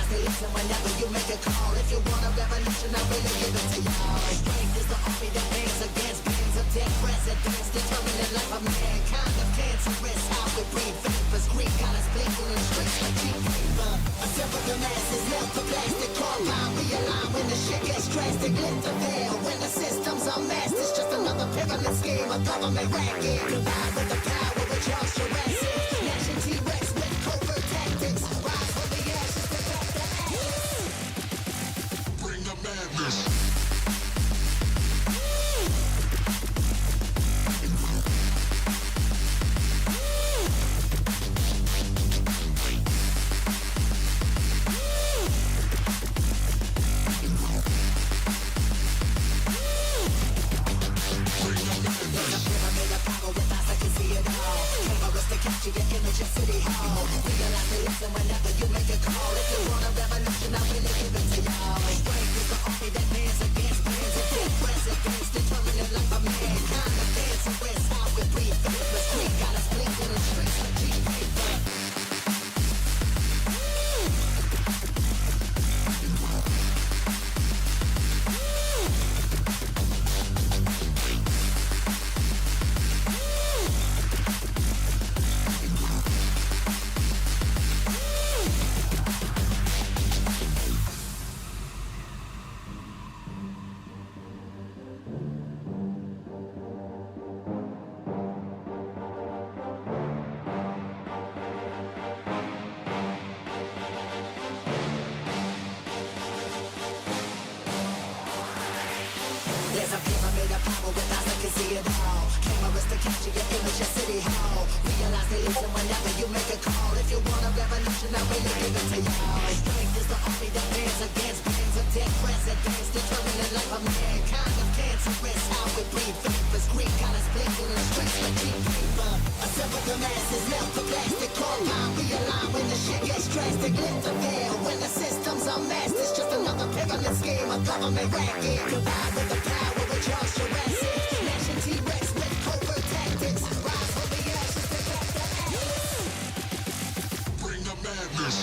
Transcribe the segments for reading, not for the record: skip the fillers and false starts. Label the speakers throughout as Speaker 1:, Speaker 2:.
Speaker 1: realize they listen whenever you make a call. If you want a revolution, I really give it to y'all. Strength is the army that bands against bands of dead presidents, determining life of mankind of cancerous. How we breathe vapors, Greek got us blinking in the streets like cheap paper. Assemble the masses, melt the plastic, carbine, realign when the shit gets drastic. Lift the veil when the system's unmasked. It's just another pyramid scheme, a government racket. Combined with the power of Charles Jurassic, gnashing T-Rex with covert tactics. Rise from the ashes to back the ashes. Bring the madness. Capture your image in City Hall. Realize they listen whenever you make a call. If you want a revolution, I really give it to y'all. Strength is the army that bands against bands of dead presidents, determining life of mankind. The cancerous, how we breathe vapors. Greek got us blinking in the streets like cheap paper. There's a pyramid of power with eyes that can see it all. Cameras to capture your image at City Hall. Realize they listen whenever you make a call. If you want a revolution, I really give it to y'all. Strength is the army that bands against bands of dead presidents, determining life of mankind of cancerous. How we breathe vapors. Greek got us blinking in the streets like cheap paper. Assemble the masses, melt the plastic, carbine, realign when the shit gets drastic. Lift the veil when the system's unmasked. It's just another pyramid scheme, a government racket. Combined with the power of Charles Jurassic, gnashing T-Rex with covert tactics. Rise from the ashes to back the ashes. Bring the madness.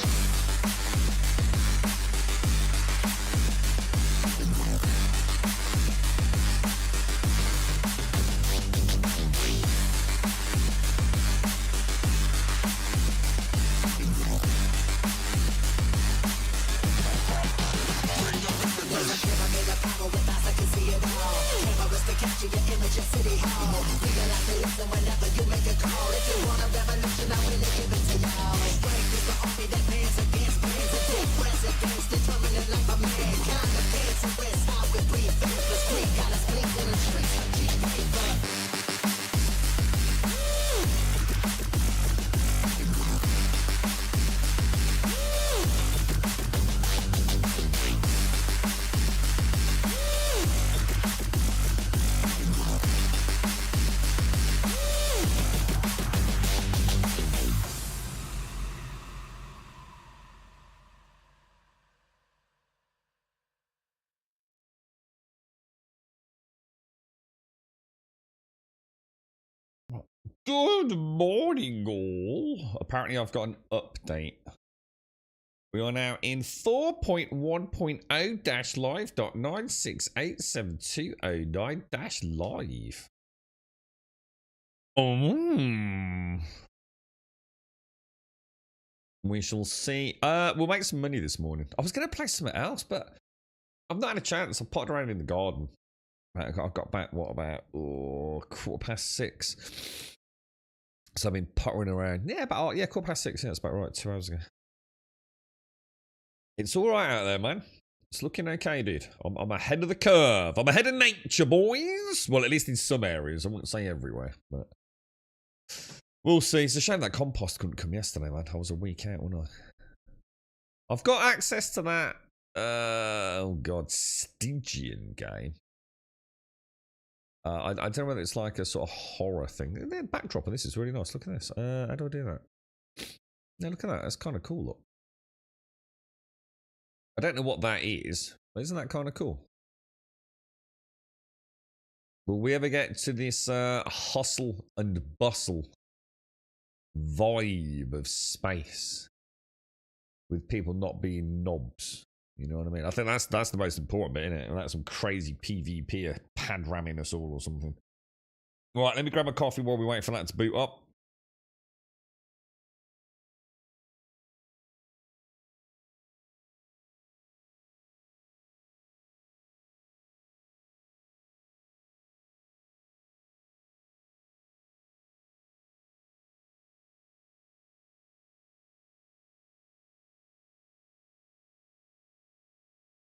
Speaker 1: Capture your image in City Hall. Realize they listen whenever you make a call. If you want a revolution, I really give it to y'all. Strength is the army that bands against bands of dead presidents, determining life of mankind. The cancerous, how we breathe vapors. Greek got us blinking in the streets like cheap paper.
Speaker 2: Good morning, all. Apparently, I've got an update. We are now in 4.1.0-live.9687209-live. We shall see. We'll make some money this morning. I was going to play something else, but I've not had a chance. I potted around in the garden. I got back, what, about 6:15. So I've been pottering around. Yeah, about 6:15. Yeah, that's about right. 2 hours ago. It's all right out there, man. It's looking okay, dude. I'm ahead of the curve. I'm ahead of nature, boys. Well, at least in some areas. I wouldn't say everywhere, but we'll see. It's a shame that compost couldn't come yesterday, man. I was a week out, wasn't I? I've got access to that. Oh god, Stygian game. I don't know whether it's like a sort of horror thing. The backdrop of this is really nice. Look at this. How do I do that? Yeah, look at that. That's kind of cool. Look. I don't know what that is, but isn't that kind of cool? Will we ever get to this hustle and bustle vibe of space? with people not being knobs. You know what I mean? I think that's the most important bit, isn't it? And that's some crazy PvP pad ramming us all or something. Right, let me grab a coffee while we wait for that to boot up.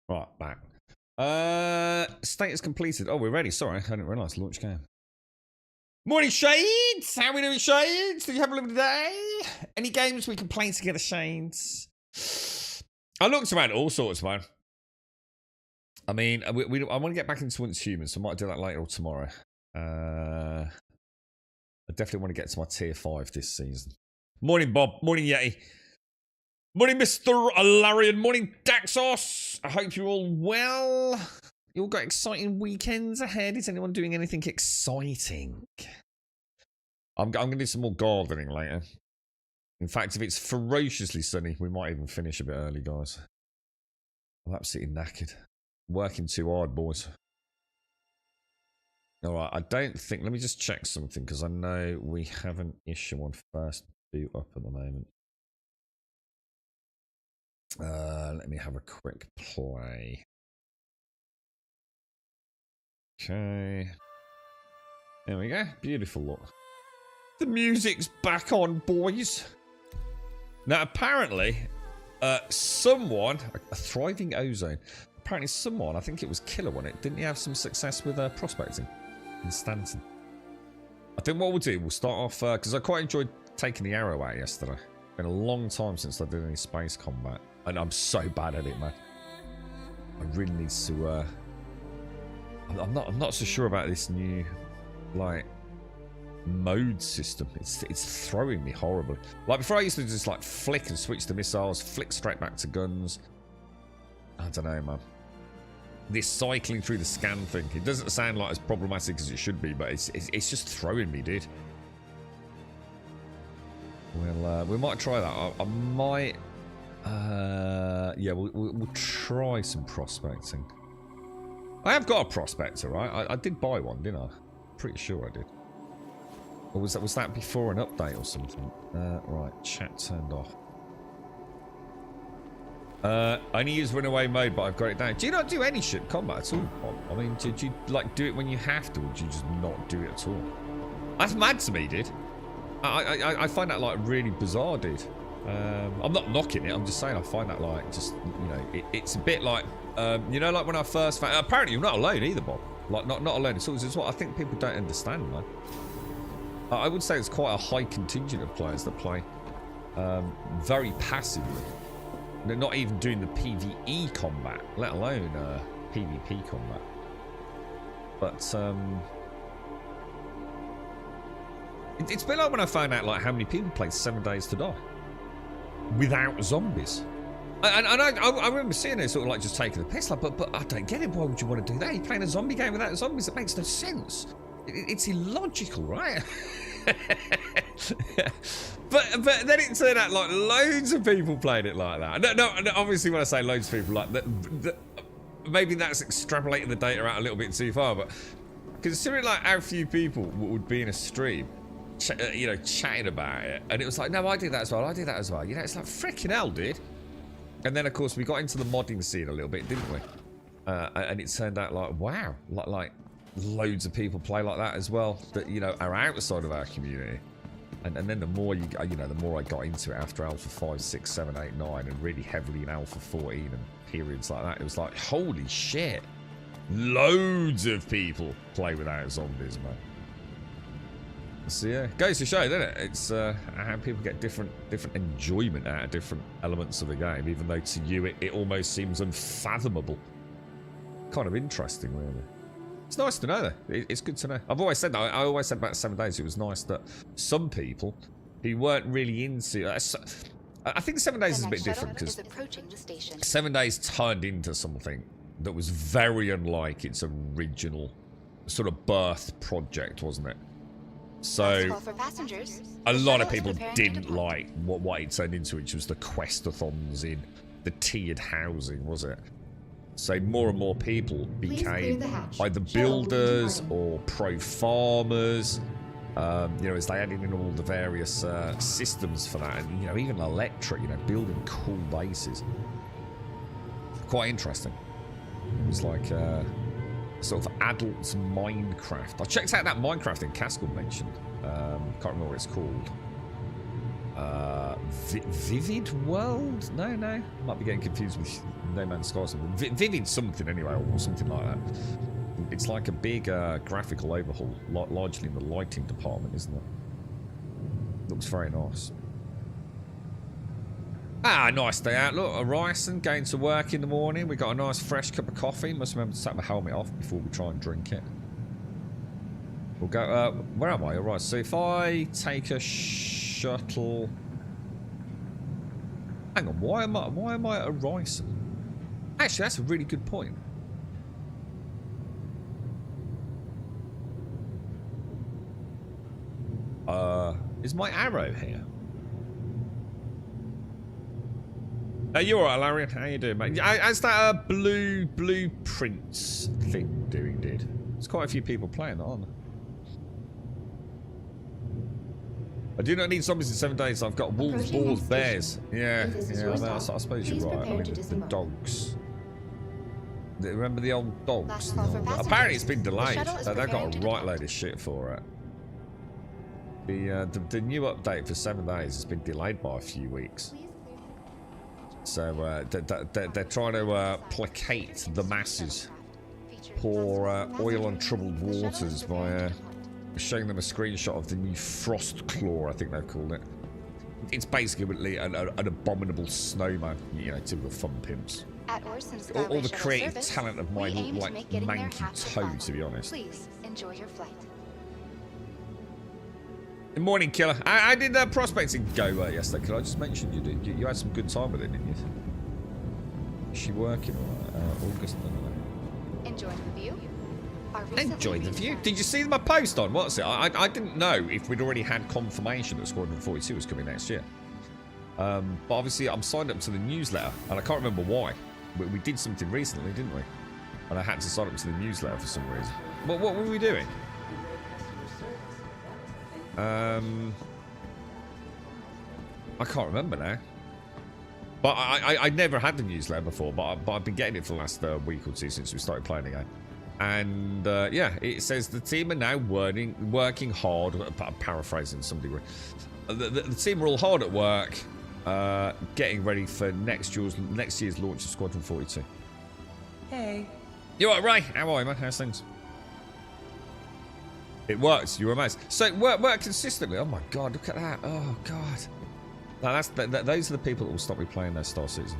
Speaker 2: Right, back. Status completed. Oh, we're ready. Sorry, I didn't realise. Launch game. Morning, Shades! How we doing, Shades? Did you have a lovely day? Any games we can play together, Shades? I looked around all sorts, man. I mean, I want to get back into Once Human, so I might do that later or tomorrow. I definitely want to get to my tier 5 this season. Morning, Bob. Morning, Yeti. Morning, Mr. Larian. Morning, Daxos. I hope you're all well. You all got exciting weekends ahead. Is anyone doing anything exciting? I'm going to do some more gardening later. In fact, if it's ferociously sunny, we might even finish a bit early, guys. I'm absolutely knackered. Working too hard, boys. All right, I don't think... Let me just check something, because I know we have an issue on first boot up at the moment. Let me have a quick play. Okay. There we go. Beautiful look. The music's back on, boys. Now, apparently, someone... A thriving ozone. Apparently someone, I think it was Killer on it, didn't he have some success with prospecting in Stanton? I think what we'll do, we'll start off... Because I quite enjoyed taking the arrow out yesterday. It's been a long time since I did any space combat. And I'm so bad at it, man. I really need to... I'm not so sure about this new, like, mode system. It's throwing me horribly. Like, before I used to just, like, flick and switch to missiles, flick straight back to guns. I don't know, man. This cycling through the scan thing, it doesn't sound like as problematic as it should be, but it's just throwing me, dude. Well, we might try that. I might... yeah, we'll try some prospecting. I have got a prospector, right? I did buy one, didn't I? Pretty sure I did. Or was that before an update or something? Right, chat turned off. I only use runaway mode, but I've got it down. Do you not do any ship combat at all, Bob? I mean, did you like do it when you have to, or do you just not do it at all? That's mad to me, dude. I find that like really bizarre, dude. I'm not knocking it. I'm just saying I find that like just it's a bit like you know, like when I first found. Apparently you're not alone either, Bob. Like not alone at all. It's what I think people don't understand, man. I would say it's quite a high contingent of players that play very passively. They're not even doing the PvE combat, let alone PvP combat. But it's a bit like when I found out like how many people played 7 Days to Die without zombies. And I remember seeing it sort of like just taking the piss, like, but I don't get it. Why would you want to do that? You're playing a zombie game without zombies. It makes no sense. It's illogical, right? but then it turned out like loads of people played it like that. No, obviously when I say loads of people, like maybe that's extrapolating the data out a little bit too far. But considering like how few people would be in a stream, chatting about it, and it was like, no, I do that as well. I do that as well. You know, it's like freaking hell, dude. And then of course we got into the modding scene a little bit, didn't we? And it turned out like, wow, like loads of people play like that as well, that are outside of our community. And then the more the more I got into it after Alpha 5, 6, 7, 8, 9, and really heavily in Alpha 14 and periods like that, it was like, holy shit, loads of people play without zombies, man. So yeah, goes to show, doesn't it? It's how people get different enjoyment out of different elements of the game, even though to you it almost seems unfathomable. Kind of interesting, really. It's nice to know, though. It's good to know. I've always said that. I always said about 7 Days, it was nice that some people who weren't really into... I think 7 Days is a bit different, because 7 Days turned into something that was very unlike its original sort of birth project, wasn't it? So
Speaker 3: Call for passengers.
Speaker 2: a
Speaker 3: The
Speaker 2: lot of
Speaker 3: shuttle is
Speaker 2: people
Speaker 3: preparing to
Speaker 2: didn't
Speaker 3: depart.
Speaker 2: like what it turned into, which was the questathons in the tiered housing, was it? So more and more people
Speaker 4: Please clear
Speaker 2: became
Speaker 4: the hatch.
Speaker 2: either
Speaker 4: Shuttle
Speaker 2: builders
Speaker 4: departing.
Speaker 2: or pro-farmers. You know, as they added in all the various systems for that, and you know, even electric, you know, building cool bases. Quite interesting. It was like sort of adults Minecraft. I checked out that Minecraft in Castle mentioned. Can't remember what it's called. Vivid World? No. Might be getting confused with No Man's Sky. Vivid something anyway, or something like that. It's like a big graphical overhaul, largely in the lighting department, isn't it? Looks very nice. Ah, nice day out. Look, Ryerson going to work in the morning. We got a nice fresh cup of coffee. Must remember to take my helmet off before we try and drink it. We'll go. Where am I? All right. So if I take a shuttle. Hang on. Why am I at a Ryerson? Actually, that's a really good point. Is my arrow here? You're alright, Larry. How you doing, mate? How's that blueprints thing doing, dude? There's quite a few people playing that, aren't there? I do not need zombies in 7 days. I've got wolves,
Speaker 4: Approaching
Speaker 2: boars,
Speaker 4: next
Speaker 2: bears.
Speaker 4: station.
Speaker 2: Yeah,
Speaker 4: If this is
Speaker 2: yeah.
Speaker 4: your
Speaker 2: I
Speaker 4: stop,
Speaker 2: suppose
Speaker 4: please
Speaker 2: you're right. I
Speaker 4: prepare
Speaker 2: mean,
Speaker 4: to
Speaker 2: the
Speaker 4: disembark.
Speaker 2: dogs. Remember the old dogs?
Speaker 3: Last call for passengers.
Speaker 2: Apparently, it's been
Speaker 3: The
Speaker 2: delayed.
Speaker 3: shuttle is
Speaker 2: They've got
Speaker 3: preparing
Speaker 2: a
Speaker 3: to
Speaker 2: right
Speaker 3: depart.
Speaker 2: load of shit for it. The new update for 7 days has been delayed by a few weeks. So they're trying to placate the masses, pour oil on troubled waters by showing them a screenshot of the new Frost Claw, I think they've called it. It's basically an abominable snowman, you know, typical fun pimps.
Speaker 3: At Orson's
Speaker 2: All
Speaker 3: Skyway
Speaker 2: the
Speaker 3: Shuttle
Speaker 2: creative
Speaker 3: service,
Speaker 2: talent of my
Speaker 3: we aim to
Speaker 2: like
Speaker 3: make getting there
Speaker 2: manky
Speaker 3: half the
Speaker 2: toe,
Speaker 3: fun.
Speaker 2: to be honest.
Speaker 3: Please enjoy your flight.
Speaker 2: Good morning, Killer. I did prospecting go yesterday. Could I just mention you did? You had some good time with it, didn't you? Is she working or August? I don't know.
Speaker 3: Enjoying the view? Our recently
Speaker 2: Enjoy the view.
Speaker 3: redesigned-
Speaker 2: Did you see my post on? What's it? I didn't know if we'd already had confirmation that Squadron 42 was coming next year. But obviously, I'm signed up to the newsletter, and I can't remember why. We did something recently, didn't we? And I had to sign up to the newsletter for some reason. What were we doing? I can't remember now. But I never had the newsletter before, but I've been getting it for the last week or two since we started playing again. And yeah, it says the team are now working hard. I'm paraphrasing to some degree. The team are all hard at work, getting ready for next year's launch of Squadron 42.
Speaker 5: Hey.
Speaker 2: You alright, Ray? How are you, man? How's things? It works. You're amazed. So it work consistently. Oh my god, look at that. Oh god. Now those are the people that will stop me playing their Star Citizen.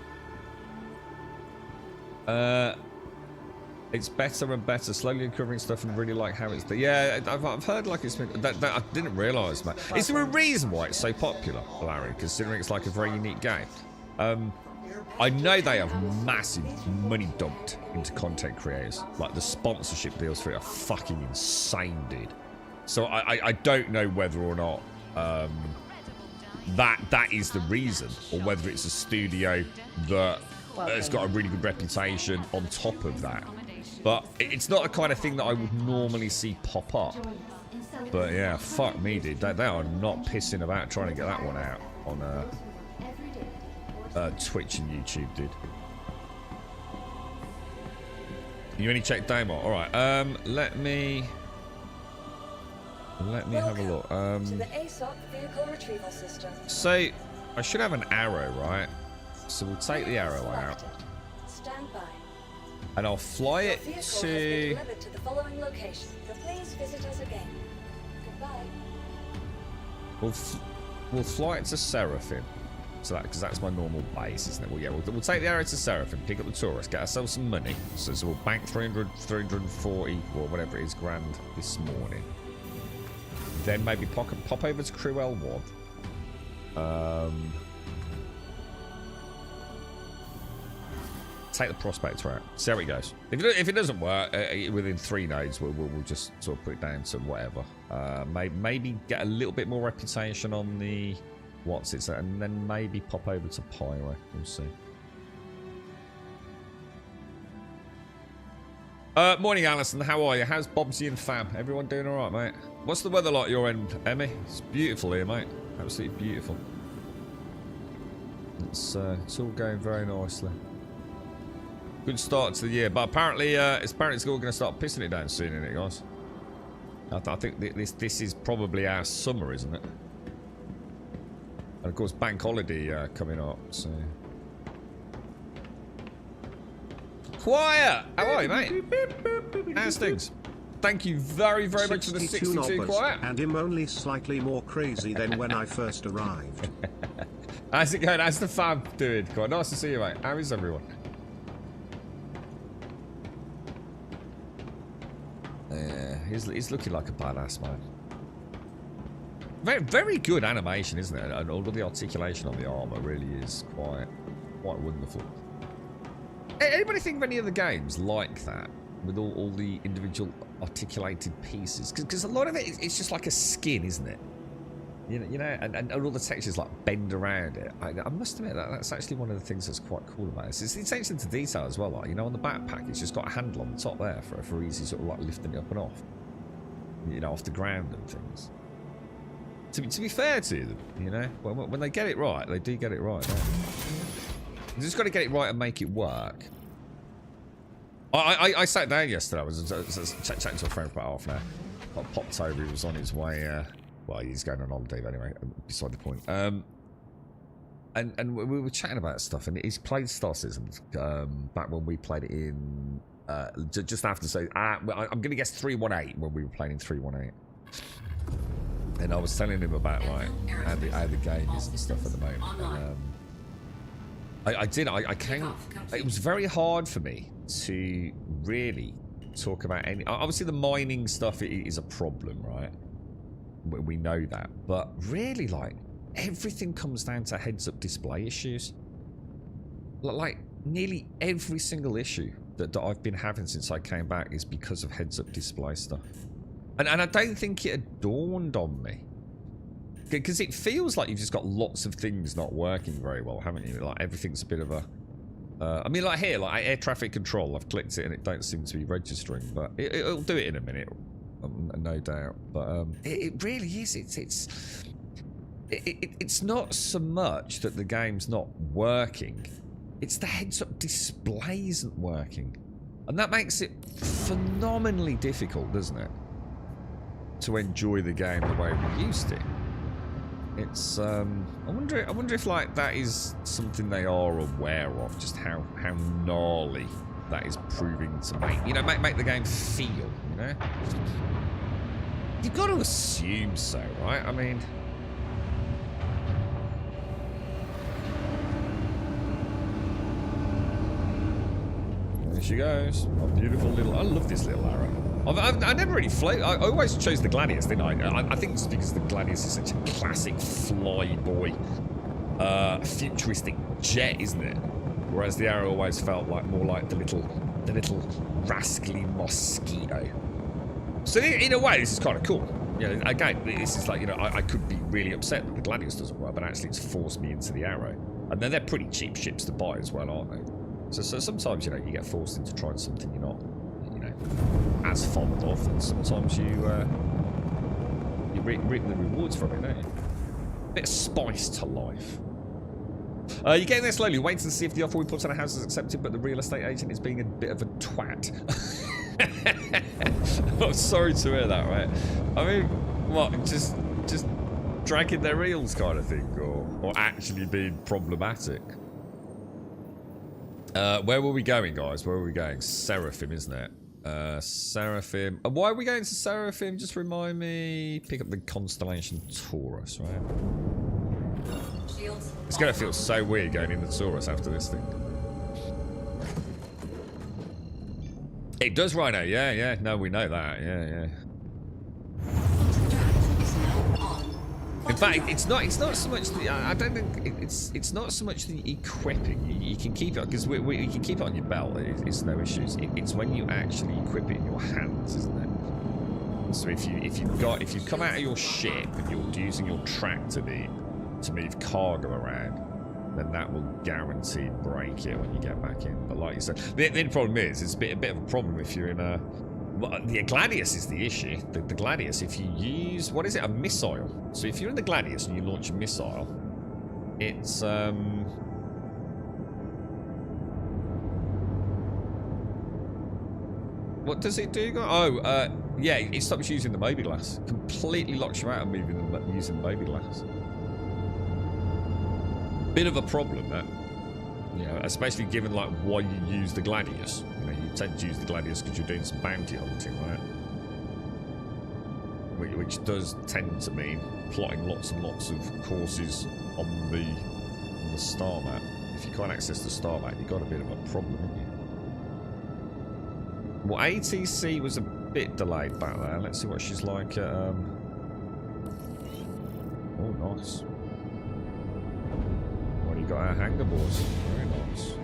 Speaker 2: It's better and better, slowly uncovering stuff, and really like how it's. Yeah, I've heard like it's been. That I didn't realise, man. Is there a reason why it's so popular, Larry? Considering it's like a very unique game. I know they have massive money dumped into content creators. Like the sponsorship deals for it are fucking insane, dude. So I don't know whether or not that is the reason, or whether it's a studio that has got a really good reputation on top of that. But it's not the kind of thing that I would normally see pop up. But yeah, fuck me, dude. They are not pissing about trying to get that one out on Twitch and YouTube, dude. You only check Damo. All right. Let me have a look.
Speaker 5: To the ASOC vehicle retrieval system.
Speaker 2: So I should have an arrow, right? So we'll take the arrow out,
Speaker 5: Stand by.
Speaker 2: and I'll fly
Speaker 5: Your
Speaker 2: it
Speaker 5: vehicle has
Speaker 2: to.
Speaker 5: been delivered to the following location. So please visit us again. Goodbye.
Speaker 2: We'll fly it to Seraphim. So that, because that's my normal base, isn't it? Well, yeah, we'll take the arrow to Seraphim, pick up the tourist, get ourselves some money. So we'll bank 340, or whatever it is, grand this morning. Then maybe pop over to Cruel 1. take the Prospector out. See how it goes. If it doesn't work, within 3 nodes, we'll just sort of put it down to whatever. Maybe get a little bit more reputation on the what's it, and then maybe pop over to Pyro. We'll see. Morning, Alison. How are you? How's Bobsy and Fam? Everyone doing all right, mate? What's the weather like your end, Emmy? It's beautiful here, mate. Absolutely beautiful. It's all going very nicely. Good start to the year, but apparently it's all going to start pissing it down soon, isn't it, guys? I think this is probably our summer, isn't it? And of course, bank holiday coming up. So, Quiet. How are you, mate? How's things? Thank you very, very much for the 62 Quiet.
Speaker 4: And I'm only slightly more crazy than when I first arrived.
Speaker 2: How's it going? How's the fam doing? Quite nice to see you, mate. How is everyone? Yeah, he's looking like a badass, man. Very, very good animation, isn't it? And all of the articulation on the armor really is quite wonderful. Anybody think of any other games like that with all the individual articulated pieces? Because a lot of it it's just like a skin, isn't it? You know, and all the textures like bend around it. I must admit that's actually one of the things that's quite cool about this. It's attention to detail as well. Like, you know, on the backpack, it's just got a handle on the top there for easy sort of like lifting it up and off. You know, off the ground and things. To be fair to them, you know, when they get it right, they do get it right. Don't they? You just got to get it right and make it work. I sat down yesterday. I was chatting to a friend for about half an hour. I popped over. He was on his way. Well, he's going on holiday anyway. Beside the point. And we were chatting about stuff, and he's played Star Citizens back when we played it in just after. So I'm going to guess 3.18 when we were playing in 3.18. And I was telling him about like how the game is and stuff at the moment. And, I came. It was very hard for me to really talk about any. Obviously, the mining stuff is a problem, right? We know that, but really, like everything comes down to heads-up display issues. Like nearly every single issue that I've been having since I came back is because of heads-up display stuff. And I don't think it had dawned on me. Because it feels like you've just got lots of things not working very well, haven't you? Like everything's a bit of a... I mean, like here, like air traffic control, I've clicked it and it don't seem to be registering, but it'll do it in a minute, no doubt. But it really is. It's not so much that the game's not working. It's the heads-up display isn't working. And that makes it phenomenally difficult, doesn't it? To enjoy the game the way we used to. It's I wonder if like that is something they are aware of, just how gnarly that is proving to make the game feel, you know? You've got to assume so, right? I mean, there she goes. A beautiful little. I love this little arrow. I never really flew. I always chose the Gladius, didn't I? I think it's because the Gladius is such a classic flyboy, futuristic jet, isn't it? Whereas the Arrow always felt like more like the little rascally mosquito. So in a way, this is kind of cool. You know, again, this is like, you know, I could be really upset that the Gladius doesn't work, but actually it's forced me into the Arrow. And then they're pretty cheap ships to buy as well, aren't they? So sometimes, you know, you get forced into trying something you're not, you know, as fond of, and sometimes you reap the rewards from it, don't you? Bit of spice to life. You're getting there slowly, waiting to see if the offer we put on a house is accepted, but the real estate agent is being a bit of a twat. I'm sorry to hear that, right? I mean, what, just dragging their heels kind of thing, or actually being problematic? Where were we going, guys? Where were we going? Seraphim, isn't it? Seraphim. Why are we going to Seraphim? Just remind me. Pick up the constellation Taurus, right? It's going to feel so weird going into Taurus after this thing. It does, Rhino. Yeah. No, we know that. Yeah. In fact, it's not so much the, I don't think it's not so much the equipping. You can keep it because you can keep it on your belt. It's no issues. It's when you actually equip it in your hands, isn't it? So if you come out of your ship and you're using your tractor to move cargo around, then that will guarantee break it when you get back in. But like you said, the problem is it's a bit of a problem if you're in a. Well, the Gladius is the issue. The Gladius, if you use what is it, a missile? So if you're in the Gladius and you launch a missile, it's what does it do? Oh, yeah, it stops using the mobiglass. Completely locks you out of using the mobiglass. Bit of a problem, that. You know, especially given like why you use the Gladius. You know, you tend to use the Gladius because you're doing some bounty hunting, right? Which does tend to mean plotting lots and lots of courses on the star map. If you can't access the star map, you've got a bit of a problem, haven't you? Well, ATC was a bit delayed back there. Let's see what she's like at, oh, nice. What do you got our hangar boards? Very nice.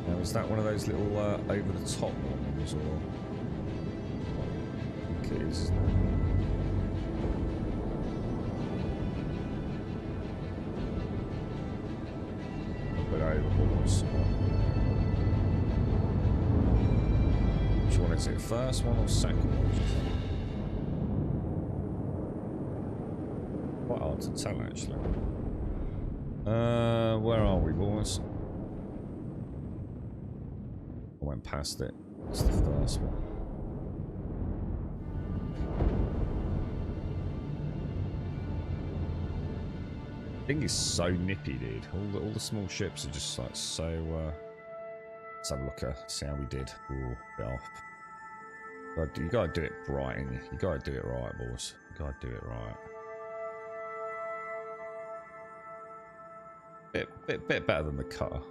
Speaker 2: Now, is that one of those little over-the-top ones, or... I think it is, isn't it? A bit overboards. Which one is it? First one or second one? Quite hard to tell, actually. Where are we, boys? I went past it. It's the first one. The thing is so nippy, dude. All the small ships are just like so. Let's have a look at see how we did. Ooh, bit off. You gotta do it right, ain't you? You gotta do it right, boys. You gotta do it right. Bit better than the cutter.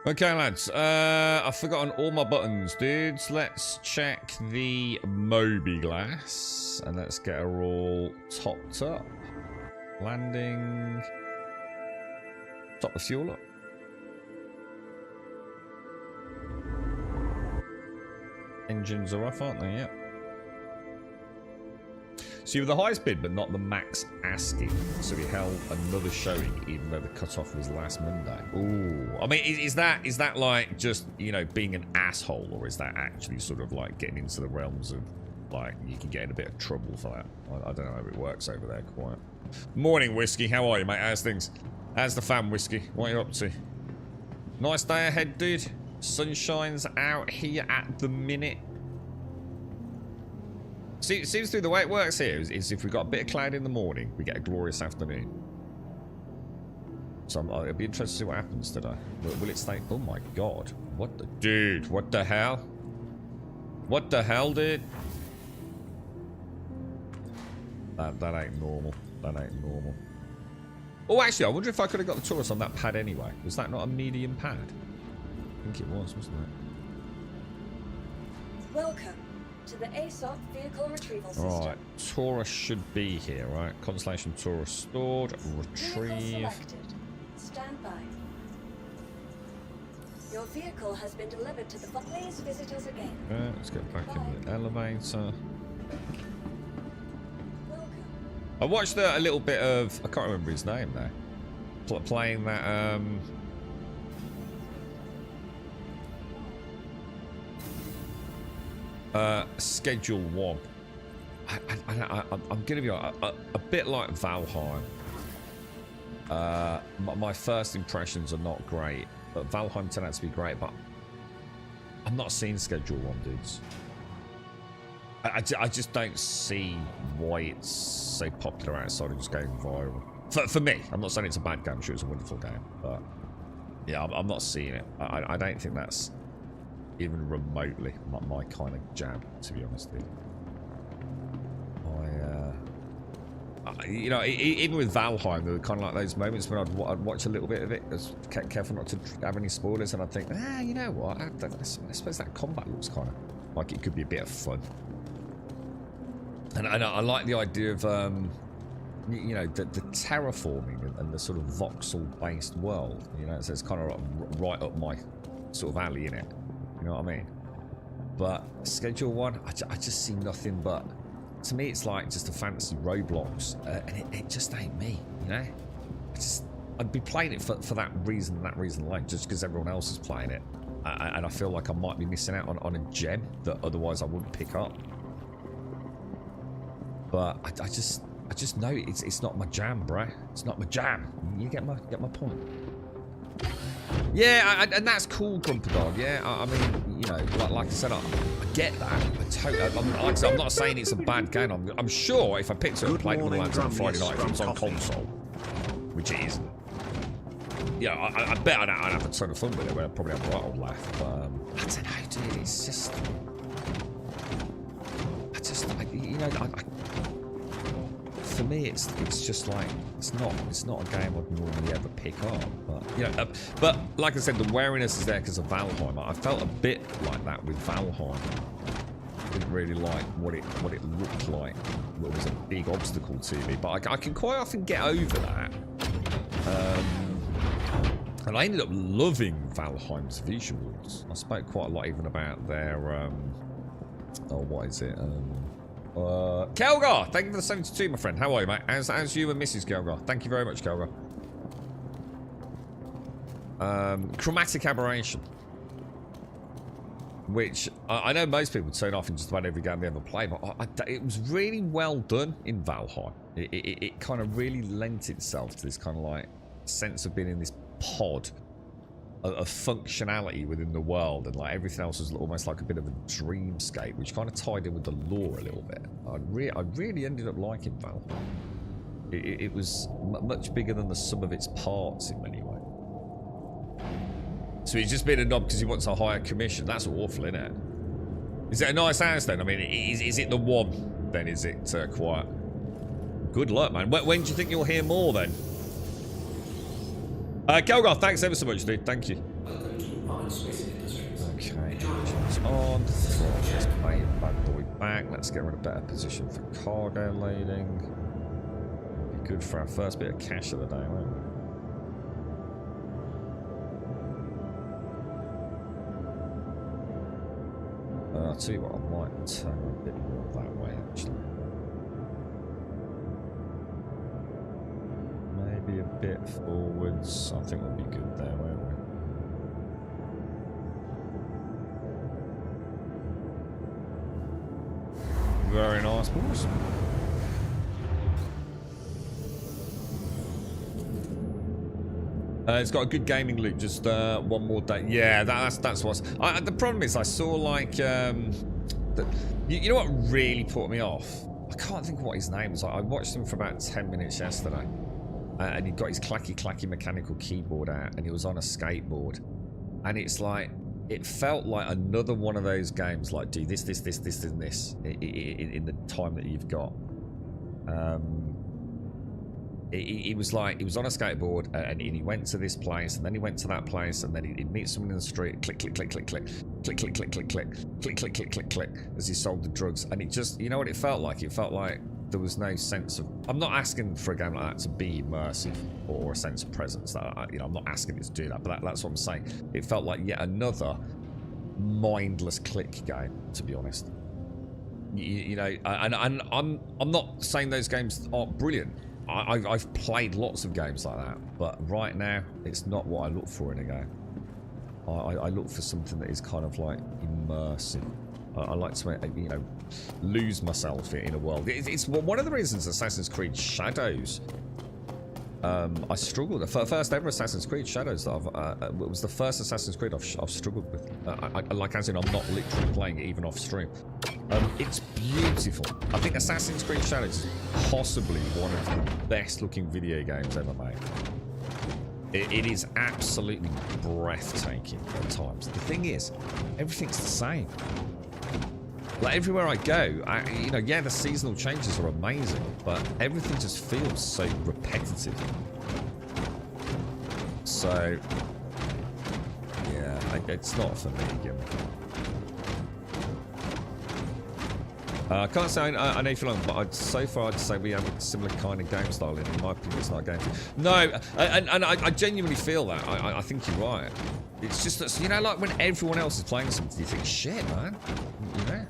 Speaker 2: Okay, lads. I've forgotten all my buttons, dudes. Let's check the mobiglass and let's get her all topped up. Landing. Top the fuel up. Engines are off, aren't they? Yep. So you were the highest bid, but not the max asking. So we held another showing, even though the cutoff was last Monday. Ooh, I mean, is that like just, you know, being an asshole, or is that actually sort of like getting into the realms of like you can get in a bit of trouble for that? I don't know how it works over there quite. Morning, Whiskey. How are you, mate? How's things? How's the fam, Whiskey? What are you up to? Nice day ahead, dude. Sunshine's out here at the minute. See, it seems through the way it works here is if we've got a bit of cloud in the morning, we get a glorious afternoon. So it'll be interesting to see what happens today. Will it stay? Oh my god. What the... Dude, what the hell? What the hell, dude? That ain't normal. That ain't normal. Oh, actually, I wonder if I could have got the Taurus on that pad anyway. Was that not a medium pad? I think it was, wasn't it?
Speaker 5: Welcome to the ASOP vehicle retrieval system.
Speaker 2: Alright, Taurus should be here, right? Constellation Taurus stored, retrieve.
Speaker 5: Vehicle selected. Stand by. Your vehicle has been delivered to the... Please visit us again.
Speaker 2: Let's get back in the elevator.
Speaker 5: Welcome.
Speaker 2: I watched a little bit of... I can't remember his name there. Playing that... Schedule 1. I'm gonna be a bit like Valheim. My first impressions are not great, but Valheim turned out to be great. But I'm not seeing Schedule 1, dudes. I just don't see why it's so popular outside of just going viral. For me, I'm not saying it's a bad game. I'm sure it's a wonderful game, but yeah, I'm not seeing it. I don't think that's even remotely my kind of jam, to be honest with you. You know, even with Valheim, there were kind of like those moments when I'd watch a little bit of it, I was careful not to have any spoilers, and I'd think, you know what, I suppose that combat looks kind of like it could be a bit of fun. And I like the idea of, you know, the terraforming and the sort of voxel-based world. You know, so it's kind of right up my sort of alley, innit? You know what I mean? But Schedule 1, I just see nothing but... To me, it's like just a fantasy Roblox, and it just ain't me, you know? I'd be playing it for that reason alone, just because everyone else is playing it. And I feel like I might be missing out on a gem that otherwise I wouldn't pick up. But I just know it's not my jam, bruh. It's not my jam. You get my point. Yeah, and that's cool, Grumper Dog. Yeah, I mean, you know, like I said, I get that. I'm not saying it's a bad game. I'm sure if I picked it up and played it with lads on Friday night, if it was on console, which it isn't. Yeah, I bet I'd have a ton of fun with it. I'd probably have a right old laugh. But I don't know, dude. It's just, you know, for me, it's just like it's not a game I'd normally ever pick up. But you know, but like I said, the wariness is there because of Valheim. I felt a bit like that with Valheim. Didn't really like what it looked like. It was a big obstacle to me, but I can quite often get over that. And I ended up loving Valheim's visuals. I spoke quite a lot even about their oh, what is it? Kelgar, thank you for the 72, my friend. How are you, mate? As you and Mrs. Kelgar. Thank you very much, Kelgar. Chromatic Aberration, which I know most people turn off in just about every game they ever play, but it was really well done in Valheim. It kind of really lent itself to this kind of like sense of being in this pod of functionality within the world, and like everything else was almost like a bit of a dreamscape, which kind of tied in with the lore a little bit. I really ended up liking Valheim. It was much bigger than the sum of its parts in many ways. So he's just being a knob because he wants a higher commission. That's awful, isn't it? Is it a nice house then? I mean, is it the one then? Is it quiet? Good luck, man. When do you think you'll hear more then? Kelgar, thanks ever so much, dude. Thank you. Okay, engines on. Let's play bad boy back. Let's get rid of better position for cargo loading. Be good for our first bit of cash of the day, won't it? I'll tell you what, I might turn a bit more that way, actually. Maybe a bit forwards. I think we'll be good there, won't we? Very nice balls. It's got a good gaming loop. Just one more day. Yeah, that's what's. The problem is, I saw like you know what really put me off? I can't think of what his name was. I watched him for about 10 minutes yesterday, and he got his clacky mechanical keyboard out, and he was on a skateboard, and it's like it felt like another one of those games. Like do this, and this in the time that you've got. He was like, he was on a skateboard and he went to this place and then he went to that place and then he'd meet someone in the street, click, click, click, click, click, click, click, click, click, click, click, click, click, click, click, as he sold the drugs. And it just, you know what it felt like? It felt like there was no sense of, I'm not asking for a game like that to be immersive or a sense of presence. You know, I'm not asking it to do that, but that's what I'm saying. It felt like yet another mindless click game, to be honest. You know, and I'm not saying those games aren't brilliant. I've played lots of games like that, but right now it's not what I look for in a game. I look for something that is kind of like immersive. I like to, you know, lose myself in a world. It's one of the reasons Assassin's Creed Shadows. I struggled. The first ever Assassin's Creed Shadows that it was the first Assassin's Creed I've struggled with. Like as in, I'm not literally playing it even off stream. It's beautiful. I think Assassin's Creed Shadows is possibly one of the best looking video games ever made. It is absolutely breathtaking at times. The thing is, everything's the same. Like everywhere I go, you know, yeah, the seasonal changes are amazing, but everything just feels so repetitive. So, yeah, it's not for me again. I can't say I know for long, but so far I'd say we have a similar kind of game style. In my opinion, it's not a game. No, and I genuinely feel that. I think you're right. It's just that, you know, like when everyone else is playing something, you think, shit, man. You know,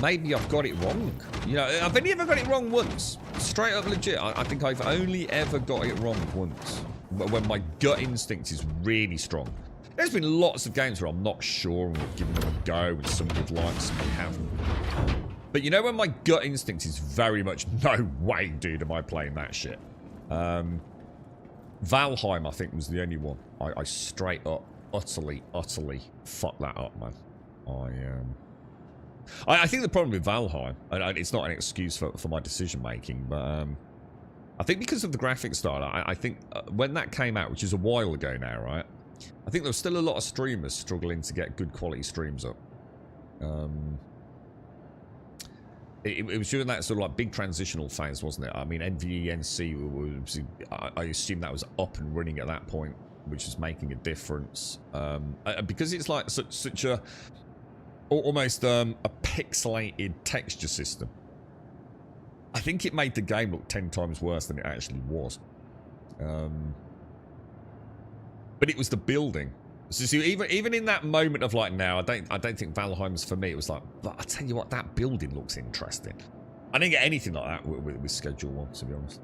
Speaker 2: maybe I've got it wrong. You know, I've only ever got it wrong once. Straight up legit. I think I've only ever got it wrong once. When my gut instinct is really strong. There's been lots of games where I'm not sure and we've given them a go and some would like, some haven't. But you know when my gut instinct is very much, no way, dude, am I playing that shit. Valheim, I think, was the only one. I straight up, utterly fucked that up, man. I think the problem with Valheim, and it's not an excuse for my decision making, but I think because of the graphic style, I think when that came out, which is a while ago now, right? I think there was still a lot of streamers struggling to get good quality streams up. It was during that sort of like big transitional phase, wasn't it? I mean, NVENC was, I assume that was up and running at that point, which is making a difference. Because it's like such a almost a pixelated texture system. I think it made the game look 10 times worse than it actually was. But it was the building. So even in that moment of like, now I don't think Valheim's for me. It was like, but I tell you what, that building looks interesting. I didn't get anything like that with Schedule 1, to be honest.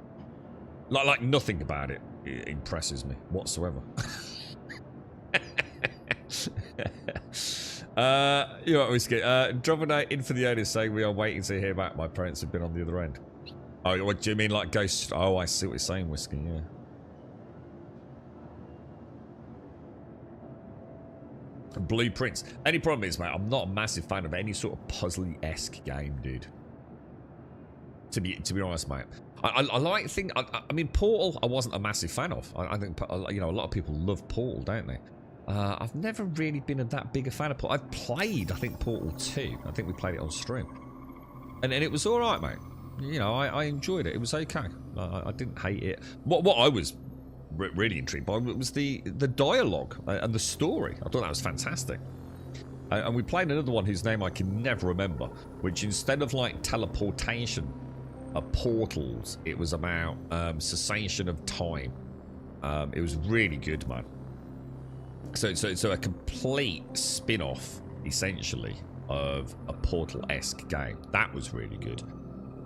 Speaker 2: Like nothing about it impresses me whatsoever. You know what, Whiskey? Drovernate in for the owners saying we are waiting to hear back. My parents have been on the other end. Oh, what do you mean, like Ghost? Oh, I see what you're saying, Whiskey. Yeah. Blueprints. Any problem is, mate, I'm not a massive fan of any sort of puzzly-esque game, dude. To be honest, mate. I like things. I mean, Portal, I wasn't a massive fan of. I think, you know, a lot of people love Portal, don't they? I've never really been that big a fan of Portal. I've played, I think, Portal 2. I think we played it on stream. And it was alright, mate. You know, I enjoyed it. It was okay. I didn't hate it. What I was really intrigued by was the dialogue and the story. I thought that was fantastic. And we played another one whose name I can never remember, which instead of like teleportation portals, it was about cessation of time. It was really good, man. So a complete spin-off, essentially, of a Portal-esque game. That was really good.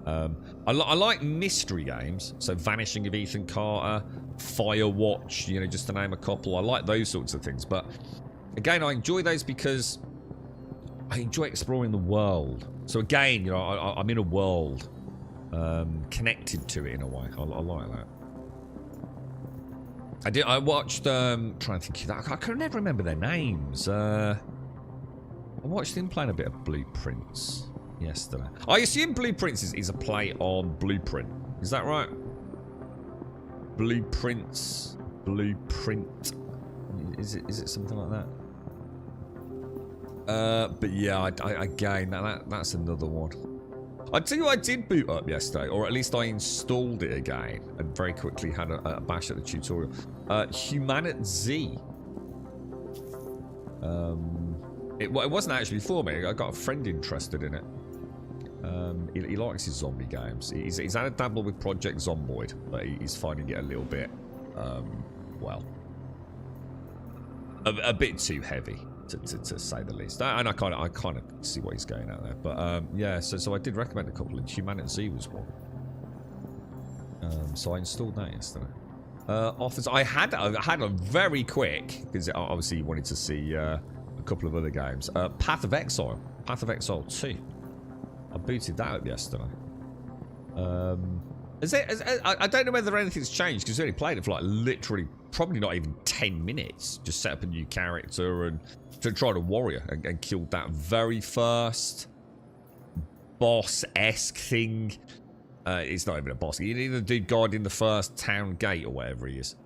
Speaker 2: I like mystery games, so Vanishing of Ethan Carter, Firewatch, you know, just to name a couple. I like those sorts of things, but again, I enjoy those because I enjoy exploring the world. So again, you know, I'm in a world, connected to it in a way. I like that. I watched, trying to think of that. I can never remember their names. I watched him playing a bit of Blueprints yesterday. I assume Blueprints is a play on Blueprint. Is that right? Blueprints. Blueprint. Is it something like that? But yeah, again, that's another one. I tell you what I did boot up yesterday, or at least I installed it again and very quickly had a bash at the tutorial. Humanit Z. It wasn't actually for me. I got a friend interested in it. He likes his zombie games. He's had a dabble with Project Zomboid, but he's finding it a little bit, well, a bit too heavy. To say the least, and I kind of see what he's going at there, but yeah. So I did recommend a couple, and Humanit Z was one. So I installed that yesterday. Offers. I had a very quick, because obviously you wanted to see a couple of other games. Path of Exile 2. I booted that up yesterday. I don't know whether anything's changed because we only played it for like literally probably not even 10 minutes. Just set up a new character and to try to warrior and killed that very first boss-esque thing. It's not even a boss. You need the dude guarding the first town gate or whatever he is.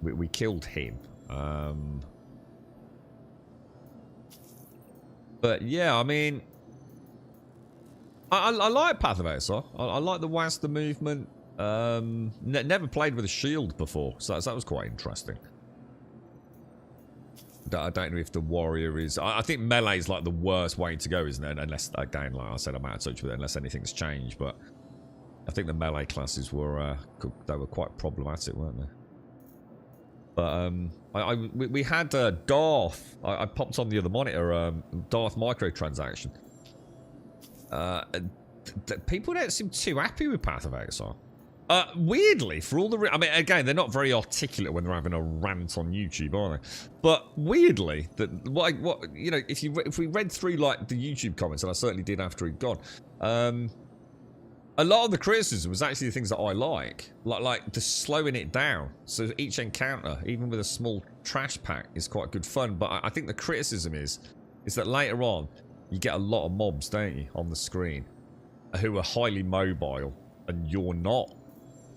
Speaker 2: We killed him. But yeah, I mean, I like Path of Exile. I like the WASD movement. Never played with a shield before, so that was quite interesting. I don't know if the warrior is. I think melee is like the worst way to go, isn't it? Unless, again, like I said, I'm out of touch with it. Unless anything's changed, but I think the melee classes were they were quite problematic, weren't they? But we had Darth. I popped on the other monitor. Darth microtransaction. People don't seem too happy with Path of Exile. Weirdly, for all the... I mean, again, they're not very articulate when they're having a rant on YouTube, are they? But weirdly, that what you know, if we read through like the YouTube comments, and I certainly did after he'd gone, a lot of the criticism was actually the things that I like the slowing it down. So each encounter, even with a small trash pack, is quite good fun. But I think the criticism is that later on, you get a lot of mobs, don't you, on the screen, who are highly mobile, and you're not.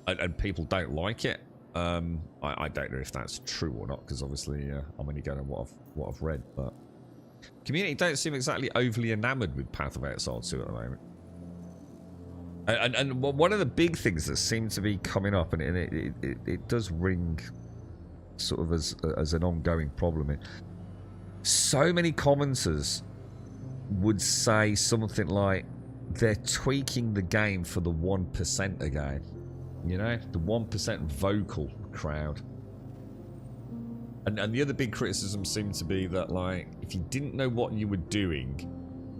Speaker 2: And people don't like it. I don't know if that's true or not, because obviously I'm only going on what I've read. But community don't seem exactly overly enamoured with Path of Exile 2 at the moment. And one of the big things that seems to be coming up, and it does ring sort of as an ongoing problem. So many commenters would say something like they're tweaking the game for the 1% again. You know, the 1% vocal crowd. And the other big criticism seemed to be that, like, if you didn't know what you were doing,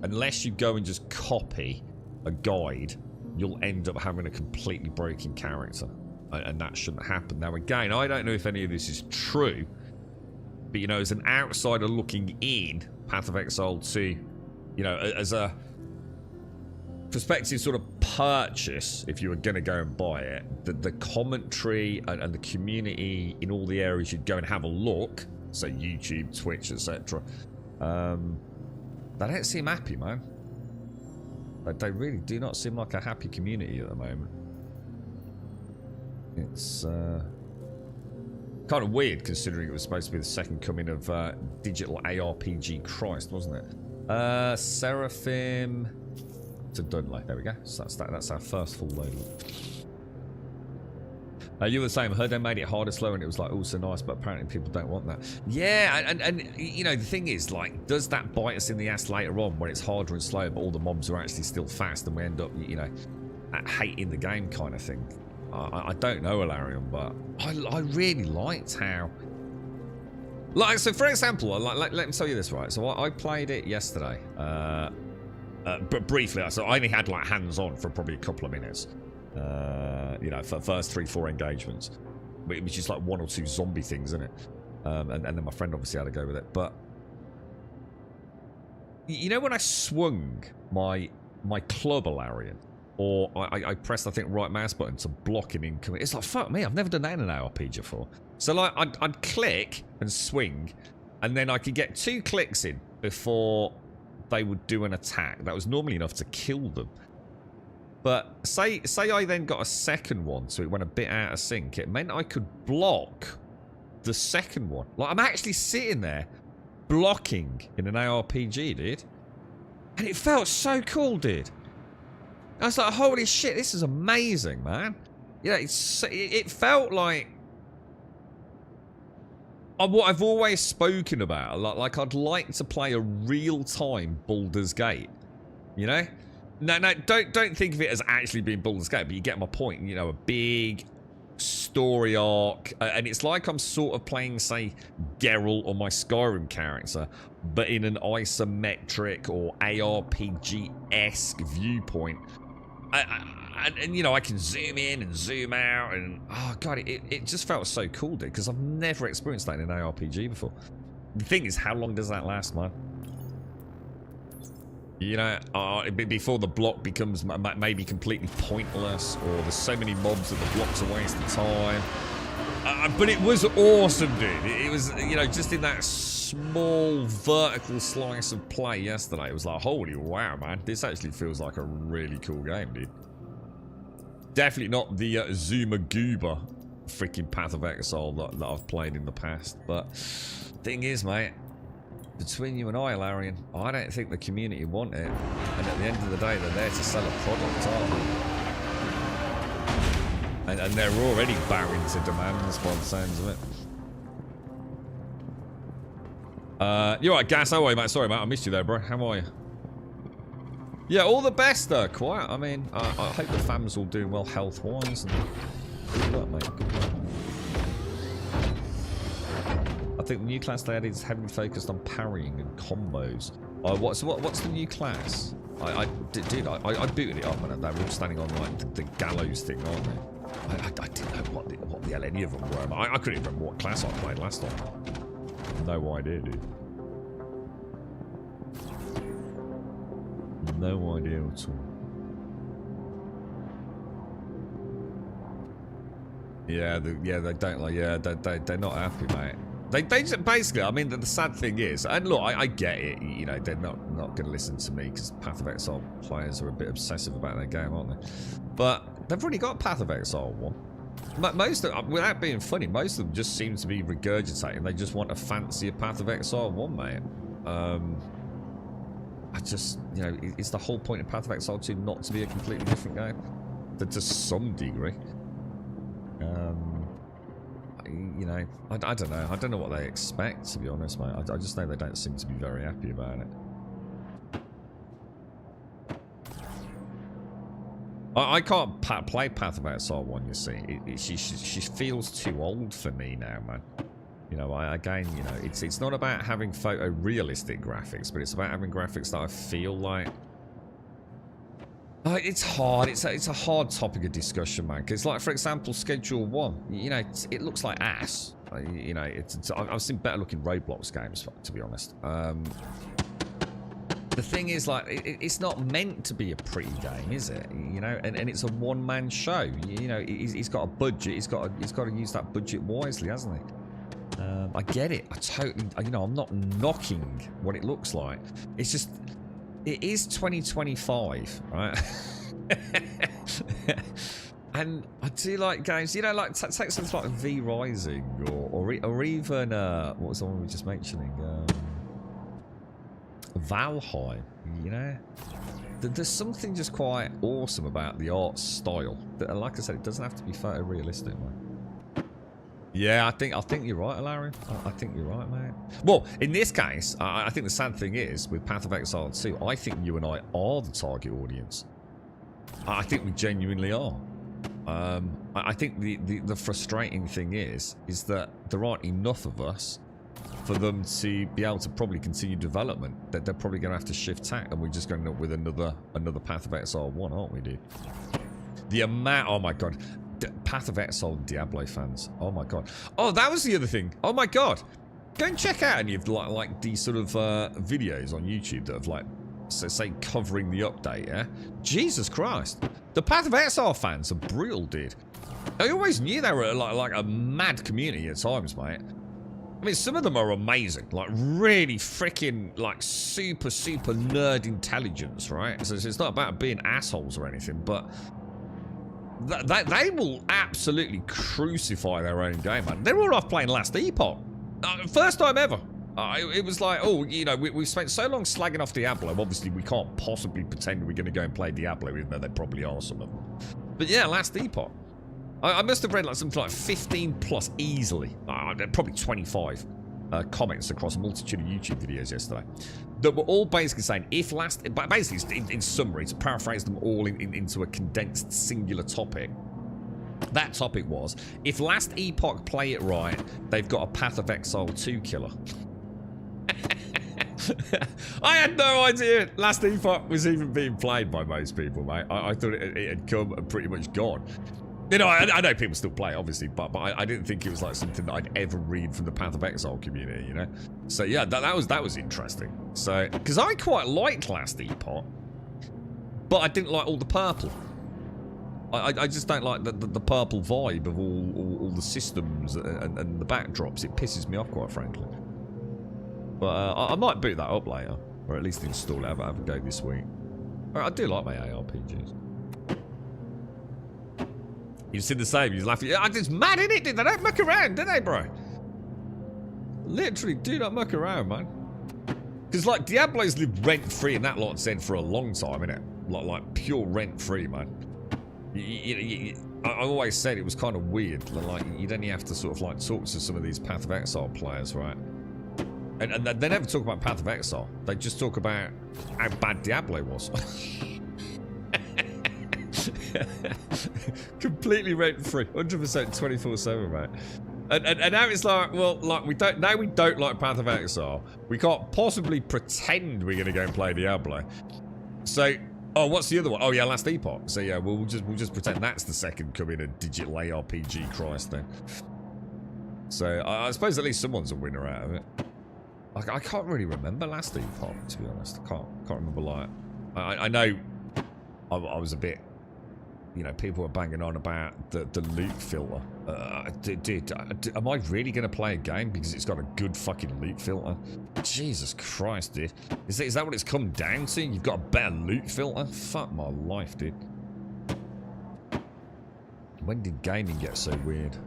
Speaker 2: unless you go and just copy a guide, you'll end up having a completely broken character. And that shouldn't happen. Now, again, I don't know if any of this is true, but, you know, as an outsider looking in, Path of Exile 2, you know, as a prospective sort of purchase, if you were going to go and buy it, the commentary and the community in all the areas you'd go and have a look, so YouTube, Twitch, etc., they don't seem happy, man. They really do not seem like a happy community at the moment. It's kind of weird, considering it was supposed to be the second coming of digital ARPG Christ, wasn't it? Seraphim to Dudley. There we go. So that's our first full load. You were the same. Heard they made it harder, slower, and it was like, oh, so nice, but apparently people don't want that. Yeah, and you know, the thing is, like, does that bite us in the ass later on when it's harder and slower, but all the mobs are actually still fast, and we end up, you know, hating the game kind of thing? I don't know, Alarion, but I really liked how... Like, so for example, like, let me tell you this, right? So I played it yesterday, but briefly, so I only had like hands-on for probably a couple of minutes. You know, for the first 3-4 engagements, which is like 1 or 2 zombie things, isn't it? And then my friend obviously had to go with it. But you know, when I swung my club Alarion, or I pressed, I think, right mouse button to block him incoming, it's like, fuck me, I've never done that in an ARPG before. So like, I'd click and swing, and then I could get 2 clicks in before they would do an attack. That was normally enough to kill them. But say I then got a second one, so it went a bit out of sync. It meant I could block the second one. Like, I'm actually sitting there blocking in an ARPG, dude. And it felt so cool, dude. I was like, holy shit, this is amazing, man. Yeah, it felt like what I've always spoken about. Like I'd like to play a real-time Baldur's Gate. You know? No, don't think of it as actually being Baldur's Gate, but you get my point. You know, a big story arc, and it's like I'm sort of playing, say, Geralt or my Skyrim character, but in an isometric or ARPG-esque viewpoint. And you know, I can zoom in and zoom out, and oh god, it just felt so cool, dude, because I've never experienced that in an ARPG before. The thing is, how long does that last, man? You know, before the block becomes maybe completely pointless, or there's so many mobs that the block's a waste of time. But it was awesome, dude. It was, you know, just in that small vertical slice of play yesterday, it was like, holy wow, man. This actually feels like a really cool game, dude. Definitely not the Zuma-Gooba freaking Path of Exile that I've played in the past. But thing is, mate, between you and I, Larian, I don't think the community want it. And at the end of the day, they're there to sell a product, aren't they? And they're already bowing to demands by the sounds of it. You're right, Gas. How are you, mate? Sorry, mate. I missed you there, bro. How are you? Yeah, all the best, Quiet. I mean, I hope the fam's all doing well health-wise. And good luck, mate. Good luck. I think the new class they added is heavily focused on parrying and combos. What's the new class? I booted it up, and they were all standing on like the gallows thing, aren't they? I didn't know what the hell any of them were. I couldn't even remember what class I played last time. No idea, dude. No idea at all. Yeah, they don't like. Yeah, they're not happy, mate. They just, basically, I mean, the sad thing is, and look, I get it, you know, they're not going to listen to me because Path of Exile players are a bit obsessive about their game, aren't they? But they've already got Path of Exile 1. Most of them, without being funny, most of them just seem to be regurgitating. They just want a fancier Path of Exile 1, mate. I just, you know, it's the whole point of Path of Exile 2 not to be a completely different game. To some degree. You know, I don't know. I don't know what they expect, to be honest, mate. I just know they don't seem to be very happy about it. I can't play Path of Exile 1, you see. She feels too old for me now, man. You know, again, you know, it's not about having photorealistic graphics, but it's about having graphics that I feel like... it's hard. It's a hard topic of discussion, man. Because, like, for example, Schedule 1, you know, it looks like ass. You know, I've seen better looking Roblox games, to be honest. The thing is, like, it's not meant to be a pretty game, is it? You know, and it's a one-man show. You know, he's got a budget. He's got to use that budget wisely, hasn't he? I get it. I totally, you know, I'm not knocking what it looks like. It's just... It is 2025, right? And I do like games, you know, like take something like V Rising or even what was the one we were just mentioning? Valheim, you know? There's something just quite awesome about the art style. That, like I said, it doesn't have to be photorealistic, man. Yeah, I think you're right, Larry. I think you're right, mate. Well, in this case, I think the sad thing is, with Path of Exile 2, I think you and I are the target audience. I think we genuinely are. I think the frustrating thing is that there aren't enough of us for them to be able to probably continue development. That they're probably going to have to shift tack, and we're just going to end up with another Path of Exile 1, aren't we, dude? The amount... Oh, my God. Path of Exile and Diablo fans. Oh my god. Oh, that was the other thing. Oh my god. Go and check out any of like these sort of videos on YouTube that have like, say covering the update, yeah? Jesus Christ. The Path of Exile fans are brutal, dude. I always knew they were like a mad community at times, mate. I mean, some of them are amazing. Like, really freaking, like, super nerd intelligence, right? So it's not about being assholes or anything, but... They will absolutely crucify their own game, man. They're all off playing Last Epoch. First time ever. It was like, oh, you know, we've spent so long slagging off Diablo. Obviously, we can't possibly pretend we're going to go and play Diablo, even though they probably are, some of them. But yeah, Last Epoch. I must have read like something like 15 plus easily. Probably 25 comments across a multitude of YouTube videos yesterday. That were all basically saying, basically, in summary, to paraphrase them all into a condensed singular topic, that topic was, if Last Epoch play it right, they've got a Path of Exile 2 killer. I had no idea Last Epoch was even being played by most people, mate. I thought it had come and pretty much gone. You know, I know people still play, obviously, but I didn't think it was like something that I'd ever read from the Path of Exile community, you know? So yeah, that was interesting. So, because I quite liked Last Epoch, but I didn't like all the purple. I just don't like the purple vibe of all the systems and the backdrops. It pisses me off, quite frankly. But I might boot that up later, or at least install it, have a go this week. I do like my ARPGs. You said the same. You're laughing. It's mad, isn't it? They don't muck around, do they, bro? Literally, do not muck around, man. Because, like, Diablo's lived rent-free in that lot said for a long time, innit? Like pure rent-free, man. I always said it was kind of weird. Like, you'd only have to sort of, like, talk to some of these Path of Exile players, right? And they never talk about Path of Exile. They just talk about how bad Diablo was. Completely rent-free. 100% 24/7, mate. And now it's like, well, like we don't like Path of Exile. We can't possibly pretend we're gonna go and play Diablo. So, oh, what's the other one? Oh yeah, Last Epoch. So yeah, we'll just pretend that's the second coming of digital ARPG Christ then. So I suppose at least someone's a winner out of it. I can't really remember Last Epoch, to be honest. I can't remember, like, I know I was a bit, you know, people were banging on about the loot filter. Am I really going to play a game because it's got a good fucking loot filter? Jesus Christ, dude. Is that what it's come down to? You've got a better loot filter? Fuck my life, dude. When did gaming get so weird?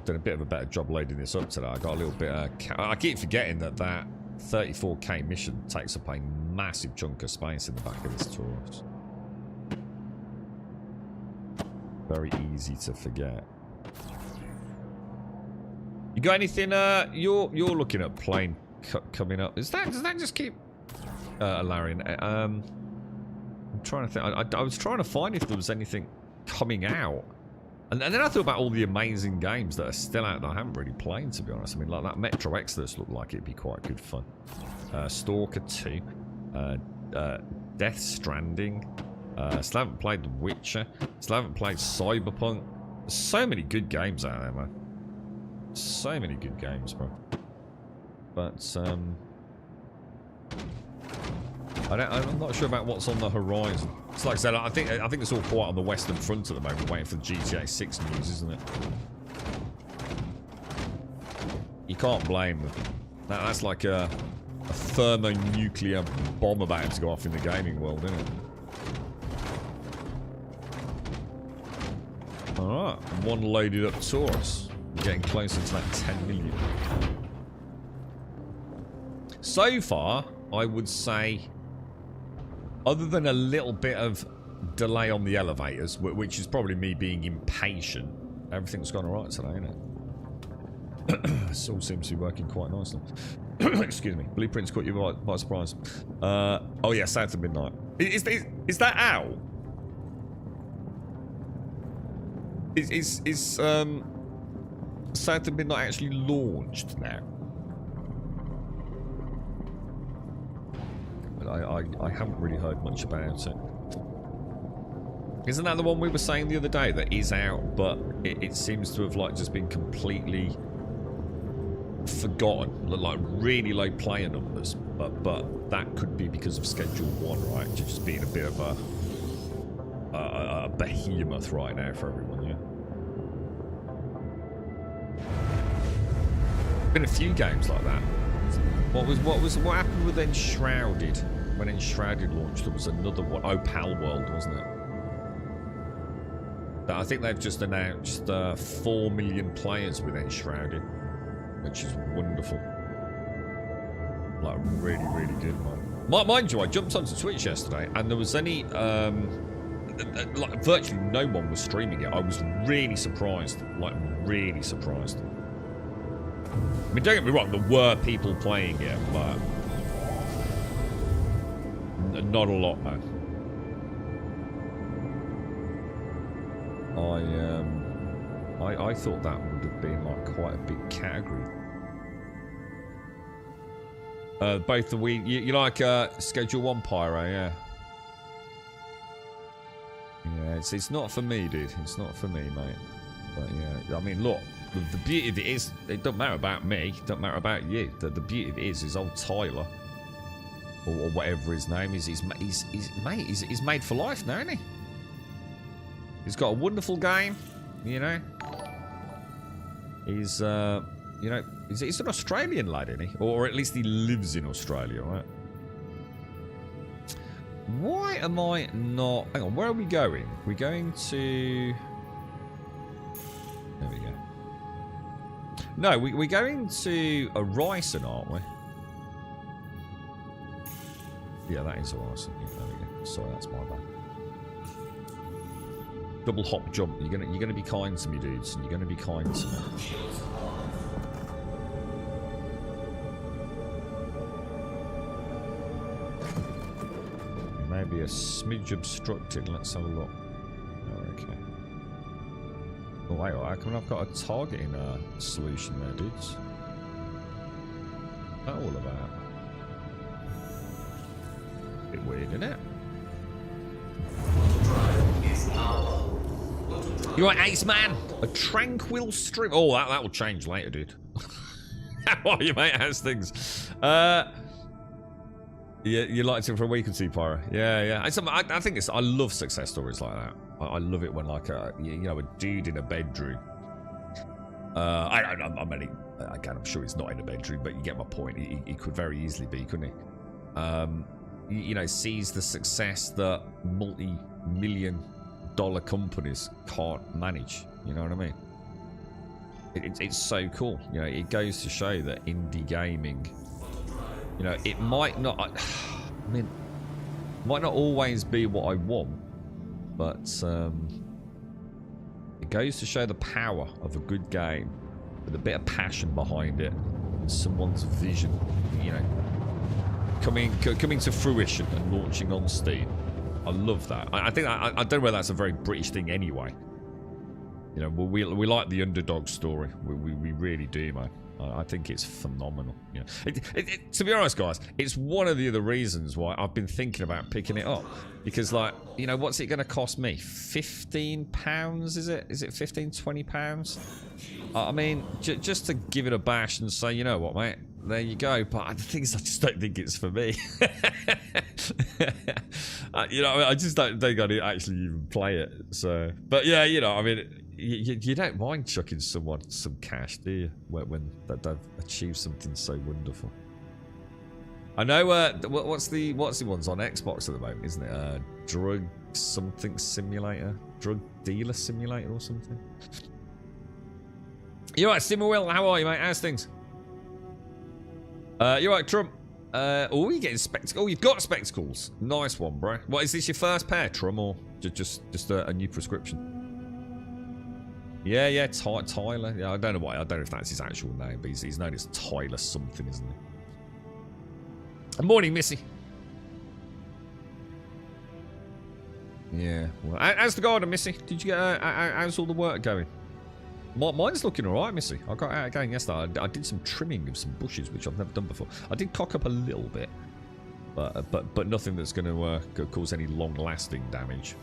Speaker 2: Done a bit of a better job loading this up today. I got a little bit I keep forgetting that 34k mission takes up a massive chunk of space in the back of this Taurus. Very easy to forget. You got anything you're looking at playing coming up? Does that just keep Larian? I'm trying to think. I was trying to find if there was anything coming out. And then I thought about all the amazing games that are still out that I haven't really played, to be honest. I mean, like that Metro Exodus looked like it'd be quite good fun. Stalker 2. Death Stranding. Still haven't played The Witcher. Still haven't played Cyberpunk. There's so many good games out there, man. So many good games, bro. But, I'm not sure about what's on the horizon. It's like I said, I think it's all quiet on the Western Front at the moment, waiting for the GTA 6 news, isn't it? You can't blame them. That's like a thermonuclear bomb about to go off in the gaming world, isn't it? Alright, one loaded up Taurus. We're getting closer to that 10 million. So far, I would say, other than a little bit of delay on the elevators, which is probably me being impatient, everything's gone alright today, isn't it? This all seems to be working quite nicely. Excuse me. Blueprints caught you by surprise. Oh yeah, South of Midnight. Is that out? Is South of Midnight actually launched now? I haven't really heard much about it. Isn't that the one we were saying the other day that is out, but it seems to have like just been completely forgotten, like really low player numbers, but that could be because of Schedule 1, right? Just being a bit of a behemoth right now for everyone, yeah. Been a few games like that. What happened with Enshrouded? When Enshrouded launched, there was another one. Oh, Pal World, wasn't it? I think they've just announced 4 million players with Enshrouded, which is wonderful. Like, really, really good, man. Mind you, I jumped onto Twitch yesterday, and there was only like virtually no one was streaming it. I was really surprised, like really surprised. I mean, don't get me wrong, there were people playing it, but not a lot, man. I thought that would have been like quite a big category. Both the you like Schedule 1 Pyro, yeah. Yeah, it's not for me, dude. It's not for me, mate. But yeah, I mean, look. The beauty of it is, it doesn't matter about me, it doesn't matter about you. The beauty of it is old Tyler, or whatever his name is, he's made for life now, isn't he? He's got a wonderful game, you know. He's, you know, he's an Australian lad, isn't he? Or at least he lives in Australia, right? Why am I not... Hang on, where are we going? We're going to... There we go. No, we're going to Orison, aren't we? Yeah, that is Orison. Yeah, there we go. Sorry, that's my bad. Double hop jump. You're gonna be kind to me, dudes. You're gonna be kind to me. maybe a smidge obstructed. Let's have a look. Oh, okay. Oh, wait, how come I've got a targeting solution there, dudes? What's that all about? Bit weird, isn't it? You right, Ace Man? A tranquil stream. Oh, that will change later, dude. How are you, mate? How's things? Yeah, you liked it for a week or two, Pyro. Yeah. I think it's. I love success stories like that. I love it when like a a dude in a bedroom. I'm only. Again, I'm sure he's not in a bedroom, but you get my point. He could very easily be, couldn't he? Sees the success that multi-million-dollar companies can't manage. You know what I mean? It's so cool. It goes to show that indie gaming, it might not. I mean, might not always be what I want, but it goes to show the power of a good game with a bit of passion behind it, and someone's vision. Coming to fruition and launching on Steam. I love that. I think I don't know whether that's a very British thing anyway. We like the underdog story. We really do, man. I think it's phenomenal. To be honest, guys, it's one of the other reasons why I've been thinking about picking it up. Because, what's it going to cost me? £15? Is it? Is it £15, £20? I mean, just to give it a bash and say, you know what, mate? There you go. But the thing is, I just don't think it's for me. I just don't think I'd actually even play it. So, but yeah, I mean, you don't mind chucking someone some cash, do you? When they've achieved something so wonderful. I know. What's the ones on Xbox at the moment? Isn't it drug something simulator, drug dealer simulator or something? You right, Simmerwill? How are you, mate? How's things? You right, Trump? Oh, you're getting spectacles. Oh, you've got spectacles. Nice one, bro. What is this? Your first pair, Trump, or just a new prescription? Yeah, Tyler. Yeah, I don't know why. I don't know if that's his actual name, but he's known as Tyler something, isn't he? Good morning, Missy. Yeah. Well, how's the garden, Missy? Did you get? How's all the work going? Mine's looking alright, Missy. I got out again yesterday. I did some trimming of some bushes, which I've never done before. I did cock up a little bit, but nothing that's going to cause any long-lasting damage.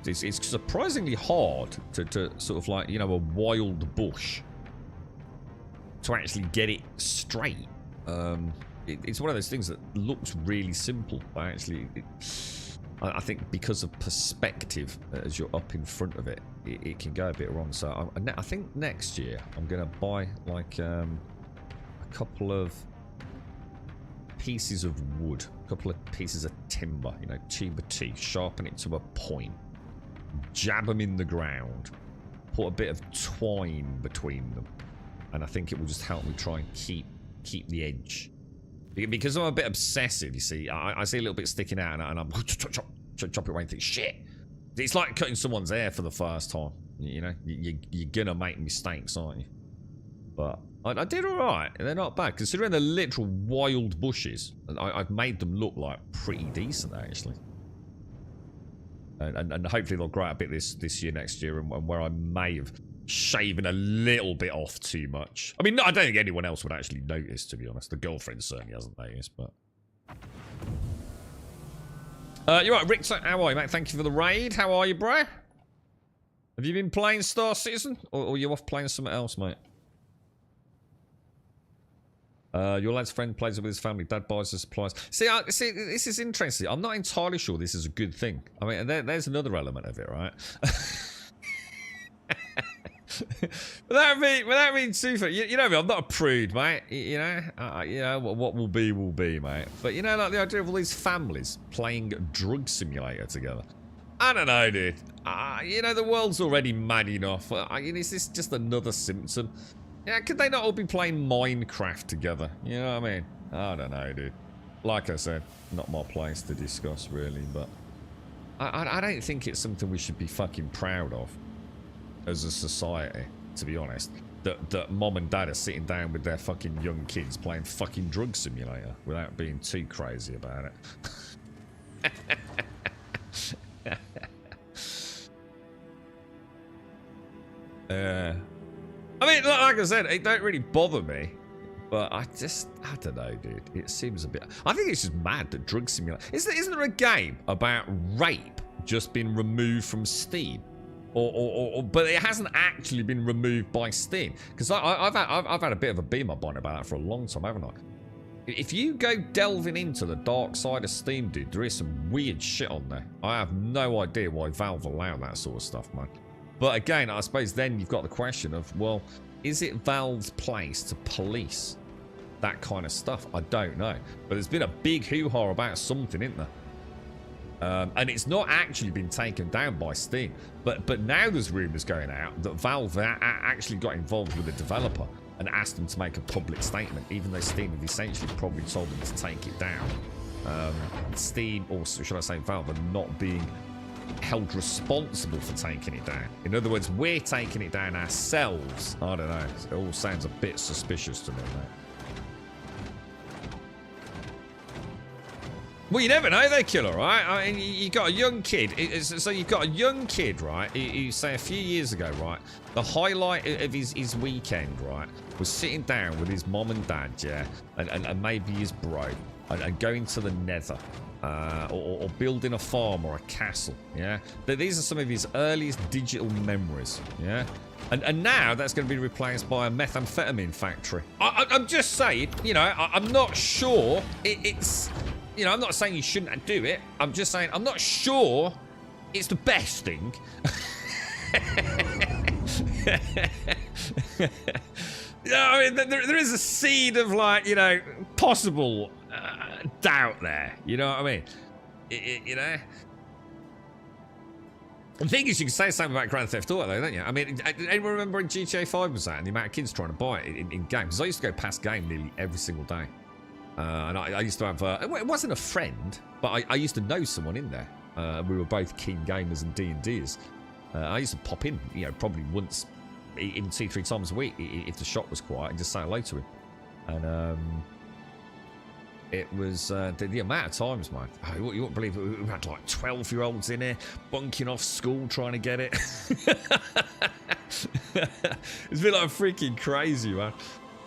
Speaker 2: It's surprisingly hard to sort of like, a wild bush to actually get it straight. It's one of those things that looks really simple, but actually, I think because of perspective, as you're up in front of it, it can go a bit wrong. So I think next year I'm going to buy like a couple of pieces of wood, a couple of pieces of timber, tube of tea, sharpen it to a point, jab them in the ground, put a bit of twine between them, and I think it will just help me try and keep the edge. Because I'm a bit obsessive, you see, I see a little bit sticking out, and I'm chop it away and think, shit. It's like cutting someone's hair for the first time. You're gonna make mistakes, aren't you? But I did all right. They're not bad considering the literal wild bushes. I've made them look like pretty decent actually. And hopefully they'll grow out a bit this year, next year, and where I may have shaven a little bit off too much. I mean, I don't think anyone else would actually notice, to be honest. The girlfriend certainly hasn't noticed, but... you're right, Richter. How are you, mate? Thank you for the raid. How are you, bro? Have you been playing Star Citizen? Or are you off playing something else, mate? Your lad's friend plays it with his family. Dad buys the supplies. See, this is interesting. I'm not entirely sure this is a good thing. I mean, there's another element of it, right? without being too fair, you know me, I'm not a prude, mate. What will be, mate. But like the idea of all these families playing Drug Simulator together. I don't know, dude. The world's already mad enough. Is this just another symptom? Yeah, could they not all be playing Minecraft together? You know what I mean? I don't know, dude. Like I said, not my place to discuss, really, but I don't think it's something we should be fucking proud of as a society, to be honest. That mom and dad are sitting down with their fucking young kids playing fucking Drug Simulator without being too crazy about it. I mean, like I said, it don't really bother me. But I don't know, dude. It seems a bit... I think it's just mad that Drug Simulator... Isn't there a game about rape just been removed from Steam? But it hasn't actually been removed by Steam. Because I've had a bit of a beam up on about that for a long time, haven't I? If you go delving into the dark side of Steam, dude, there is some weird shit on there. I have no idea why Valve allow that sort of stuff, man. But again, I suppose then you've got the question of, well, is it Valve's place to police that kind of stuff? I don't know. But there's been a big hoo-ha about something, isn't there? And it's not actually been taken down by Steam. But now there's rumours going out that Valve actually got involved with the developer and asked them to make a public statement, even though Steam have essentially probably told them to take it down. Steam, or should I say Valve, are not being held responsible for taking it down. In other words, we're taking it down ourselves. I don't know. It all sounds a bit suspicious to me, mate. Well, you never know, they killer, right? I mean, you got a young kid. So you've got a young kid, right? You say a few years ago, right? The highlight of his weekend, right, was sitting down with his mom and dad, yeah, and maybe his bro, and going to the Nether, or building a farm or a castle, yeah. These are some of his earliest digital memories, yeah. And now that's going to be replaced by a methamphetamine factory. I'm just saying, you know, I'm not sure it's. You know, I'm not saying you shouldn't do it. I'm just saying I'm not sure it's the best thing. Yeah, I mean, there is a seed of, like, you know, possible doubt there. You know what I mean? You know? The thing is, you can say something about Grand Theft Auto, though, don't you? I mean, anyone remember when GTA 5 was out and the amount of kids trying to buy it in games? Because I used to go past game nearly every single day. And I used to have, it wasn't a friend, but I used to know someone in there. We were both keen gamers and D&Ders. I used to pop in, you know, probably once, even 2-3 times a week if the shop was quiet, and just say hello to him. And it was the amount of times, man. Oh, you wouldn't believe it. We had like 12-year-olds in there bunking off school trying to get it. It's been like freaking crazy, man.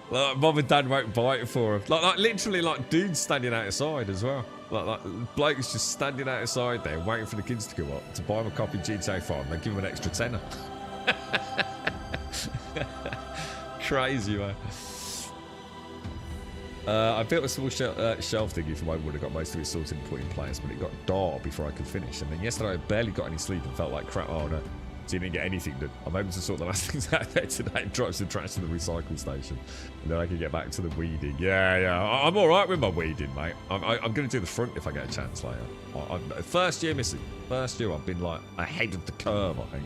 Speaker 2: Like, mum and dad won't buy it for him. Like literally, like, dudes standing outside as well. Like blokes just standing outside there, waiting for the kids to go up to buy them a copy of GTA 5 and give them an extra tenner. Crazy, man. I built a small shelf thingy for my wood. I got most of it sorted and put in place, but it got dark before I could finish. And then yesterday I barely got any sleep and felt like crap. Oh no. So you didn't get anything done. I'm able to sort the last things out there today and drop some trash to the recycle station. And then I can get back to the weeding. Yeah. I'm alright with my weeding, mate. I'm going to do the front if I get a chance later. First year missing. First year I've been like ahead of the curve, I think.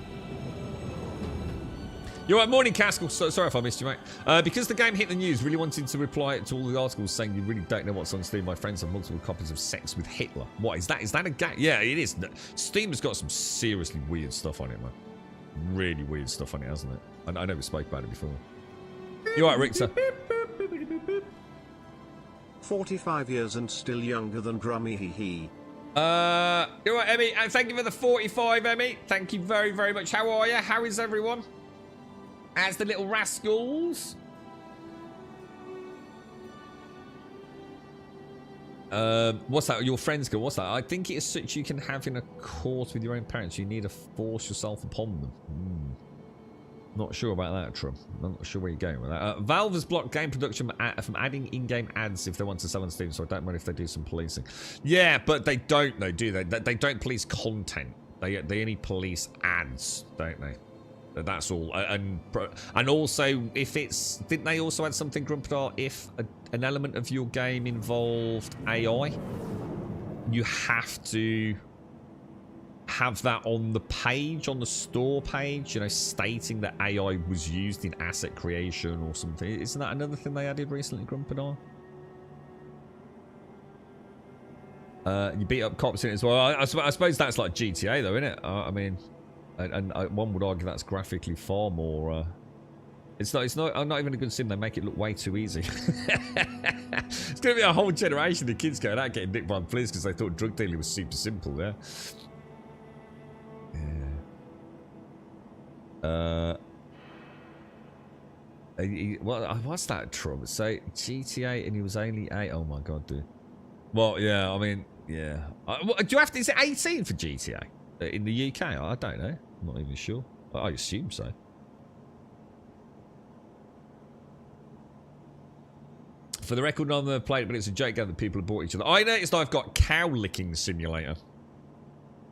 Speaker 2: You're right, morning, Caskell. Sorry if I missed you, mate. Because the game hit the news, really wanted to reply to all the articles saying you really don't know what's on Steam. My friends have multiple copies of Sex with Hitler. What is that? Is that a game? Yeah, it is. Steam has got some seriously weird stuff on it, man. Really weird stuff on it, hasn't it? I know we spoke about it before. You alright, Richter?
Speaker 4: 45 years and still younger than Grummy, hee hee.
Speaker 2: You're right, Emmy. Thank you for the 45, Emmy. Thank you very, very much. How are you? How is everyone? As the little rascals. What's that? Your friends go, what's that? I think it's such you can have in a court with your own parents. You need to force yourself upon them. Not sure about that, Trump. I'm not sure where you're going with that. Valve has blocked game production from adding in-game ads if they want to sell on Steam, so I don't mind if they do some policing. Yeah, but they don't, though, do they? They don't police content. They only police ads, don't they? That's all. And also, if it's... Didn't they also add something, Grumpdar, if an element of your game involved AI? You have to have that on the page, on the store page, you know, stating that AI was used in asset creation or something. Isn't that another thing they added recently, Grumpdar? You beat up cops in it as well. I suppose that's like GTA, though, isn't it? I mean... And one would argue that's graphically far more It's not even a good sim. They make it look way too easy. It's going to be a whole generation of kids going out getting nicked by police because they thought drug dealing was super simple, yeah? What's that, Trump? So, GTA and he was only 8. Oh my god, dude. Well, yeah, I mean, yeah. Do you have to, is it 18 for GTA? In the UK? I don't know. I'm not even sure. I assume so. For the record, on the plate, but it's a joke that people have bought each other. I noticed I've got Cow Licking Simulator,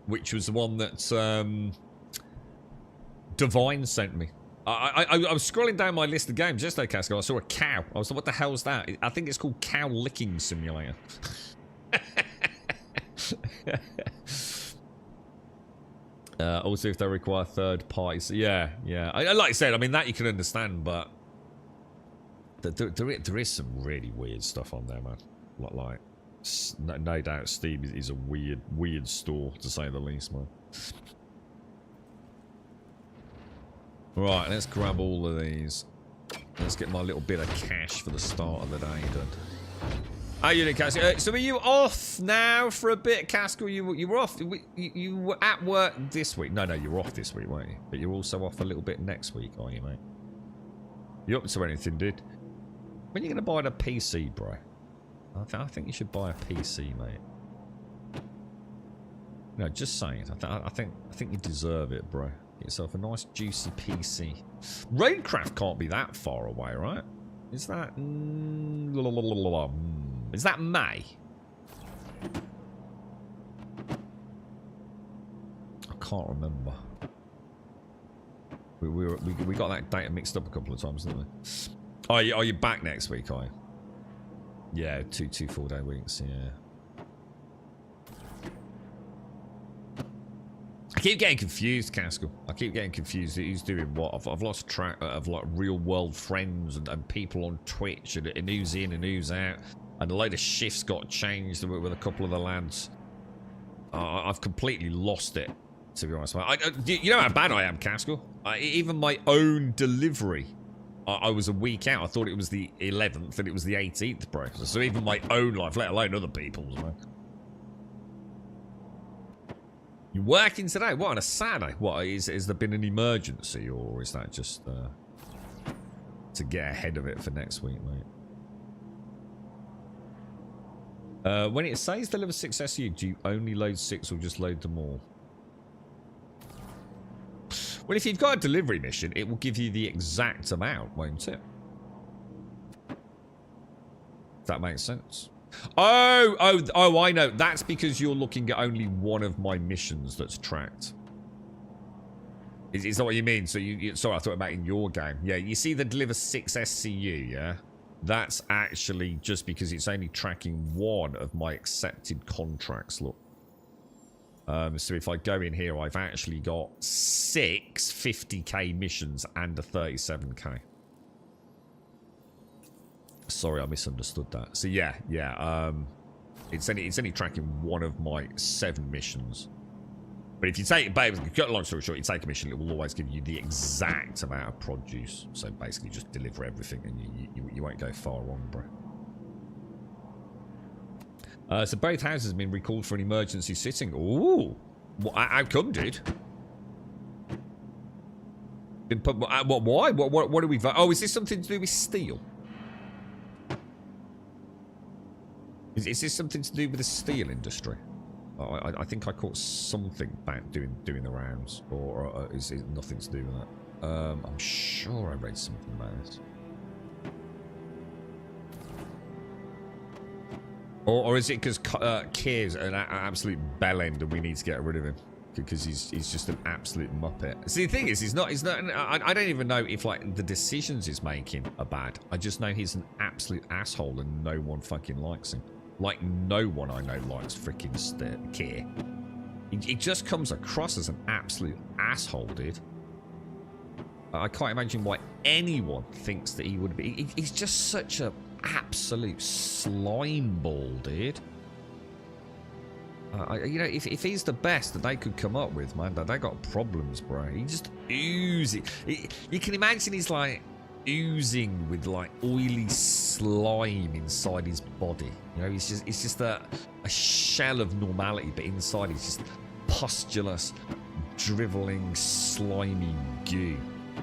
Speaker 2: which was the one that Divine sent me. I was scrolling down my list of games yesterday, Casco. I saw a cow. I was like, what the hell's that? I think it's called Cow Licking Simulator. Also, if they require third parties. Yeah. Like I said, I mean, that you can understand, but there is some really weird stuff on there, man. Like no doubt Steam is a weird store, to say the least, man. Right, let's grab all of these. Let's get my little bit of cash for the start of the day done. How you doing, Casco? So are you off now for a bit, Casco? You were off. You were at work this week. No, you were off this week, weren't you? But you're also off a little bit next week, are you, mate? You up to anything, dude? When are you going to buy the PC, bro? I think you should buy a PC, mate. No, just saying. I think you deserve it, bro. Get yourself a nice juicy PC. Roadcraft can't be that far away, right? Is that... Is that May? I can't remember. We got that data mixed up a couple of times, didn't we? Are you back next week, are you? Yeah, two 4-day weeks, yeah. I keep getting confused, Casco. I keep getting confused. Who's doing what? I've lost track of like real world friends and people on Twitch and who's in and who's out. And a load of shifts got changed with a couple of the lads. I've completely lost it, to be honest. You know how bad I am, Casco? Even my own delivery, I was a week out. I thought it was the 11th and it was the 18th, bro. So even my own life, let alone other people's, man. You working today? What, on a Saturday? What, is there been an emergency, or is that just to get ahead of it for next week, mate? When it says deliver 6 SU, do you only load 6 or just load them all? Well, if you've got a delivery mission, it will give you the exact amount, won't it? If that makes sense. Oh, I know. That's because you're looking at only one of my missions that's tracked. Is that what you mean? So sorry, I thought about in your game. Yeah, you see the deliver 6 SCU, yeah? That's actually just because it's only tracking one of my accepted contracts, look. So if I go in here, I've actually got 6 50k missions and a 37k. Sorry, I misunderstood that. So yeah. It's only tracking one of my 7 missions. But if you take, cut a long story short, you take a mission, it will always give you the exact amount of produce. So basically, just deliver everything, and you won't go far wrong, bro. So both houses have been recalled for an emergency sitting. Ooh, how come, dude? What? Why? What do we vote? Oh, is this something to do with steel? Is this something to do with the steel industry? Oh, I think I caught something back doing the rounds, or is it nothing to do with that? I'm sure I read something about this. Or is it because Kier's an absolute bellend and we need to get rid of him because he's just an absolute muppet? See, the thing is, he's not. I don't even know if like the decisions he's making are bad. I just know he's an absolute asshole and no one fucking likes him. Like, no one I know likes freaking Kier. He just comes across as an absolute asshole, dude. I can't imagine why anyone thinks that he would be. He's just such a absolute slime ball, dude. You know, if he's the best that they could come up with, man, they got problems, bro. He just oozes. You can imagine he's like oozing with like oily slime inside his body. You know, it's just a shell of normality, but inside he's just pustulous, driveling, slimy goo.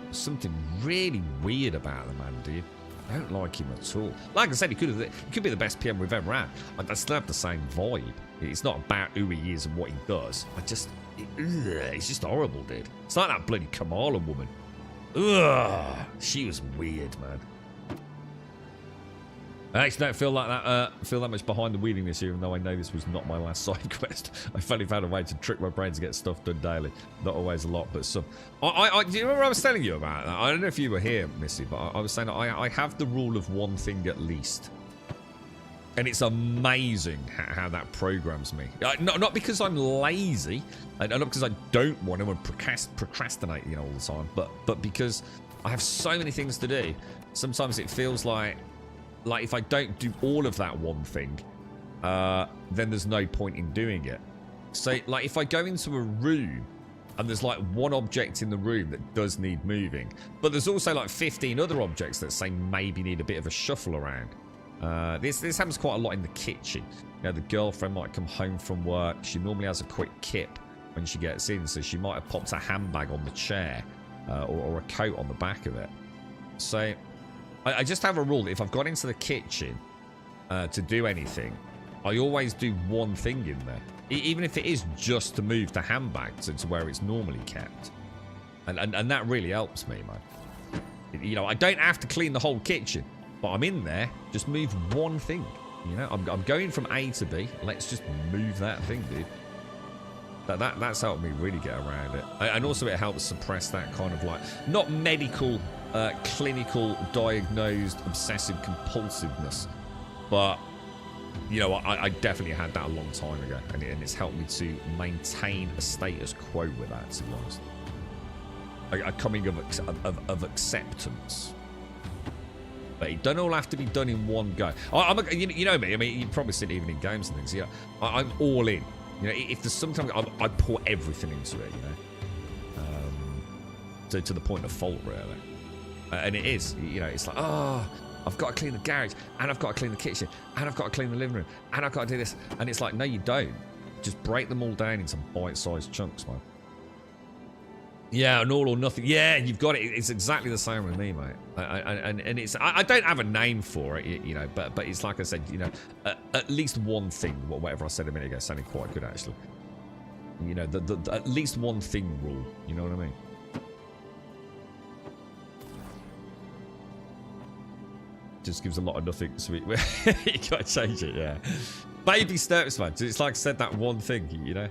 Speaker 2: There's something really weird about the man, dude. I don't like him at all. Like I said, he could be the best PM we've ever had. I still have the same vibe. It's not about who he is and what he does. It's just horrible, dude. It's like that bloody Kamala woman. Ugh, she was weird, man. I actually don't feel like that. Feel that much behind the wheeling this year, even though I know this was not my last side quest. I finally found a way to trick my brain to get stuff done daily. Not always a lot, but some. Do you remember I was telling you about that? I don't know if you were here, Missy, but I was saying I have the rule of one thing at least, and it's amazing how that programs me. Not because I'm lazy, and not because I don't want to and procrastinate, you know, all the time, but because I have so many things to do. Sometimes it feels like if I don't do all of that one thing, then there's no point in doing it. So, like, if I go into a room and there's like one object in the room that does need moving, but there's also like 15 other objects that say maybe need a bit of a shuffle around. This happens quite a lot in the kitchen. You know, the girlfriend might come home from work. She normally has a quick kip when she gets in, so she might have popped a handbag on the chair or a coat on the back of it. So I just have a rule that if I've gone into the kitchen to do anything, I always do one thing in there. Even if it is just to move the handbag to where it's normally kept. And that really helps me, man. You know, I don't have to clean the whole kitchen, but I'm in there, just move one thing. You know, I'm going from A to B. Let's just move that thing, dude. That's helped me really get around it. And also it helps suppress that kind of like, not medical, clinical, diagnosed obsessive compulsiveness, but you know, I definitely had that a long time ago, and it's helped me to maintain a status quo with that, to be honest. A coming of acceptance. But it don't all have to be done in one go. You know me, I mean, you've probably seen it even in games and things. Yeah, I'm all in. You know, if there's sometimes I pour everything into it, you know, to the point of fault, really. And it is, you know, it's like, oh, I've got to clean the garage, and I've got to clean the kitchen, and I've got to clean the living room, and I've got to do this. And it's like, no, you don't. Just break them all down into bite-sized chunks, man. Yeah, an all or nothing. Yeah, you've got it. It's exactly the same with me, mate. And it's I don't have a name for it, you know, but it's like I said, you know, at least one thing. Whatever I said a minute ago sounded quite good, actually. You know, the at least one thing rule. You know what I mean? Just gives a lot of nothing. Sweet. You gotta change it, yeah. Baby steps, man. It's like I said, that one thing, you know.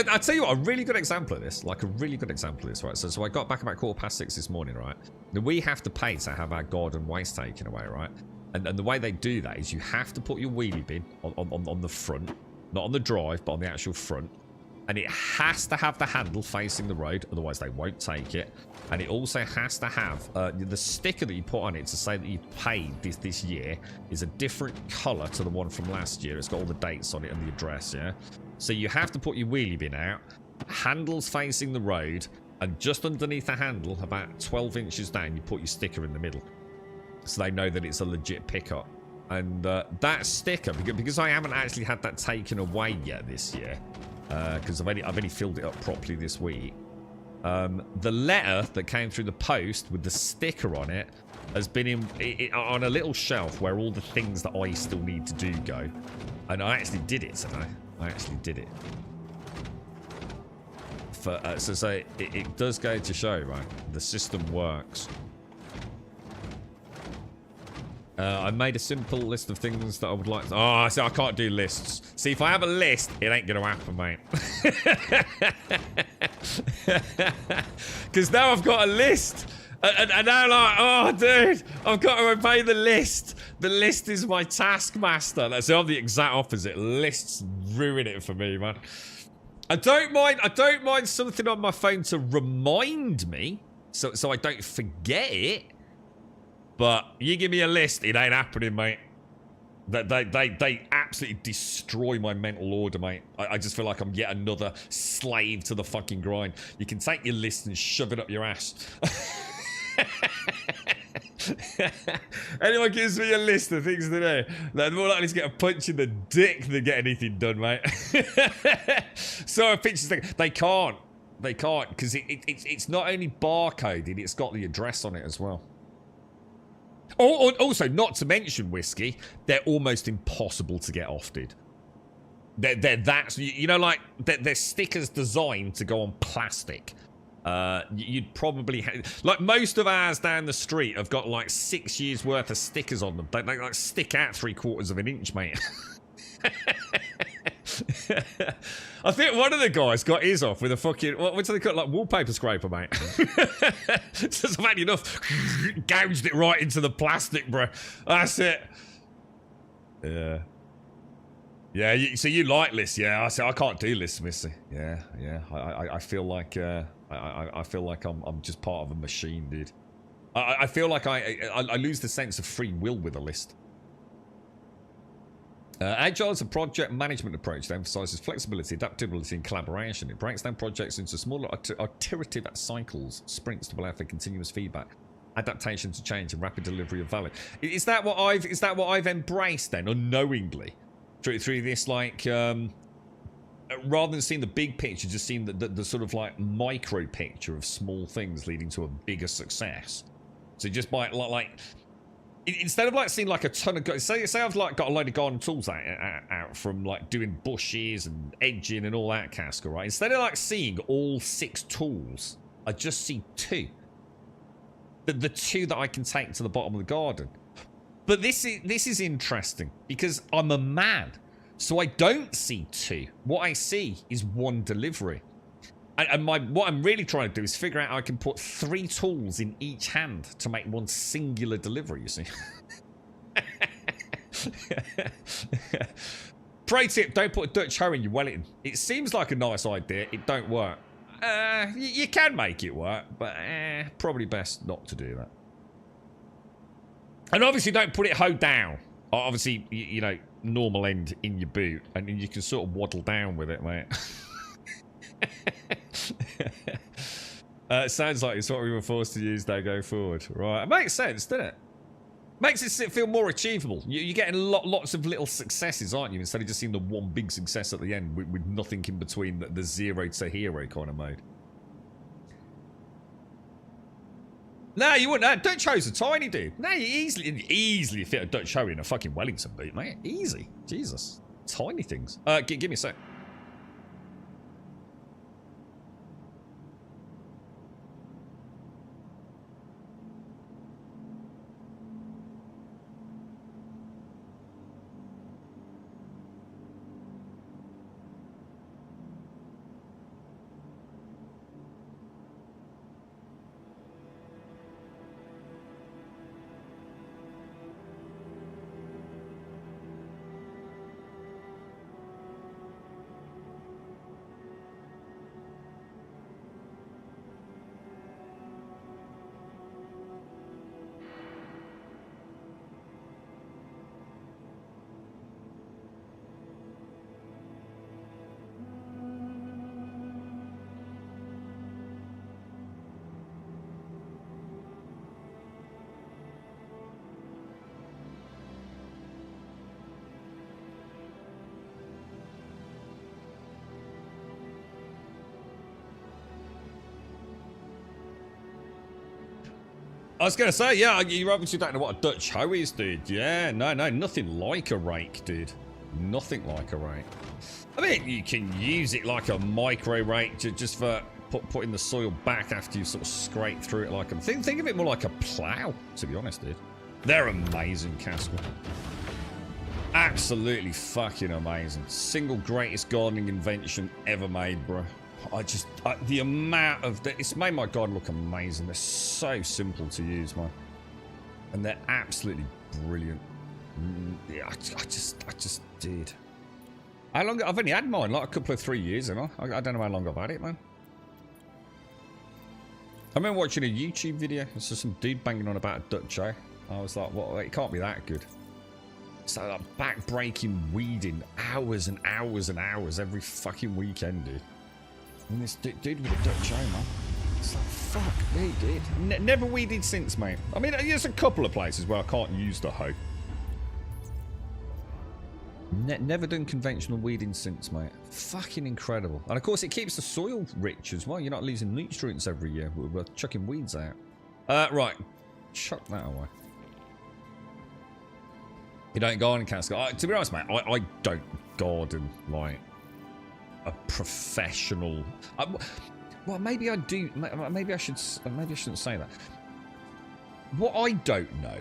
Speaker 2: I'll tell you what, a really good example of this, right? So I got back about 6:15 this morning, right? Now we have to pay to have our garden waste taken away, right? And the way they do that is you have to put your wheelie bin on the front, not on the drive, but on the actual front. And it has to have the handle facing the road, otherwise they won't take it. And it also has to have the sticker that you put on it to say that you paid this year is a different colour to the one from last year. It's got all the dates on it and the address, yeah? So you have to put your wheelie bin out, handles facing the road, and just underneath the handle, about 12 inches down, you put your sticker in the middle. So they know that it's a legit pickup. And that sticker, because I haven't actually had that taken away yet this year, because I've only filled it up properly this week. The letter that came through the post with the sticker on it has been on a little shelf where all the things that I still need to do go. And I actually did it today. I actually did it. So it does go to show, right? The system works. I made a simple list of things that I would like to... Oh, see, I can't do lists. See, if I have a list, it ain't going to happen, mate. Because now I've got a list. And now, like, oh, dude, I've got to obey the list. The list is my taskmaster. That's the exact opposite. Lists ruin it for me, man. I don't mind something on my phone to remind me, so I don't forget it. But you give me a list, it ain't happening, mate. They absolutely destroy my mental order, mate. I just feel like I'm yet another slave to the fucking grind. You can take your list and shove it up your ass. Anyone gives me a list of things to do, they're more likely to get a punch in the dick than get anything done, mate. So a pictures thing, they can't because it's not only barcoded, it's got the address on it as well. Also, not to mention, Whiskey, they're almost impossible to get offed. They're that, you know, like they're stickers designed to go on plastic. You'd probably like most of ours down the street have got like 6 years worth of stickers on them. They like stick out 3/4 of an inch, mate. I think one of the guys got his off with a fucking what do they call it, like wallpaper scraper, mate. Just bad enough, gouged it right into the plastic, bro. That's it. Yeah. Yeah, so you like lists, yeah? I say I can't do lists, Missy. Yeah. I feel like I feel like I'm just part of a machine, dude. I feel like I lose the sense of free will with a list. Agile is a project management approach that emphasizes flexibility, adaptability, and collaboration. It breaks down projects into smaller iterative cycles, sprints to allow for continuous feedback, adaptation to change, and rapid delivery of value. Is that what I've embraced then, unknowingly, through this, like, rather than seeing the big picture, just seeing the sort of like micro picture of small things leading to a bigger success. So just by like instead of like seeing like a ton of say I've like got a load of garden tools out from like doing bushes and edging and all that casca, right? Instead of like seeing all 6 tools, I just see 2. The 2 that I can take to the bottom of the garden. But this is interesting because I'm a man, so I don't see 2. What I see is 1 delivery. And what I'm really trying to do is figure out how I can put 3 tools in each hand to make 1 singular delivery, you see. Pro tip, don't put a Dutch hoe in your Wellington. It seems like a nice idea, it don't work. You can make it work, but probably best not to do that. And obviously don't put it hoe down. Obviously, you know, normal end in your boot, and then you can sort of waddle down with it, mate. It sounds like it's what we were forced to use now going forward. Right, it makes sense, doesn't it? Makes it feel more achievable. You're getting lots of little successes, aren't you? Instead of just seeing the one big success at the end with nothing in between, the 0 to hero kind of mode. No, you wouldn't. Dutch hoes are tiny, dude. No, you easily fit a Dutch hoe in a fucking Wellington boot, mate. Easy. Jesus. Tiny things. Give me a sec. I was going to say, yeah, you obviously don't know what a Dutch hoe is, dude. Yeah, no, nothing like a rake, dude. Nothing like a rake. I mean, you can use it like a micro rake just for putting the soil back after you sort of scrape through it like a... Think of it more like a plough, to be honest, dude. They're amazing, Casper. Absolutely fucking amazing. Single greatest gardening invention ever made, bro. The amount of... It's made my garden look amazing. They're so simple to use, man. And they're absolutely brilliant. Yeah, I just did. How long... I've only had mine, like a couple of 3 years, you know? I don't know how long I've had it, man. I remember watching a YouTube video. It's just some dude banging on about a Dutch hoe. I was like, well, it can't be that good. It's like back-breaking weeding hours and hours and hours every fucking weekend, dude. And this dude with a Dutch hoe, man. It's like fuck me, dude. Never weeded since, mate. I mean, there's a couple of places where I can't use the hoe. Never done conventional weeding since, mate. Fucking incredible. And of course, it keeps the soil rich as well. You're not losing nutrients every year. We're chucking weeds out. Right. Chuck that away. You don't garden, Casca. To be honest, mate, I don't garden like a professional. Well, maybe I do. Maybe I shouldn't say that. What I don't know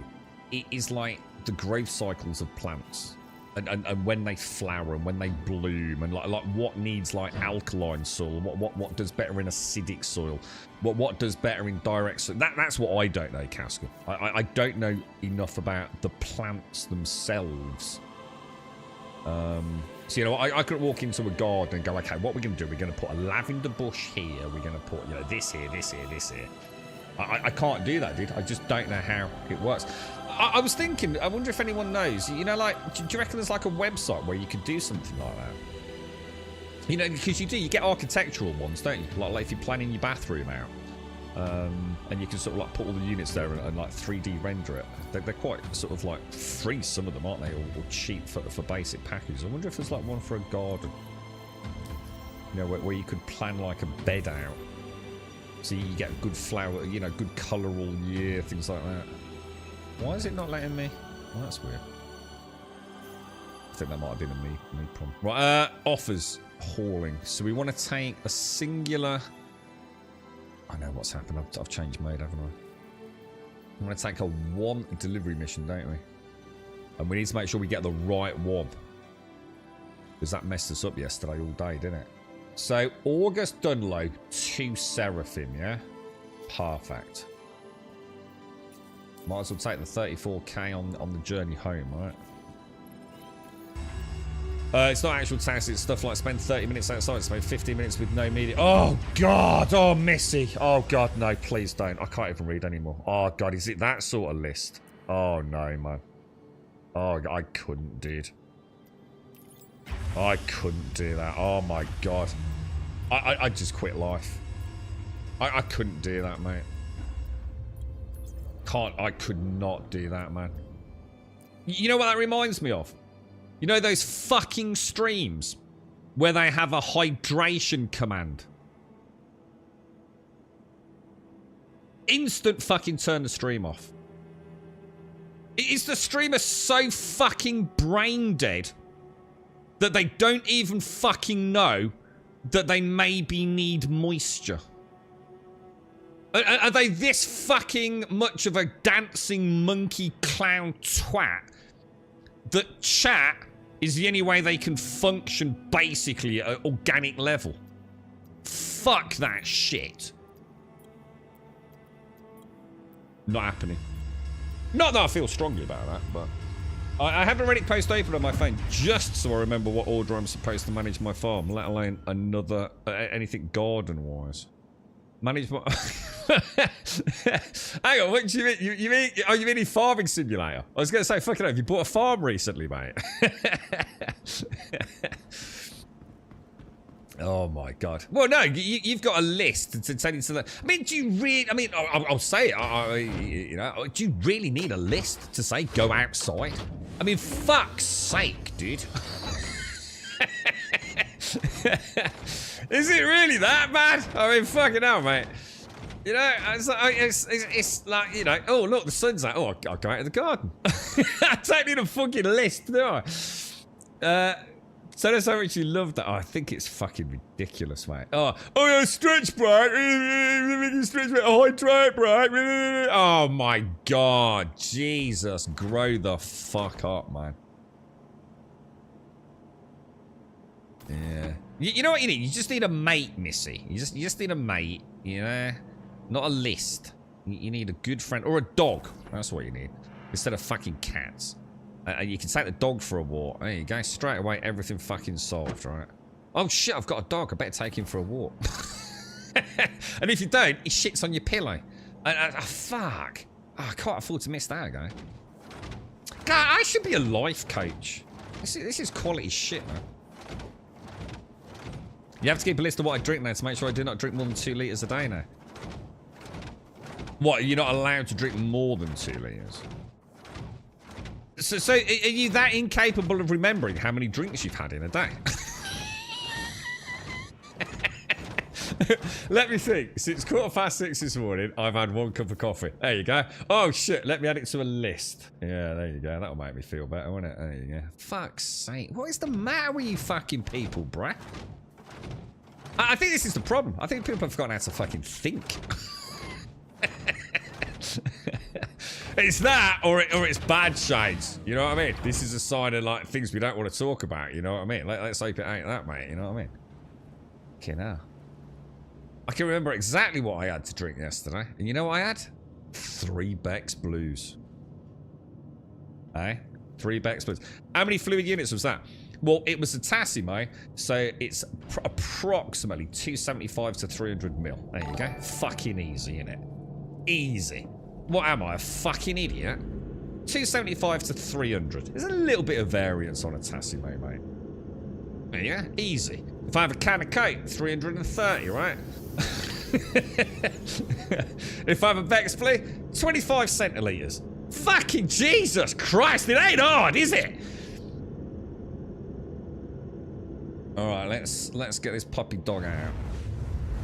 Speaker 2: is like the growth cycles of plants. And when they flower and when they bloom and like what needs like alkaline soil, what does better in acidic soil, what does better in direct soil. That's what I don't know, Casca. I don't know enough about the plants themselves. So you know, I could walk into a garden and go, okay, what we're gonna do? We're gonna put a lavender bush here. We're gonna put this here, this here, this here. I can't do that, dude. I just don't know how it works. I was thinking, I wonder if anyone knows, you know, like, do you reckon there's like a website where you could do something like that? You know, because you get architectural ones, don't you? Like if you're planning your bathroom out, and you can sort of like put all the units there and like 3D render it. They're quite sort of like free, some of them, aren't they? Or cheap for basic packages. I wonder if there's like one for a garden. You know, where you could plan like a bed out. So you get good flower, you know, good colour all year, things like that. Why is it not letting me? Well, that's weird. I think that might have been a me problem. Right, offers hauling. So we want to take a singular. I know what's happened. I've changed mode, haven't I? I'm going to take a one delivery mission, don't we? And we need to make sure we get the right one. Because that messed us up yesterday all day, didn't it? So, August Dunlow to Seraphim, yeah? Perfect. Might as well take the 34k on the journey home, right? It's not actual tasks, it's stuff like spend 30 minutes outside, spend 15 minutes with no media. Oh, God! Oh, Missy! Oh, God, no, please don't. I can't even read anymore. Oh, God, is it that sort of list? Oh, no, man. Oh, I couldn't, dude. I couldn't do that. Oh, my God. I just quit life. I couldn't do that, mate. I could not do that, man. You know what that reminds me of? You know those fucking streams where they have a hydration command? Instant fucking turn the stream off. Is the streamer so fucking brain dead that they don't even fucking know that they maybe need moisture? Are they this fucking much of a dancing monkey clown twat that chat is the only way they can function basically at an organic level? Fuck that shit. Not happening. Not that I feel strongly about that, but I have a Reddit post open on my phone just so I remember what order I'm supposed to manage my farm, let alone another anything garden-wise. Manage my... Hang on, what do you mean? You mean? Oh, you mean in Farming Simulator? I was going to say, fucking hell, have you bought a farm recently, mate? Oh my God. Well, no, you've got a list to tell you to that. I mean, do you really? I mean, I'll say it. You know, do you really need a list to say go outside? I mean, fuck's sake, dude. Is it really that bad? I mean, fucking hell, mate. You know, it's like, you know, oh, look, the sun's out. Oh, I'll go out of the garden. I don't need a fucking list, do I? So that's how much you love that. Oh, I think it's fucking ridiculous, mate. Oh yeah, stretch break. Stretch break. Hydrate break. Oh, my God. Jesus. Grow the fuck up, man. Yeah. You know what you need? You just need a mate, Missy. You just need a mate, you know? Not a list. You need a good friend. Or a dog. That's what you need. Instead of fucking cats. You can take the dog for a walk. There you go. Straight away, everything fucking solved, right? Oh, shit, I've got a dog. I better take him for a walk. And if you don't, he shits on your pillow. Fuck. Oh, I can't afford to miss that, guy. God, I should be a life coach. This is quality shit, man. You have to keep a list of what I drink now to make sure I do not drink more than 2 litres a day now. What, you're not allowed to drink more than 2 litres? So are you that incapable of remembering how many drinks you've had in a day? Let me think. Since 6:15 this morning, I've had 1 cup of coffee. There you go. Oh, shit. Let me add it to a list. Yeah, there you go. That'll make me feel better, won't it? There you go. Fuck's sake. What is the matter with you fucking people, bruh? I think this is the problem. I think people have forgotten how to fucking think. It's that, or it's bad shades. You know what I mean? This is a sign of, like, things we don't want to talk about. You know what I mean? Let's hope it ain't that, mate. You know what I mean? Okay, now. I can remember exactly what I had to drink yesterday. And you know what I had? 3 Beck's Blues. Eh? 3 Beck's Blues. How many fluid units was that? Well, it was a Tassimo, so it's approximately 275 to 300 mil. There you go. Fucking easy, innit? Easy. What am I, a fucking idiot? 275 to 300. There's a little bit of variance on a Tassimo, mate. There you go. Easy. If I have a can of Coke, 330, right? If I have a Beck's Blue, 25 centilitres. Fucking Jesus Christ, it ain't hard, is it? Alright, let's get this puppy dog out.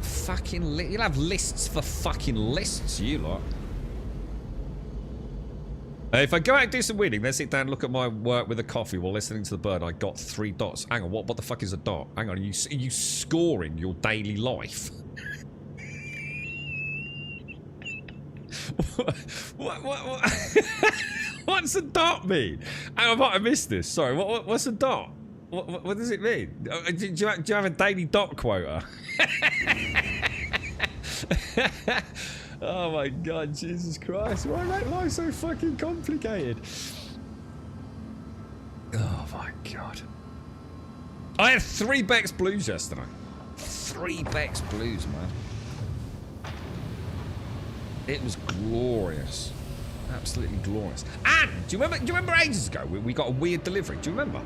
Speaker 2: Fucking you'll have lists for fucking lists, you lot. If I go out and do some weeding, then sit down and look at my work with a coffee while listening to the bird, I got 3 dots. Hang on, what the fuck is a dot? Hang on, are you scoring your daily life? what? What's a dot mean? I might have missed this. Sorry, what's a dot? What does it mean? Do you have a daily dot quota? Oh my god, Jesus Christ. Why make life so fucking complicated? Oh my god. I had 3 Beck's Blues yesterday. 3 Beck's Blues, man. It was glorious. Absolutely glorious. And, do you remember ages ago we got a weird delivery? Do you remember?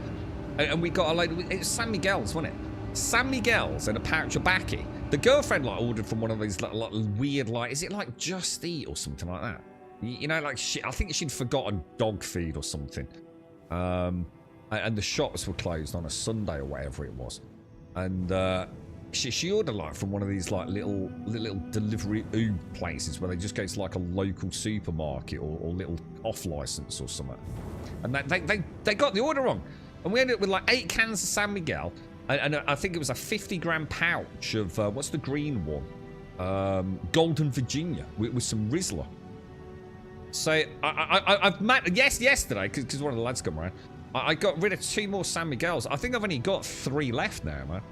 Speaker 2: And we got a load of, it was San Miguel's, wasn't it? San Miguel's and a pouch of Baccy. The girlfriend, like, ordered from one of these, like weird, like, is it like Just Eat or something like that? You know, like, I think she'd forgotten dog feed or something. And the shops were closed on a Sunday or whatever it was. And she ordered, like, from one of these, like, little delivery places where they just go to, like, a local supermarket or little off-license or something. And they got the order wrong. And we ended up with, like, 8 cans of San Miguel. And I think it was a 50-gram pouch of, what's the green one? Golden Virginia with some Rizzler. So, I've met, yesterday, because one of the lads come around, I got rid of 2 more San Miguel's. I think I've only got 3 left now, man.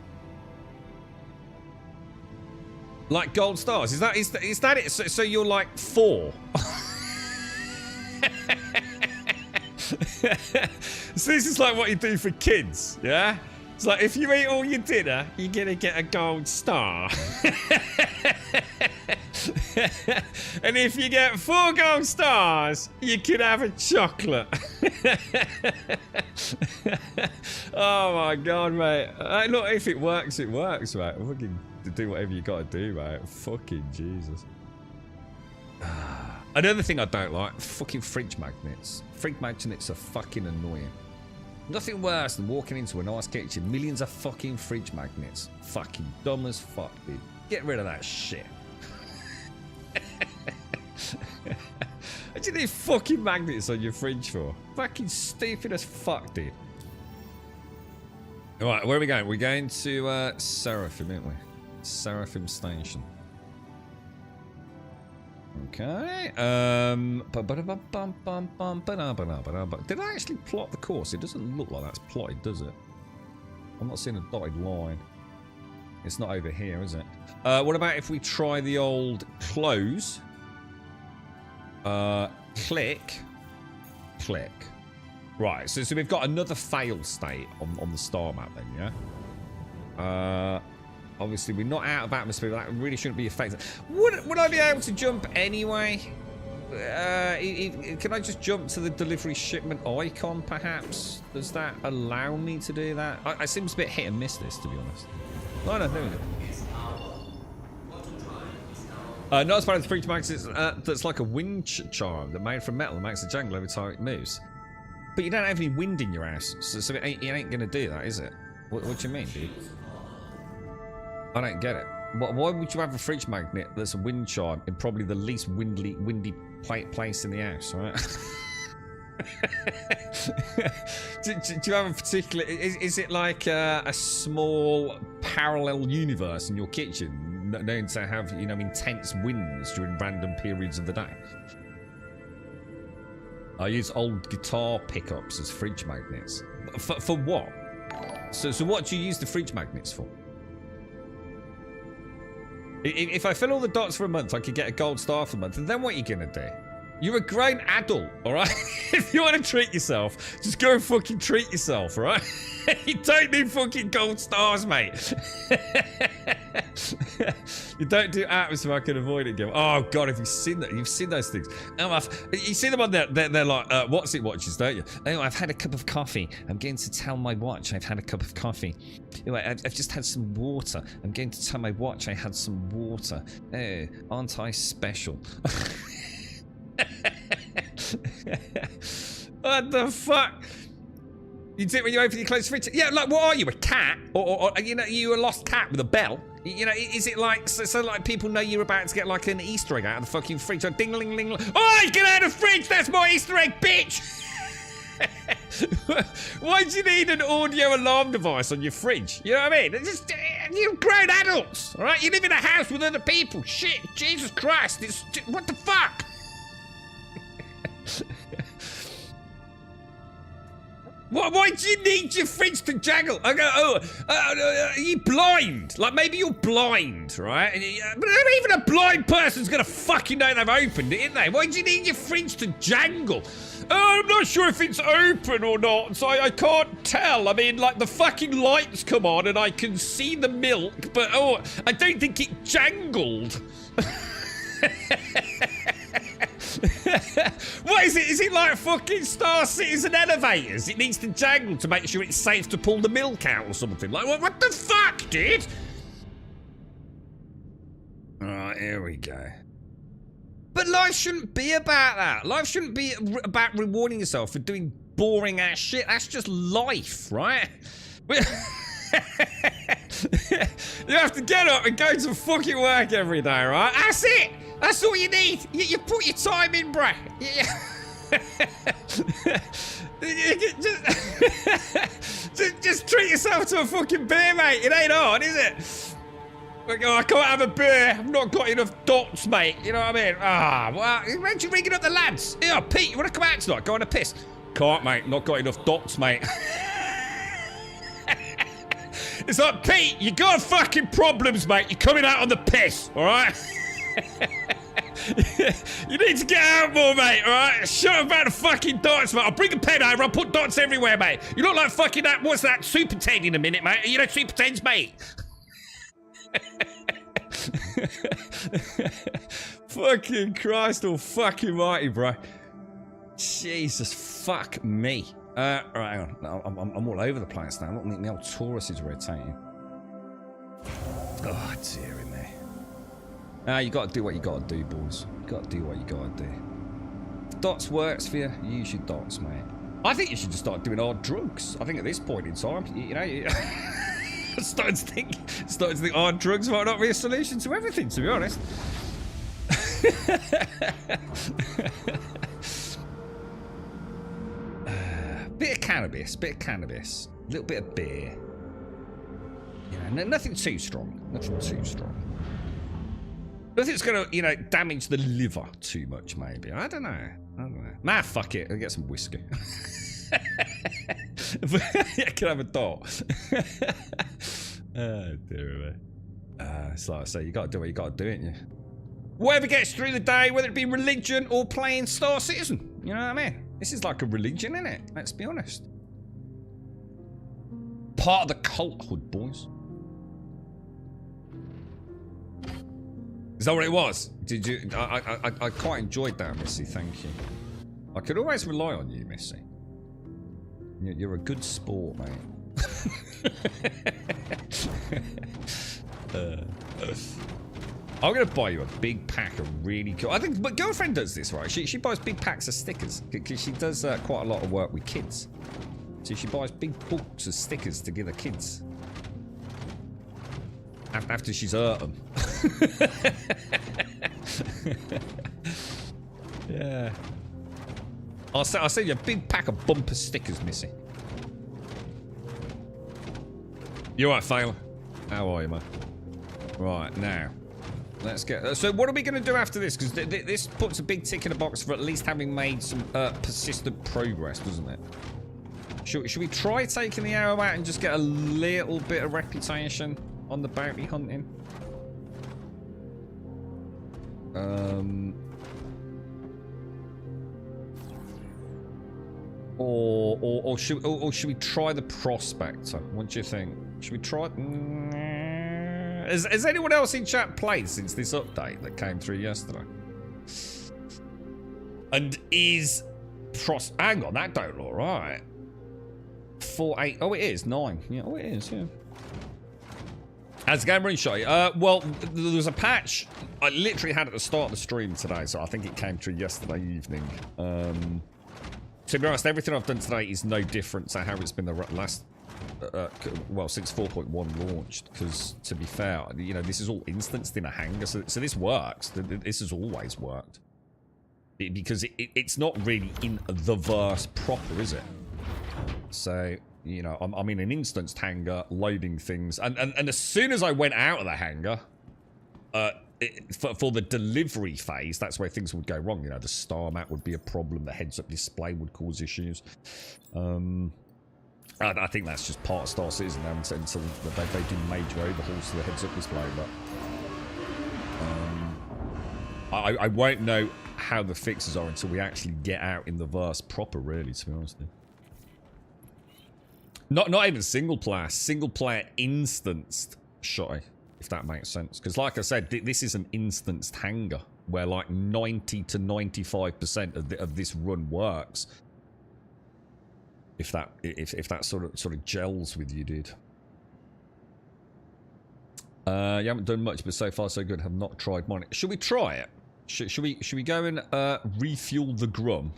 Speaker 2: Like gold stars. Is that it? So you're like 4? So this is like what you do for kids, yeah? It's like, if you eat all your dinner, you're gonna get a gold star. And if you get 4 gold stars, you can have a chocolate. Oh my god, mate. Look, if it works, it works, mate. Fucking do whatever you gotta do, mate. Fucking Jesus. Another thing I don't like, fucking fridge magnets. Fridge magnets are fucking annoying. Nothing worse than walking into a nice kitchen, millions of fucking fridge magnets. Fucking dumb as fuck, dude. Get rid of that shit. What do you need fucking magnets on your fridge for? Fucking stupid as fuck, dude. Alright, where are we going? We're going to Seraphim, aren't we? Seraphim Station. Okay. Did I actually plot the course? It doesn't look like that's plotted, does it? I'm not seeing a dotted line. It's not over here, is it? What about if we try the old close? Click. Right, so we've got another fail state on the star map then, yeah? Obviously, we're not out of atmosphere. That really shouldn't be affected. Would I be able to jump anyway? Can I just jump to the delivery shipment icon, perhaps? Does that allow me to do that? I seems a bit hit and miss this, to be honest. No, there we go. Not as bad as the fridge mags. That's like a wind charm that made from metal and makes the jangle every time it moves. But you don't have any wind in your house, so it ain't gonna do that, is it? What do you mean, dude? I don't get it. Why would you have a fridge magnet that's a wind charm in probably the least windy place in the house, right? do you have a particular... Is it like a small parallel universe in your kitchen known to have, you know, intense winds during random periods of the day? I use old guitar pickups as fridge magnets. For what? So what do you use the fridge magnets for? If I fill all the dots for a month, I could get a gold star for a month. And then what are you gonna do? You're a grown adult, alright? If you want to treat yourself, just go and fucking treat yourself, alright? You don't need fucking gold stars, mate. You don't do apps if I can avoid it, Gil. Oh, God, have you seen that? You've seen those things. Oh, you see them on there? They're like, what's it watches, don't you? Oh, I've had a cup of coffee. I'm going to tell my watch I've had a cup of coffee. Oh, I've just had some water. I'm going to tell my watch I had some water. Oh, aren't I special? What the fuck? You do it when you open your closed fridge? Yeah, like, what are you, a cat? Or you know, you a lost cat with a bell? You know, is it like, so like people know you're about to get like an Easter egg out of the fucking fridge? Like, ding-a-ling-ling. Oh, get out of the fridge! That's my Easter egg, bitch! Why do you need an audio alarm device on your fridge? You know what I mean? It's just, you're grown adults, all right? You live in a house with other people. Shit, Jesus Christ, it's, what the fuck? Why do you need your fridge to jangle? I go, are you blind? Like, maybe you're blind, right? But even a blind person's gonna fucking know they've opened it, isn't they? Why do you need your fridge to jangle? Oh, I'm not sure if it's open or not, so I can't tell. I mean, like, the fucking lights come on and I can see the milk, but, oh, I don't think it jangled. What is it? Is it like fucking Star Citizen elevators? It needs to jangle to make sure it's safe to pull the milk out or something. Like, what the fuck, dude? Alright, here we go. But life shouldn't be about that. Life shouldn't be about rewarding yourself for doing boring ass shit. That's just life, right? You have to get up and go to fucking work every day, right? That's it. That's all you need. You put your time in, bruh. Just treat yourself to a fucking beer, mate. It ain't hard, is it? Like, oh, I can't have a beer. I've not got enough dots, mate. You know what I mean? Ah, well, why don't you ringing up the lads? Yeah, Pete, you want to come out tonight? Go on a piss. Can't, mate. Not got enough dots, mate. It's like, Pete, you got fucking problems, mate. You're coming out on the piss, all right? You need to get out more, mate, alright? Shut up about the fucking dots, mate. I'll bring a pen over, I'll put dots everywhere, mate. You look like fucking that, what's that, Super Ted in a minute, mate. You know Super Ted's mate. Fucking Christ almighty, mighty, bro. Jesus, fuck me. Right, hang on. I'm all over the place now. Look, the old Taurus is rotating. Oh, dearie me. You gotta do what you gotta do, boys. You gotta do what you gotta do. If dots works for you, use your dots, mate. I think you should just start doing hard drugs. I think at this point in time, you know, starting to think hard drugs might not be a solution to everything, to be honest. Bit of cannabis, a little bit of beer. You know, nothing too strong. Nothing's gonna, you know, damage the liver too much, maybe. I don't know. Nah, fuck it. I'll get some whiskey. I can have a dot. Oh, dear me. It's like I say, you gotta do what you gotta do, ain't you? Whatever gets through the day, whether it be religion or playing Star Citizen. You know what I mean? This is like a religion, isn't it? Let's be honest. Part of the culthood, boys. Is that what it was? Did you? I quite enjoyed that, Missy. Thank you. I could always rely on you, Missy. You're a good sport, mate. I'm going to buy you a big pack of really cool... I think my girlfriend does this, right? She buys big packs of stickers because she does quite a lot of work with kids. So she buys big bulks of stickers to give her kids. After she's hurt them. Yeah. I'll send you a big pack of bumper stickers, Missy. You alright, Failer? How are you, man? Right, now. Let's get... So what are we going to do after this? Because this puts a big tick in the box for at least having made some persistent progress, doesn't it? Should we try taking the arrow out and just get a little bit of reputation on the bounty hunting? Or should we try the prospector? What do you think? Should we try? Has anyone else in chat played since this update that came through yesterday? And is hang on, that don't look right. 4-8. Oh, it is 9. Yeah, oh, it is. Yeah. How's the game running, Shy? Well, there was a patch I literally had at the start of the stream today, so I think it came through yesterday evening. To be honest, everything I've done today is no different to how it's been the last, well, since 4.1 launched. Because, to be fair, you know, this is all instanced in a hangar, so this works. This has always worked. Because it's not really in the verse proper, is it? So, you know, I'm in an instanced hangar, loading things. And as soon as I went out of the hangar, for the delivery phase, that's where things would go wrong. You know, the star map would be a problem. The heads-up display would cause issues. I think that's just part of Star Citizen until they do major overhauls to the heads-up display. But I won't know how the fixes are until we actually get out in the verse proper, really, to be honest with you. Not even single player instanced Shy, if that makes sense. Because like I said, this is an instanced hangar where like 90 to 95% of this run works. If that sort of gels with you, dude. You haven't done much, but so far so good. Have not tried mine. Should we try it? Should we go and refuel the Grum?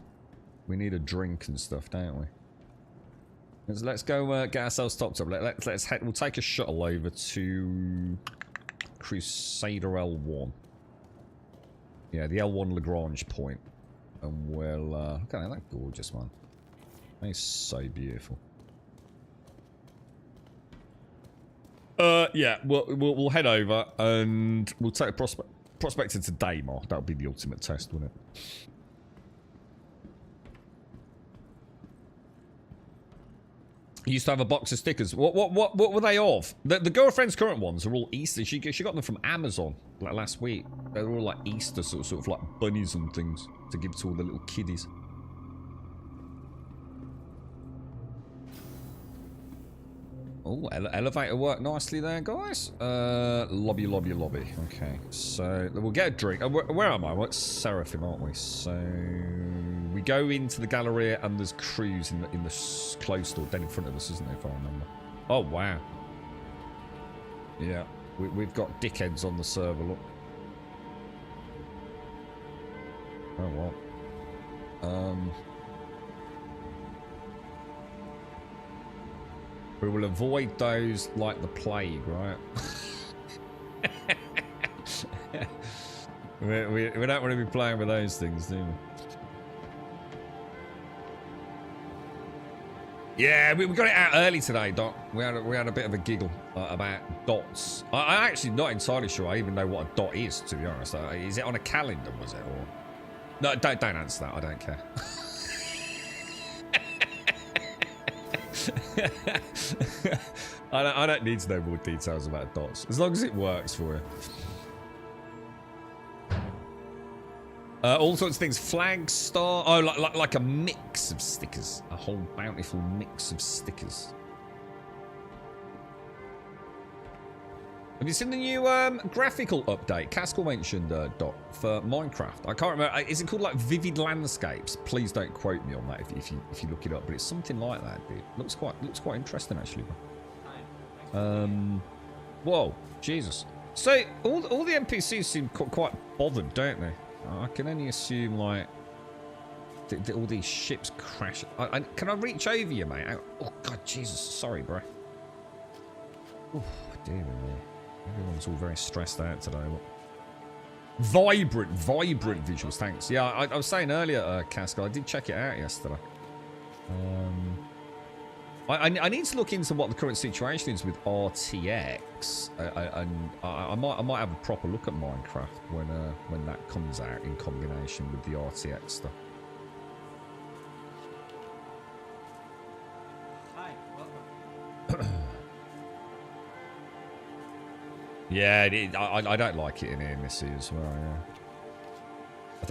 Speaker 2: We need a drink and stuff, don't we? Let's go get ourselves topped up. Let's head. We'll take a shuttle over to Crusader L1. Yeah, the L1 Lagrange point, and we'll look at that gorgeous one. It's so beautiful. Yeah, we'll head over and we'll take a prospector to Daymar. That would be the ultimate test, wouldn't it? You used to have a box of stickers. What were they of? The girlfriend's current ones are all Easter. She got them from Amazon like last week. They were all like Easter, sort of like bunnies and things to give to all the little kiddies. Oh, elevator worked nicely there, guys. Lobby. Okay, so we'll get a drink. Where am I? What's Seraphim, aren't we? So we go into the Galleria and there's crews in the closed door dead in front of us, isn't there, if I remember? Oh, wow. Yeah, we've got dickheads on the server, look. Oh, well. We will avoid those like the plague, right? we don't want to be playing with those things, do we? Yeah, we got it out early today, Doc. We had a bit of a giggle about dots. I'm actually not entirely sure I even know what a dot is, to be honest. Is it on a calendar, was it? Or... No, don't answer that. I don't care. I don't need to know more details about dots, as long as it works for you. All sorts of things. Flag, star. Oh, like a mix of stickers. A whole bountiful mix of stickers. Have you seen the new graphical update? Caskell mentioned, Doc, for Minecraft. I can't remember. Is it called like Vivid Landscapes? Please don't quote me on that if you look it up. But it's something like that, dude. Looks quite interesting, actually. Whoa, Jesus. So all the NPCs seem quite bothered, don't they? I can only assume like all these ships crash. Can I reach over you, mate? Oh God, Jesus! Sorry, bro. Oh dear me. Everyone's all very stressed out today. Vibrant visuals. Thanks. Yeah, I was saying earlier, Casca, I did check it out yesterday. I need to look into what the current situation is with RTX, and I might have a proper look at Minecraft when that comes out in combination with the RTX stuff.
Speaker 6: Hi, welcome.
Speaker 2: Yeah, I don't like it in here, Missy, as well. Yeah,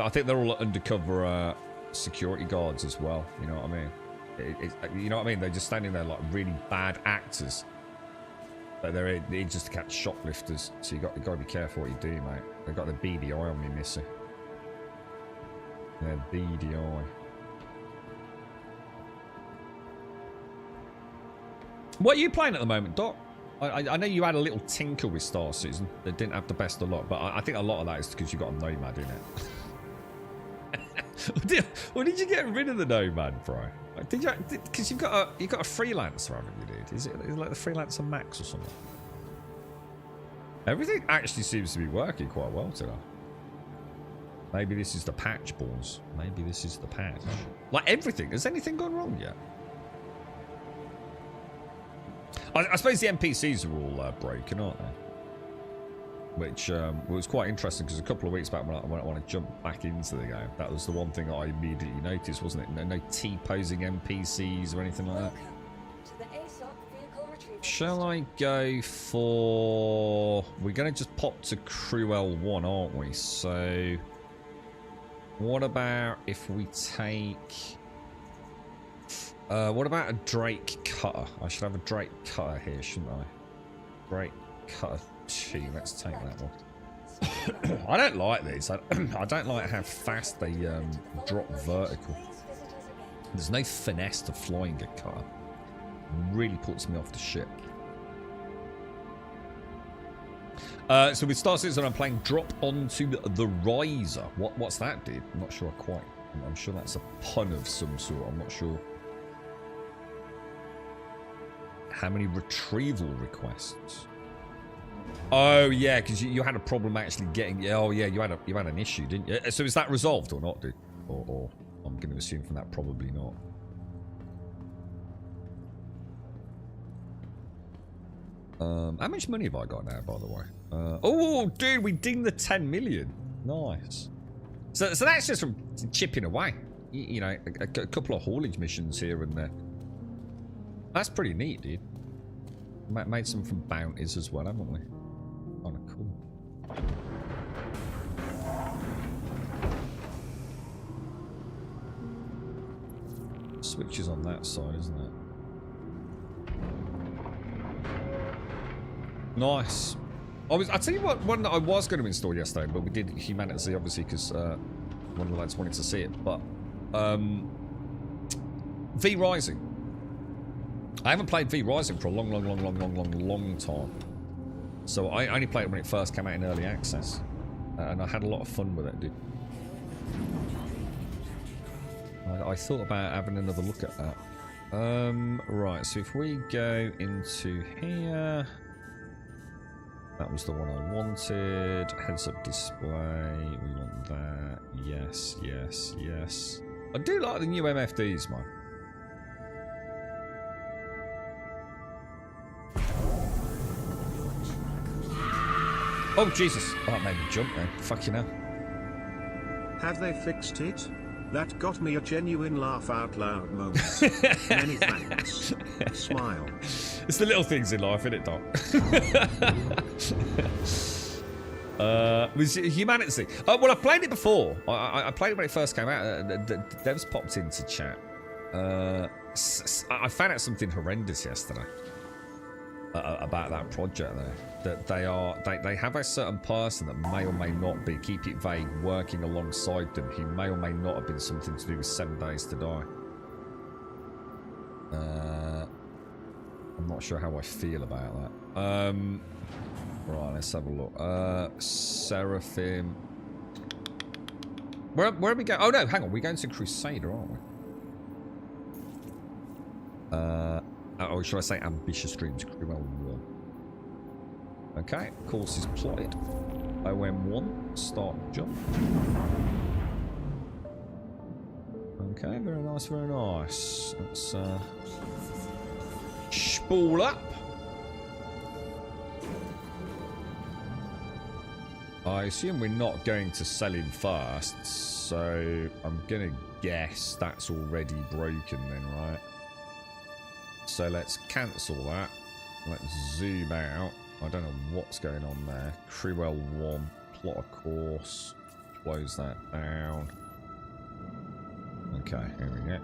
Speaker 2: I think they're all undercover security guards as well. You know what I mean? You know what I mean? They're just standing there like really bad actors. But they're just to catch shoplifters. So you got to be careful what you do, mate. They've got the beady eye on me, Missy. Their beady eye. What are you playing at the moment, Doc? I know you had a little tinker with Star Citizen. They didn't have the best of luck, but I think a lot of that is because you got a Nomad in it. Or did you get rid of the Nomad, bro? Did you? Because you've got a freelancer, haven't you, dude? Is it like the freelancer Max or something? Everything actually seems to be working quite well today. Maybe this is the patch, boys. Maybe this is the patch. Like everything. Has anything gone wrong yet? I suppose the NPCs are all broken, aren't they? Which was quite interesting because a couple of weeks back when I jumped back into the game, that was the one thing that I immediately noticed, wasn't it? No T-posing NPCs or anything like that.
Speaker 5: Welcome to the ASOP vehicle retrieval
Speaker 2: Shall
Speaker 5: system.
Speaker 2: I go for... We're going to just pop to Crew L1, aren't we? So... What about if we take... what about a Drake Cutter? I should have a Drake Cutter here, shouldn't I? Drake Cutter 2. Let's take that one. I don't like these. I don't like how fast they drop vertical.
Speaker 5: Please visit us again.
Speaker 2: There's no finesse to flying a cutter. It really puts me off the ship. So with Star Citizen, I'm playing Drop Onto the Riser. What's that, dude? I'm not sure quite. I'm sure that's a pun of some sort. I'm not sure. How many retrieval requests? Oh yeah, because you had a problem actually getting. Oh yeah, you had an issue, didn't you? So is that resolved or not, dude? Or I'm going to assume from that probably not. How much money have I got now, by the way? Oh, dude, we dinged the 10 million. Nice. So that's just from chipping away. You know, a couple of haulage missions here and there. That's pretty neat, dude. Made some from bounties as well, haven't we? Kind of cool. Switches on that side, isn't it? Nice. I'll tell you what, one that I was going to install yesterday, but we did Humanity obviously because one of the lads wanted to see it. But V Rising. I haven't played V Rising for a long time. So I only played it when it first came out in early access, and I had a lot of fun with it, dude. I thought about having another look at that. Right. So if we go into here. That was the one I wanted. Heads-up display. We want that. Yes, yes, yes. I do like the new MFDs, man. Oh, Jesus. Oh, it made me jump, man. Fucking hell.
Speaker 4: Have they fixed it? That got me a genuine laugh out loud moment. Many thanks. Smile.
Speaker 2: It's the little things in life, isn't it, Doc? Was it Humanity? Well, I played it before. I played it when it first came out. The devs popped into chat. I found out something horrendous yesterday about that project there. That they have a certain person that may or may not be, keep it vague, working alongside them, who may or may not have been something to do with 7 Days to Die. I'm not sure how I feel about that. Right, let's have a look. Seraphim. Where are we going? Oh no, hang on. We're going to Crusader, aren't we? Or should I say Ambitious Dreams? Crewell 1. Okay, course is plotted. OM1, start jump. Okay, very nice, very nice. Let's spool up. I assume we're not going to sell in first, so I'm gonna guess that's already broken then, right? So let's cancel that. Let's zoom out. I don't know what's going on there. Crewell 1, plot a course. Close that down. Okay, here we go.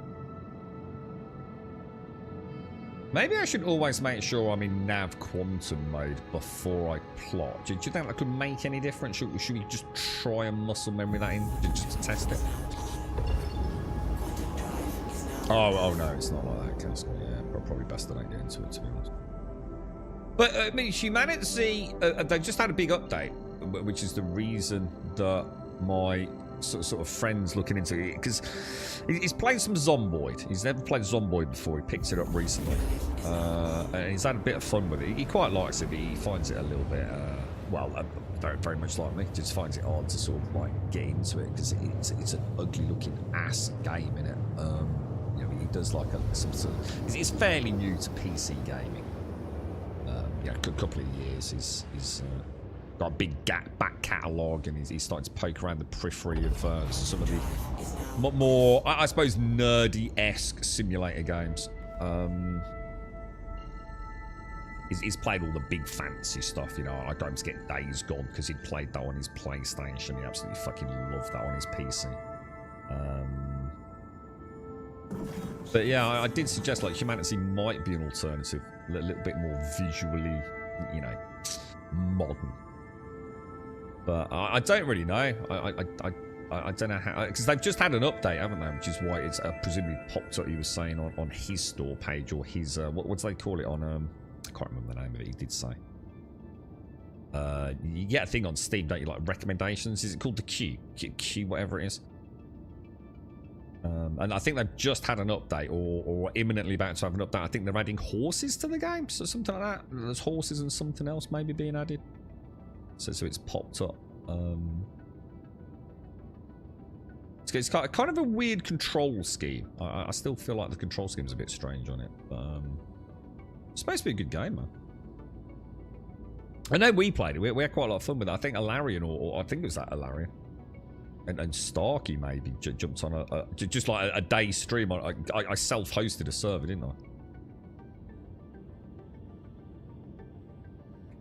Speaker 2: Maybe I should always make sure I'm in nav quantum mode before I plot. Do you think that could make any difference? Should we just try and muscle memory that in just to test it? Oh no, it's not like that, Castle. Yeah, probably best that I get into it, to be honest. But I mean, Humanity, they just had a big update, which is the reason that my sort of friends looking into it, because he's played some Zomboid. He's never played Zomboid before. He picked it up recently, and he's had a bit of fun with it. He quite likes it, but he finds it a little bit, very, very much like me. Just finds it hard to sort of like get into it because it's an ugly looking ass game in it. You know, he does like some sort of. It's fairly new to PC gaming. Yeah, a couple of years. He's got a big back catalogue, and he's starting to poke around the periphery of some of the more, I suppose, nerdy-esque simulator games. He's played all the big fancy stuff, you know. I got him to get Days Gone because he'd played that on his PlayStation. He absolutely fucking loved that on his PC. But yeah, I did suggest like Humanity might be an alternative, a little bit more visually, you know, modern. But I don't really know. I don't know how, because they've just had an update, haven't they? Which is why it's presumably popped up. He was saying on his store page, or his what do they call it on? I can't remember the name of it. He did say. You get a thing on Steam, don't you? Like recommendations. Is it called the Q, whatever it is? And I think they've just had an update, or imminently about to have an update. I think they're adding horses to the game, so something like that. There's horses and something else maybe being added. So it's popped up. It's kind of a weird control scheme. I still feel like the control scheme is a bit strange on it. It's supposed to be a good game, man. I know we played it. We had quite a lot of fun with it. I think Alarian, or I think it was that Alarian. And Starkey maybe jumped on just like a day stream. I self-hosted a server, didn't I?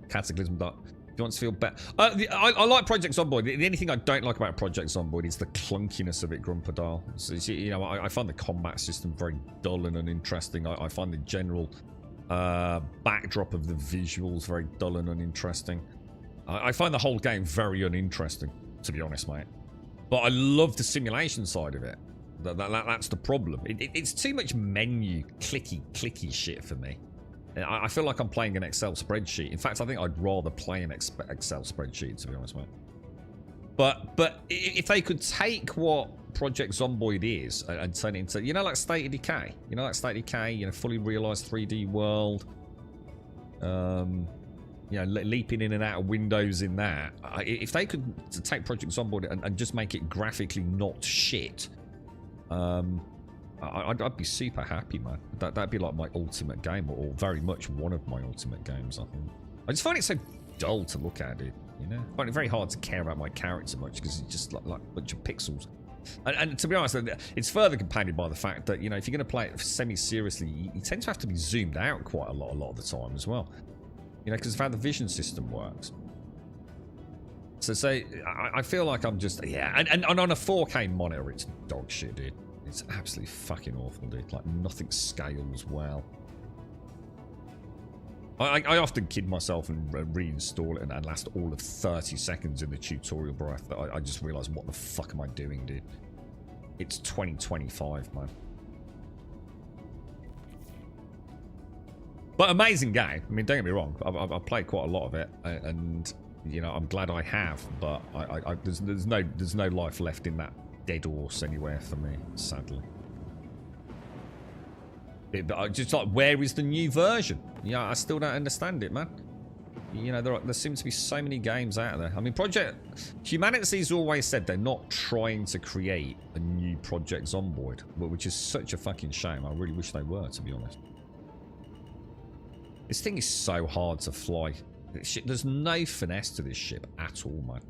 Speaker 2: Cataclysm. Do you want to feel better? I like Project Zomboid. The only thing I don't like about Project Zomboid is the clunkiness of it, Grumpadal. So, you know, I find the combat system very dull and uninteresting. I find the general backdrop of the visuals very dull and uninteresting. I find the whole game very uninteresting, to be honest, mate. But I love the simulation side of it. That's the problem. It's too much menu, clicky shit for me. I feel like I'm playing an Excel spreadsheet. In fact, I think I'd rather play an Excel spreadsheet, to be honest, mate. But if they could take what Project Zomboid is and turn it into, you know, like State of Decay. You know, like State of Decay, you know, fully realised 3D world. You know, leaping in and out of windows in that. If they could take Project Zomboid and just make it graphically not shit, I'd be super happy, man. That'd be like my ultimate game, or very much one of my ultimate games, I think. I just find it so dull to look at it, you know? I find it very hard to care about my character much, because it's just like a bunch of pixels. And to be honest, it's further compounded by the fact that, you know, if you're going to play it semi-seriously, you tend to have to be zoomed out quite a lot of the time as well. You know, because of how the vision system works. So I feel like I'm just, yeah, and on a 4K monitor, it's dog shit, dude. It's absolutely fucking awful, dude. Like, nothing scales well. I often kid myself and reinstall it and last all of 30 seconds in the tutorial breath. I just realise, what the fuck am I doing, dude? It's 2025, man. But amazing game. I mean, don't get me wrong. I've played quite a lot of it, and you know, I'm glad I have. But there's no life left in that dead horse anywhere for me, sadly. But I just like, where is the new version? Yeah, I still don't understand it, man. You know, there seems to be so many games out there. I mean, Project Humanity's always said they're not trying to create a new Project Zomboid, which is such a fucking shame. I really wish they were, to be honest. This thing is so hard to fly. There's no finesse to this ship at all, man.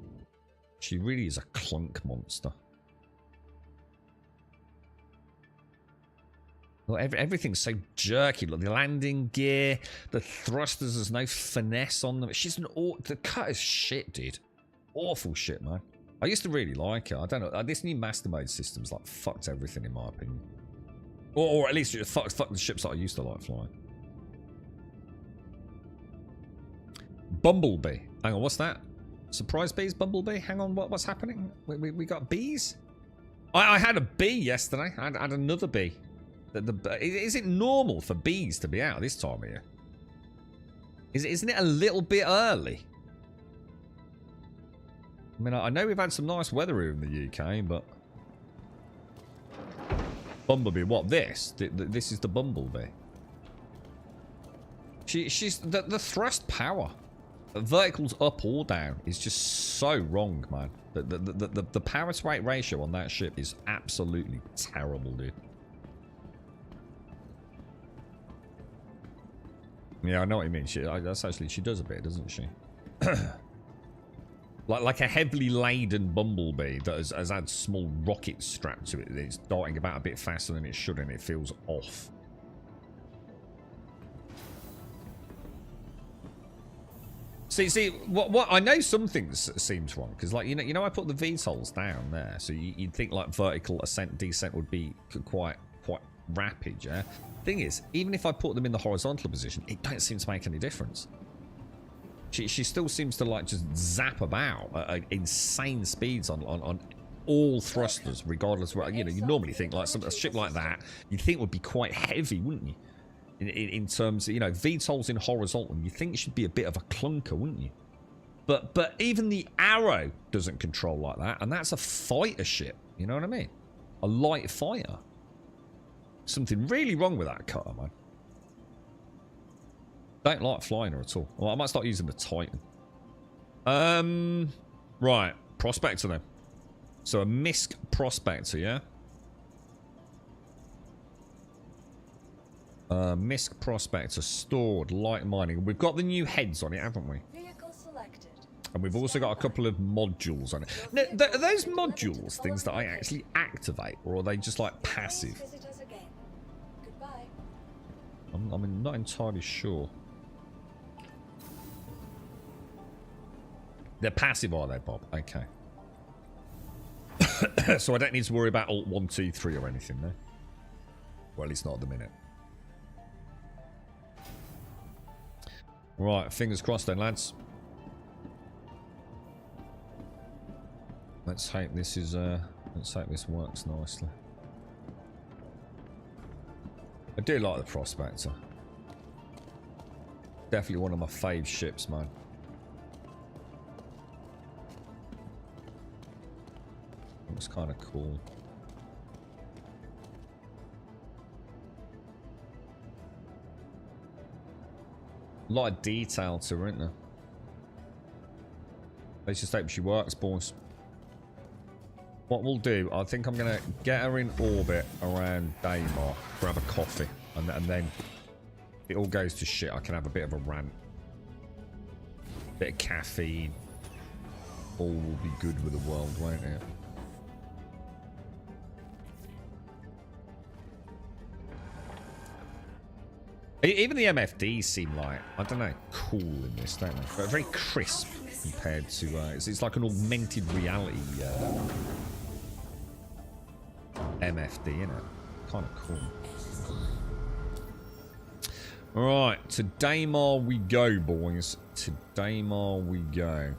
Speaker 2: She really is a clunk monster. Look, everything's so jerky. Look, the landing gear, the thrusters, there's no finesse on them. She's the cut is shit, dude. Awful shit, man. I used to really like her. I don't know. This new master mode system's like fucked everything, in my opinion. Or at least it fucked the ships that I used to like flying. Bumblebee. Hang on, what's that? Surprise bees, Bumblebee? Hang on, what's happening? We got bees? I had a bee yesterday. I had another bee. Is it normal for bees to be out this time of year? Isn't it a little bit early? I mean, I know we've had some nice weather here in the UK, but... Bumblebee, what, this? This is the Bumblebee. She's... The thrust power, verticals up or down, is just so wrong, man. The power to weight ratio on that ship is absolutely terrible, dude. Yeah, I know what you mean. She does a bit, doesn't she? like a heavily laden Bumblebee that has had small rockets strapped to it. It's darting about a bit faster than it should, and it feels off. See, what I know some things seems wrong because, like, you know, I put the VTOLs down there, so you'd think like vertical ascent descent would be quite rapid, yeah. Thing is, even if I put them in the horizontal position, it don't seem to make any difference. She still seems to like just zap about at insane speeds on all thrusters, regardless. Of, you know, you normally think like a ship like that, you'd think would be quite heavy, wouldn't you? In terms of, you know, VTOLs in horizontal, you think it should be a bit of a clunker, wouldn't you? But even the Arrow doesn't control like that, and that's a fighter ship. You know what I mean? A light fighter. Something really wrong with that cutter, man. Don't like flying her at all. Well, I might start using the Titan. Right. Prospector then. So a MISC Prospector, yeah? MISC Prospector, stored, light mining. We've got the new heads on it, haven't we?
Speaker 5: Vehicle selected.
Speaker 2: And we've also got a couple of modules on it. Now, are those modules things that I actually activate, or are they just like passive?
Speaker 5: Visit us again. Goodbye.
Speaker 2: I'm not entirely sure. They're passive, are they, Bob? Okay. So I don't need to worry about Alt 1, 2, 3 or anything, no? Well, at least not at the minute. Right, fingers crossed then, lads. Let's hope this is let's hope this works nicely. I do like the Prospector. Definitely one of my fave ships, man. Looks kind of cool. A lot of detail to her, isn't there? Let's just hope she works, boys. What we'll do, I think I'm going to get her in orbit around Daymar, grab a coffee, and then if it all goes to shit, I can have a bit of a rant. Bit of caffeine. All will be good with the world, won't it? Even the MFDs seem like, I don't know, cool in this, don't they? But very crisp compared to, it's like an augmented reality MFD, isn't it? Kind of cool. Alright, to Daymar we go, boys. To Daymar we go.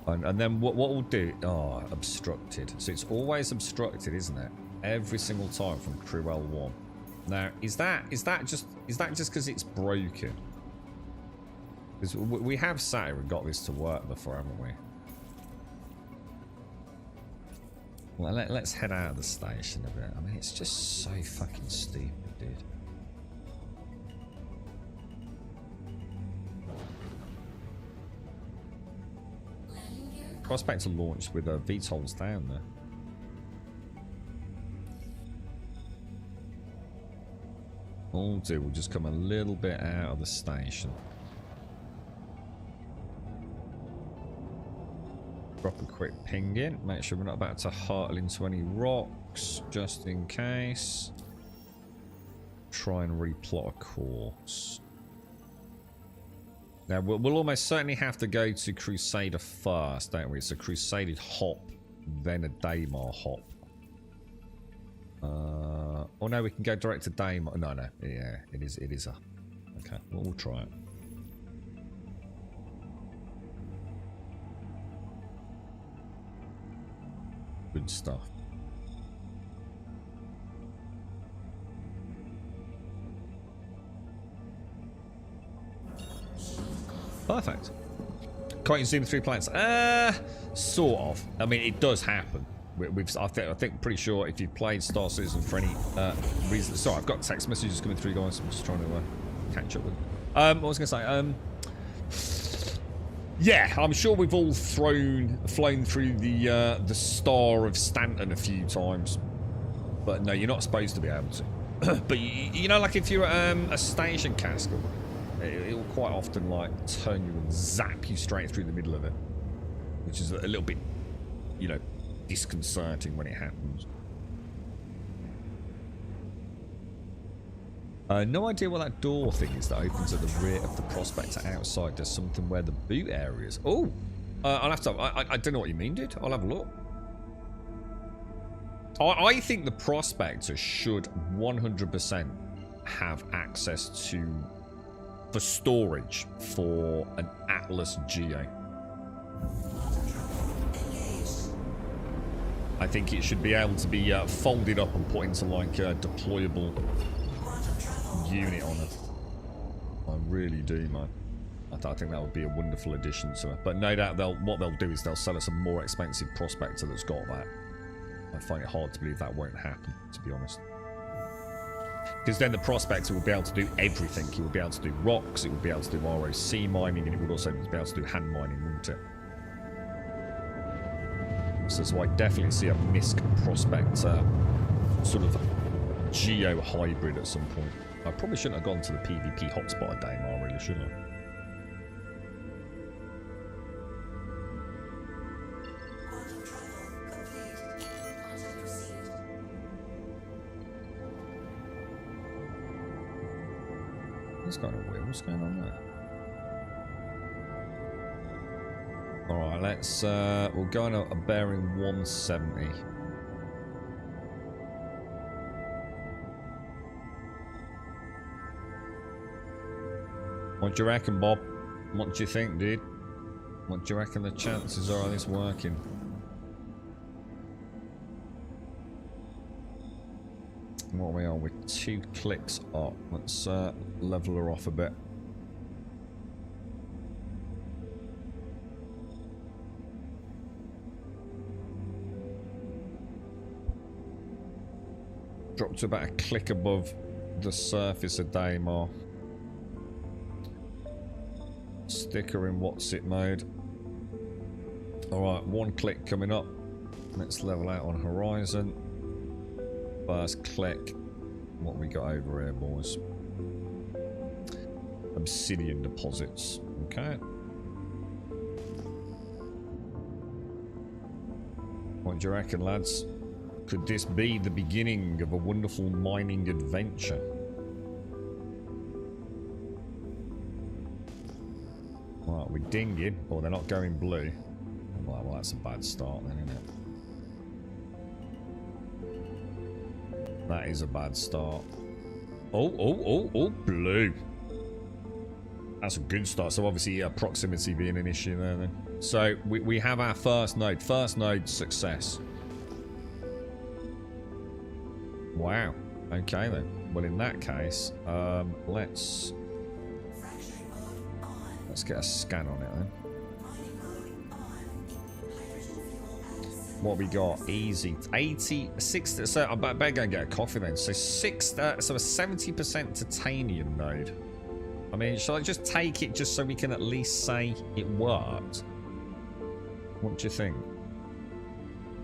Speaker 2: And then what we'll do... Oh, obstructed. So it's always obstructed, isn't it? every single time from Cruel 1. Now, is that just because it's broken? Because we have sat here and got this to work before, haven't we? Well, let's head out of the station a bit. I mean, it's just so fucking stupid, dude. Prospector launched with VTOLs down there. All we'll do, we'll just come a little bit out of the station. Drop a quick ping in, make sure we're not about to hurtle into any rocks, just in case. Try and replot a course. Now, we'll almost certainly have to go to Crusader first, don't we? It's a Crusader hop, then a Daymar hop. Oh no, we can go direct to Daymar. No, yeah, it is a... Okay, well, we'll try it. Good stuff. Perfect. Can't you zoom through planets? Sort of. I mean, it does happen. I think pretty sure if you've played Star Citizen for any reason. Sorry, I've got text messages coming through, guys. I'm just trying to catch up with them. What was I going to say? Yeah, I'm sure we've all flown through the Star of Stanton a few times, but no, you're not supposed to be able to. But you know, like if you're a station castle, it'll quite often like turn you and zap you straight through the middle of it, which is a little bit, you know, disconcerting when it happens. No idea what that door thing is that opens at the rear of the Prospector outside. There's something where the boot area is. Oh, I'll have to. I don't know what you mean, dude. I'll have a look. I think the Prospector should 100% have access to the storage for an Atlas Geo. I think it should be able to be folded up and put into like a deployable unit on it. I really do, man. I think that would be a wonderful addition to it. But no doubt what they'll do is they'll sell us a more expensive Prospector that's got that. I find it hard to believe that won't happen, to be honest. Because then the Prospector will be able to do everything. It will be able to do rocks, it will be able to do ROC mining, and it would also be able to do hand mining, wouldn't it? So I definitely see a MISC Prospector sort of Geo hybrid at some point. I probably shouldn't have gone to the PvP hotspot at Daymar, really, should I? That's kind of weird. What's going on there? Alright, let's we'll go on a bearing 170. What do you reckon, Bob? What do you think, dude? What do you reckon the chances are of this working? What we are, we're 2 clicks up. Let's level her off a bit. Drop to about a click above the surface of Daymar. Stick her in what's it mode. Alright, 1 click coming up. Let's level out on horizon. First click. What we got over here, boys? Obsidian deposits. Okay. What do you reckon, lads? Could this be the beginning of a wonderful mining adventure? Right, we're dinging. Oh, they're not going blue. Well, that's a bad start then, isn't it? That is a bad start. Oh, blue. That's a good start. So obviously proximity being an issue there then. So we have our first node. First node success. Wow. Okay then. Well, in that case, let's get a scan on it then. What we got? Easy. 60. So I better go and get a coffee then. So so a 70% titanium node. I mean, shall I just take it just so we can at least say it worked? What do you think?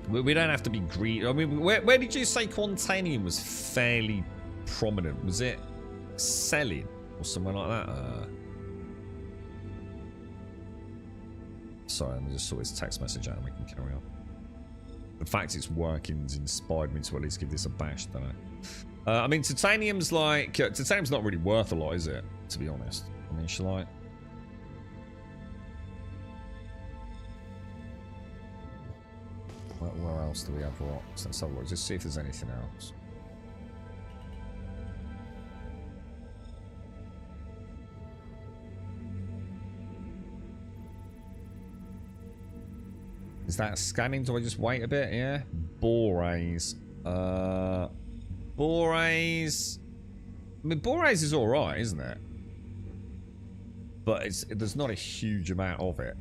Speaker 2: We don't have to be greedy. I mean, where did you say Quantanium was fairly prominent? Was it selling or something like that? Sorry, let me just sort this text message out and we can carry on. The fact it's working's inspired me to at least give this a bash, don't I? I mean, titanium's titanium's not really worth a lot, is it? To be honest. I mean, shall I? Where else do we have rocks? Let's have a look. Just see if there's anything else. Is that scanning? Do I just wait a bit? Yeah. Borays. Borays. I mean, Borays is alright, isn't it? But there's not a huge amount of it.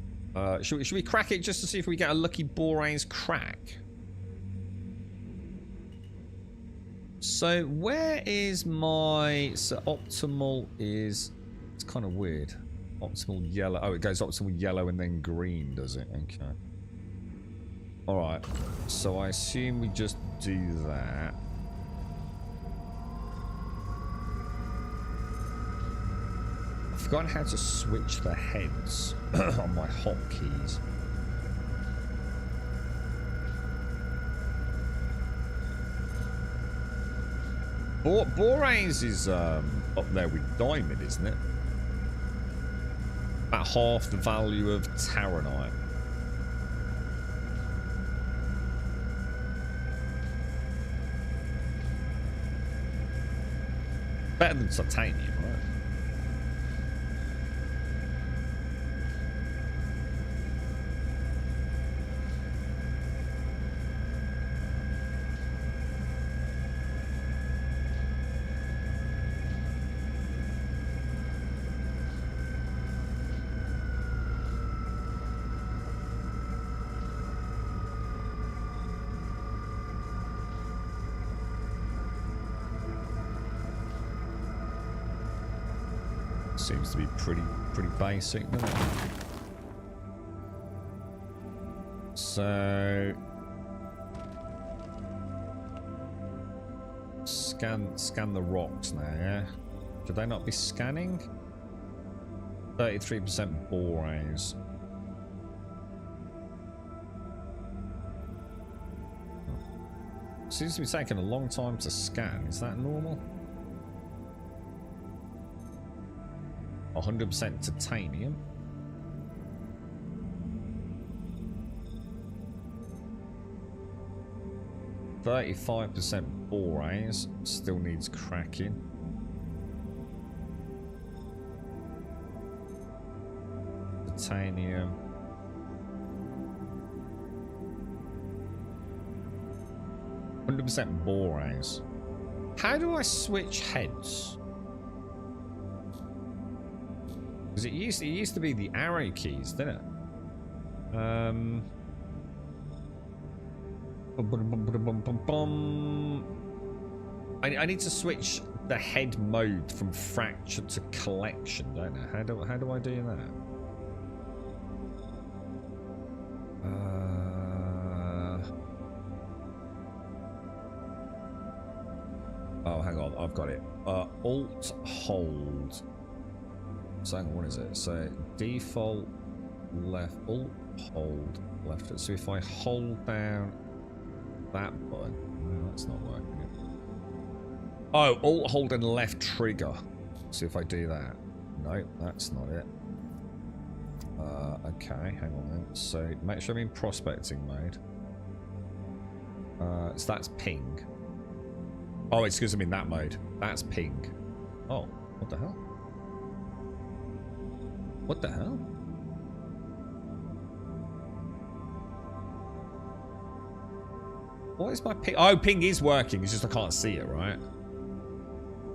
Speaker 2: Should we crack it just to see if we get a lucky Borays crack? So where is my... So optimal is... It's kind of weird. Optimal yellow. Oh, it goes optimal yellow and then green, does it? Okay. Alright. So I assume we just do that. I've forgotten how to switch the heads on my hotkeys. Borays is up there with diamond, isn't it? About half the value of Taronite. Better than titanium, right? Seems to be pretty basic, doesn't it? So scan the rocks now, yeah? Should they not be scanning? 33% borays. Seems to be taking a long time to scan. Is that normal? 100% titanium. %35% borays. Still needs cracking. Titanium. %100% borays. How do I switch heads? Because it used to be the arrow keys, didn't it? I need to switch the head mode from fracture to collection, don't I? How do I do that? Oh, hang on, I've got it. Alt hold. So hang on, what is it? So default left, alt hold left. So if I hold down that button, no, that's not working. Oh, alt hold and left trigger. So if I do that, no, that's not it. Okay, hang on then. So make sure I'm in prospecting mode. So that's ping. Oh, it's because I'm in that mode. That's ping. Oh, what the hell? What the hell? What is my ping? Oh, ping is working. It's just I can't see it, right?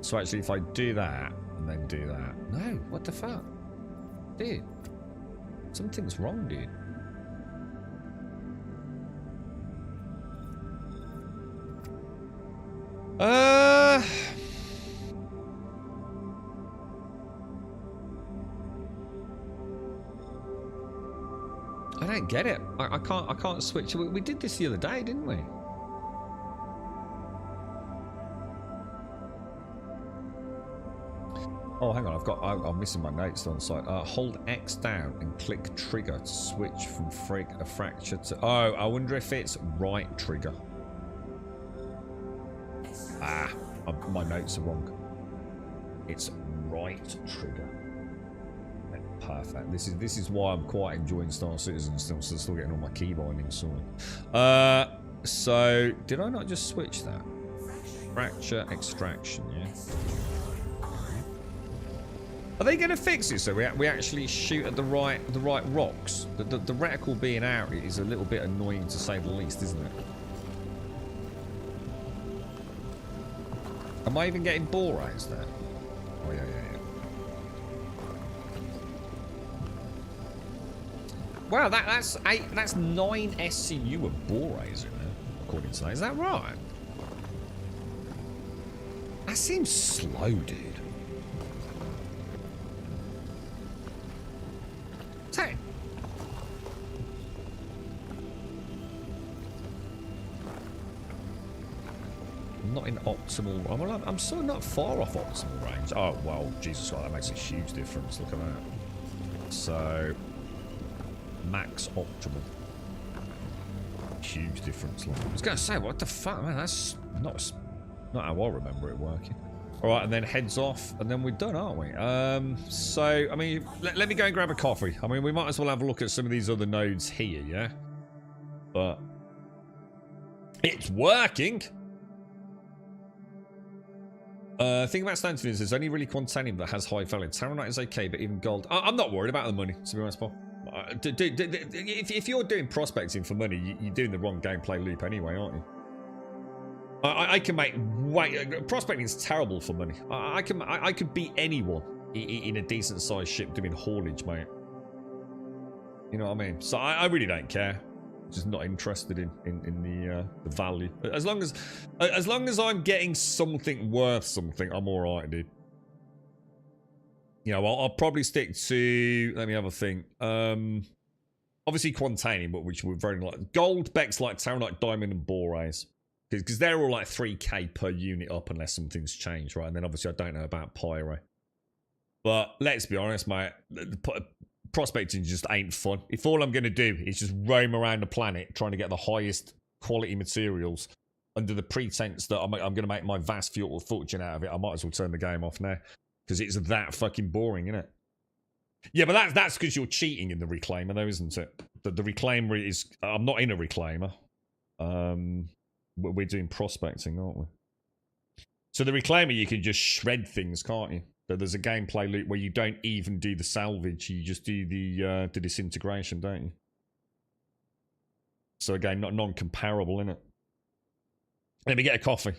Speaker 2: So actually, if I do that and then do that. No, what the fuck? Dude. Something's wrong, dude. I don't get it. I can't switch. We did this the other day, didn't we? Oh, hang on. I'm missing my notes on the side. Hold X down and click trigger to switch from a fracture to. Oh, I wonder if it's right trigger. My notes are wrong. It's right trigger. Perfect. This is why I'm quite enjoying Star Citizen still getting all my key bindings sorted. So did I not just switch that? Fracture extraction, yeah. Are they going to fix it so we actually shoot at the right rocks? The reticle being out is a little bit annoying to say the least, isn't it? Am I even getting bore rays there? Oh yeah. Wow, that's 9 SCU of bore rays in there, according to that. Is that right? That seems slow, dude. Not in optimal. I'm still not far off optimal range. Oh well, Jesus Christ, that makes a huge difference. Look at that. So max optimal, huge difference. I was gonna say, what the fuck, man? That's not how I remember it working. All right, and then heads off, and then we're done, aren't we? So I mean, let me go and grab a coffee. I mean, we might as well have a look at some of these other nodes here, yeah. But it's working. Thing about Stanton is there's only really Quantanium that has high value. Terranite is okay, but even gold. I'm not worried about the money, to be honest, Paul. If you're doing prospecting for money, you're doing the wrong gameplay loop anyway, aren't you? I can make prospecting is terrible for money. I could beat anyone in a decent sized ship doing haulage, mate. You know what I mean? So I really don't care. Just not interested in the value. As long as I'm getting something worth something, I'm all right, dude. You know, I'll probably stick to. Let me have a think. Obviously Quantanium, but which we're very like gold, Bex, like Terranite, Diamond, and Borays, because they're all like 3k per unit up unless something's changed, right? And then obviously I don't know about Pyro. But let's be honest, mate. Prospecting just ain't fun. If all I'm going to do is just roam around the planet trying to get the highest quality materials under the pretense that I'm going to make my vast fortune out of it, I might as well turn the game off now. Because it's that fucking boring, isn't it? Yeah, but that's because you're cheating in the Reclaimer, though, isn't it? The Reclaimer is... I'm not in a Reclaimer. We're doing prospecting, aren't we? So the Reclaimer, you can just shred things, can't you? There's a gameplay loop where you don't even do the salvage, you just do the disintegration, don't you? So again, not non-comparable, innit? Let me get a coffee.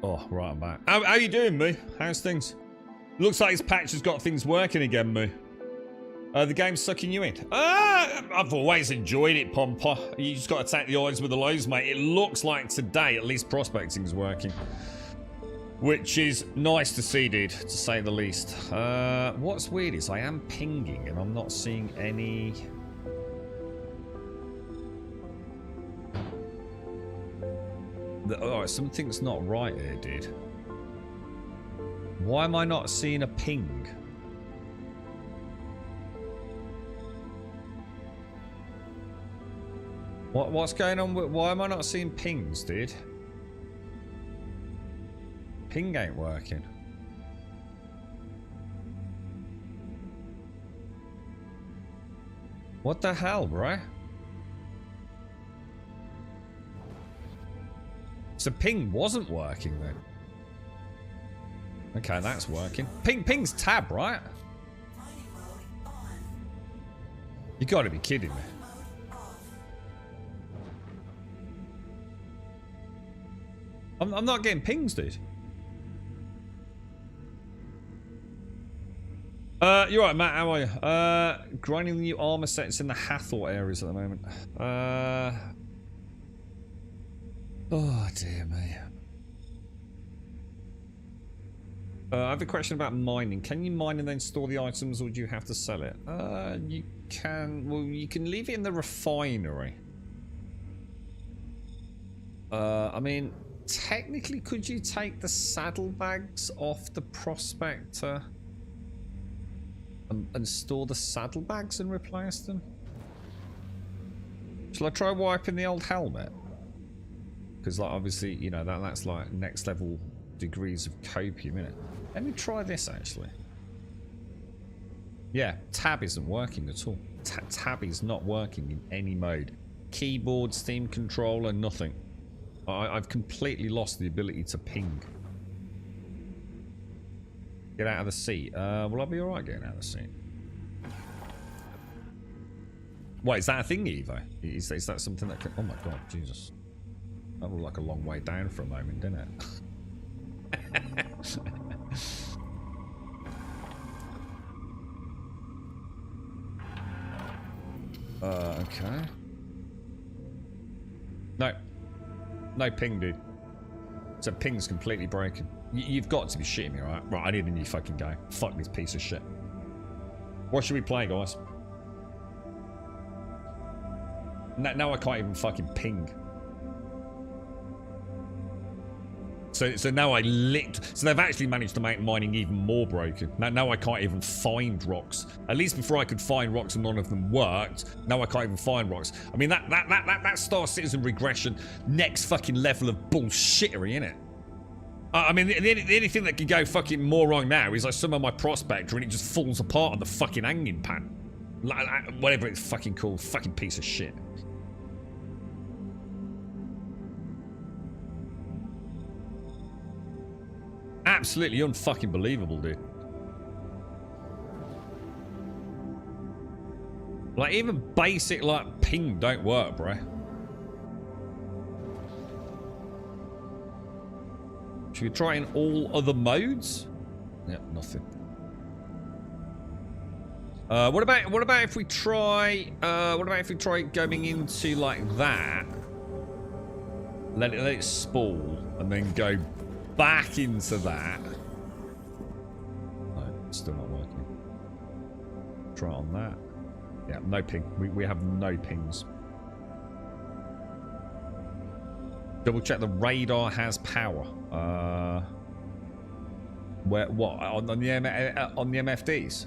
Speaker 2: Oh, right, I'm back. How you doing, me? How's things? Looks like his patch has got things working again, me. The game's sucking you in. I've always enjoyed it, Pompa. You just got to take the eyes with the lows, mate. It looks like today, at least prospecting's working. Which is nice to see, dude, to say the least. What's weird is I am pinging and I'm not seeing any... Alright, something's not right here, dude. Why am I not seeing a ping? What's going on with... Why am I not seeing pings, dude? Ping ain't working. What the hell, bro? So ping wasn't working then. Okay, that's working. Ping's tab, right? You gotta be kidding me. I'm not getting pings, dude. You're right, Matt. How are you? Grinding the new armor sets in the Hathor areas at the moment. Oh dear me. I have a question about mining. Can you mine and then store the items, or do you have to sell it? You can. Well, you can leave it in the refinery. I mean, technically, could you take the saddlebags off the prospector and store the saddlebags and replace them? Shall I try wiping the old helmet? Because, like, obviously, you know, that's like next level degrees of copium, innit? Let me try this, actually. Yeah, tab isn't working at all. Tab is not working in any mode. Keyboard, Steam controller, nothing. I've completely lost the ability to ping. Get out of the seat. Will I be alright getting out of the seat? Wait, is that a thing, Evo? Is that something that can... Oh my god, Jesus. That looked like a long way down for a moment, didn't it? Okay. No. No ping, dude. So ping's completely broken. You've got to be shitting me, right? Right, I need a new fucking game. Fuck this piece of shit. What should we play, guys? Now I can't even fucking ping. So now so they've actually managed to make mining even more broken. Now I can't even find rocks. At least before I could find rocks and none of them worked. Now I can't even find rocks. I mean that Star Citizen regression next fucking level of bullshittery, innit? I mean the only thing that could go fucking more wrong now is I summon my prospector and it just falls apart on the fucking hanging pan. Whatever it's fucking called, fucking piece of shit. Absolutely unfucking believable, dude. Like, even basic, like, ping don't work, bro. Should we try in all other modes? Yep, nothing. What about if we try going into like that? Let it spool and then go back into that. No, it's still not working. Try it on that. Yeah, no ping. We have no pings. Double check the radar has power. Where? What? On the MFDs?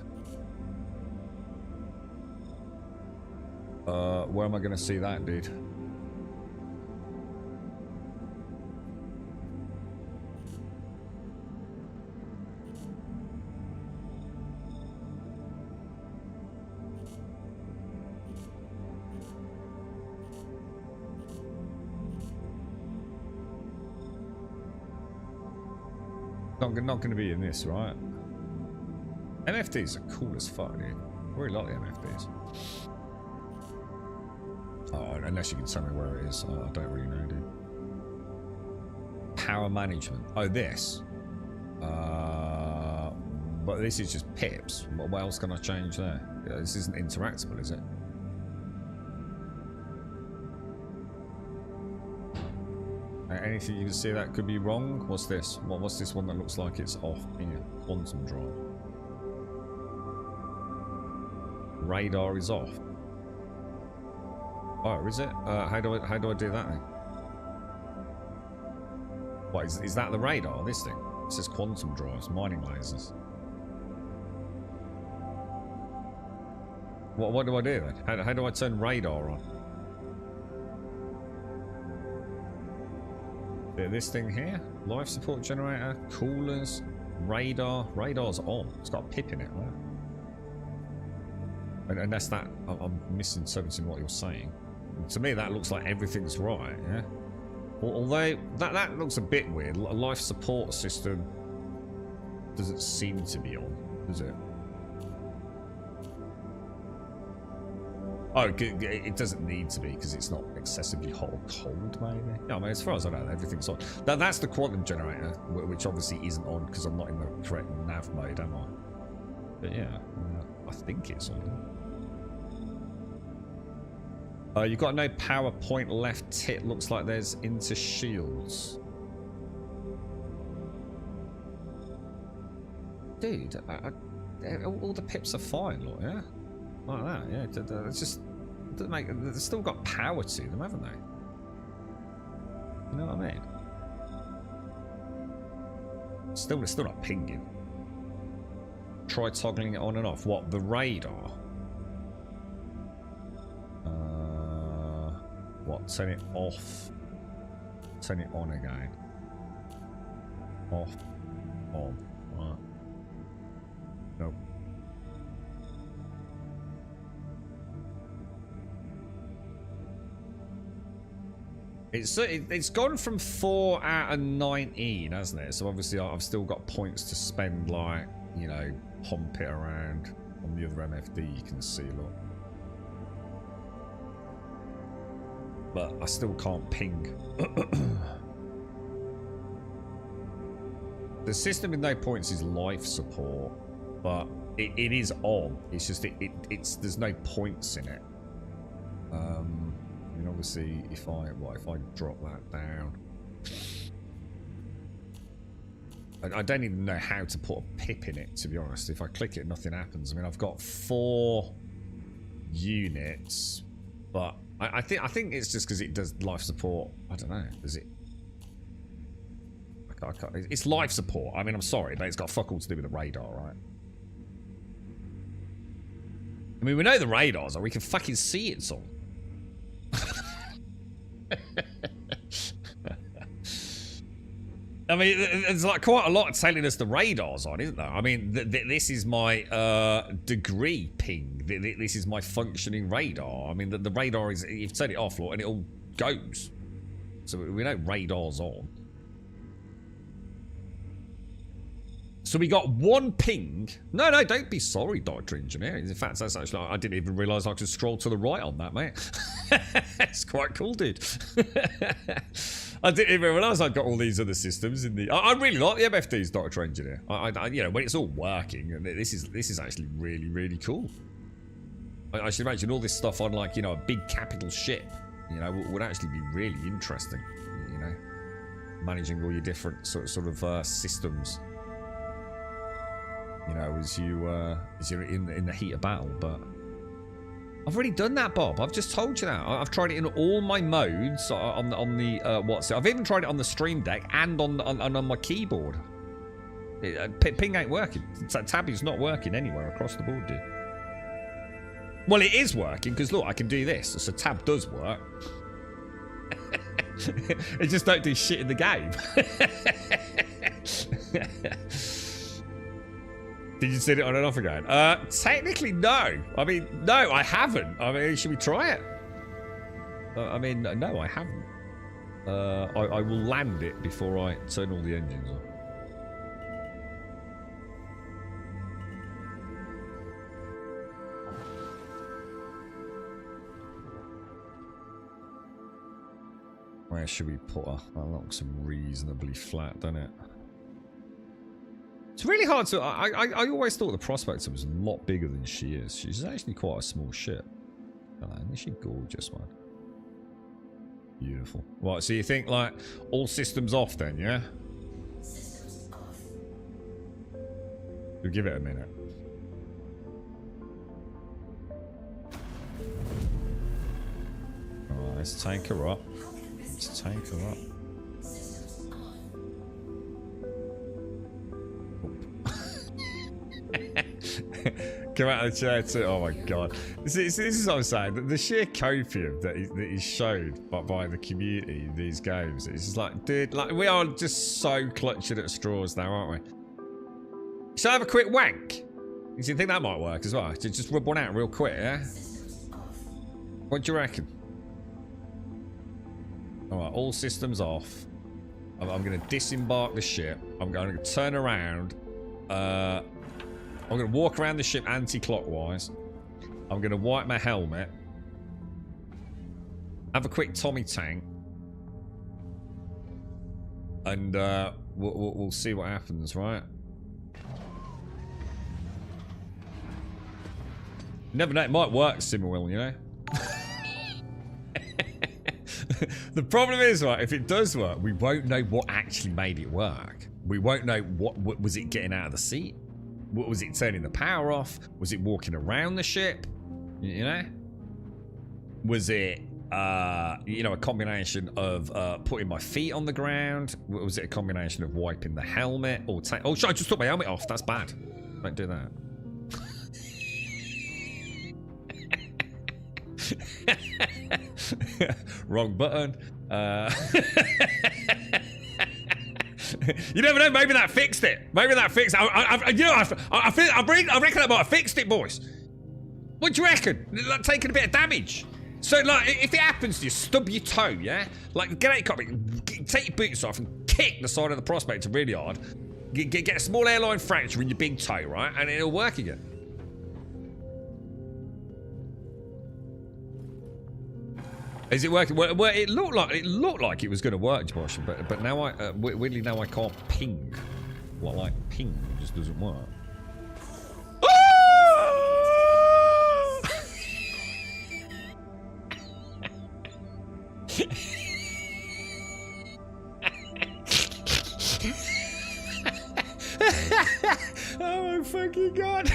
Speaker 2: Where am I going to see that, dude? Not going to be in this, right? MFDs are cool as fuck, dude. I really like the MFDs. Oh, unless you can tell me where it is. I don't really know, dude. power management. Oh, this. But this is just pips. What else can I change there? This isn't interactable, is it? Anything you can see that could be wrong? What's this? What's this one that looks like it's off? Here, quantum drive. Radar is off. Oh, is it? How do I do that then? What is that the radar? This thing? It says quantum drives, mining lasers. What do I do then? How do I turn radar on? This thing here, life support generator, coolers, radar. Radar's on. It's got a pip in it, right? And unless that, I'm misinterpreting what you're saying. To me, that looks like everything's right. Yeah. Although that looks a bit weird. A life support system doesn't seem to be on, does it? Oh, it doesn't need to be because it's not excessively hot or cold, maybe. No, I mean, as far as I know, everything's on. That's the quantum generator, which obviously isn't on because I'm not in the correct nav mode, am I? But yeah, I think it's on. You've got no power point left tit. Looks like there's into shields. Dude, all the pips are fine, look, yeah? Like that, yeah. It's just doesn't make. They've still got power to them, haven't they? You know what I mean? Still not pinging. Try toggling it on and off. What, the radar? What? Turn it off. Turn it on again. Off. On. Right. Nope. It's gone from 4 out of 19, hasn't it? So obviously I've still got points to spend, like, you know, hump it around on the other MFD. You can see, look. But I still can't ping. The system with no points is life support, but it is on. It's just it's there's no points in it. I mean, obviously, if I drop that down, I don't even know how to put a pip in it. To be honest, if I click it, nothing happens. I mean, I've got 4 units, but I think it's just because it does life support. I don't know. Does it? I can't, it's life support. I mean, I'm sorry, but it's got fuck all to do with the radar, right? I mean, we know the radars are. We can fucking see it's on. I mean, there's like quite a lot telling us the radar's on, isn't there? I mean, this is my degree ping. This is my functioning radar. I mean, the radar is, you've turned it off, look, and it all goes. So we know radar's on. So we got 1 ping. No, don't be sorry, Dr. Engineer. In fact, that's actually, I didn't even realise I could scroll to the right on that, mate. It's quite cool, dude. I didn't even realise I'd got all these other systems in the. I really like the MFDs, Dr. Engineer. I you know, when it's all working, and this is actually really, really cool. I should imagine all this stuff on, like, you know, a big capital ship, you know, would actually be really interesting. You know, managing all your different sort of systems. You know, as you're in the heat of battle, but I've already done that, Bob. I've just told you that. I've tried it in all my modes on the what's it? I've even tried it on the Stream Deck and on my keyboard. Ping ain't working. Tab is not working anywhere across the board, dude. Well, it is working because look, I can do this. So tab does work. It just don't do shit in the game. Did you set it on and off again? Technically, no. I mean, no, I haven't. I mean, should we try it? I mean, no, I haven't. I will land it before I turn all the engines off. Where should we put her? That looks reasonably flat, doesn't it? It's really hard to... I always thought the Prospector was a lot bigger than she is. She's actually quite a small ship. Isn't she gorgeous, man? Beautiful. Right, so you think, like, all systems off then, yeah?
Speaker 1: Systems off.
Speaker 2: We'll give it a minute. Alright, let's tank her up. Let's tank her up.
Speaker 1: Systems on.
Speaker 2: Come out of the chair too. Oh my god. This is what I'm saying. The sheer copium that is showed by the community in these games. It's just like, dude, like we are just so clutching at straws now, aren't we? Shall I have a quick wank? You think that might work as well? Just rub one out real quick, yeah?
Speaker 1: Systems off.
Speaker 2: What do you reckon? Alright, all systems off. I'm going to disembark the ship. I'm going to turn around. I'm going to walk around the ship anti-clockwise. I'm going to wipe my helmet. Have a quick Tommy tank. And we'll see what happens, right? Never know, it might work, Simmerwill, you know? The problem is, right, if it does work, we won't know what actually made it work. We won't know what was it getting out of the seat? What was it turning the power off? Was it walking around the ship? You know? Was it, you know, a combination of putting my feet on the ground? Was it a combination of wiping the helmet? Or oh, shit, I just took my helmet off. That's bad. Don't do that. Wrong button. You never know. Maybe that fixed it. Maybe that fixed it. You know, I reckon that might have fixed it, boys. What do you reckon? Like taking a bit of damage. So, like, if it happens to you, stub your toe, yeah? Like, get out your cockpit, take your boots off, and kick the side of the Prospector really hard. Get a small airline fracture in your big toe, right? And it'll work again. Is it working? Well, it looked like it was going to work, Josh, but now weirdly now I can't ping. Well, like ping just doesn't work. Oh my fucking god!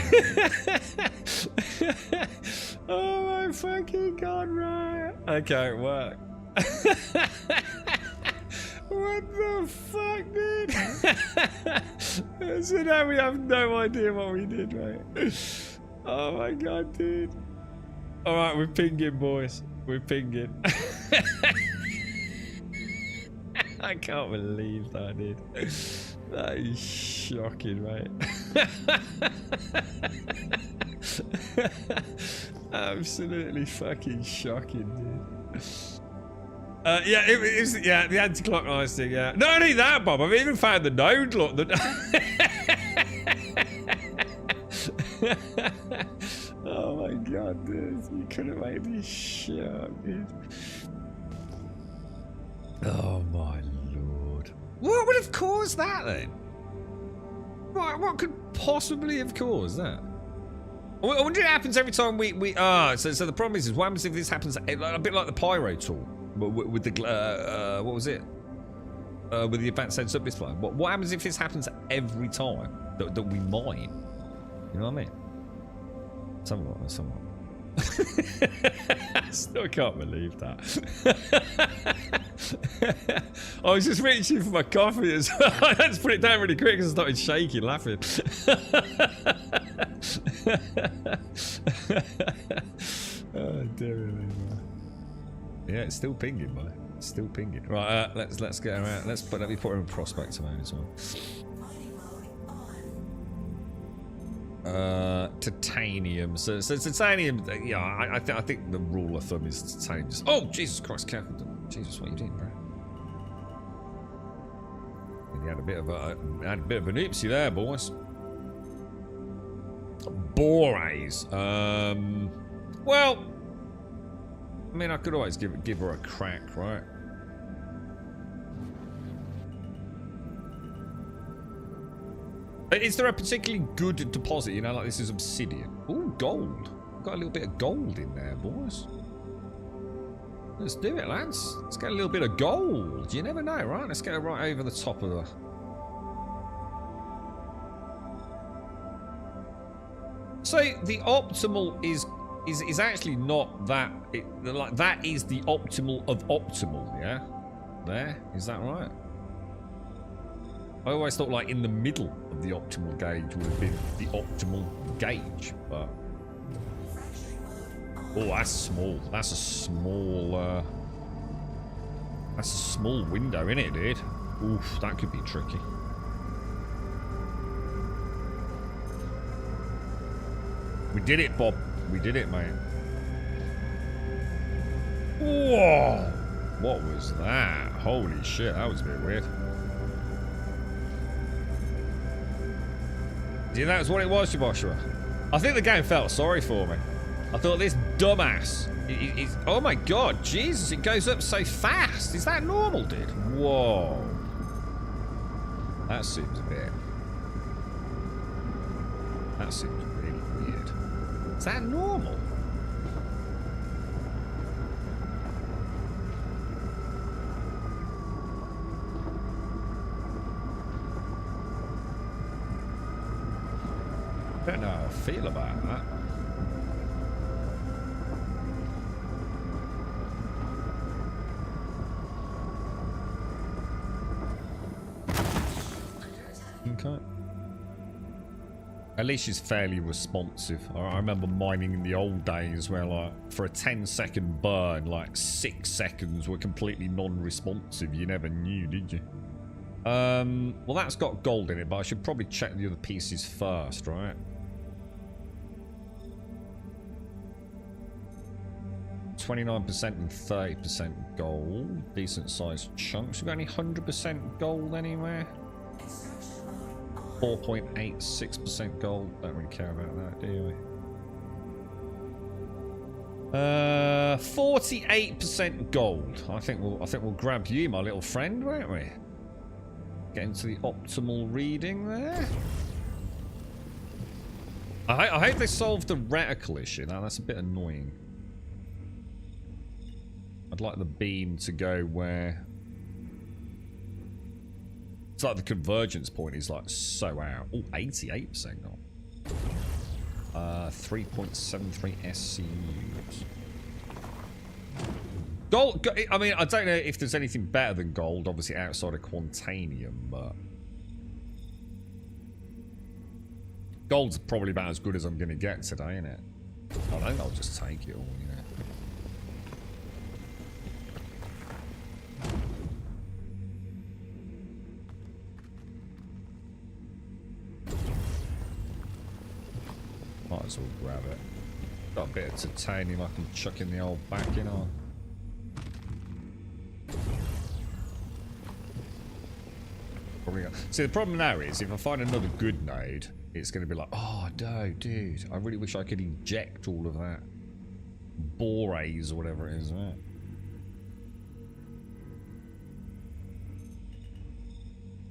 Speaker 2: Oh my fucking god, right. Okay, it worked. What the fuck, dude? So now we have no idea what we did, right? Oh my god, dude. Alright, we're pinging, boys. We're pinging. I can't believe that, dude. That is shocking, right? Absolutely fucking shocking, dude. Yeah, it was, yeah, the anti-clockwise thing, yeah. Not only that, Bob, I've even found the node, look. Oh my god, dude. You could have made this shit up, dude. Oh my lord. What would have caused that then? What could possibly have caused that? I wonder if it happens every time so the problem is what happens if this happens a bit like the pyro tool with the what was it? With the advanced sensor display. What happens if this happens every time that we mine? You know what I mean? Somewhat. I still can't believe that. I was just reaching for my coffee as well. I had to put it down really quick because I started shaking, laughing. Oh dear me, man. Yeah, it's still pinging, man. It's still pinging. Right, let's get her out. Let me put her in Prospector mode as well. Titanium. So titanium. Yeah, I think the rule of thumb is titanium. Oh Jesus Christ, careful! Jesus, what are you doing, bro? He had a bit of an oopsie there, boys. Bores. Well, I mean, I could always give her a crack, right? Is there a particularly good deposit? You know, like this is obsidian. Ooh, gold. Got a little bit of gold in there, boys. Let's do it, lads. Let's get a little bit of gold. You never know, right? Let's get it right over the top of the... So the optimal is actually not that. Like that is the optimal of optimal, yeah? There, is that right? I always thought like in the middle of the optimal gauge would have been the optimal gauge, but... Oh, that's small. That's a small, that's a small window, innit, dude? Oof, that could be tricky. We did it, Bob. We did it, mate. Whoa! What was that? Holy shit, that was a bit weird. Do you think that was what it was, Joshua? I think the game felt sorry for me. I thought this dumbass is... Oh my god, Jesus, it goes up so fast. Is that normal, dude? Whoa. That seems a bit... That seems really weird. Is that normal? I don't know how I feel about that. Okay. At least she's fairly responsive. I remember mining in the old days where, like, for a 10-second burn, like 6 seconds were completely non-responsive. You never knew, did you? Well, that's got gold in it, but I should probably check the other pieces first, right? 29% and 30% gold. Decent sized chunks. We got any 100% gold anywhere? 4.86% gold. Don't really care about that, do we? 48% gold. I think we'll grab you, my little friend, won't we? Get into the optimal reading there. I hope they solved the reticle issue. Now that's a bit annoying. I'd like the beam to go where... It's like the convergence point is like so out. Oh, 88% now. 3.73 SCUs. Gold, I mean, I don't know if there's anything better than gold, obviously outside of Quantanium, but... Gold's probably about as good as I'm going to get today, isn't it? I think I'll just take it all, you know. Might as well grab it. Got a bit of titanium I can chuck in the old backing on. See, the problem now is if I find another good node, it's going to be like, oh no, dude, I really wish I could inject all of that boraze or whatever it is, right?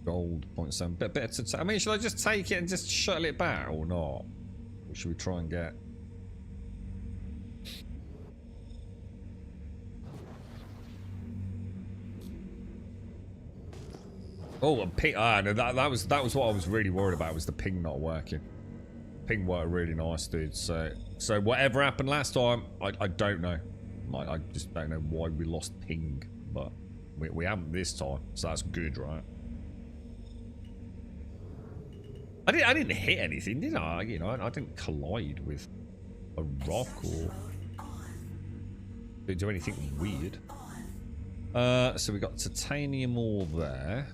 Speaker 2: Gold 0.7, bit better to I mean, should I just take it and just shuttle it back or not? Or should we try and get... Oh, a ping. Ah, no, that was what I was really worried about, was the ping not working. Ping worked really nice, dude. So whatever happened last time, I don't know. I just don't know why we lost ping, but we haven't this time, so that's good, right? I didn't hit anything, did I? You know, I didn't collide with a rock or do anything weird. So we got titanium ore there.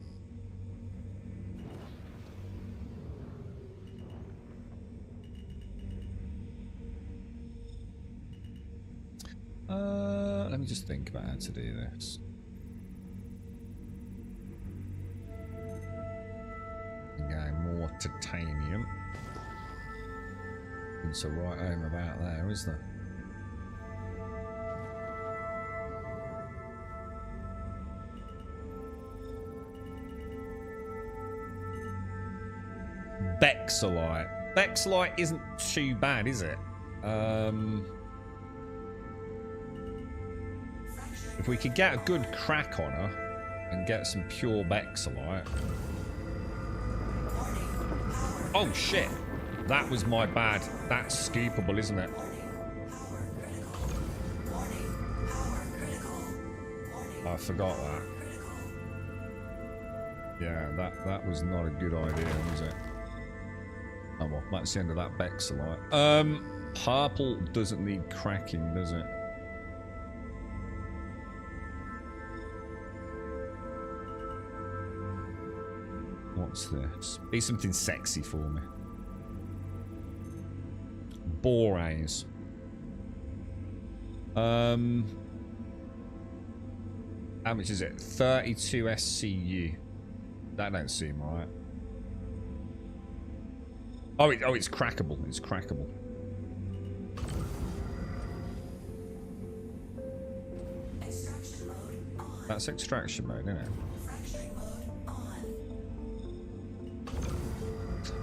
Speaker 2: Let me just think about how to do this. Okay, more titanium. It's a right home about there, is there? Bexalite. Bexalite isn't too bad, is it? If we could get a good crack on her and get some pure Bexalite. Oh shit! That was my bad. That's scoopable, isn't it? I forgot that. Yeah, that was not a good idea, was it? Oh well, that's the end of that Bexalite. Purple doesn't need cracking, does it? What's this? Be something sexy for me. Borays. How much is it? 32 SCU. That don't seem right. Oh, it's crackable. It's crackable. That's extraction mode, isn't it?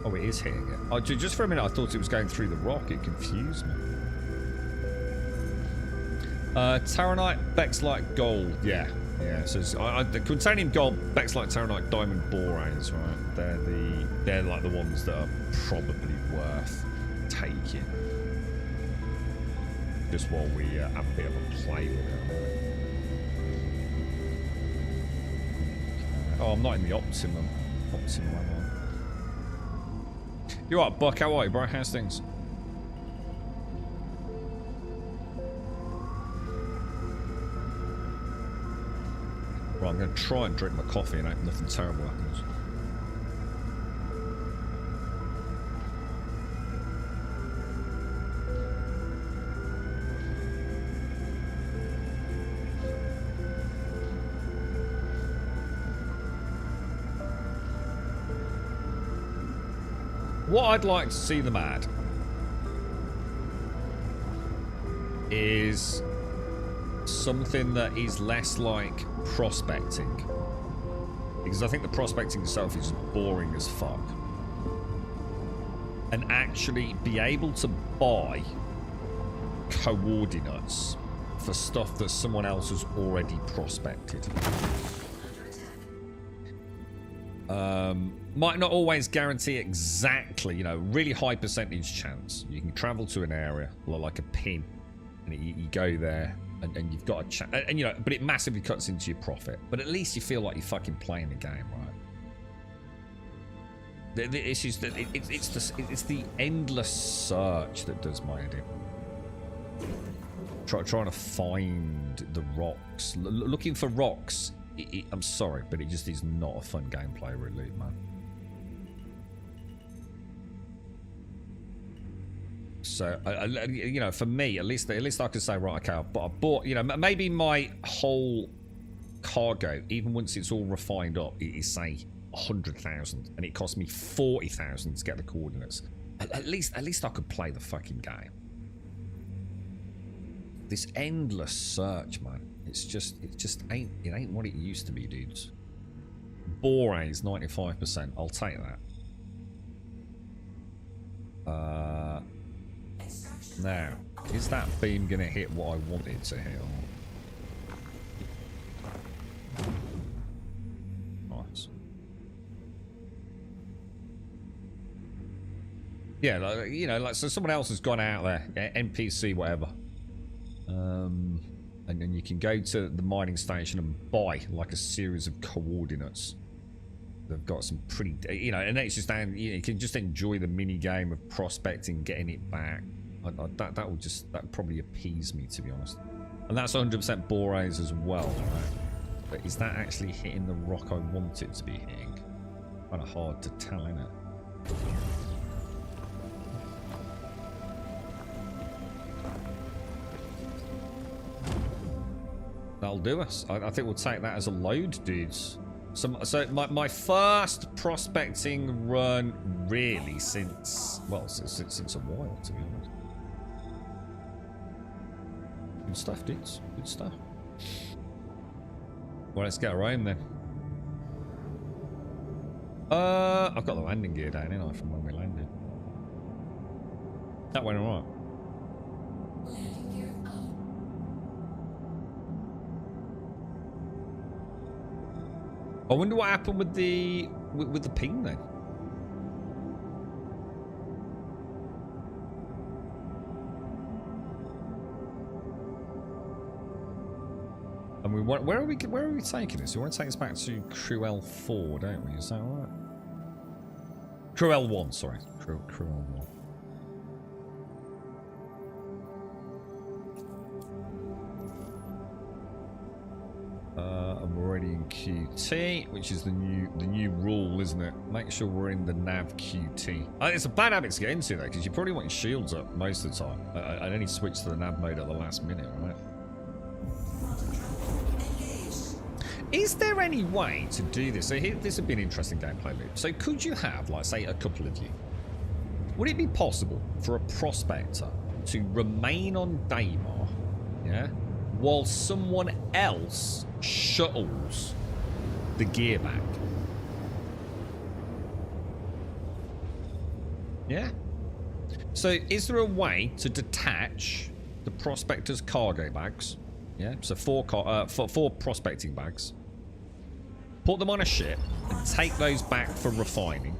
Speaker 2: Oh, it is hitting it. Oh, just for a minute, I thought it was going through the rock. It confused me. Taronite, Bexalite, Gold. Yeah. Yeah, so the Quintanium Gold, Bexalite, Taronite, Diamond, Borays, right? They're like the ones that are probably worth taking. Just while we have a bit of a play with it. Oh, I'm not in the optimum am I? You're right, Buck. How are you, bro? How's things? Right, I'm going to try and drink my coffee and hope nothing terrible happens. What I'd like to see them add is something that is less like prospecting, because I think the prospecting itself is boring as fuck, and actually be able to buy coordinates for stuff that someone else has already prospected. Might not always guarantee exactly, you know, really high percentage chance. You can travel to an area like a pin, and you go there, and you've got a chance, and you know, but it massively cuts into your profit. But at least you feel like you're fucking playing the game, right? The issue is that it's the endless search that does my head in. Trying to find the rocks, looking for rocks. I'm sorry, but it just is not a fun gameplay really, man. So, you know, for me, at least I could say, right, okay, I bought, you know, maybe my whole cargo, even once it's all refined up, it is, say, 100,000, and it cost me 40,000 to get the coordinates. At least I could play the fucking game. This endless search, man. It just ain't what it used to be, dudes. Borays 95%. I'll take that. Now, is that beam gonna hit what I want it to hit? Nice. Yeah, like, you know, like, so someone else has gone out there, NPC, whatever. And then you can go to the mining station and buy like a series of coordinates. They've got some pretty, you know, and it's just, you know, you can just enjoy the mini game of prospecting, getting it back. That would probably appease me, to be honest. And that's 100% Borays as well, right? But is that actually hitting the rock I want it to be hitting? Kind of hard to tell, isn't it? That'll do us. I think we'll take that as a load, dudes. So my first prospecting run, really, since a while, to be honest. Good stuff, dudes. Good stuff. Well, let's get around then. I've got the landing gear down, ain't I, from when we That went alright. I wonder what happened with the ping then. I mean, where are we taking this? We want to take us back to Cruel 4, don't we? Is that right? Cruel 1, sorry. Cruel 1. I'm already in QT, which is the new rule, isn't it? Make sure we're in the nav QT. It's a bad habit to get into though, because you probably want your shields up most of the time. I'd only switch to the nav mode at the last minute, right? Is there any way to do this? So here, this would be an interesting gameplay loop. So could you have, like, say, a couple of you? Would it be possible for a prospector to remain on Daymar, yeah, while someone else shuttles the gear back? Yeah? So is there a way to detach the prospector's cargo bags? Yeah, so four prospecting bags. Put them on a ship and take those back for refining.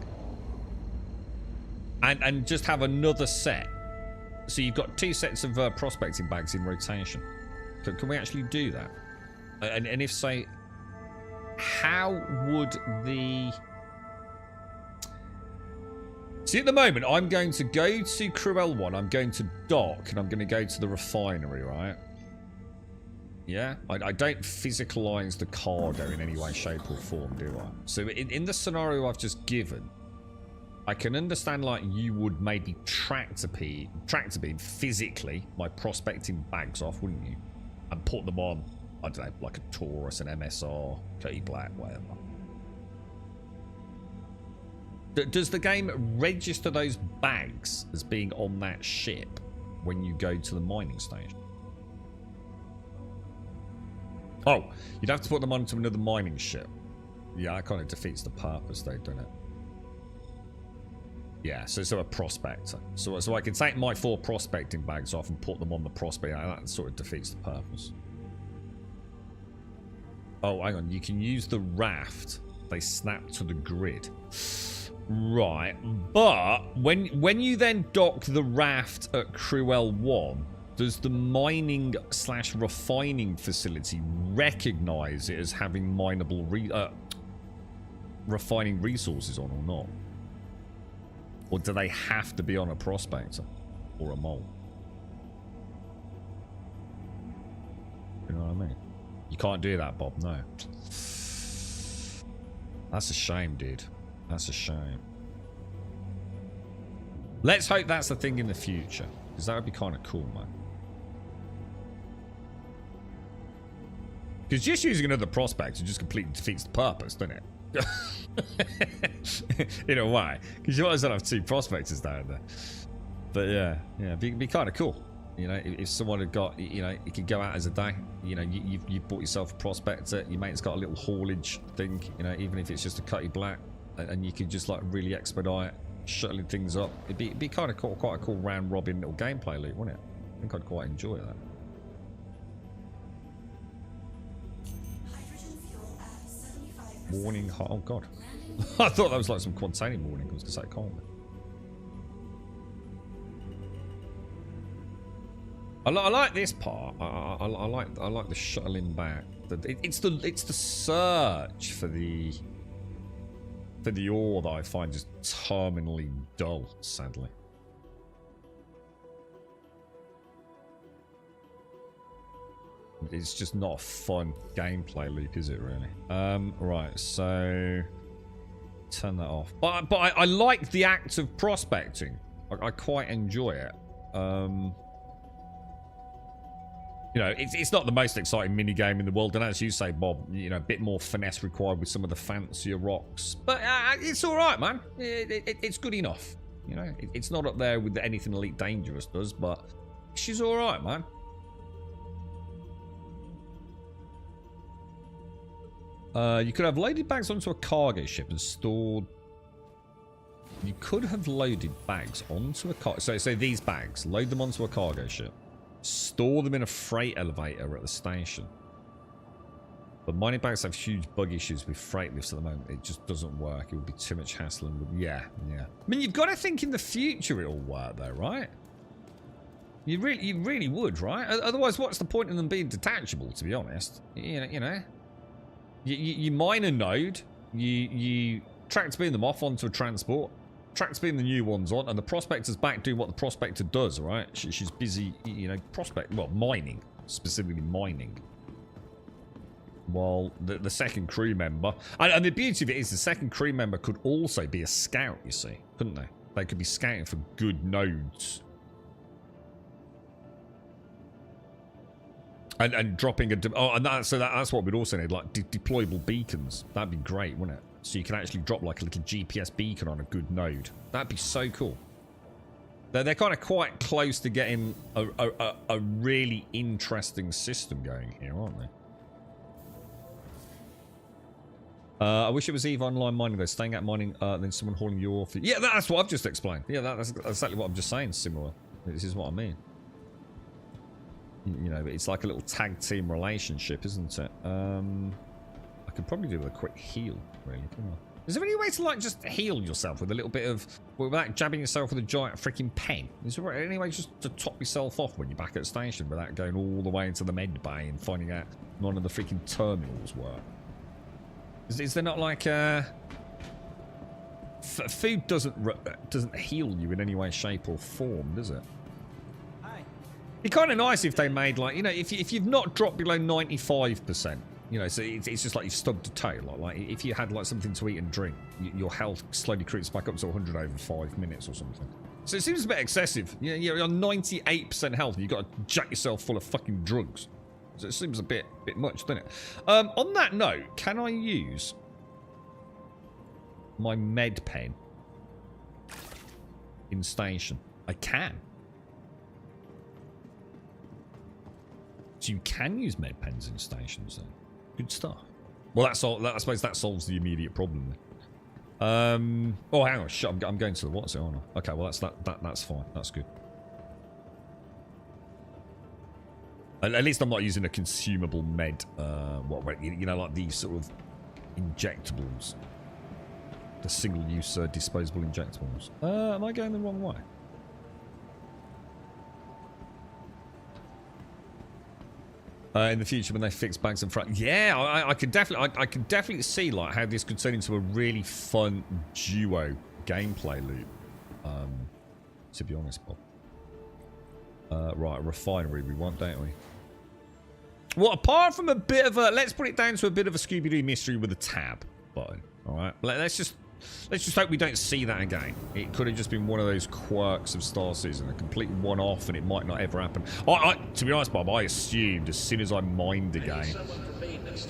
Speaker 2: And just have another set. So you've got 2 sets of prospecting bags in rotation. Can we actually do that? And if so, how would the... See, at the moment, I'm going to go to Cruel 1, I'm going to dock, and I'm going to go to the refinery, right? Yeah? I don't physicalize the cargo in any way, shape, or form, do I? So in the scenario I've just given, I can understand, like, you would maybe tractor beam physically my prospecting bags off, wouldn't you? And put them on, I don't know, like a Taurus, an MSR, Cutty Black, whatever. Does the game register those bags as being on that ship when you go to the mining station? Oh, you'd have to put them onto another mining ship. Yeah, that kind of defeats the purpose, though, doesn't it? Yeah, so a prospector. So I can take my 4 prospecting bags off and put them on the prospector. That sort of defeats the purpose. Oh, hang on. You can use the raft. They snap to the grid. Right, but when you then dock the raft at Cruel 1, does the mining/refining facility recognize it as having mineable refining resources on or not? Or do they have to be on a prospector or a mole? You know what I mean? You can't do that, Bob, no. That's a shame, dude. That's a shame. Let's hope that's the thing in the future, because that would be kind of cool, man. Because just using another prospector just completely defeats the purpose, doesn't it? In a way, because you might as well have 2 prospectors down there. But yeah, it'd be kind of cool. You know, if someone had got, you know, it could go out as a day. You know, you've bought yourself a prospector. Your mate's got a little haulage thing. You know, even if it's just a Cutty Black, and you could just like really expedite shuttling things up. It'd be kind of cool, quite a cool round robin little gameplay loop, wouldn't it? I think I'd quite enjoy that. Warning, oh god. I thought that was like some Quantanium warning. I was going to say, can't we? I like this part. I like the shuttling back. It's the search for the ore that I find just terminally dull, sadly. It's just not a fun gameplay loop, is it really? Right, so turn that off. But I like the act of prospecting. I quite enjoy it. You know, it's not the most exciting mini game in the world, and as you say, Bob, you know, a bit more finesse required with some of the fancier rocks. But it's all right, man. It's good enough. You know, it's not up there with anything Elite Dangerous does, but she's all right, man. You could have loaded bags onto a cargo ship and stored You could have loaded bags onto a car. So these bags, load them onto a cargo ship, store them in a freight elevator at the station. But mining bags have huge bug issues with freight lifts at the moment. It just doesn't work. It would be too much hassle. And yeah. I mean, you've got to think in the future it'll work, though, right? You really would, right? Otherwise, what's the point in them being detachable? To be honest, you know, you mine a node, you tractor beam them off onto a transport, tractor beam the new ones on, and the prospector's back doing what the prospector does, right? She's busy, you know, mining, specifically mining. While the second crew member, and the beauty of it is the second crew member could also be a scout, you see, couldn't they? They could be scouting for good nodes. And dropping that's what we'd also need, like deployable beacons. That'd be great, wouldn't it? So you can actually drop like a little GPS beacon on a good node. That'd be so cool. They're kind of quite close to getting a really interesting system going here, aren't they? I wish it was EVE Online mining though. Staying at mining, then someone hauling you off. Yeah, that's what I've just explained. Yeah, that's exactly what I'm just saying. Similar. This is what I mean. You know, it's like a little tag team relationship, isn't it? I could probably do with a quick heal, really. Is there any way to like just heal yourself with a little bit of, without jabbing yourself with a giant freaking pen? Is there any way just to top yourself off when you're back at the station without going all the way into the med bay and finding out none of the freaking terminals work? Is there not like food doesn't heal you in any way, shape, or form, does it?
Speaker 6: Hi.
Speaker 2: It'd be kind of nice if they made like, you know, if you've not dropped below 95%, you know, so it's just like you've stubbed a toe. Like if you had like something to eat and drink, your health slowly creeps back up to 100 over 5 minutes or something. So it seems a bit excessive. You're on 98% health and you've got to jack yourself full of fucking drugs. So it seems a bit much, doesn't it? On that note, can I use my med pen in station? I can. So you can use med pens in stations then. Good stuff. Well, that's all. I suppose that solves the immediate problem then. Oh, hang on. Shit, I'm going to the what's it on? Okay, well that's fine. That's good. At least I'm not using a consumable med. You know, like these sort of injectables, the single-use disposable injectables. Am I going the wrong way? In the future, when they fix bags and freight, yeah, I can definitely see like how this could turn into a really fun duo gameplay loop. To be honest, Bob. Right, a refinery we want, don't we? Well, apart from a bit of a, let's put it down to a bit of a Scooby-Doo mystery with a tab button. All right, let's just hope we don't see that again. It could have just been one of those quirks of Star Citizen, a complete one-off, and it might not ever happen. To be honest, Bob, I assumed as soon as I mined again,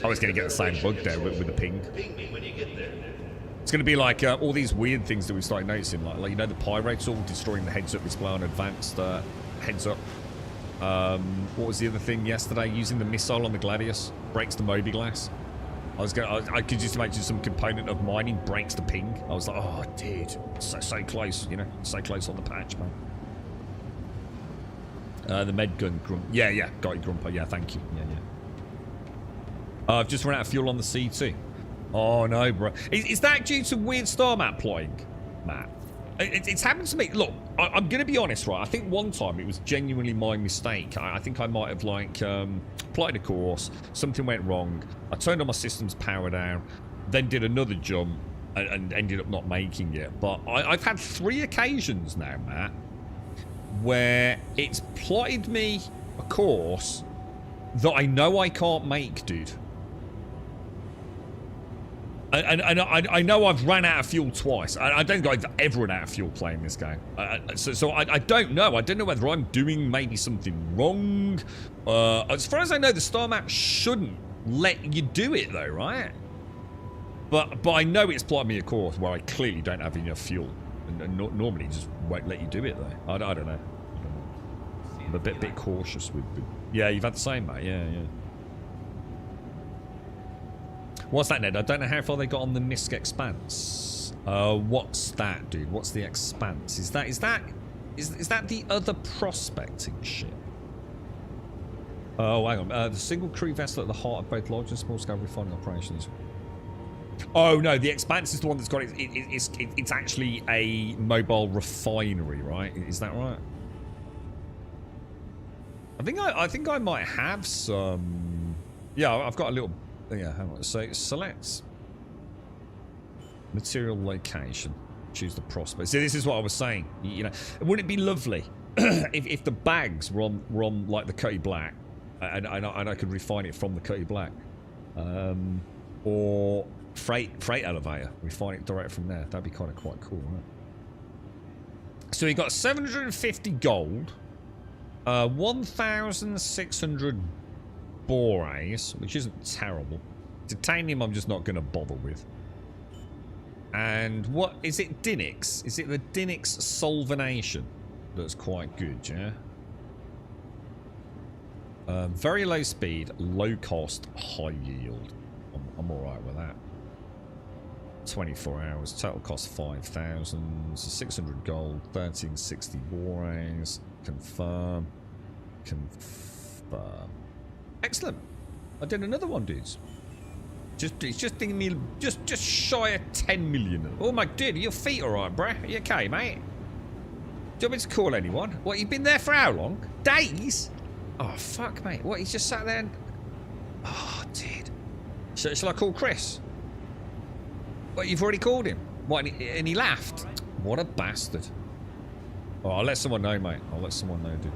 Speaker 2: I was going to get the same bug there with the ping. It's going to be like all these weird things that we started noticing, like you know, the pyro tool destroying the heads-up display on advanced heads-up. What was the other thing yesterday? Using the missile on the Gladius breaks the Mobi-glass. I could just imagine some component of mining breaks the ping. I was like, oh, dude, so close, you know, so close on the patch, man. The med gun, Grump. Yeah, got it, Grumper. Yeah, thank you. Yeah. I've just run out of fuel on the C2. Oh no, bro. Is that due to weird star map plotting, Matt? It's happened to me. Look, I'm going to be honest, right? I think one time it was genuinely my mistake. I think I might have, like, plotted a course. Something went wrong. I turned on my system's power down, then did another jump, and ended up not making it. But I've had 3 occasions now, Matt, where it's plotted me a course that I know I can't make, dude. And I know I've ran out of fuel twice. I don't think I've ever run out of fuel playing this game. So I don't know. I don't know whether I'm doing maybe something wrong. As far as I know, the star map shouldn't let you do it though, right? But I know it's plotted me a course where I clearly don't have enough fuel. And normally it just won't let you do it though. I don't know. I'm a bit cautious with... Yeah, you've had the same, mate. Yeah. What's that, Ned? I don't know how far they got on the Nisk Expanse. What's that, dude? What's the Expanse? Is that the other prospecting ship? Oh, hang on. The single crew vessel at the heart of both large and small scale refining operations. Oh no, the Expanse is the one that's got it. It's actually a mobile refinery, right? Is that right? I think I might have some. Yeah, I've got a little. Yeah, hang on. So select material location. Choose the prospect. See, this is what I was saying. You know, wouldn't it be lovely if the bags were on like the Cutty Black, and I could refine it from the Cutty Black, or freight elevator, refine it direct from there. That'd be kind of quite cool, right? So we got 750 gold, 1,600 boraes, which isn't terrible. Titanium, I'm just not going to bother with. And what is it? Dinix? Is it the Dinix Solvanation that's quite good? Yeah. Very low speed, low cost, high yield. I'm all right with that. 24 hours, total cost 5,000, so 600 gold, 1360 boraes. Confirm. Excellent. I did another one, dudes. It's just thinking me just shy of 10 million. Oh my dude, your feet alright, bruh? Are you okay, mate? Do you want me to call anyone? What, you've been there for how long? Days? Oh fuck, mate. What, he's just sat there and... Oh, dude. Shall I call Chris? What, you've already called him? What, and he laughed? What a bastard. Oh, I'll let someone know, mate. I'll let someone know, dude.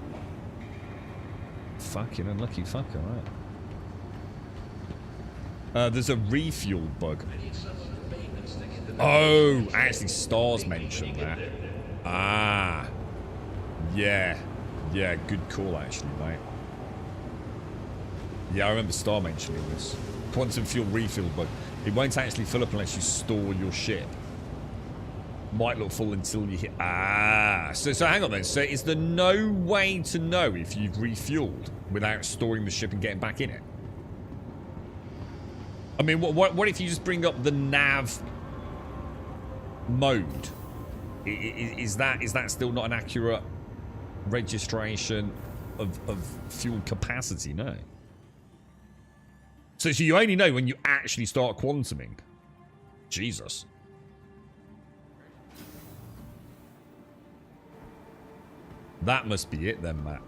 Speaker 2: Fucking unlucky fucker, right? There's a refuel bug. Oh, actually, Stars mentioned that. Ah. Yeah. Yeah, good call, actually, mate. Yeah, I remember Star mentioning this. Quantum fuel refuel bug. It won't actually fill up unless you store your ship. Might look full until you hit... Ah. So hang on then. So is there no way to know if you've refueled without storing the ship and getting back in it? I mean, what if you just bring up the nav mode? Is that still not an accurate registration of fuel capacity? No. So you only know when you actually start quantuming. Jesus. That must be it then, Matt.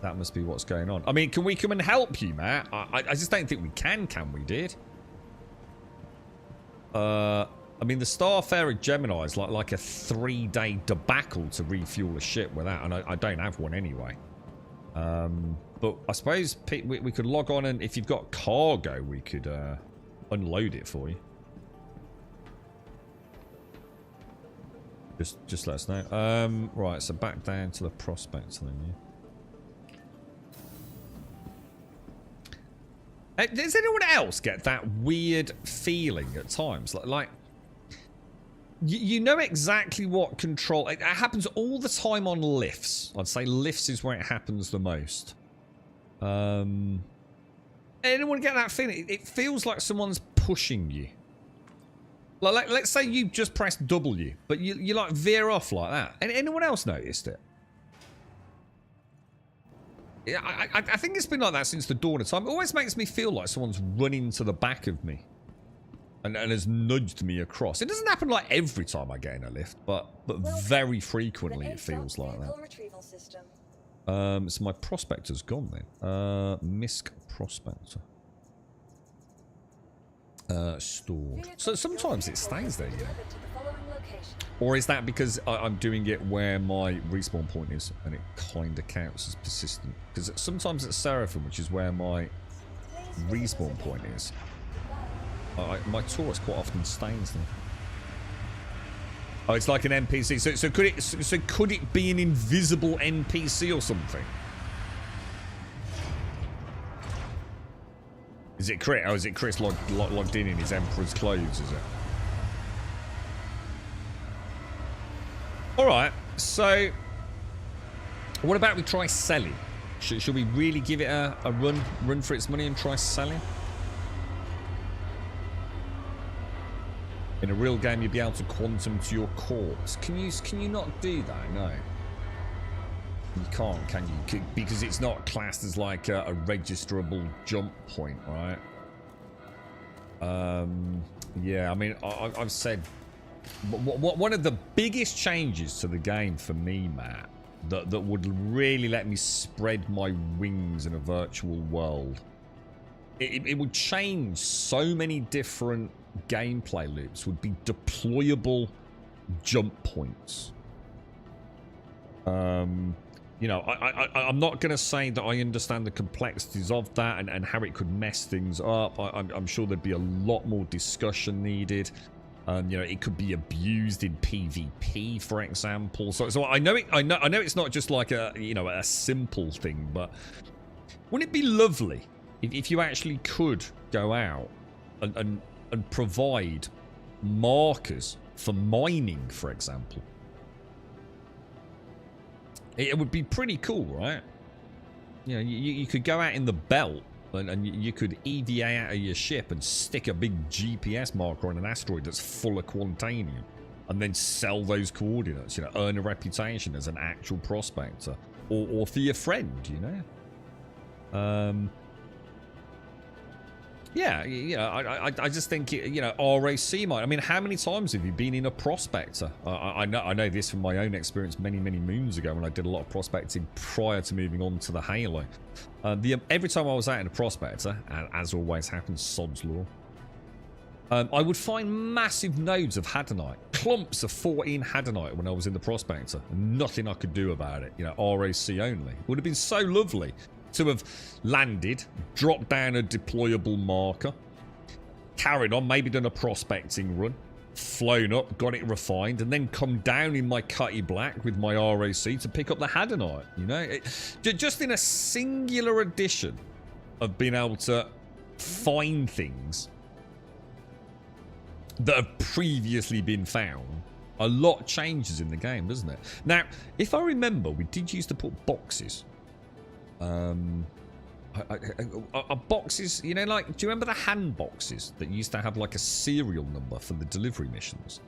Speaker 2: That must be what's going on. I mean, can we come and help you, Matt? I just don't think we can we, dude? I mean, the Starfarer Gemini is like a 3-day debacle to refuel a ship without, and I don't have one anyway. But I suppose we could log on, and if you've got cargo, we could unload it for you. Just let us know. Right, so back down to the prospector then, yeah. Does anyone else get that weird feeling at times? Like you know exactly what control... It happens all the time on lifts. I'd say lifts is where it happens the most. Anyone get that feeling? It feels like someone's pushing you. Like let's say you just press W, but you like veer off like that. Anyone else noticed it? Yeah, I think it's been like that since the dawn of time. It always makes me feel like someone's running to the back of me and has nudged me across. It doesn't happen like every time I get in a lift, but very frequently it feels like that. So my prospector's gone then. Misk prospector. Stored. So sometimes it stays there, yeah. Or is that because I'm doing it where my respawn point is and it kind of counts as persistent? Because sometimes at Seraphim, which is where my respawn point is, my Taurus quite often stays there. Oh, it's like an NPC. So could it be an invisible NPC or something? Is it Chris? Oh, is it Chris logged in his Emperor's clothes, is it? Alright, so what about we try selling? Should we really give it a run for its money and try selling? In a real game, you'd be able to quantum to your corpse. Can you not do that? No. You can't, can you? Because it's not classed as like a registerable jump point, right? Yeah, I mean, I've said... One of the biggest changes to the game for me, Matt, that would really let me spread my wings in a virtual world. It would change so many different gameplay loops, would be deployable jump points. You know, I'm not going to say that I understand the complexities of that and how it could mess things up. I'm sure there'd be a lot more discussion needed. You know, it could be abused in PvP, for example. So I know it's not just like a, you know, a simple thing, but wouldn't it be lovely if you actually could go out and provide markers for mining, for example? It would be pretty cool, right? You know, you could go out in the belt and you could EVA out of your ship and stick a big GPS marker on an asteroid that's full of Quantanium and then sell those coordinates, you know, earn a reputation as an actual prospector. Or for your friend, you know? Yeah, you know, I just think, you know, RAC might. I mean, how many times have you been in a prospector? I know this from my own experience many moons ago when I did a lot of prospecting prior to moving on to the Halo. Every time I was out in a prospector, as always happens, sod's law, I would find massive nodes of Hadanite, clumps of 14 Hadanite when I was in the prospector, and nothing I could do about it. You know, RAC only. It would have been so lovely to have landed, dropped down a deployable marker, carried on, maybe done a prospecting run, flown up, got it refined, and then come down in my Cutty Black with my RAC to pick up the Hadanite. You know, just in a singular addition of being able to find things that have previously been found, a lot changes in the game, doesn't it? Now, if I remember, we did used to put boxes. Boxes, you know, like, do you remember the hand boxes that used to have like a serial number for the delivery missions?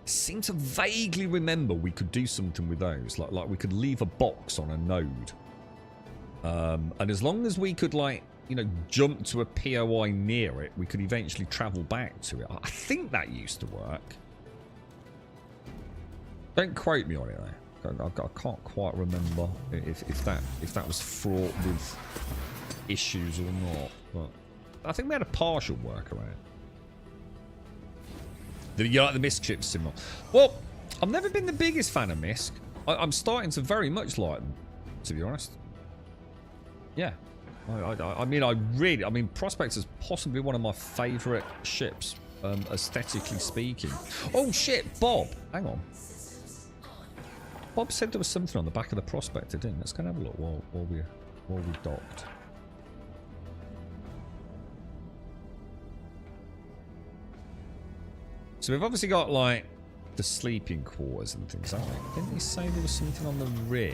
Speaker 2: I seem to vaguely remember we could do something with those, like we could leave a box on a node, and as long as we could, like, you know, jump to a POI near it, we could eventually travel back to it. I think that used to work. Don't quote me on it though. I can't quite remember if that was fraught with issues or not, but I think we had a partial workaround. Did you like the MISC chips, Simon? Well, I've never been the biggest fan of MISC. I'm starting to very much like them, to be honest. Yeah, I mean, Prospector's possibly one of my favourite ships, aesthetically speaking. Oh shit, Bob, hang on. Bob said there was something on the back of the Prospector, didn't he? Let's go and have a look while we docked. So we've obviously got, like, the sleeping quarters and things, haven't we? Didn't he say there was something on the rear?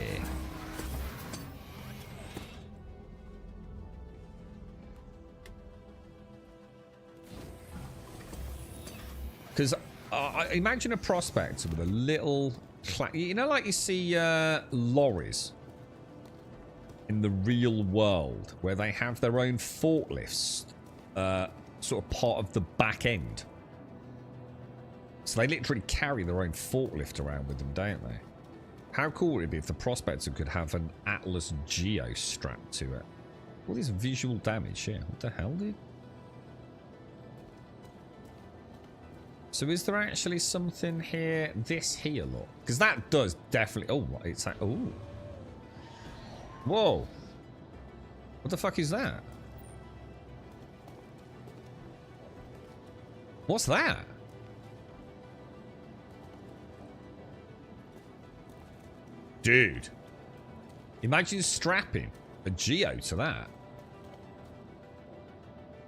Speaker 2: Because I imagine a Prospector with a little... You know, like you see lorries in the real world where they have their own forklifts, sort of part of the back end. So they literally carry their own forklift around with them, don't they? How cool would it be if the Prospector could have an Atlas Geo strapped to it? All this visual damage here. What the hell, dude? So is there actually something here? This here, look. Because that does definitely... Oh, it's like... Oh. Whoa. What the fuck is that? What's that? Dude. Imagine strapping a Geo to that.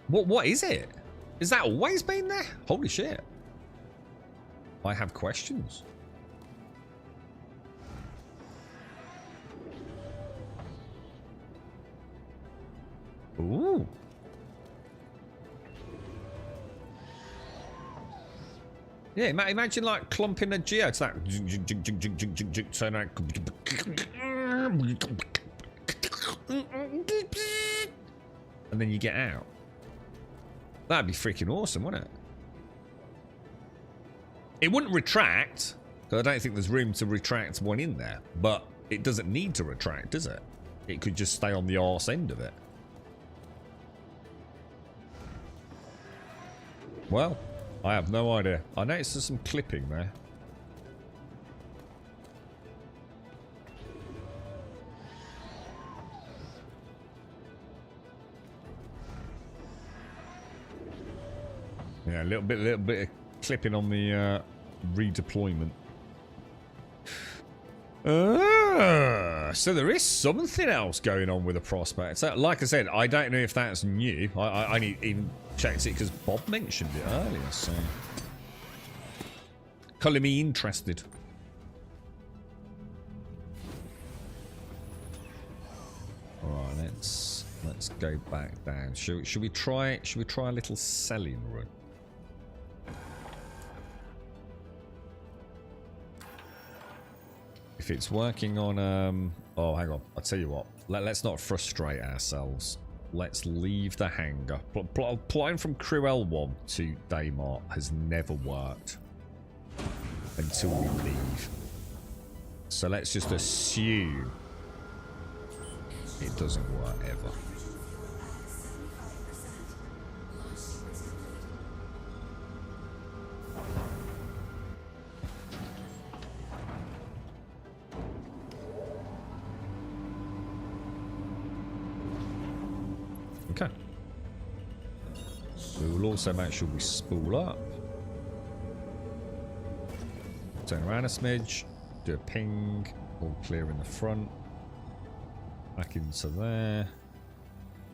Speaker 2: What is it? Is that always been there? Holy shit. I have questions. Ooh. Yeah, imagine like clumping a geo. It's that. Turn around. And then you get out. That'd be freaking awesome, wouldn't it? It wouldn't retract, because I don't think there's room to retract one in there. But it doesn't need to retract, does it? It could just stay on the arse end of it. Well, I have no idea. I noticed there's some clipping there. Yeah, a little bit of clipping on the redeployment. So there is something else going on with the prospect. So, like I said, I don't know if that's new. I need even checked it because Bob mentioned it earlier. So, colour me interested. All right, let's go back down. Should we try a little selling run? If it's working on oh, hang on, I'll tell you what, let's not frustrate ourselves. Let's leave the hangar. Applying from Crew L1 to Daymar has never worked until we leave, so let's just assume it doesn't work ever. Okay. We will also make sure we spool up. Turn around a smidge. Do a ping. All clear in the front. Back into there.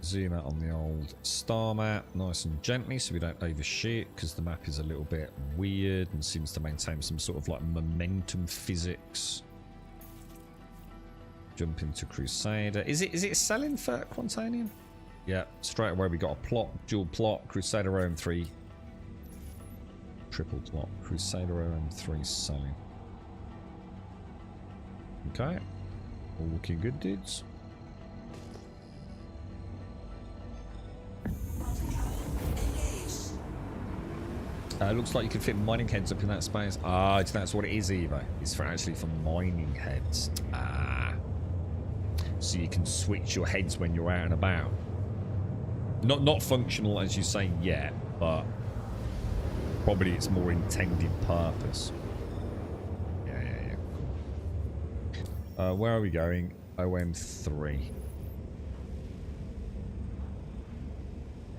Speaker 2: Zoom out on the old star map nice and gently so we don't overshoot, because the map is a little bit weird and seems to maintain some sort of like momentum physics. Jump into Crusader. Is it selling for Quantanium? Yeah, straight away we got a plot, dual plot, Crusader OM3. Triple plot, Crusader OM3 selling. Okay. All looking good, dudes. Looks like you can fit mining heads up in that space. Ah, that's what it is, Evo. It's actually for mining heads. Ah. So you can switch your heads when you're out and about. Not functional as you say yet, but probably its more intended purpose. Yeah. Cool. Where are we going? OM3.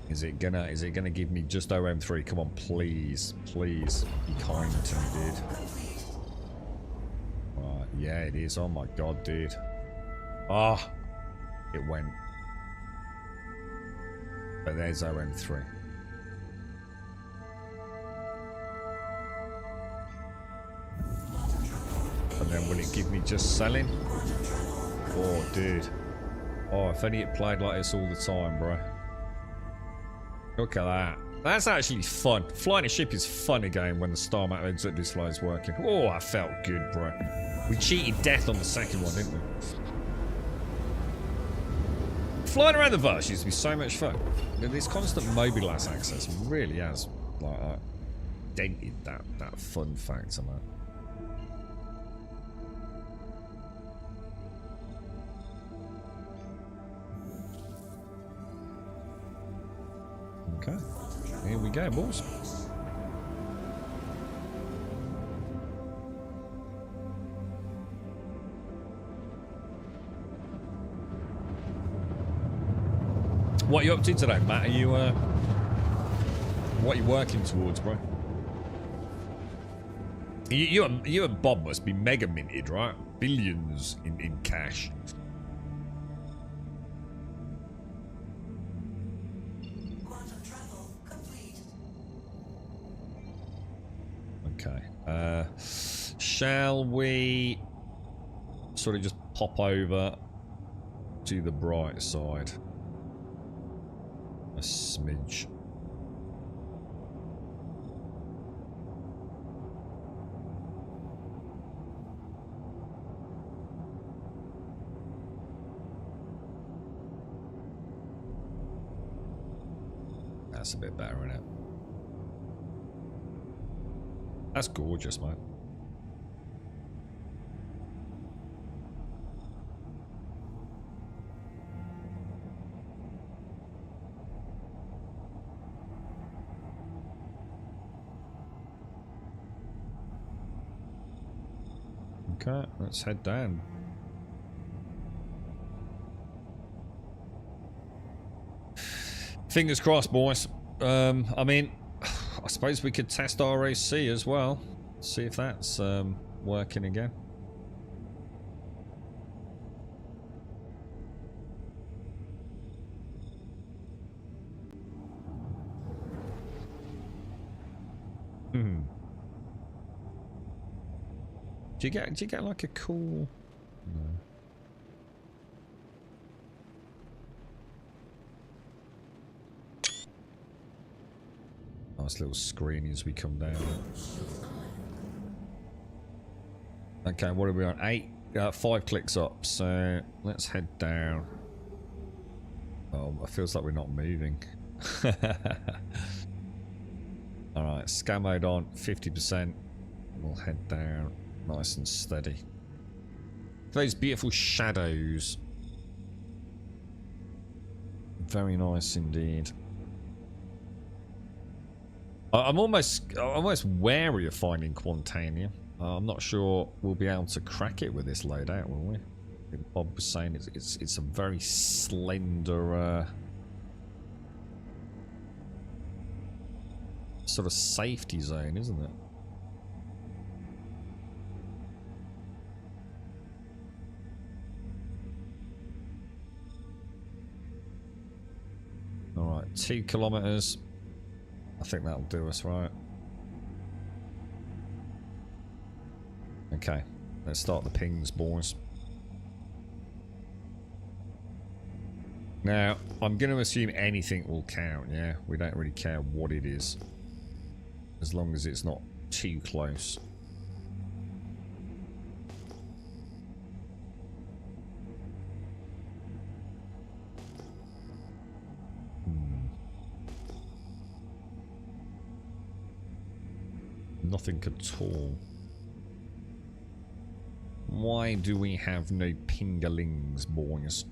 Speaker 2: Is it gonna give me just OM3? Come on, please, please be kind to me, dude. Yeah, it is. Oh my god, dude. Ah, it went. But there's OM3. And then will it give me just selling? Oh, dude. Oh, if only it played like this all the time, bro. Look at that. That's actually fun. Flying a ship is fun again when the star map ends up display is working. Oh, I felt good, bro. We cheated death on the second one, didn't we? Flying around the verse used to be so much fun. This constant mobilas access really has like dented that fun factor, man. Okay, here we go, boys. What are you up to today, Matt? Are you, what are you working towards, bro? You and Bob must be mega minted, right? Billions in cash. Okay. Shall we sort of just pop over to the bright side? A smidge. That's a bit better, isn't it? That's gorgeous, mate. Okay, let's head down. Fingers crossed, boys. I mean, I suppose we could test RAC as well. See if that's working again. Do you get like a cool? No. Nice little screen as we come down. Okay, what are we on? 5 clicks up. So let's head down. Oh, it feels like we're not moving. All right, scan mode on 50%. We'll head down. Nice and steady. Those beautiful shadows. Very nice indeed. I'm almost wary of finding Quantanium. I'm not sure we'll be able to crack it with this loadout, will we? Bob was saying it's a very slender sort of safety zone, isn't it? Alright, 2 kilometers. I think that'll do us, right? Okay, let's start the pings, boys. Now, I'm going to assume anything will count, yeah? We don't really care what it is, as long as it's not too close. Nothing at all. Why do we have no pingalings, boys?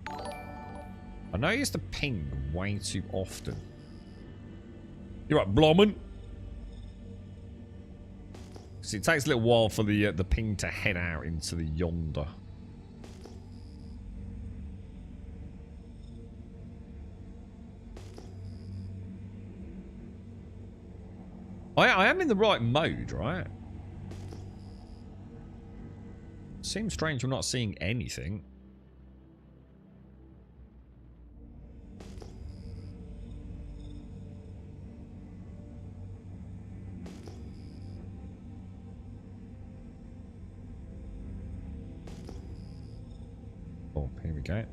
Speaker 2: I know I used to ping way too often. You're right, Blommen. See, it takes a little while for the ping to head out into the yonder. I am in the right mode, right? Seems strange we're not seeing anything. Oh, here we go.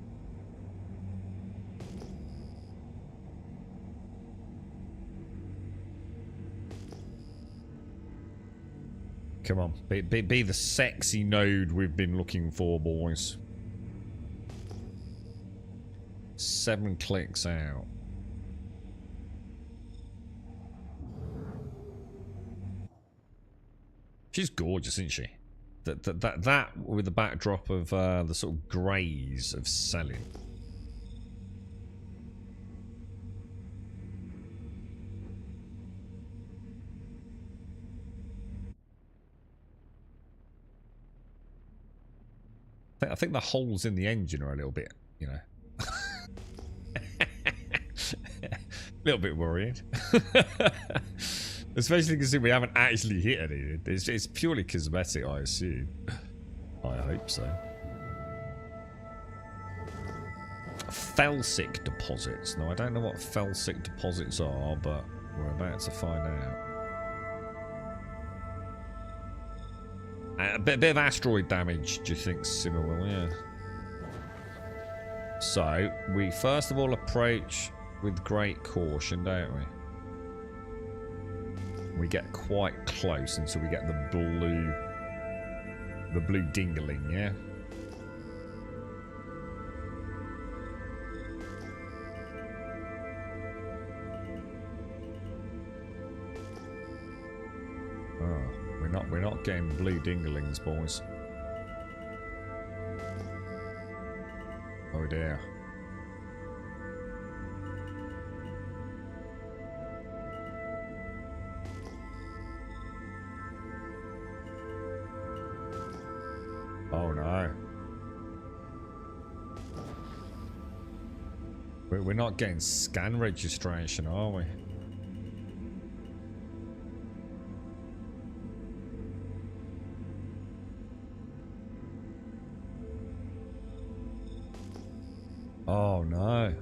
Speaker 2: Come on, be the sexy node we've been looking for, boys. 7 clicks out. She's gorgeous, isn't she? That with the backdrop of the sort of greys of selling. I think the holes in the engine are a little bit, you know, a little bit worrying. Especially because we haven't actually hit anything. It's purely cosmetic, I assume. I hope so. Felsic deposits. Now, I don't know what felsic deposits are, but we're about to find out. A bit of asteroid damage, do you think, Simmerwell? Yeah. So, we first of all approach with great caution, don't we? We get quite close until we get the blue dingling, yeah? we're not getting blue dinglings, boys. Oh dear. Oh no. We're not getting scan registration, are we? Oh no.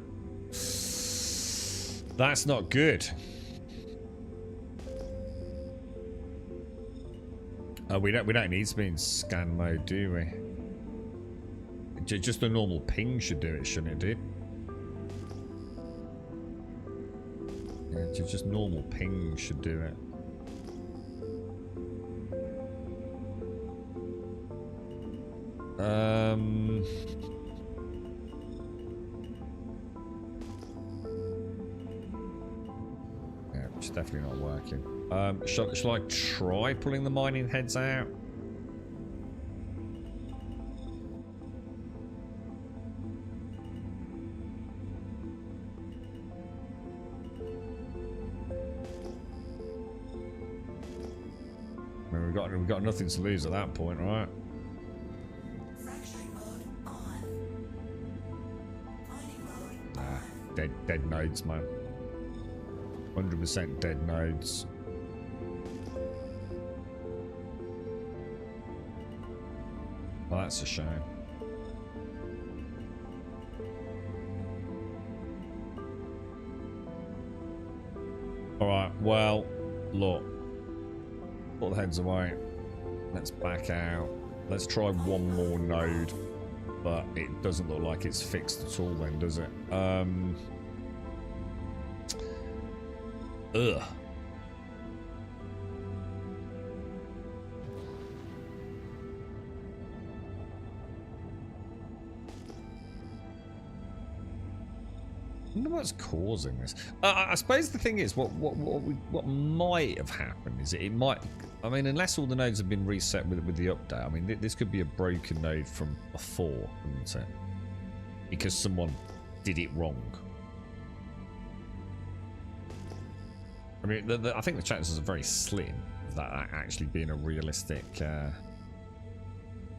Speaker 2: That's not good. We don't need to be in scan mode, do we? Just a normal ping should do it, shouldn't it, dude? Yeah, just normal ping should do it. Yeah, it's definitely not working. Shall I try pulling the mining heads out? I mean, we've got nothing to lose at that point, right? Nah, dead nodes, man. 100% dead nodes. Well, that's a shame. Alright, well, look. Put the heads away. Let's back out. Let's try one more node. But it doesn't look like it's fixed at all then, does it? Ugh. I wonder what's causing this. I suppose the thing is, what might have happened is it might. I mean, unless all the nodes have been reset with the update. I mean, this could be a broken node from before, couldn't it? Because someone did it wrong. I mean, I think the chances are very slim of that actually being a realistic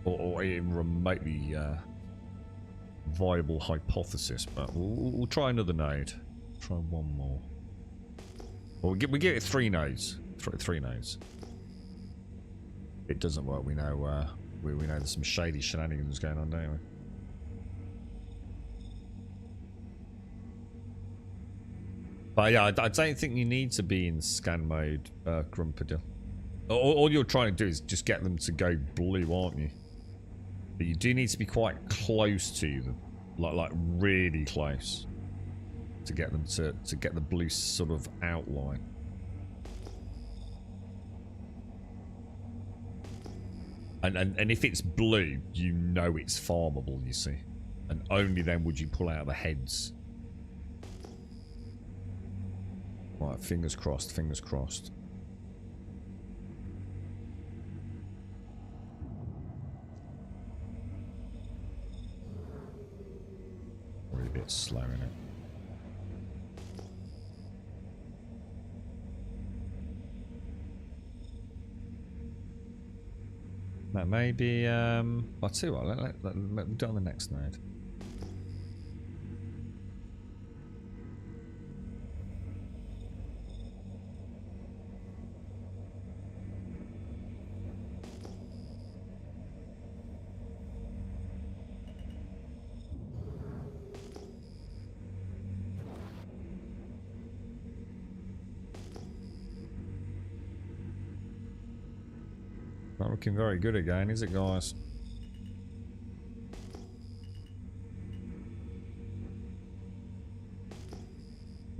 Speaker 2: or even remotely viable hypothesis. But we'll try another node. Try one more. Well, we give it 3 nodes. 3 nodes. If it doesn't work, we know we know there's some shady shenanigans going on, don't we? But yeah, I don't think you need to be in scan mode, Grumpadil. All you're trying to do is just get them to go blue, aren't you? But you do need to be quite close to them, like really close, to get them to get the blue sort of outline. And if it's blue, you know it's farmable, you see, and only then would you pull out the heads. Right, fingers crossed, fingers crossed. We're a bit slow in it. That maybe, I'll tell you what, let me do it on the next node. Not looking very good again, is it, guys?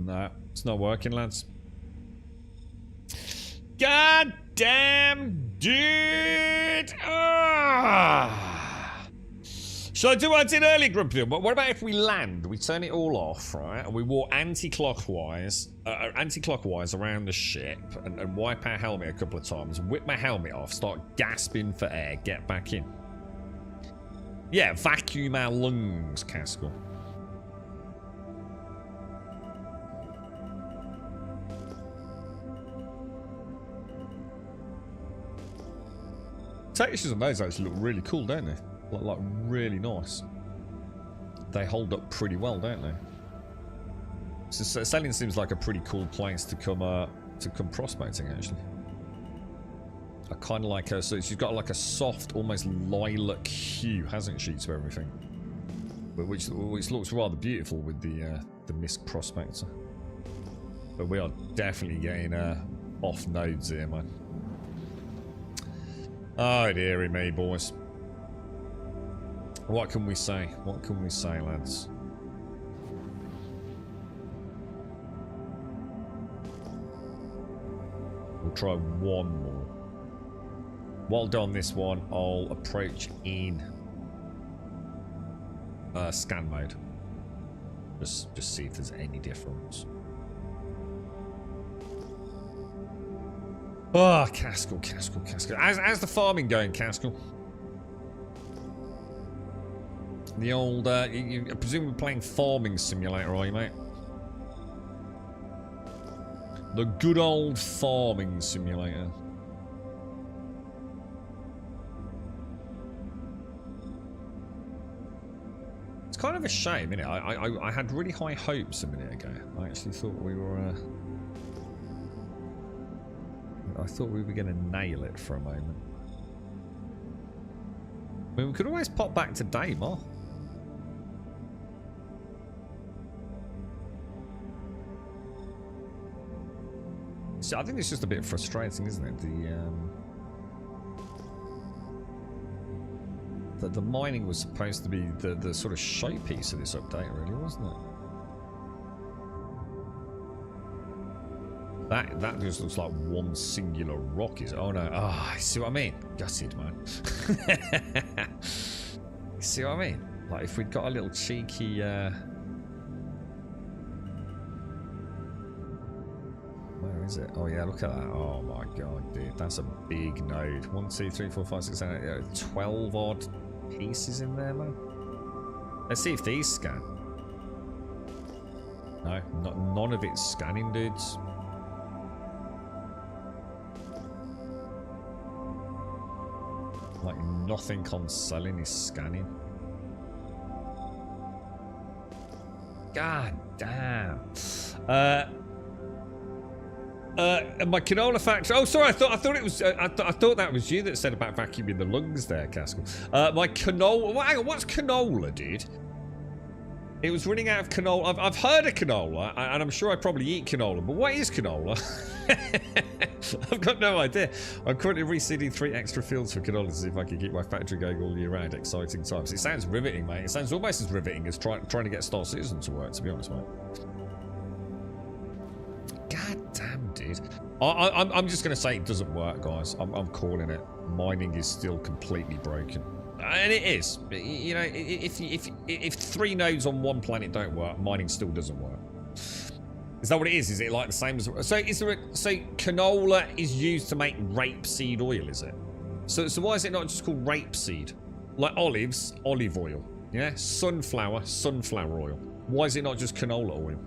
Speaker 2: No, it's not working, lads. God damn, dude! Ah! Should I do what I did earlier, Grumpy? What about if we land, we turn it all off, right, and we walk anti-clockwise around the ship and wipe our helmet a couple of times, whip my helmet off, start gasping for air, get back in. Yeah, vacuum our lungs, Caskell. Textures on those actually look really cool, don't they? Like really nice. They hold up pretty well, don't they? So Selene seems like a pretty cool place to come prospecting, actually. I kind of like her. So she's got like a soft, almost lilac hue, hasn't she, to everything? But which looks rather beautiful with the Mist Prospector. But we are definitely getting off nodes here, man. Oh dearie me, boys. What can we say? What can we say, lads? We'll try one more. While done this one, I'll approach in scan mode. Just see if there's any difference. Oh, Caskell. How's the farming going, Caskell? The old, I presume we're playing Farming Simulator, are you, mate? The good old Farming Simulator. It's kind of a shame, isn't it? I had really high hopes a minute ago. I actually thought we were... I thought we were going to nail it for a moment. I mean, we could always pop back to Daymar. So I think it's just a bit frustrating, isn't it? The mining was supposed to be the sort of showpiece of this update, really, wasn't it? That just looks like one singular rock. Is oh no! Ah, oh, see what I mean? Gutted, man. See what I mean? Like if we'd got a little cheeky. Where is it? Oh yeah, look at that! Oh my god, dude, that's a big node. 1, 2, 3, 4, 5, 6, 7, 8, 12 odd pieces in there, man. Let's see if these scan. No, none of it's scanning, dudes. Like nothing on Selene is scanning. God damn. My canola factory. Oh, sorry. I thought it was. I thought that was you that said about vacuuming the lungs there, Caskell. My canola. Hang on, what's canola, dude? It was running out of canola. I've heard of canola, and I'm sure I probably eat canola. But what is canola? I've got no idea. I'm currently reseeding 3 extra fields for canola to see if I can keep my factory going all year round. Exciting times. It sounds riveting, mate. It sounds almost as riveting as trying to get Star Citizen to work, to be honest, mate. God damn, dude. I'm just going to say it doesn't work, guys. I'm calling it. Mining is still completely broken. And it is. You know, if 3 nodes on one planet don't work, mining still doesn't work. Is that what it is? Is it like the same as... So is there so canola is used to make rapeseed oil, is it? So why is it not just called rapeseed? Like olives, olive oil. Yeah? Sunflower, sunflower oil. Why is it not just canola oil?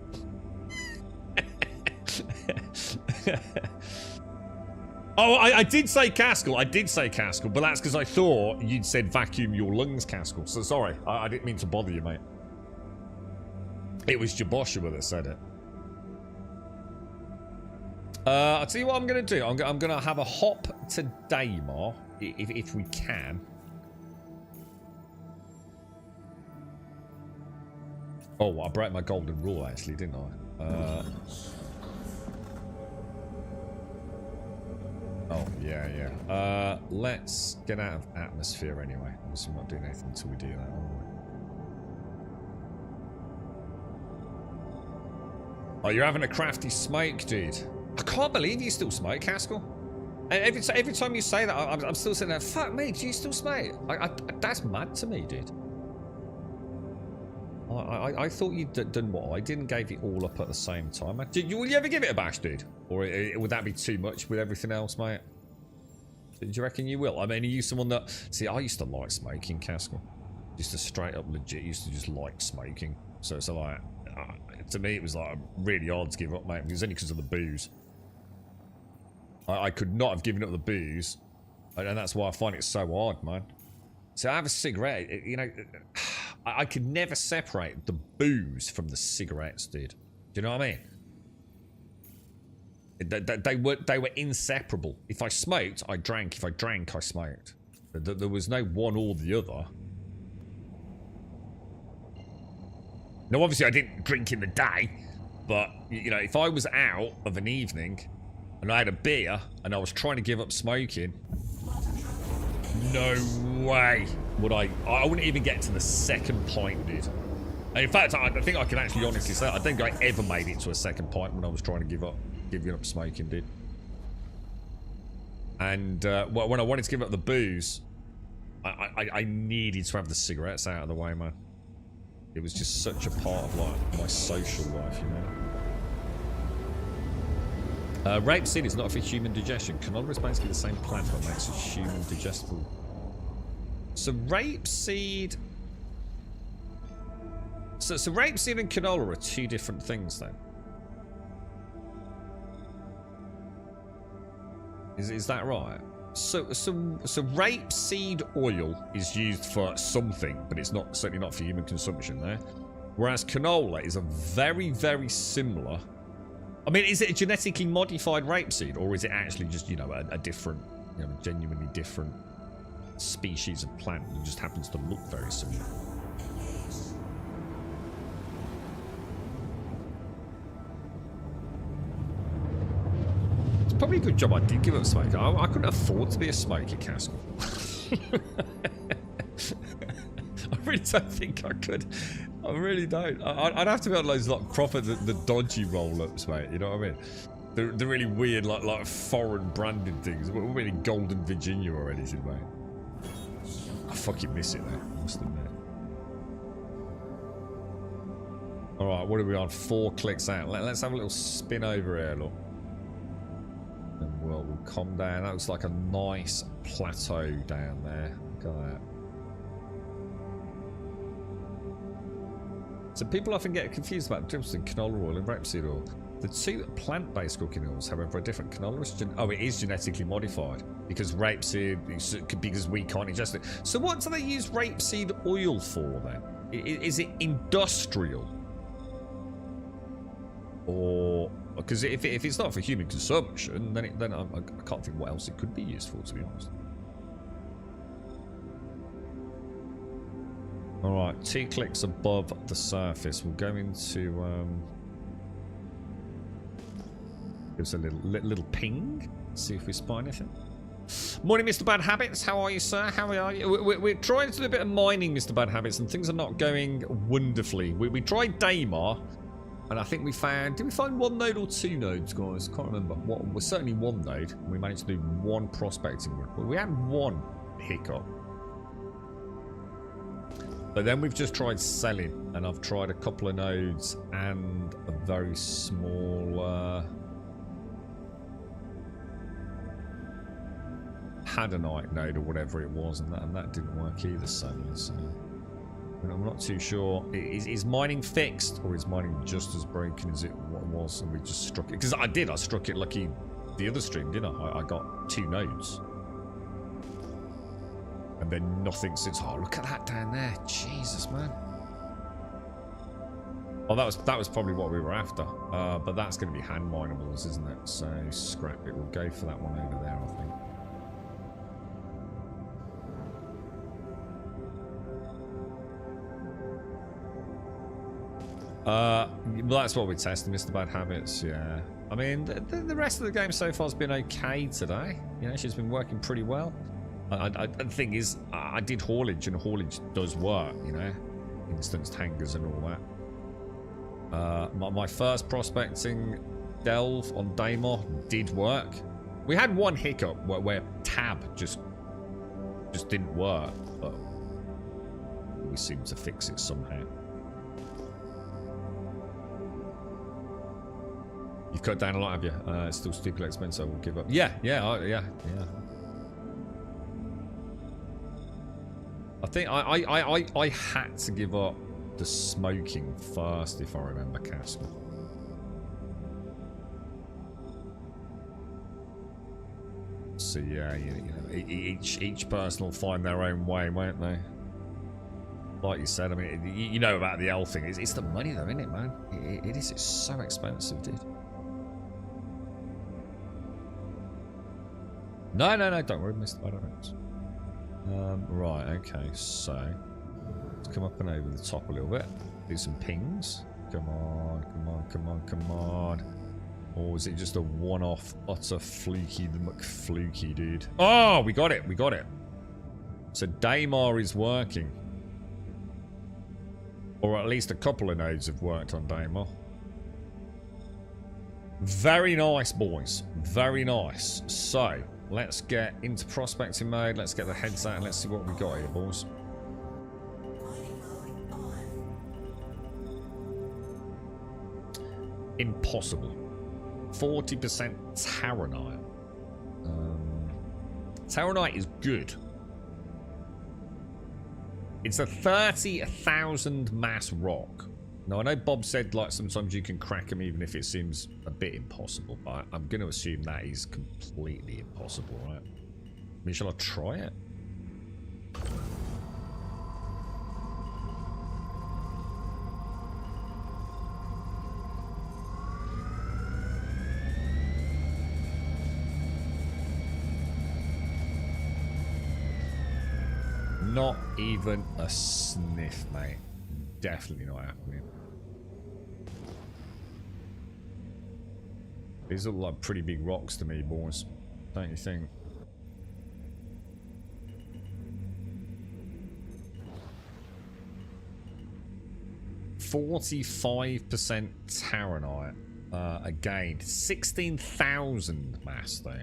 Speaker 2: Oh, I did say Caskell. I did say Caskell, but that's because I thought you'd said vacuum your lungs, Caskell. So sorry, I didn't mean to bother you, mate. It was Jaboshua that said it. I'll tell you what I'm going to do. I'm going to have a hop to Daymar, if we can. Oh, I broke my golden rule, actually, didn't I? Oh, yeah. Let's get out of atmosphere anyway. Obviously, we're not doing anything until we do that, are we? Oh, you're having a crafty smoke, dude. I can't believe you still smoke, Caskell. And every time you say that, I'm still saying that. Fuck me, do you still smoke? That's mad to me, dude. I thought you'd done what I did and gave it all up at the same time. Will you ever give it a bash, dude? Or would that be too much with everything else, mate? Do you reckon you will? I mean, are you someone that... See, I used to like smoking, Castle. Just to straight up legit, used to just like smoking. So like, to me, it was like really hard to give up, mate. It was only because of the booze. I could not have given up the booze. And that's why I find it so hard, man. So I have a cigarette, you know... I could never separate the booze from the cigarettes, dude. Do you know what I mean? They were inseparable. If I smoked, I drank. If I drank, I smoked. There was no one or the other. Now, obviously, I didn't drink in the day, but you know, if I was out of an evening and I had a beer and I was trying to give up smoking, no way would I wouldn't even get to the second pint, dude. And in fact, I think I can actually honestly say I don't think I ever made it to a second pint when I was trying to give up smoking, dude. And when I wanted to give up the booze, I needed to have the cigarettes out of the way, man. It was just such a part of like my social life, you know. Rapeseed is not for human digestion. Canola is basically the same plant that makes it human digestible. So rapeseed... So rapeseed and canola are two different things then? Is that right? So rapeseed oil is used for something, but it's not certainly not for human consumption there. Whereas canola is a very, very similar... I mean, is it a genetically modified rapeseed, or is it actually just, you know, a different, you know, genuinely different species of plant that just happens to look very similar? It's probably a good job I did give up smoking. I couldn't afford to be a smoker, Castle. I really don't think I could. I really don't. I'd have to be on those like proper the dodgy roll-ups, mate. You know what I mean? The really weird like foreign branded things. We're really Golden Virginia or anything, mate. I fucking miss it though, I must admit. All right, what are we on? 4 clicks out. Let's have a little spin over here, look. And we'll calm down. That looks like a nice plateau down there. Look at that. So people often get confused about the difference between canola oil and rapeseed oil. The two plant-based cooking oils, however, are different. Canola is it is genetically modified because rapeseed, because we can't ingest it. So what do they use rapeseed oil for then? Is it industrial? Or because if it's not for human consumption, then I can't think what else it could be used for, to be honest. Alright, 2 clicks above the surface. We'll go into... give us a little ping. See if we spy anything. Morning, Mr. Bad Habits. How are you, sir? How are you? We're trying to do a bit of mining, Mr. Bad Habits, and things are not going wonderfully. We tried Daymar, and I think we found... Did we find 1 node or 2 nodes, guys? I can't remember. Well, certainly 1 node. We managed to do 1 prospecting run. Well, we had 1 hiccup. But then we've just tried selling, and I've tried a couple of nodes and a very small Hadanite node or whatever it was, and that didn't work either. So I'm not too sure. Is mining fixed, or is mining just as broken as it was? And we just struck it because I struck it lucky the other stream, didn't I? I got 2 nodes. And then nothing since. Oh, look at that down there. Jesus, man. Oh, that was probably what we were after. But that's going to be hand minables, isn't it? So scrap it. We'll go for that one over there, I think. Well, that's what we're testing, Mr. Bad Habits. Yeah. I mean, the rest of the game so far has been okay today. You know, she's been working pretty well. The thing is, I did haulage, and haulage does work, you know, instanced hangers and all that. My first prospecting delve on Daymar did work. We had 1 hiccup where tab just didn't work, but we seemed to fix it somehow. You've cut down a lot, have you? It's still stupid expensive. I will give up. Yeah. I think I had to give up the smoking first, if I remember, Casper. So yeah, you know, each person will find their own way, won't they? Like you said, I mean, you know about the L thing. It's the money, though, isn't it, man? It is. It's so expensive, dude. No, don't worry, Mr. Badass. Right, okay, so let's come up and over the top a little bit. Do some pings. Come on. Or is it just a one-off, utter fluky, the McFluky, dude? Oh, we got it. So Daymar is working. Or at least a couple of nodes have worked on Daymar. Very nice, boys. Very nice. So, let's get into prospecting mode. Let's get the heads out and let's see what we got here, boys. Impossible. 40% Taronite. Taronite is good. It's a 30,000 mass rock. Now, I know Bob said, like, sometimes you can crack them even if it seems a bit impossible, but I'm going to assume that is completely impossible, right? I mean, shall I try it? Not even a sniff, mate. Definitely not happening. These look like pretty big rocks to me, boys. Don't you think? %45% Taronite. Again, 16,000 mass though.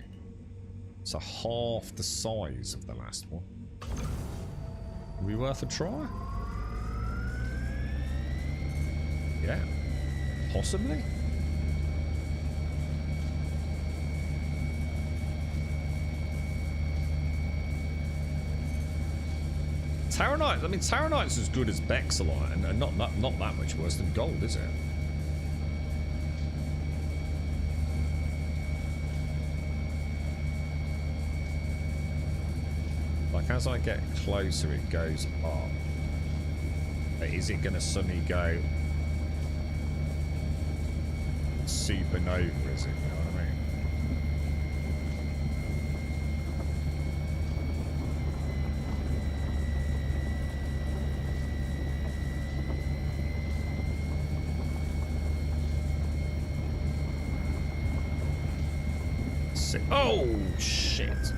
Speaker 2: So half the size of the last one. Would be worth a try? Yeah. Possibly? Taronite, I mean, Taronite's as good as Bexalite, and not that much worse than gold, is it? Like, as I get closer, it goes up. But is it going to suddenly go supernova, is it? You know what I mean? Oh, shit.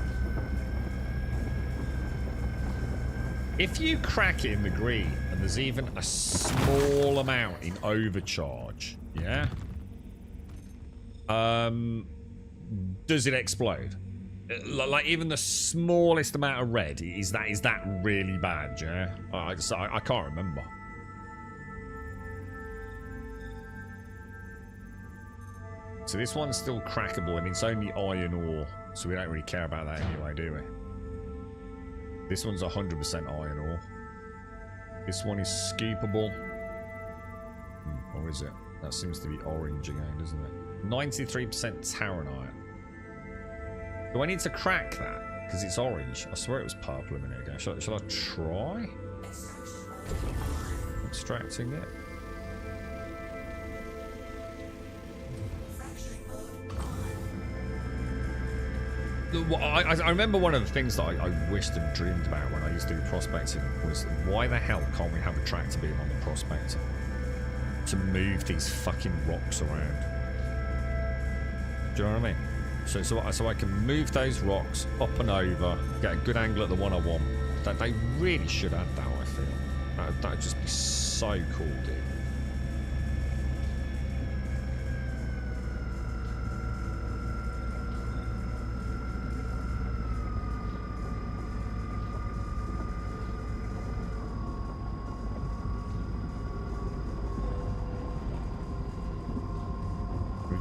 Speaker 2: If you crack it in the green and there's even a small amount in overcharge, yeah? Does it explode? Like even the smallest amount of red, is that really bad, yeah? I can't remember. So this one's still crackable and it's only iron ore, so we don't really care about that anyway, do we? This one's 100% iron ore. This one is scoopable. Or is it? That seems to be orange again, doesn't it? 93% Taronite. Do I need to crack that? Because it's orange. I swear it was purple a minute ago. Shall I try? Extracting it. I remember one of the things that I wished and dreamed about when I used to do prospecting was why the hell can't we have a tractor beam on the prospector to move these fucking rocks around? Do you know what I mean? So I can move those rocks up and over, get a good angle at the one I want. That they really should add that, I feel. That would just be so cool, dude.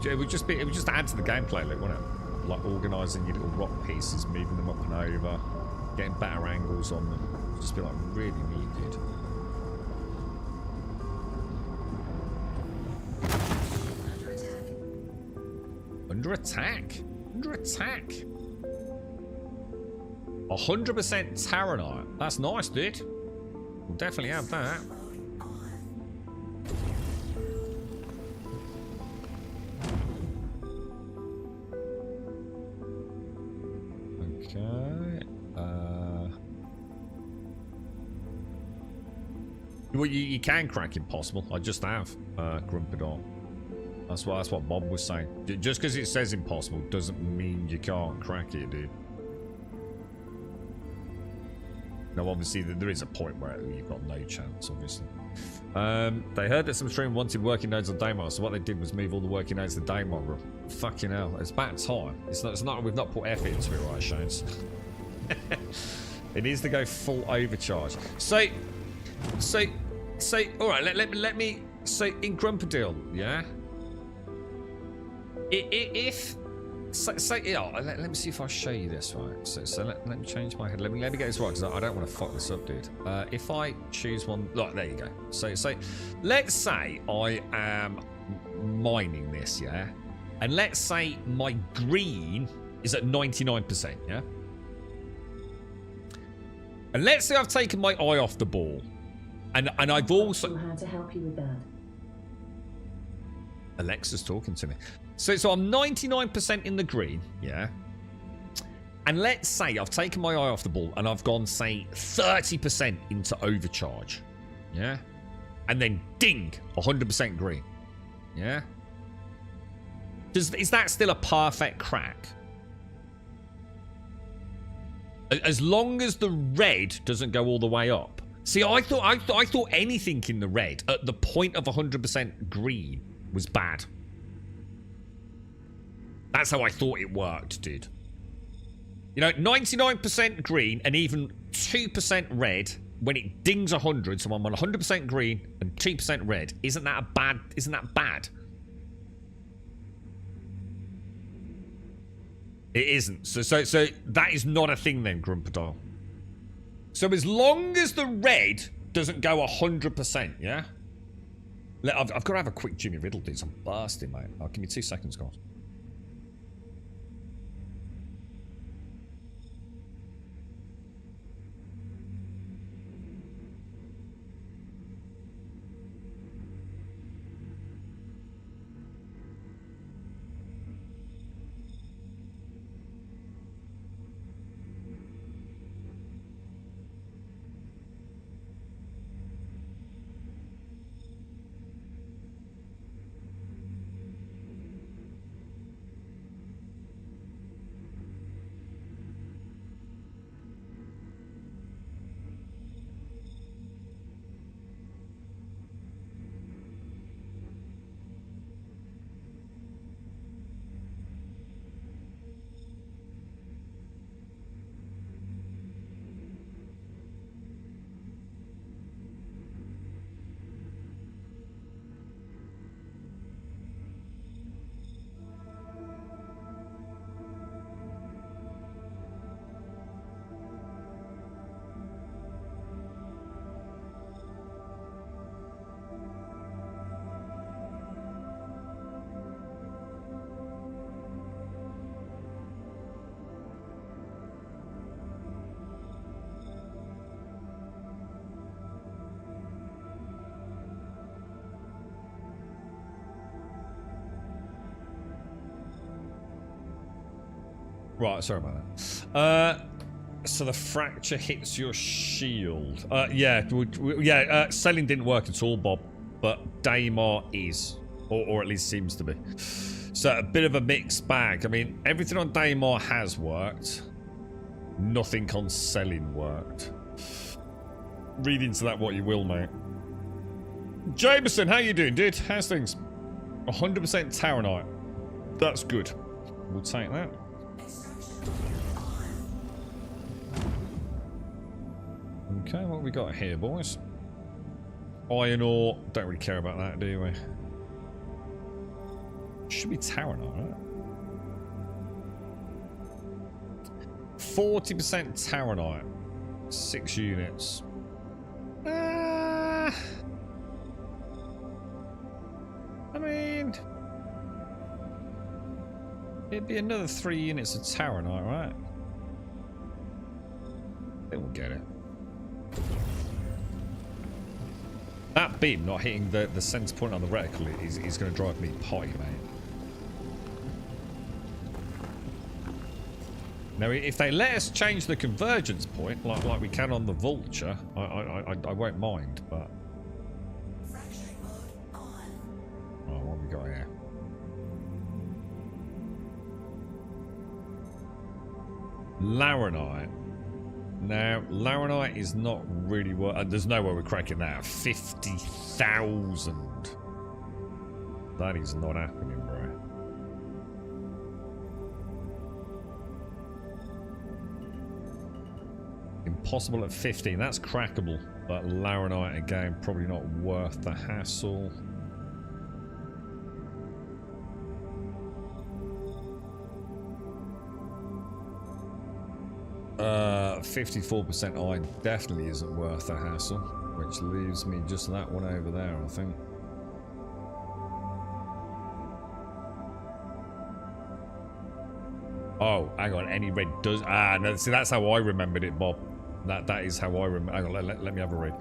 Speaker 2: it would just add to the gameplay, like, wouldn't it? Like organising your little rock pieces, moving them up and over, getting better angles on them. It'd just be like really, really good. Under attack. Under attack. 100% Terranite. That's nice, dude. We'll definitely have that. Okay. Well, you can crack Impossible. I just have Grumpador. That's what Bob was saying. Just because it says impossible doesn't mean you can't crack it, dude. Now, obviously, there is a point where you've got no chance, obviously. They heard that some stream wanted working nodes on Daymar, so what they did was move all the working nodes to Daymar, bro. Fucking hell, it's about time. It's not. We've not put effort into it, right, Shanes? It needs to go full overcharge. So, all right. Let me. So in Grumpadil, yeah. If yeah, let me see if I show you this right. So let me change my head. Let me get this right because I don't want to fuck this up, dude. If I choose one, look, there you go. So let's say I am mining this, yeah, and let's say my green is at 99%, yeah, and let's say I've taken my eye off the ball, and I've also
Speaker 7: how to help you with that.
Speaker 2: Alexa's talking to me. So I'm 99% in the green, yeah? And let's say I've taken my eye off the ball and I've gone, say, 30% into overcharge, yeah? And then ding, 100% green, yeah? Is that still a perfect crack? As long as the red doesn't go all the way up. See, I thought anything in the red at the point of 100% green was bad. That's how I thought it worked, dude. You know, 99% green and even 2% red when it dings 100, so I'm on 100% green and 2% red. Isn't that bad? It isn't. So that is not a thing then, Grumpadile. So as long as the red doesn't go 100%, yeah? I've got to have a quick Jimmy Riddle, dude. I'm bursting, mate. Oh, give me 2 seconds, guys. Right, sorry about that. So the fracture hits your shield. Selling didn't work at all, Bob, but Daymar is, or at least seems to be. So a bit of a mixed bag. I mean, everything on Daymar has worked. Nothing on selling worked. Read into that what you will, mate. Jameson, how you doing, dude? How's things? 100% Terranite. That's good. We'll take that. Okay, what we got here, boys? Iron ore. Don't really care about that, do we? Should be Taranite, right? 40% Taranite. 6 units. I mean... It'd be another 3 units of Taranite, right? They will get it. That beam not hitting the center point on the reticle is going to drive me potty, mate. Now, if they let us change the convergence point, like we can on the Vulture, I won't mind, but... Oh, what have we got here? Laranite. Now, Laranite is not really what... there's no way we're cracking that. 50,000. That is not happening, bro. Impossible at 15. That's crackable. But Laranite, again, probably not worth the hassle. Uh, 54% iron definitely isn't worth the hassle, which leaves me just that one over there, I think. Oh, hang on, any red does... Ah, no, see, that's how I remembered it, Bob. That is how I remember... Hang on, let me have a read.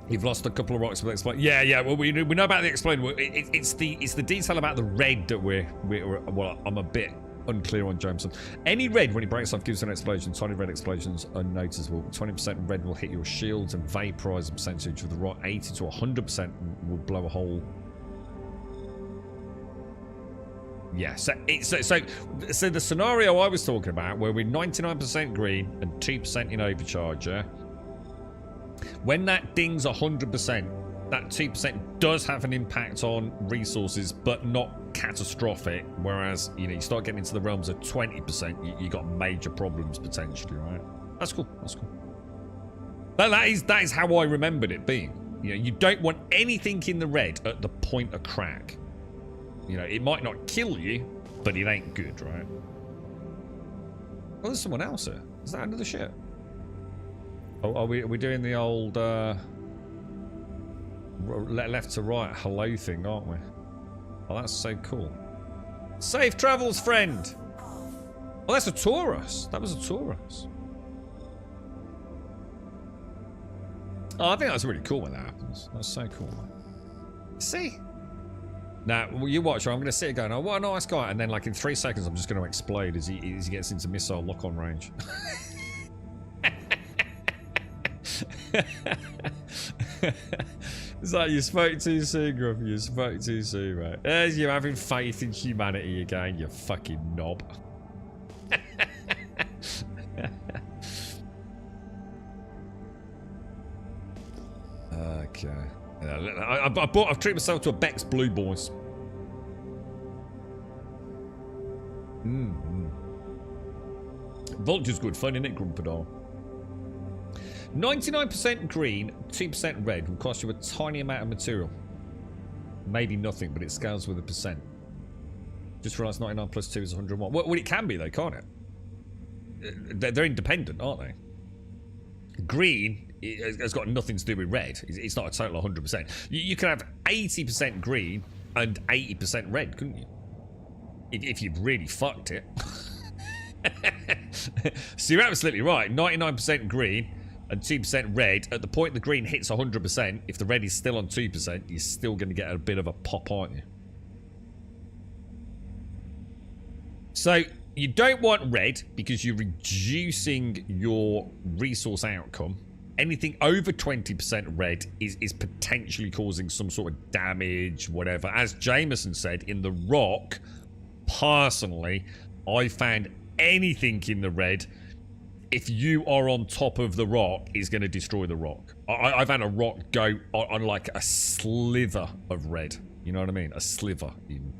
Speaker 2: You've lost a couple of rocks with explode. Yeah, well, we know about the explode. It's the detail about the red that we're well, I'm a bit unclear on, Jameson. Any red when it breaks off gives an explosion. Tiny red explosions are noticeable. 20% red will hit your shields and vaporize a percentage of the rock. 80 to 100% will blow a hole. Yeah, so the scenario I was talking about, where we're 99% green and 2% in overcharger, when that dings 100%, that 2% does have an impact on resources, but not catastrophic. Whereas, you know, you start getting into the realms of 20%, you got major problems potentially, right? That's cool. That's cool. That is how I remembered it being. You know, you don't want anything in the red at the point of crack. You know, it might not kill you, but it ain't good, right? Oh, there's someone else here. Is that another ship? Oh, are we doing the old left to right hello thing, aren't we? Oh, that's so cool. Safe travels, friend. Oh, that's a Taurus. That was a Taurus. Oh, I think that's really cool when that happens. That's so cool, man. See? Now, you watch. I'm going to sit here going, oh, what a nice guy. And then, like, in 3 seconds, I'm just going to explode as he gets into missile lock-on range. It's like you spoke too soon, Grumpy. You spoke too soon, right? There's you having faith in humanity again, you fucking knob. Okay. I've treated myself to a Beck's Blue Boys. Vulture's good fun, isn't it, Grumpador? 99% green, 2% red will cost you a tiny amount of material. Maybe nothing, but it scales with a percent. Just realised 99 plus 2 is 101. Well, it can be though, can't it? They're independent, aren't they? Green has got nothing to do with red. It's not a total 100%. You can have 80% green and 80% red, couldn't you? If you've really fucked it. So you're absolutely right. 99% green and 2% red. At the point the green hits 100%, if the red is still on 2%, you're still going to get a bit of a pop, aren't you? So you don't want red because you're reducing your resource outcome. Anything over 20% red is potentially causing some sort of damage, whatever. As Jameson said, in the rock, personally, I found anything in the red, if you are on top of the rock, is going to destroy the rock. I've had a rock go on like a sliver of red. You know what I mean? A sliver even.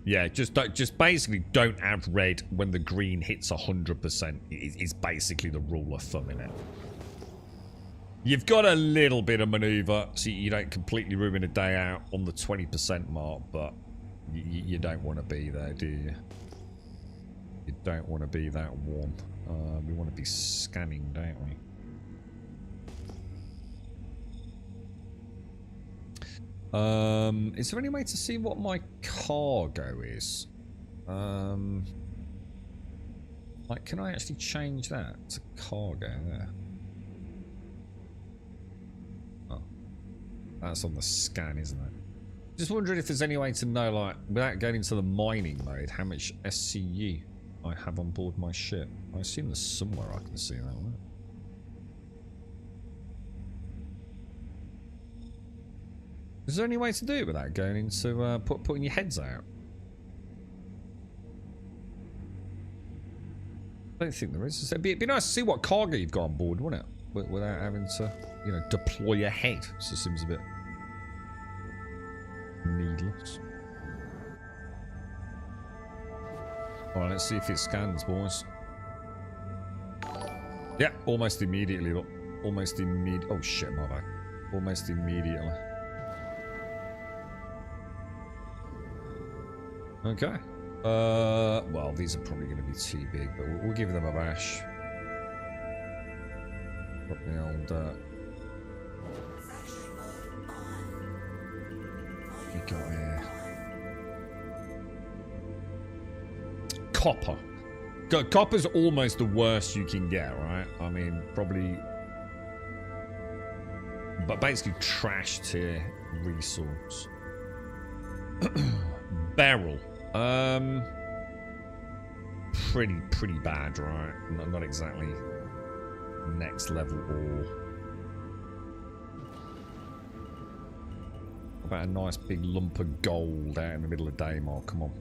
Speaker 2: Yeah, just basically don't have red when the green hits 100%. Is basically the rule of thumb in it. You've got a little bit of manoeuvre, so you don't completely ruin a day out on the 20% mark, but you don't want to be there, do you? You don't want to be that warm. We want to be scanning, don't we? Is there any way to see what my cargo is? Like, can I actually change that to cargo there? Oh, that's on the scan, isn't it? Just wondering if there's any way to know, like, without going into the mining mode, how much SCU I have on board my ship. I assume there's somewhere I can see that, right? Is there any way to do it without going into putting your heads out? I don't think there is. It'd be nice to see what cargo you've got on board, wouldn't it? Without having to, you know, deploy your head. It just seems a bit needless. Alright, let's see if it scans, boys. Yeah, almost immediately. Look. Almost immediately. Oh shit, my bad. Almost immediately. Okay. Well, these are probably going to be too big, but we'll give them a bash. Put the old, what we got here? Copper. Copper's almost the worst you can get, right? I mean, probably... But basically trash tier resource. Beryl. Pretty bad, right? Not exactly next level ore. About a nice big lump of gold out in the middle of Daymar. Come on.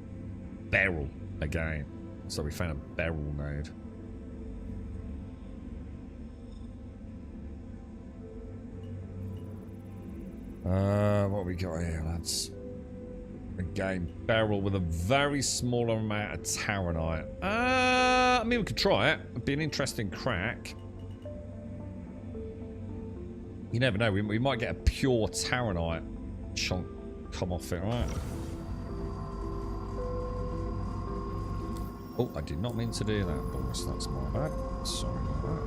Speaker 2: Beryl again. So we found a Beryl node. What we got here, lads? Again, Beryl with a very small amount of Taronite. I mean, we could try it. It'd be an interesting crack. You never know. We might get a pure Taronite chunk come off it, right? Oh, I did not mean to do that, boys. That's my bad. Sorry about that.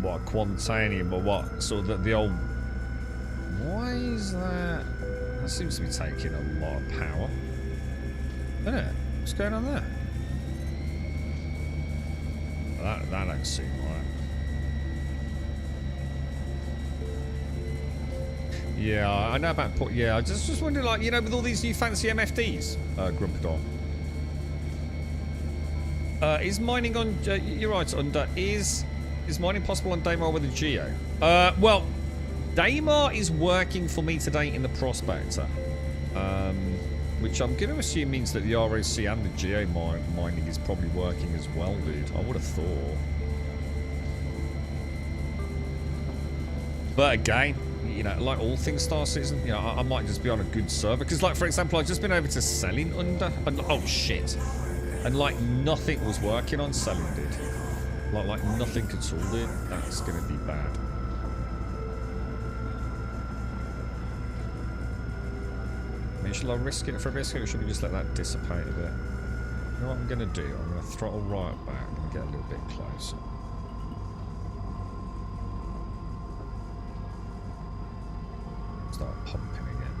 Speaker 2: What, Quantanium or what? So that the old... Why is that? That seems to be taking a lot of power. Isn't it? What's going on there? That don't seem right. Yeah, I know about... Yeah, I just wondering, like, you know, with all these new fancy MFDs, Grumpador. Is mining on... you're right, under... Is mining possible on Daymar with a Geo? Well, Daymar is working for me today in the Prospector. Which I'm going to assume means that the ROC and the Geo mining is probably working as well, dude. I would have thought. But again, you know, like all things Star Citizen, you know, I might just be on a good server. Because, like, for example, I've just been over to selling under... And, oh, shit. And, like, nothing was working on selling, dude. Like nothing at all, dude. That's gonna be bad. I mean, shall I risk it for a biscuit, or should we just let that dissipate a bit? You know what I'm gonna do? I'm gonna throttle right back and get a little bit closer. Start pumping again.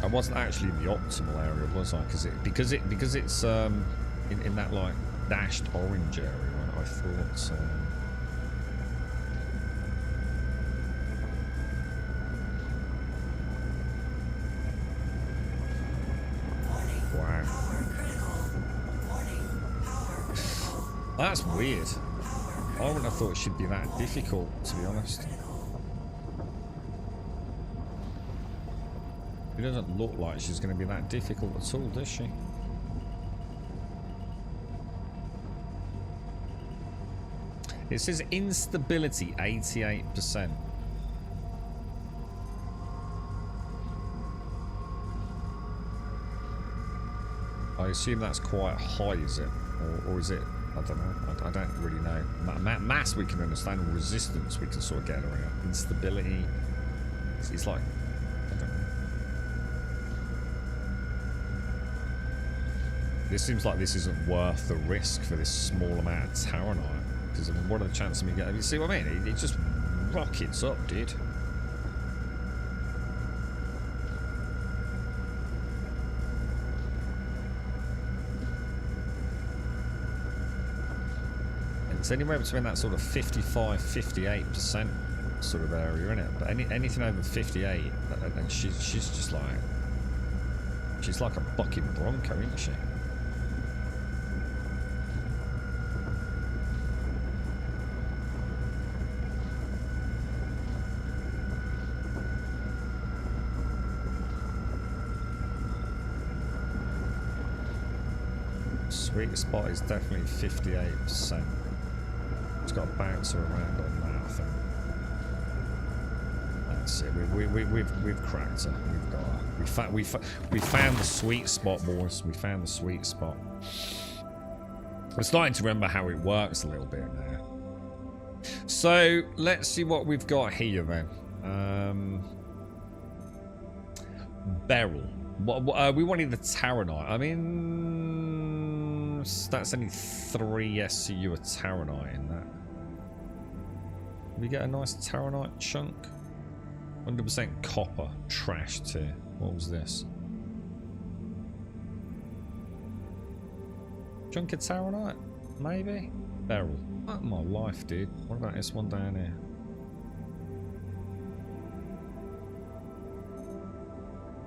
Speaker 2: I wasn't actually in the optimal area, was I? Because it's in that like dashed orange area. I thought. Wow. That's weird. I wouldn't have thought it should be that difficult, to be honest. It doesn't look like she's going to be that difficult at all, does she? It says instability 88%. I assume that's quite high, is it? Or is it? I don't know. I don't really know. Mass we can understand. Resistance we can sort of get around. Instability. It's like, I don't know. This seems like this isn't worth the risk for this small amount of Terranite. Because I mean, what are the chances of me getting? You see what I mean? It just rockets up, dude. It's anywhere between that sort of 55-58% sort of area, isn't it? But anything over 58, and she's just like, she's like a bucking bronco, isn't she? Sweet spot is definitely 58%. It's got a bouncer around on that, I think. That's it. We've cracked her. We've got her. We found the sweet spot, boys. We found the sweet spot. We're starting to remember how it works a little bit now. So let's see what we've got here then. Beryl. We wanted the Terranite. I mean, that's only 3 SCU of Terranite in that. We get a nice Terranite chunk. 100% copper. Trash tier. What was this? Chunk of Terranite? Maybe? Beryl. Oh, my life, dude. What about this one down here?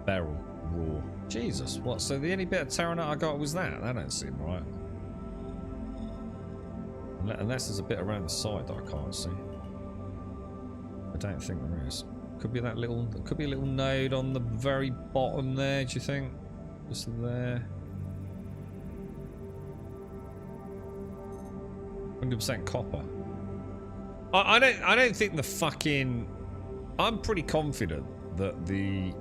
Speaker 2: Beryl. Raw. Jesus, what? So the only bit of Terranite I got was that? That don't seem right. Unless there's a bit around the side that I can't see. I don't think there is. Could be that little. Could be a little node on the very bottom there. Do you think? Just there. 100% copper. I don't think the fucking. I'm pretty confident that the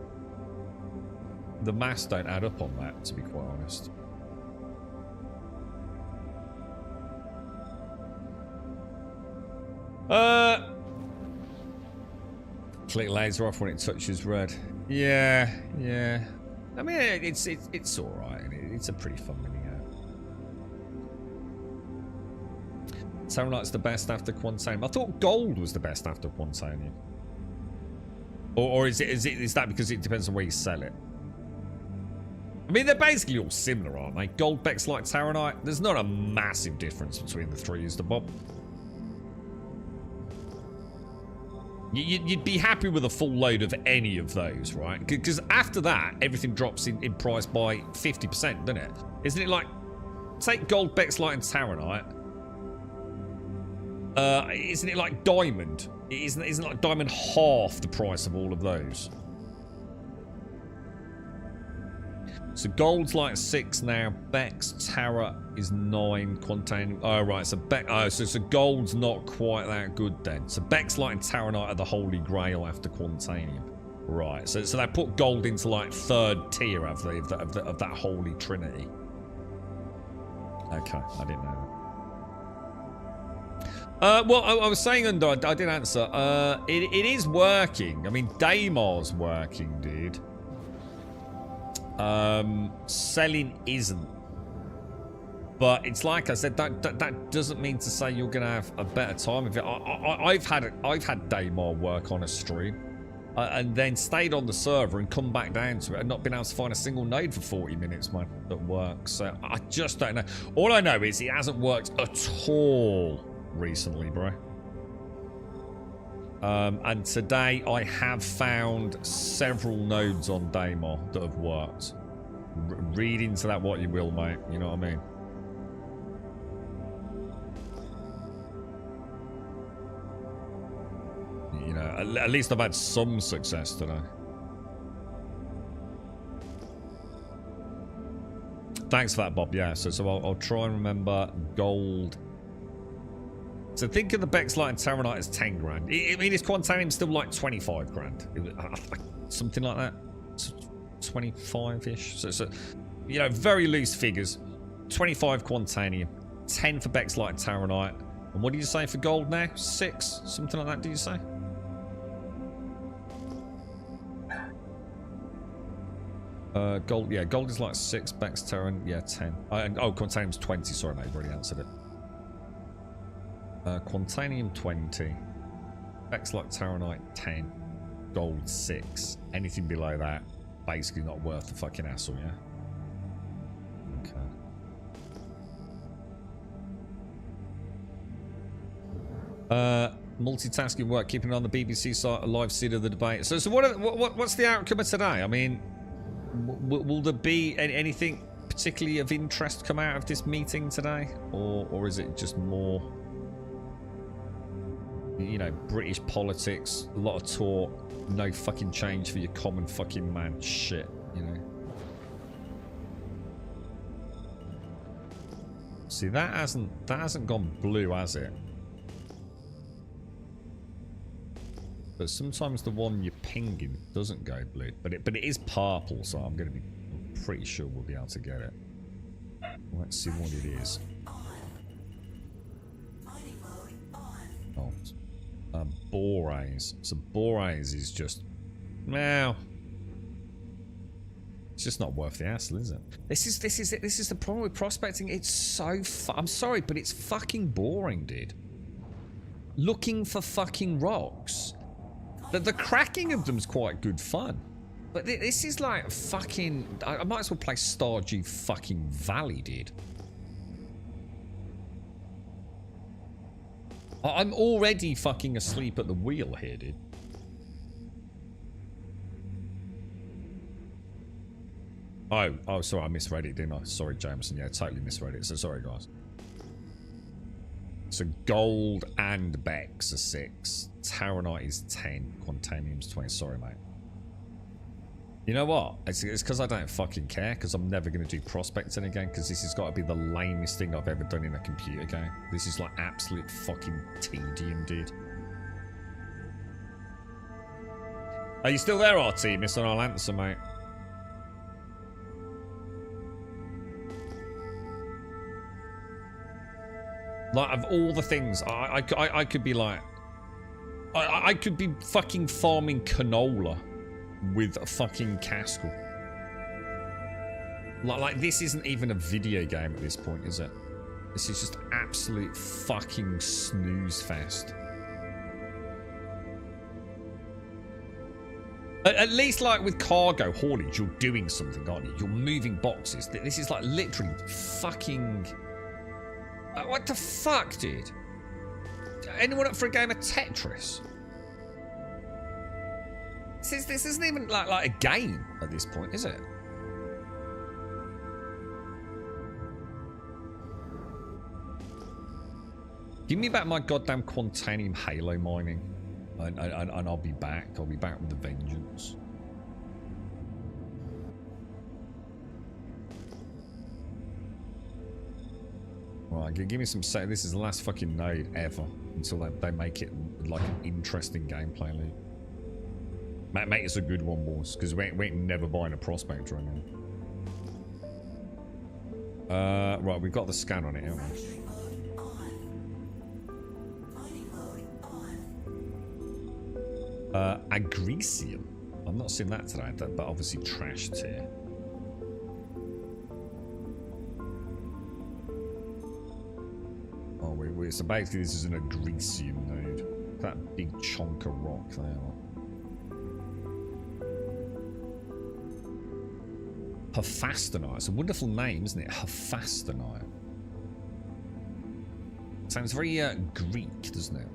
Speaker 2: maths don't add up on that, to be quite honest. Click laser off when it touches red. Yeah. I mean, it's all right. It's a pretty fun mini game. Terranite's the best after Quantanium. I thought gold was the best after Quantanium. Or is that because it depends on where you sell it? I mean, they're basically all similar, aren't they? Gold Bex like Terranite. There's not a massive difference between the three, is there, Bob? You'd be happy with a full load of any of those, right? Because after that, everything drops in price by 50%, doesn't it? Isn't it like, take Gold Bex Light and Terranite. Isn't it like Diamond? Isn't like Diamond half the price of all of those? So Gold's like 6 now. Bex, Terra is 9. Quantanium. Oh, right. So so Gold's not quite that good then. So Bex, Light, and Terranite are the holy grail after Quantanium. Right. So they put Gold into like 3rd tier of that holy trinity. Okay. I didn't know that. Well, I was saying, Undo, I did answer. It is working. I mean, Daymar's working, dude. Selling isn't, but it's like I said, that doesn't mean to say you're gonna have a better time of it. I've had Daymar work on a stream, and then stayed on the server and come back down to it and not been able to find a single node for 40 minutes, man, that works. So I just don't know. All I know is it hasn't worked at all recently, bro. And today I have found several nodes on Daymar that have worked. Read into that what you will, mate. You know what I mean? You know, at least I've had some success today. Thanks for that, Bob. Yeah, so I'll try and remember gold. So think of the Bex Light and Terranite as 10 grand. I mean, is Quantanium still like 25 grand? Something like that. 25-ish. So you know, very loose figures. 25 Quantanium, 10 for Bexlite Taronite. And what do you say for gold now? 6? Something like that, do you say? Gold, yeah, gold is like 6, Bex Terran, yeah, 10. Quantanium's 20, sorry mate, I've already answered it. Quantanium 20, Bexlite Taronite 10, gold 6. Anything below that, basically not worth the fucking hassle, yeah? Okay. Multitasking work, keeping on the BBC site, a live seed of the debate. So what's the outcome of today? I mean, will there be anything particularly of interest come out of this meeting today, or is it just more, you know, British politics, a lot of talk, no fucking change for your common fucking man shit, you know? See, that hasn't gone blue, has it? But sometimes the one you're pinging doesn't go blue, but it is purple, so I'm pretty sure we'll be able to get it. Let's see what it is. Oh, Borays. So Borays is just, now, it's just not worth the hassle, is it? This is the problem with prospecting. It's so I'm sorry, but it's fucking boring, dude. Looking for fucking rocks. The cracking of them's quite good fun. But this is like fucking, I might as well play Stardew fucking Valley, dude. I'm already fucking asleep at the wheel here, dude. Oh, sorry, I misread it, didn't I? Sorry, Jameson. Yeah, totally misread it. So sorry, guys. So gold and Bex are 6. Taronite is 10. Quantanium's 20. Sorry, mate. You know what? It's because I don't fucking care, because I'm never going to do prospecting again, because this has got to be the lamest thing I've ever done in a computer game. This is like absolute fucking tedium, dude. Are you still there, RT? Mr. I'll answer, mate. Like, of all the things, I could be like, I could be fucking farming canola with a fucking Caskell. Like, this isn't even a video game at this point, is it? This is just absolute fucking snooze fest. At least, like, with cargo haulage, you're doing something, aren't you? You're moving boxes. This is, like, literally fucking... what the fuck, dude? Anyone up for a game of Tetris? This isn't even like a game at this point, is it? Give me back my goddamn Quantanium Halo mining, and I'll be back. I'll be back with a vengeance. Right, give me some set. This is the last fucking node ever until they make it like an interesting gameplay loop. Mate, it's a good one, boys, because we ain't never buying a prospect right now. Right, we've got the scan on it, haven't we? Agricium. I'm not seeing that today, but obviously trashed here. Oh, so basically this is an Agricium node. That big chunk of rock there. Hephaestonite. It's a wonderful name, isn't it? Hephaestonite. Sounds very Greek, doesn't it?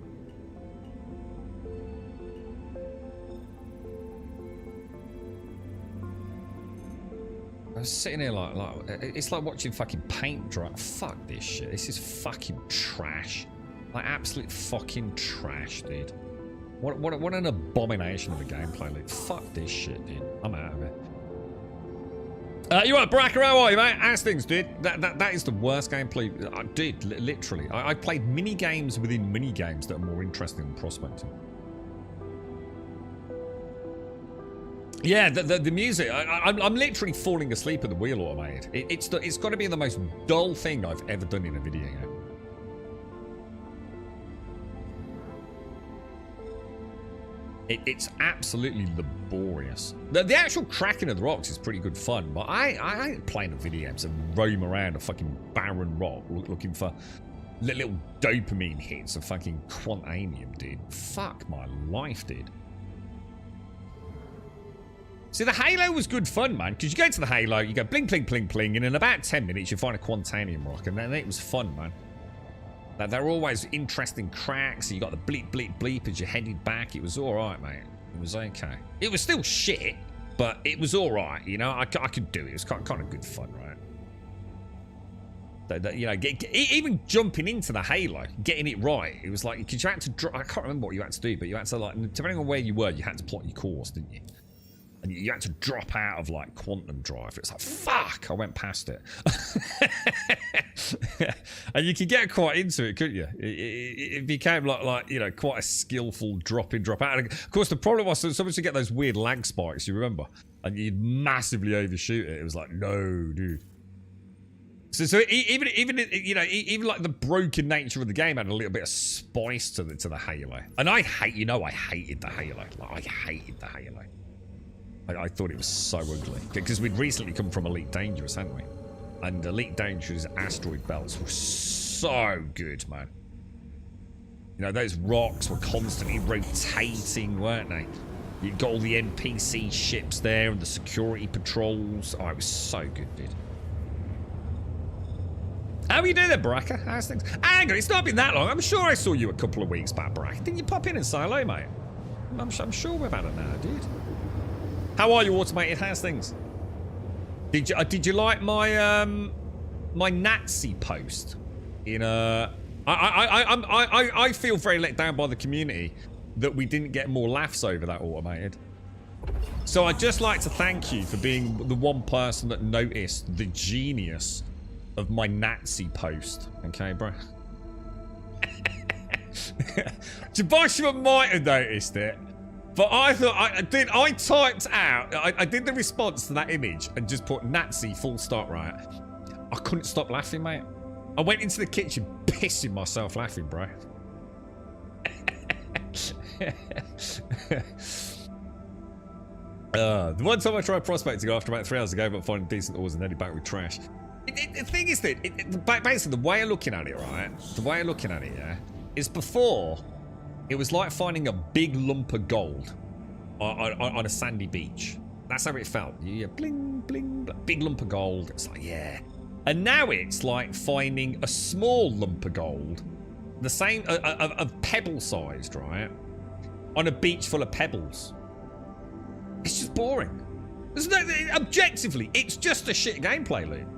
Speaker 2: I was sitting here like it's like watching fucking paint dry. Fuck this shit. This is fucking trash. Like absolute fucking trash, dude. What an abomination of a gameplay loop. Fuck this shit, dude. I'm out of it. You right, Bracker, how are you, mate? How's things, dude? That is the worst gameplay. Dude, literally. I played mini games within mini games that are more interesting than prospecting. Yeah, the music. I'm literally falling asleep at the wheel, Automated. It's got to be the most dull thing I've ever done in a video game. It's absolutely laborious. The actual cracking of the rocks is pretty good fun, but I ain't playing the video games and roam around a fucking barren rock looking for little dopamine hits of fucking Quantanium, dude. Fuck my life, dude. See, the Halo was good fun, man, because you go to the Halo, you go bling, bling, bling, bling, and in about 10 minutes you find a Quantanium rock, and then it was fun, man. There were always interesting cracks. You got the bleep, bleep, bleep as you headed back. It was all right, mate. It was okay. It was still shit, but it was all right. You know, I could do it. It was kind of good fun, right? You know, even jumping into the Halo, getting it right. It was like, because you had to. I can't remember what you had to do, but you had to, like, depending on where you were, you had to plot your course, didn't you? And you had to drop out of, like, Quantum Drive. It's like, fuck, I went past it. And you could get quite into it, couldn't you? It became like, you know, quite a skillful drop in, drop out. And of course, the problem was sometimes you get those weird lag spikes, you remember? And you'd massively overshoot it. It was like, no, dude. So even you know, even like the broken nature of the game had a little bit of spice to the Halo. And I hated the Halo. Like, I hated the Halo. I thought it was so ugly. Because we'd recently come from Elite Dangerous, hadn't we? And Elite Dangerous asteroid belts were so good, man. You know, those rocks were constantly rotating, weren't they? You got all the NPC ships there and the security patrols. Oh, it was so good, dude. How are you doing there, Baraka? How's things? Hang on, it's not been that long. I'm sure I saw you a couple of weeks back, Baraka. Didn't you pop in and say hello, mate? I'm sure we've had it now, dude. How are you, Automated? How's things? Did you like my my Nazi post? I feel very let down by the community that we didn't get more laughs over that, Automated. So I'd just like to thank you for being the one person that noticed the genius of my Nazi post. Okay, bro? Joshua might have noticed it. But I thought I typed out, I did the response to that image and just put Nazi full stop, right? I couldn't stop laughing, mate. I went into the kitchen pissing myself laughing, bro. The one time I tried prospecting after about 3 hours ago, but finding decent ores and headed back with trash. The thing is that, basically the way of looking at it, right? The way of looking at it, yeah, is before... It was like finding a big lump of gold on a sandy beach. That's how it felt. You bling, bling, big lump of gold. It's like, yeah. And now it's like finding a small lump of gold, the same, of pebble-sized, right? On a beach full of pebbles. It's just boring. There's no, objectively, it's just a shit gameplay loop.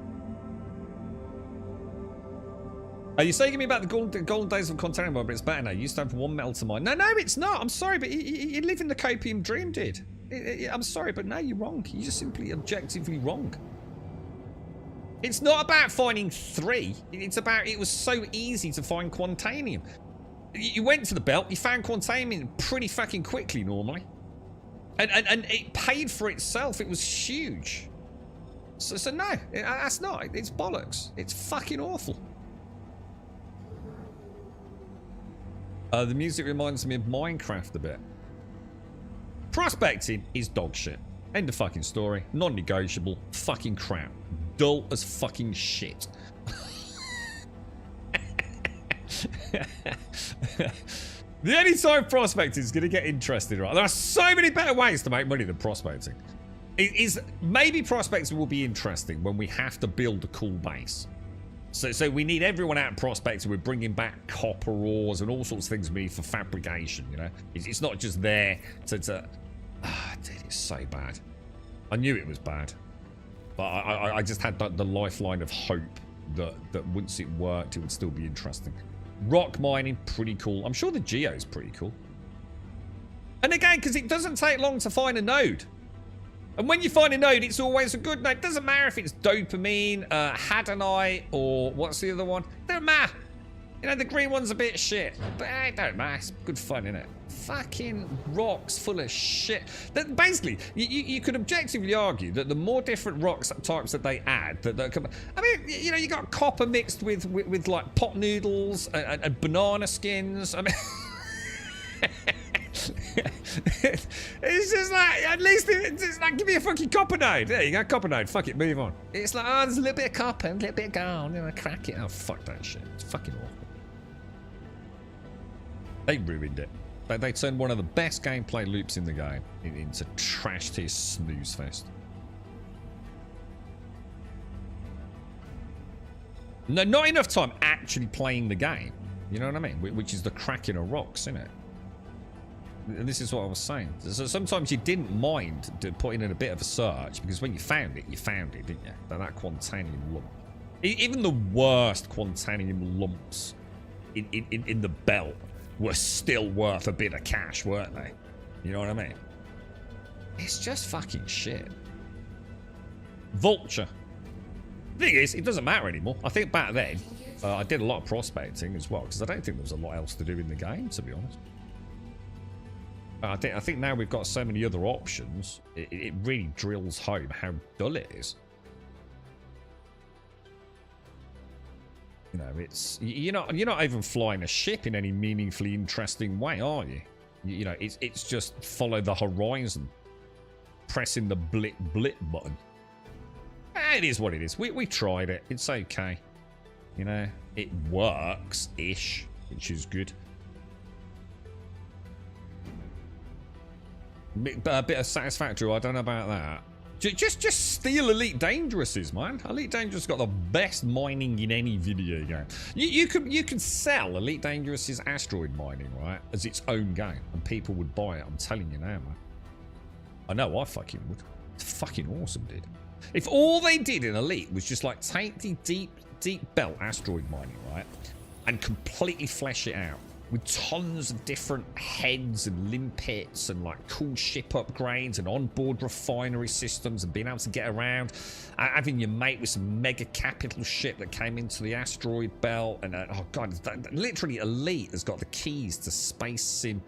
Speaker 2: Are you saying to me about the golden days of Quantanium, but it's better now? You used to have one metal to mine. No, it's not. I'm sorry, but you live in the copium dream, dude. I'm sorry, but no, you're wrong. You're just simply objectively wrong. It's not about finding 3. It's about it was so easy to find Quantanium. You went to the belt, you found Quantanium pretty fucking quickly normally. And it paid for itself. It was huge. So no, that's not. It's bollocks. It's fucking awful. The music reminds me of Minecraft a bit. Prospecting is dog shit. End of fucking story. Non-negotiable. Fucking crap. Dull as fucking shit. The only time prospecting is going to get interesting, right? There are so many better ways to make money than prospecting. Maybe prospecting will be interesting when we have to build a cool base. So we need everyone out prospecting. We're bringing back copper ores and all sorts of things we need for fabrication, you know? It's not just there to... Ah, dude, it's so bad. I knew it was bad. But I just had the lifeline of hope that once it worked, it would still be interesting. Rock mining, pretty cool. I'm sure the geo is pretty cool. And again, because it doesn't take long to find a node. And when you find a node, it's always a good node. It doesn't matter if it's dopamine, hadanite, or what's the other one? It doesn't matter. You know, the green one's a bit shit, but I don't know. It's good fun, innit? Fucking rocks full of shit. That basically, you could objectively argue that the more different rocks types that they add, that come. I mean, you know, you got copper mixed with like pot noodles and banana skins. I mean. It's just like, at least it's just like, give me a fucking copper node. There you go, copper node. Fuck it, move on. It's like, oh, there's a little bit of copper, a little bit of gold, you know, crack it. Oh, fuck that shit. It's fucking awful. They ruined it. They turned one of the best gameplay loops in the game into trash tier snooze fest. No, not enough time actually playing the game. You know what I mean? Which is the cracking of rocks, isn't it? And this is what I was saying. So sometimes you didn't mind putting in a bit of a search because when you found it, didn't you? That Quantanium lump. Even the worst Quantanium lumps in the belt were still worth a bit of cash, weren't they? You know what I mean? It's just fucking shit. Vulture. Thing is, it doesn't matter anymore. I think back then, I did a lot of prospecting as well because I don't think there was a lot else to do in the game, to be honest. I think now we've got so many other options, it really drills home how dull it is. You know, it's you're not even flying a ship in any meaningfully interesting way, are you? You know, it's just follow the horizon, pressing the blip button. It is what it is. We tried it. It's okay. You know, it works ish, which is good. A bit of satisfactory. I don't know about that. Just steal Elite Dangerouses, man. Elite Dangerous got the best mining in any video game. You can sell Elite Dangerous's asteroid mining, right, as its own game, and people would buy it. I'm telling you now, man. I know I fucking would. It's fucking awesome, dude. If all they did in Elite was just like take the deep belt asteroid mining, right, and completely flesh it out with tons of different heads and limpets and like cool ship upgrades and onboard refinery systems and being able to get around, having your mate with some mega capital ship that came into the asteroid belt, and oh god, literally Elite has got the keys to space sim.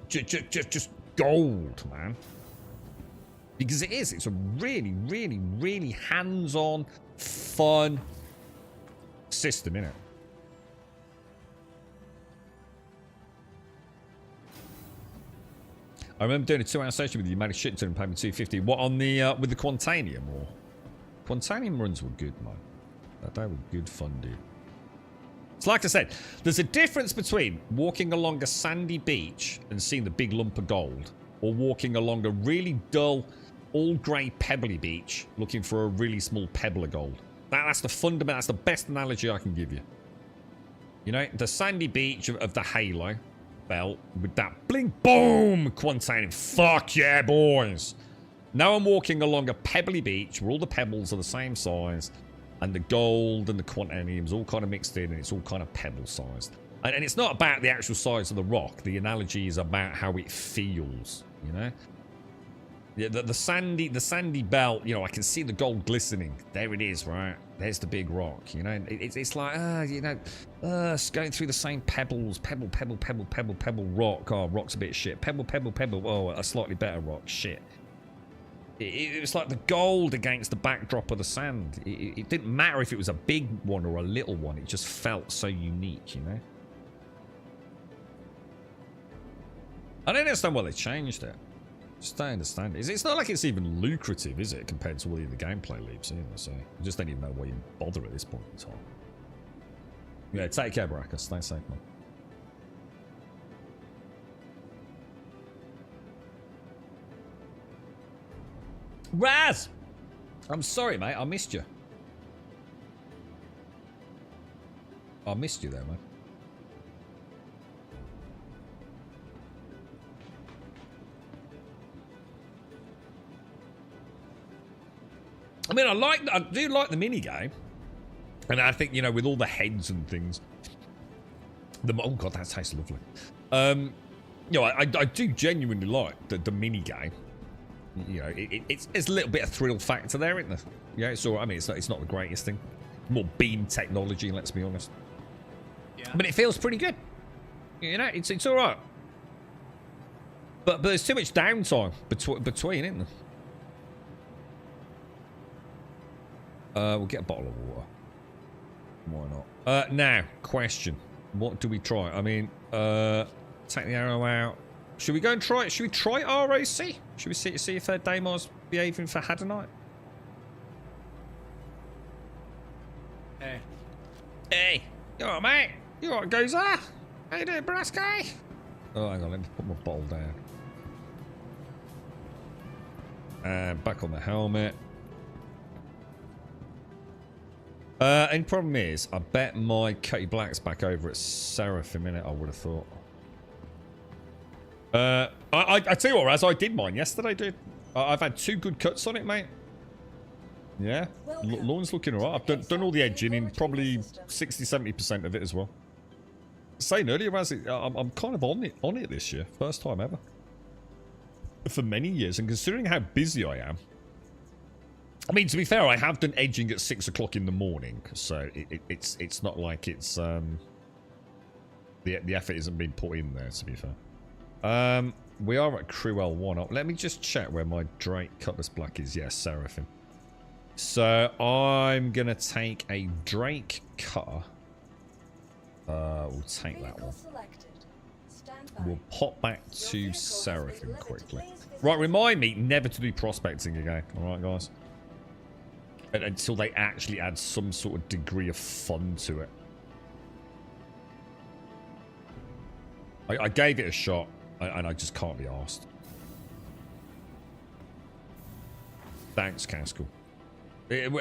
Speaker 2: Just gold, man. Because it's a really, really, really hands-on, fun system, innit? I remember doing a 2-hour session with you, made a shit ton and paid me $250. What, on the with the Quantanium or? Quantanium runs were good, man. They were good fun, dude. It's like I said, there's a difference between walking along a sandy beach and seeing the big lump of gold, or walking along a really dull, all grey pebbly beach looking for a really small pebble of gold. That's the fundamental, that's the best analogy I can give you. You know, the sandy beach of the Halo belt with that bling boom Quantanium. Fuck yeah, boys. Now I'm walking along a pebbly beach where all the pebbles are the same size and the gold and the Quantanium's all kind of mixed in and it's all kind of pebble sized. And it's not about the actual size of the rock. The analogy is about how it feels, you know? Yeah, the sandy belt, you know, I can see the gold glistening. There it is, right? There's the big rock, you know? It's like, you know, it's going through the same pebbles. Pebble, rock. Oh, rock's a bit shit. Pebble. Oh, a slightly better rock. Shit. It was like the gold against the backdrop of the sand. It didn't matter if it was a big one or a little one. It just felt so unique, you know? I don't understand why they changed it. Just don't understand it. It's not like it's even lucrative, is it, compared to all the other gameplay leaps either, so I just don't even know why you bother at this point in time. Yeah, take care, Baraka. Stay safe, man. Raz! I'm sorry, mate. I missed you. I missed you there, mate. I mean, I do like the mini game, and I think, you know, with all the heads and things, oh god, that tastes lovely. You know, I do genuinely like the mini game. You know, it's a little bit of thrill factor there, isn't there? Yeah, it's all right. I mean, it's not the greatest thing. More beam technology, let's be honest.
Speaker 6: Yeah.
Speaker 2: But it feels pretty good. You know, it's all right. But there's too much downtime between, isn't there? We'll get a bottle of water. Why not? Now, question. What do we try? I mean, take the arrow out. Should we go and try it? Should we try ROC? Should we see if Damar's behaving for Hadanite?
Speaker 6: Hey.
Speaker 2: Hey, you alright, mate? You alright, Gozer? How you doing, Brasky? Oh, hang on, let me put my bottle down. And back on the helmet. And problem is, I bet my Cutty Black's back over at Seraphim, innit? I would have thought. I tell you what, Raz, I did mine yesterday, dude. I've had 2 good cuts on it, mate. Yeah, lawn's looking alright. I've done all the edging in probably 60-70% of it as well. Saying earlier, Raz, I'm kind of on it this year. First time ever. For many years, and considering how busy I am. I mean, to be fair, I have done edging at 6 o'clock in the morning, so it's not like it's the effort isn't being put in there. To be fair, we are at Cruel 1. Let me just check where my Drake Cutlass Black is. Yes, Seraphim. So I'm gonna take a Drake cutter. We'll take that one. We'll pop back to Seraphim quickly. Right, remind me never to do prospecting again. Alright, guys? Until they actually add some sort of degree of fun to it. I gave it a shot, and I just can't be arsed. Thanks, Caskell.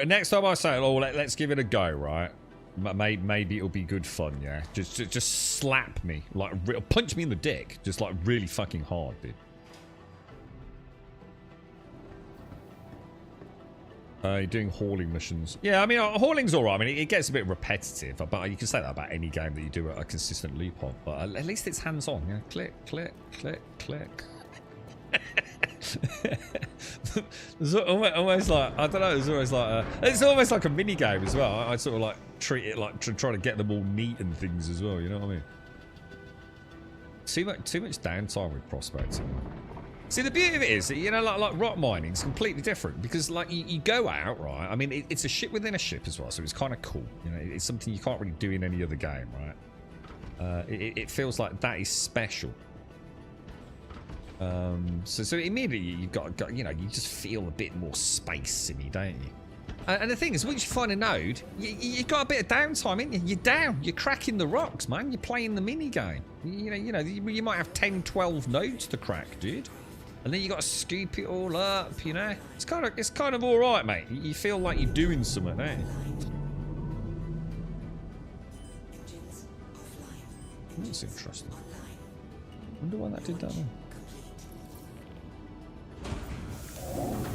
Speaker 2: Next time I say, oh, let's give it a go, right? Maybe it'll be good fun, yeah? Just slap me. Like, punch me in the dick. Just, like, really fucking hard, dude. You're doing hauling missions. Yeah, I mean, hauling's alright. I mean, it gets a bit repetitive, but you can say that about any game that you do a consistent loop on. But at least it's hands-on, yeah? Click, click, click, click. It's almost like, I don't know, it's almost like a mini game as well. I sort of like treat it like trying to get them all neat and things as well, you know what I mean? Too much downtime with prospecting. See, the beauty of it is, you know, like rock mining is completely different because, like, you go out, right? I mean, it's a ship within a ship as well, so it's kind of cool. You know, it's something you can't really do in any other game, right? It feels like that is special. So immediately you've got, you know, you just feel a bit more space in you, don't you? And the thing is, once you find a node, you've got a bit of downtime, ain't you? You're down. You're cracking the rocks, man. You're playing the mini game. You know, you might have 10, 12 nodes to crack, dude. And then you got to scoop it all up, you know. It's kind of all right, mate. You feel like you're doing something, don't you? That's interesting. Wonder why that did that.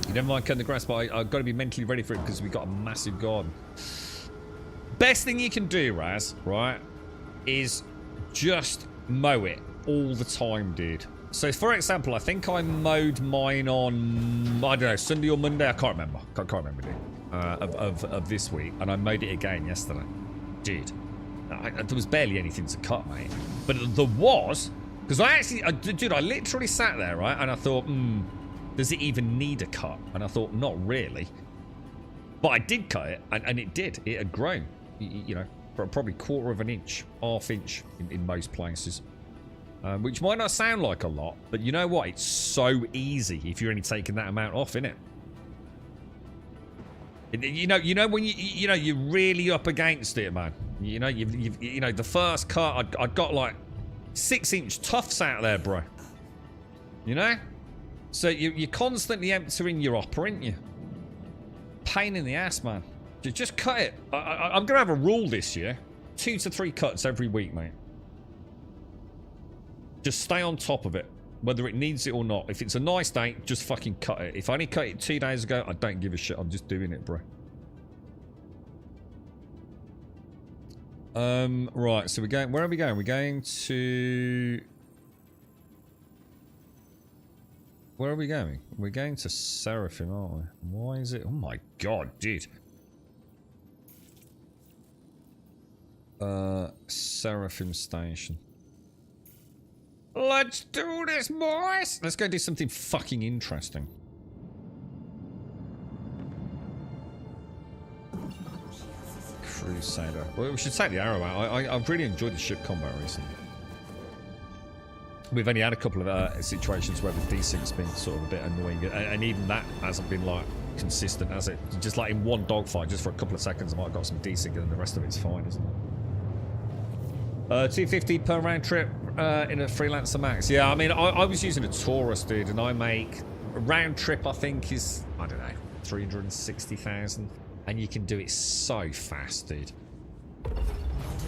Speaker 2: You never mind cutting the grass, but I've got to be mentally ready for it because we've got a massive garden. Best thing you can do, Raz, right, is just mow it all the time, dude. So, for example, I think I mowed mine on, I don't know, Sunday or Monday. I can't remember. Can't remember, dude. Of this week. And I mowed it again yesterday. Dude, there was barely anything to cut, mate. But there was, because dude, I literally sat there, right? And I thought, does it even need a cut? And I thought, not really. But I did cut it, and it did. It had grown, you know, probably 1/4 of an inch, 1/2 inch in most places. Which might not sound like a lot, but you know what? It's so easy if you're only taking that amount off, innit? You know when you're really up against it, man. You know, you know, the first cut, I got like 6-inch tufts out there, bro. You know, so you're constantly emptying your hopper, ain't you? Pain in the ass, man. Just cut it. I'm gonna have a rule this year: 2 to 3 cuts every week, mate. Just stay on top of it, whether it needs it or not. If it's a nice day, just fucking cut it. If I only cut it 2 days ago, I don't give a shit. I'm just doing it, bro. Right, so we're going... Where are we going? We're going to... Where are we going? We're going to Seraphim, aren't we? Why is it... Oh my god, dude. Seraphim Station. Let's do this, boys! Let's go do something fucking interesting. Crusader. Well, we should take the arrow out. I've really enjoyed the ship combat recently. We've only had a couple of situations where the desync's been sort of a bit annoying, and even that hasn't been like consistent, has it? Just like in one dogfight, just for a couple of seconds, I might have got some desync, and then the rest of it's fine, isn't it? 250 per round trip in a Freelancer Max. Yeah, I mean, I was using a Taurus, dude, and I make a round trip. I think is, I don't know, 360,000, and you can do it so fast, dude.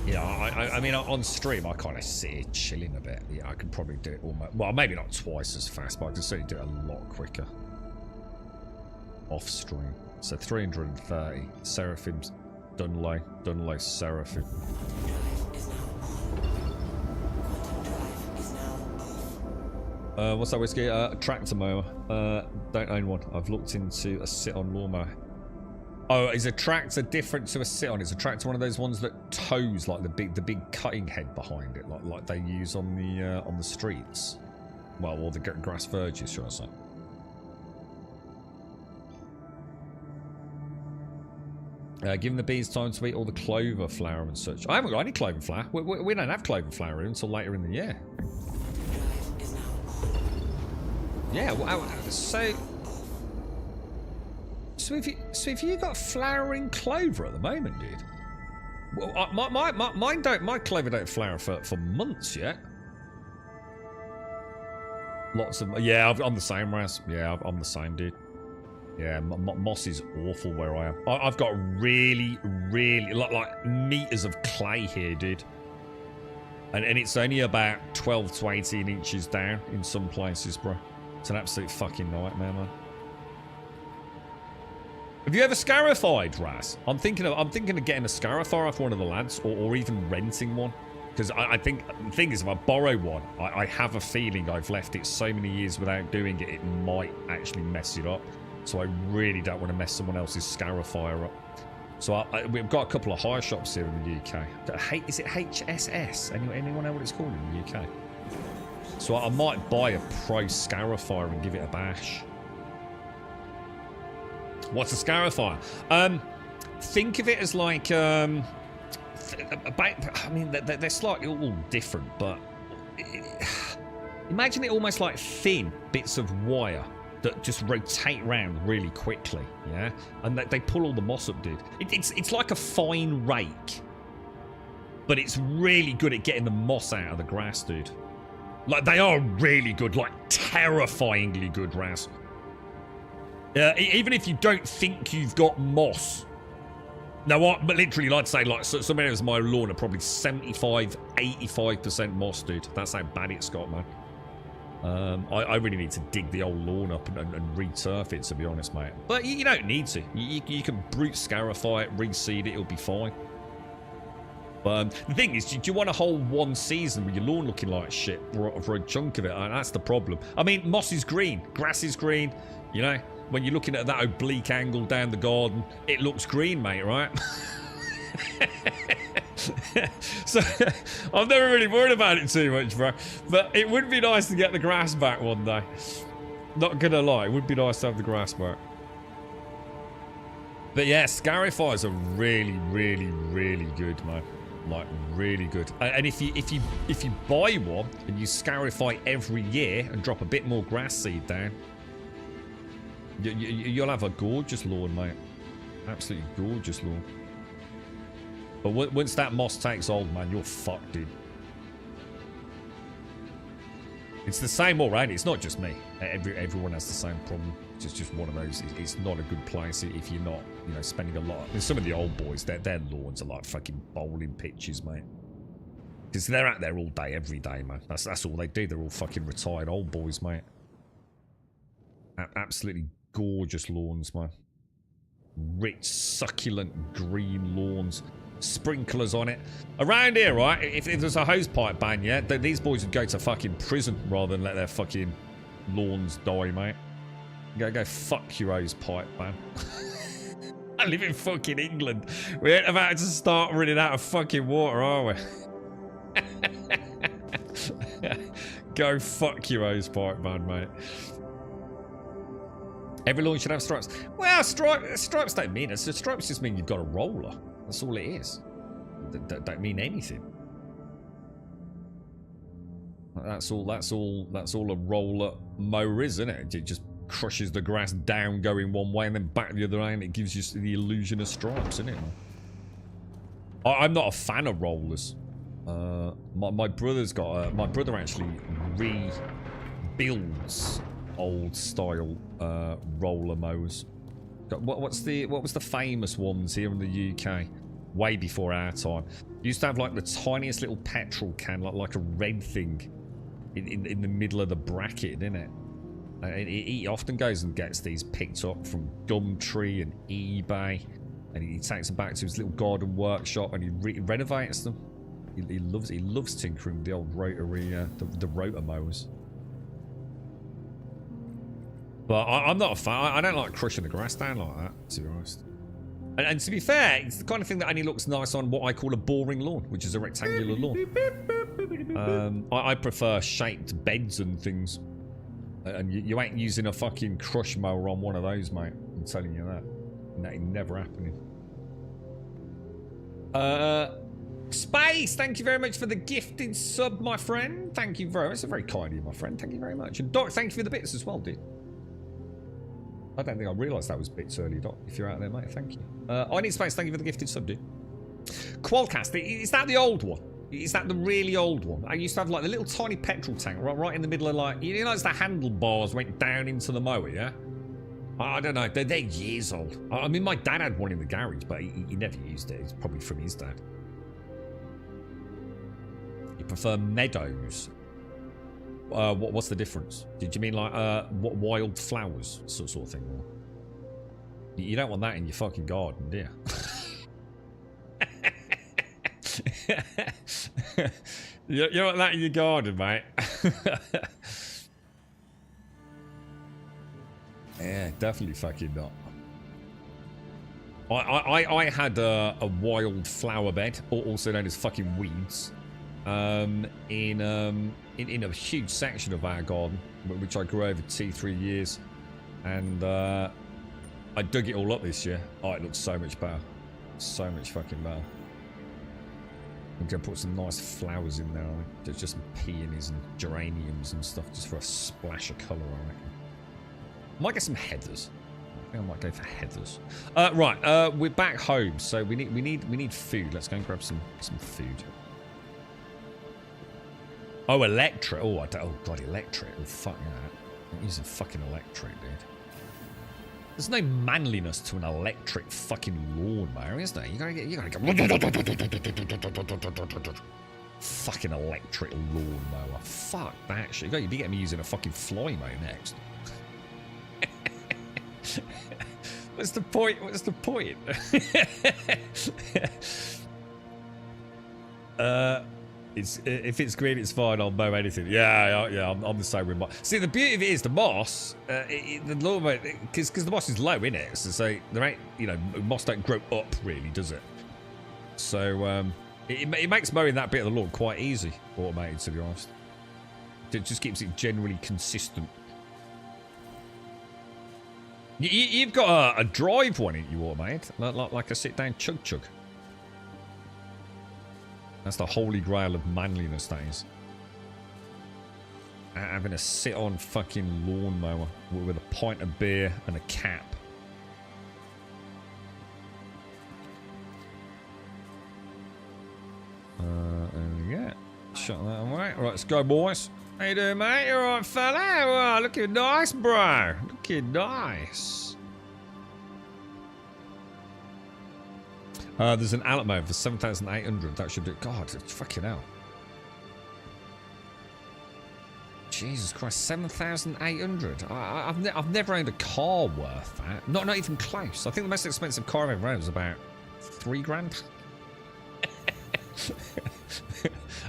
Speaker 2: Yeah, I mean, on stream, I kind of sit here chilling a bit. Yeah, I could probably do it almost, well, maybe not twice as fast, but I can certainly do it a lot quicker. Off stream. So 330. Seraphim's Dunlow Seraphim. What's that whiskey? Tractor mower. Don't own one. I've looked into a sit-on lawnmower. Oh, is a tractor different to a sit-on? Is a tractor one of those ones that tows like the big cutting head behind it, like they use on the streets? Well, or the grass verges, should I say? Giving the bees time to eat all the clover flower and such. I haven't got any clover flower. We don't have clover flower until later in the year. Yeah. Well, so if you got flowering clover at the moment, dude? Well, my clover don't flower for months yet. Lots of, yeah, I'm the same, Raz. Yeah, I'm the same, dude. Yeah, moss is awful where I am. I've got really like meters of clay here, dude. And it's only about 12 to 18 inches down in some places, bro. It's an absolute fucking nightmare, man. Have you ever scarified, Raz? I'm thinking of getting a Scarifier off one of the lads, or even renting one. Because I think the thing is, if I borrow one, I have a feeling I've left it so many years without doing it, it might actually mess it up. So I really don't want to mess someone else's Scarifier up. So we've got a couple of hire shops here in the UK. Is it HSS? Anyone know what it's called in the UK? So I might buy a Pro Scarifier and give it a bash. What's a Scarifier? Think of it as like, I mean, they're slightly all different, but imagine it almost like thin bits of wire that just rotate around really quickly, yeah? And they pull all the moss up, dude. It's like a fine rake, but it's really good at getting the moss out of the grass, dude. Like, they are really good, like terrifyingly good, Raz. Even if you don't think you've got moss. Now, but literally, like, say, like, some areas of my lawn are probably 75, 85% moss, dude. That's how bad it's got, man. I really need to dig the old lawn up and re-turf it, to be honest, mate. But you don't need to. You can brute scarify it, reseed it, it'll be fine. But the thing is, do you want a whole one season with your lawn looking like shit for a chunk of it? That's the problem. I mean, moss is green, grass is green, you know? When you're looking at that oblique angle down the garden, it looks green, mate, right? So, I'm never really worried about it too much, bro. But it would be nice to get the grass back one day. Not gonna lie, it would be nice to have the grass back. But yeah, Scarifiers are really, really, really good, man. Like, really good. And if you buy one and you Scarify every year and drop a bit more grass seed down, you'll have a gorgeous lawn, mate. Absolutely gorgeous lawn. But once that moss takes hold, man, you're fucked, dude. It's the same all right. It's not just me. Everyone has the same problem. It's just one of those. It's not a good place if you're not, you know, spending a lot. Some of the old boys, their lawns are like fucking bowling pitches, mate. Because they're out there all day, every day, man. That's all they do. They're all fucking retired old boys, mate. Absolutely gorgeous lawns, man. Rich, succulent green lawns. Sprinklers on it. Around here, right, if there's a hosepipe ban, yeah, these boys would go to fucking prison rather than let their fucking lawns die, mate. Go fuck your hosepipe ban. I live in fucking England. We ain't about to start running out of fucking water, are we? Go fuck your hose pipe, man, mate. Every lawn should have stripes. Well, stripes don't mean it. So stripes just mean you've got a roller. That's all it is. Don't mean anything. That's all a roller mower is, isn't it? It just crushes the grass down going one way and then back the other way, and it gives you the illusion of stripes, isn't it? I'm not a fan of rollers. My brother's got my brother actually rebuilds old style roller mowers. What was the famous ones here in the UK way before our time? You used to have like the tiniest little petrol can, like a red thing in the middle of the bracket, didn't it? He often goes and gets these picked up from Gumtree and eBay, and he takes them back to his little garden workshop and he renovates them. He loves tinkering with the old rotary, the rotor mowers. But I'm not a fan. I don't like crushing the grass down like that, to be honest. And to be fair, it's the kind of thing that only looks nice on what I call a boring lawn, which is a rectangular lawn. I prefer shaped beds and things. And you ain't using a fucking crush mower on one of those, mate. I'm telling you that. That ain't never happening. Space, thank you very much for the gifted sub, my friend. Thank you very much. It's very kind of you, my friend. Thank you very much. And Doc, thank you for the bits as well, dude. I don't think I realised that was bits early, Doc. If you're out there, mate, thank you. I need space. Thank you for the gifted sub, dude. Qualcast, is that the old one? Is that the really old one? I used to have like the little tiny petrol tank right in the middle of like, you know, as the handlebars went down into the mower, yeah? I don't know. They're years old. I mean, my dad had one in the garage, but he never used it. It's probably from his dad. You prefer meadows? What's the difference? Did you mean like what wild flowers sort of thing? Or you don't want that in your fucking garden, do you? You don't want that in your garden, mate. Yeah, definitely fucking not. I had a wild flower bed, also known as fucking weeds, in a huge section of our garden, which I grew over 2-3 years, and I dug it all up this year. Oh, it looks so much better, so much fucking better. I'm gonna put some nice flowers in there. There's just some peonies and geraniums and stuff, just for a splash of colour, I reckon. Might get some heathers. I think I might go for heathers. Right, we're back home, so we need food. Let's go and grab some food. Oh, electric. Oh, God, electric. Oh, fuck that. I'm using fucking electric, dude. There's no manliness to an electric fucking lawnmower, is there? You gotta go. Fucking electric lawnmower. Fuck that shit. You'd be getting me using a fucking fly mower next. What's the point? What's the point? If it's green, it's fine. I'll mow anything. Yeah. I'm the same with moss. See, the beauty of it is the moss, the lawnmower, because the moss is low in it. So there ain't, moss don't grow up really, does it? So it makes mowing that bit of the lawn quite easy, automated. To be honest, it just keeps it generally consistent. You've got a drive one, ain't you, automated? Like a sit-down chug. That's the holy grail of manliness, that is. Having a sit-on fucking lawnmower with a pint of beer and a cap. Yeah. Shut that away. Right, let's go, boys. How you doing, mate? You alright, fella? Oh, looking nice, bro. Looking nice. There's an outlet mode for 7,800. That should do. God, it's fucking hell. Jesus Christ, 7,800. I've never owned a car worth that. Not even close. I think the most expensive car I've ever owned was about $3,000.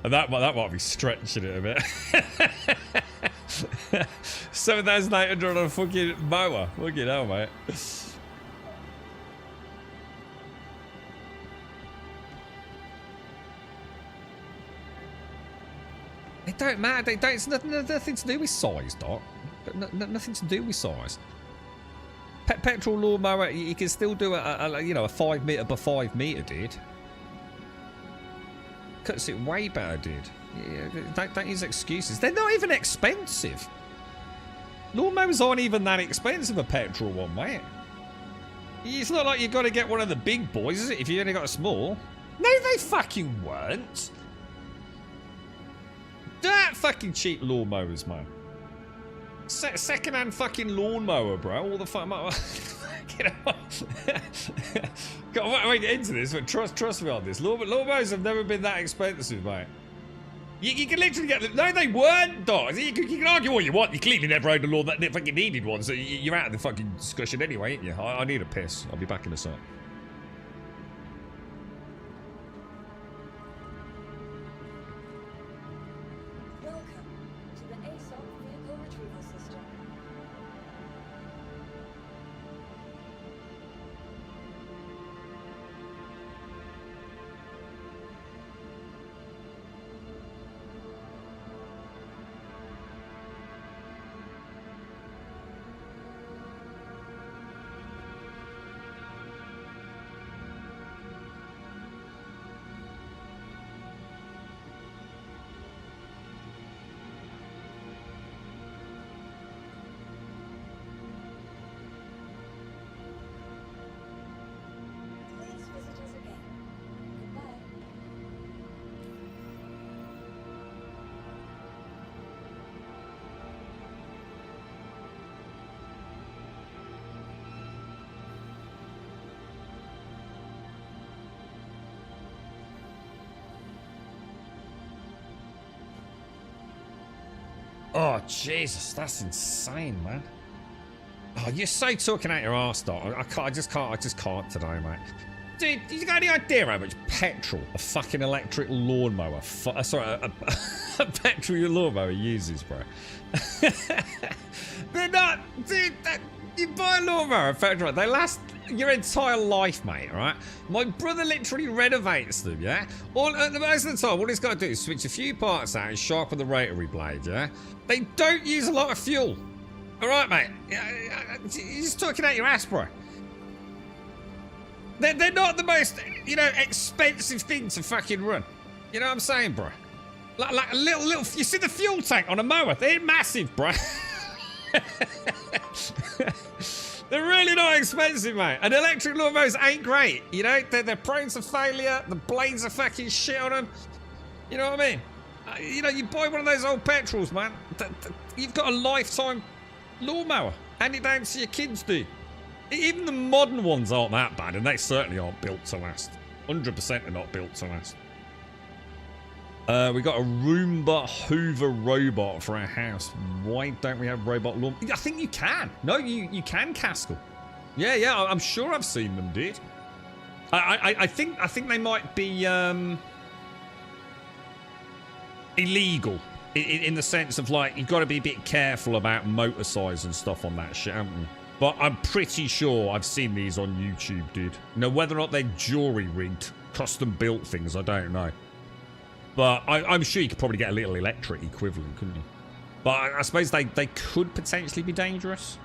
Speaker 2: And that might be stretching it a bit. 7,800 on a fucking mower. Fucking hell, mate. don't matter. They don't. It's nothing to do with size, Doc. Nothing to do with size. Petrol lawnmower, you can still do a 5 meter by 5 meter, dude. Cuts it way better, dude. Yeah, don't use excuses. They're not even expensive. Lawnmowers aren't even that expensive, a petrol one, mate. It's not like you've got to get one of the big boys, is it, if you only got a small? No, they fucking weren't. That fucking cheap lawnmowers, man. Second-hand fucking lawnmower, bro. All the fuck. You know, God, I won't get into this, but trust me on this. Lawnmowers have never been that expensive, mate. You can literally get them. No, they weren't, Doc. You can argue all you want. You clearly never owned a lawn that fucking needed one, so you're out of the fucking discussion anyway, ain't you? I need a piss. I'll be back in a sec.
Speaker 5: Welcome to the ASOP Vehicle Retrieval System. Please visit us again. Goodbye.
Speaker 2: Oh, Jesus, that's insane, man. Oh, you're so talking out your arse, Doc. I just can't today, mate. Dude, you got any idea how much petrol a fucking electric lawnmower, a petrol lawnmower uses, bro? They're not, dude. You buy a lawnmower, a petrol, they last your entire life, mate. All right. My brother literally renovates them. Yeah. Most of the time, all he's got to do is switch a few parts out and sharpen the rotary blade. Yeah. They don't use a lot of fuel. All right, mate. You're just talking out your ass, bro. They're not the most, expensive thing to fucking run. You know what I'm saying, bro? Like a little. You see the fuel tank on a mower? They're massive, bro. They're really not expensive, mate. And electric lawnmowers ain't great. They're prone to failure. The blades are fucking shit on them. You know what I mean? You buy one of those old petrols, man. You've got a lifetime lawnmower. Hand it down to your kids, dude. Even the modern ones aren't that bad, and they certainly aren't built to last. 100% are not built to last. We got a Roomba Hoover robot for our house. Why don't we have robot lawn? I think you can. No, you can, Caskell. Yeah, I'm sure I've seen them, dude. I think they might be illegal in the sense of, like, you've got to be a bit careful about motor size and stuff on that shit, haven't you? But I'm pretty sure I've seen these on YouTube, dude. Whether or not they're jury-rigged, custom-built things, I don't know. But I'm sure you could probably get a little electric equivalent, couldn't you? But I suppose they could potentially be dangerous.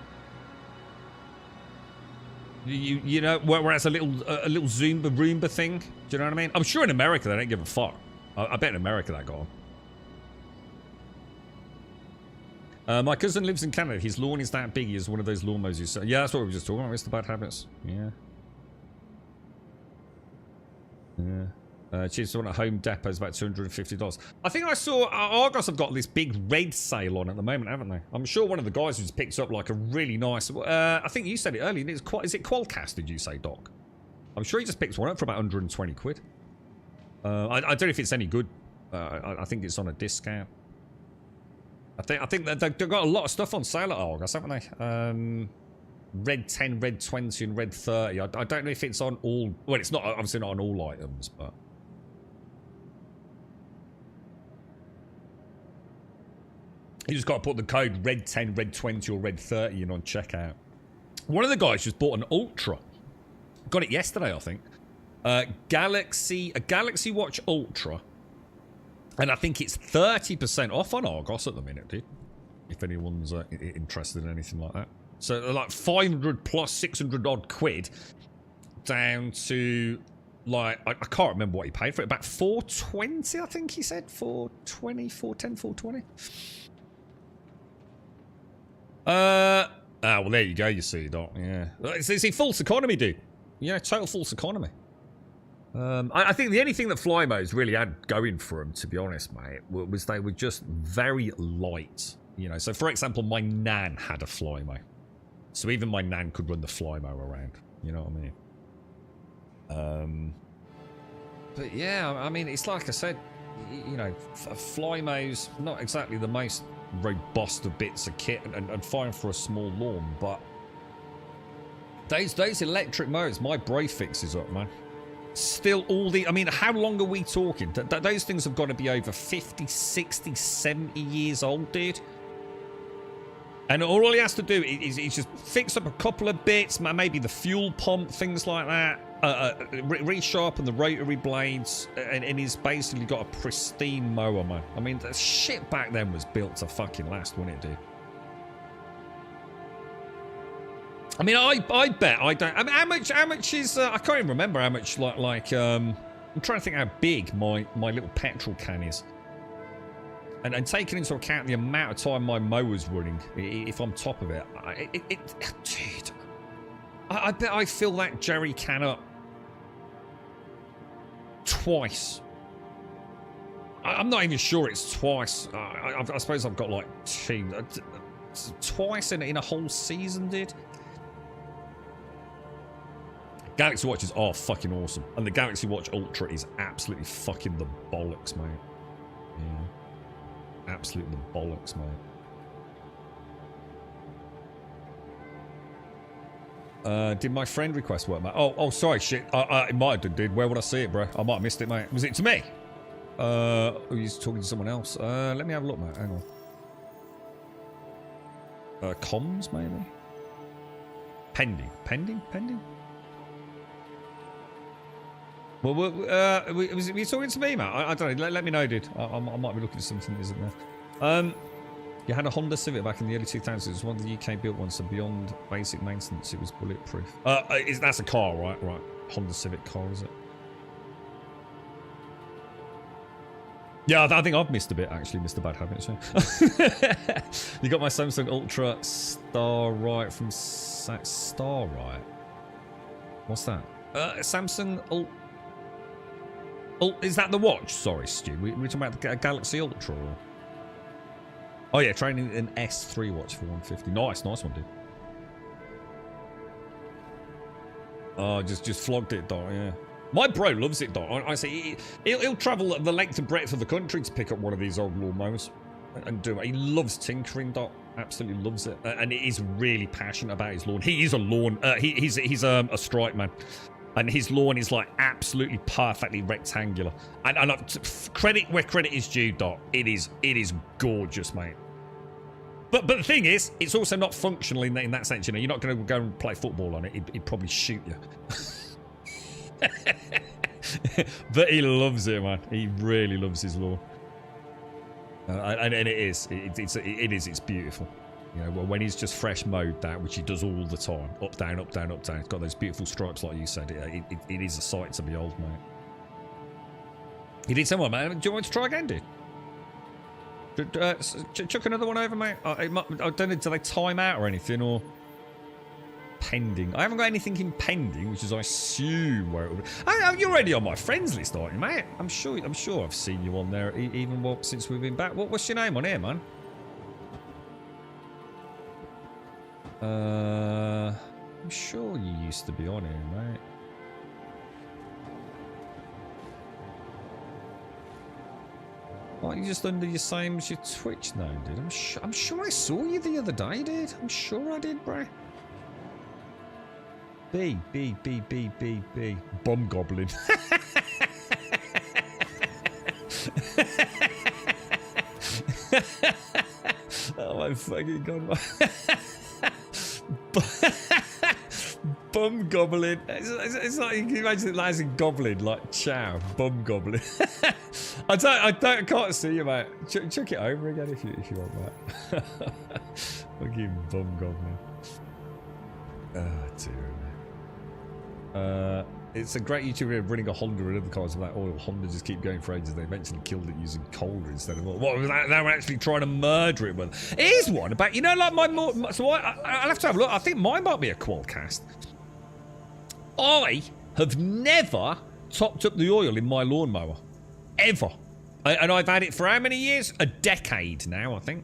Speaker 2: Whereas a little Roomba thing, do you know what I mean? I'm sure in America they don't give a fuck. I bet in America that got on. My cousin lives in Canada. His lawn is that big. He has one of those lawnmowers you said. Yeah, that's what we were just talking about. It's the bad habits. Yeah. Cheapest one at Home Depot is about $250. I think I saw Argos have got this big red sale on at the moment, haven't they? I'm sure one of the guys who's picked up like a really nice. I think you said it earlier. Is it Qualcast? Did you say, Doc? I'm sure he just picked one up for about 120 quid. I don't know if it's any good. I think it's on a discount. I think they've got a lot of stuff on sale at Argos, haven't they? Red 10, Red 20, and Red 30. I don't know if it's on all. Well, it's not obviously not on all items, but. You just got to put the code Red 10, Red 20, or Red 30 in on checkout. One of the guys just bought an Ultra. Got it yesterday, I think. A Galaxy Watch Ultra. And I think it's 30% off on Argos at the minute, dude. If anyone's interested in anything like that. So like 500 plus 600 odd quid down to like, I can't remember what he paid for it. About 420, I think he said. 420, 410, 420. Well, there you go, you see, Doc. Yeah. It's a false economy, dude. Yeah, total false economy. I think the only thing that Flymo's really had going for them, to be honest, mate, was they were just very light. You know, so for example, my nan had a Flymo. So even my nan could run the Flymo around. You know what I mean? But yeah, I mean, it's like I said, you know, Flymo's not exactly the most robust of bits of kit and fine for a small lawn, but those electric motors, my bray fixes up, man. Still all the, I mean, how long are we talking? Those things have got to be over 50, 60, 70 years old, dude. And all he has to do is just fix up a couple of bits, maybe the fuel pump, things like that, resharpen the rotary blades, and he's basically got a pristine mower, man. I mean, the shit back then was built to fucking last, wasn't it, dude? I mean, I bet I don't. I mean, how much is? I can't even remember how much. I'm trying to think how big my little petrol can is. And taking into account the amount of time my mower's running, if I'm top of it, dude, I bet I fill that jerry can up twice. I'm not even sure it's twice. I suppose I've got like two, twice in a whole season, dude. Galaxy Watches are fucking awesome, and the Galaxy Watch Ultra is absolutely fucking the bollocks, mate. Yeah. Absolutely the bollocks, mate. Did my friend request work, mate? Oh, sorry, shit. It might have done, dude. Where would I see it, bro? I might have missed it, mate. Was it to me? He's talking to someone else. Let me have a look, mate. Hang on. Comms, maybe? Pending? Well, were you talking to me, Matt? I don't know. Let me know, dude. I might be looking for something that isn't there. You had a Honda Civic back in the early 2000s. It was one of the UK built ones, so beyond basic maintenance, it was bulletproof. That's a car, right? Right. Honda Civic car, is it? Yeah, I think I've missed a bit, actually. Missed a bad habit, so. You got my Samsung Ultra Starlight from Starlight? What's that? Samsung Ultra. Oh, is that the watch? Sorry, Stu. We're talking about the Galaxy Ultra. Or... Oh yeah, training an S3 watch for 150. Nice one, dude. Oh, just flogged it, Doc. Yeah, my bro loves it, Doc. I say he'll travel the length and breadth of the country to pick up one of these old lawnmowers and do it. He loves tinkering, Doc. Absolutely loves it, and he's really passionate about his lawn. He is a lawn. He's a stripe man. And his lawn is like absolutely perfectly rectangular. And credit where credit is due, Doc. It is gorgeous, mate. But the thing is, it's also not functional in that sense. You know, you're not going to go and play football on it. He'd probably shoot you. But he loves it, man. He really loves his lawn. And it is. It's beautiful. You know, when he's just fresh mowed that, which he does all the time, up, down, up, down, up, down. It's got those beautiful stripes, like you said. It is a sight to behold, mate. You did someone, man. Do you want to try again, dude? Chuck another one over, mate. I don't know. Do they time out or anything, or pending? I haven't got anything in pending, which is, I assume, where it will be. You're already on my friends list, aren't you, mate? I'm sure I've seen you on there, even since we've been back. What's your name on here, man? I'm sure you used to be on here, mate. Why aren't you just under your same as your Twitch name, dude? I'm sure I saw you the other day, dude. I'm sure I did, bro. B. Bum Goblin. Oh my fucking god. Bum goblin. It's like you can imagine it as in goblin, like chow, bum goblin. I can't see you, mate. Chuck it over again if you want that. Fucking bum goblin. Oh dear. It's a great YouTuber running a Honda and other cars with that oil. Honda just keep going for ages. They eventually killed it using Calder instead of oil. What was that? They were actually trying to murder it with. Here's one about, you know, like so I'll have to have a look. I think mine might be a Qualcast. I have never topped up the oil in my lawnmower. Ever. And I've had it for how many years? A decade now, I think.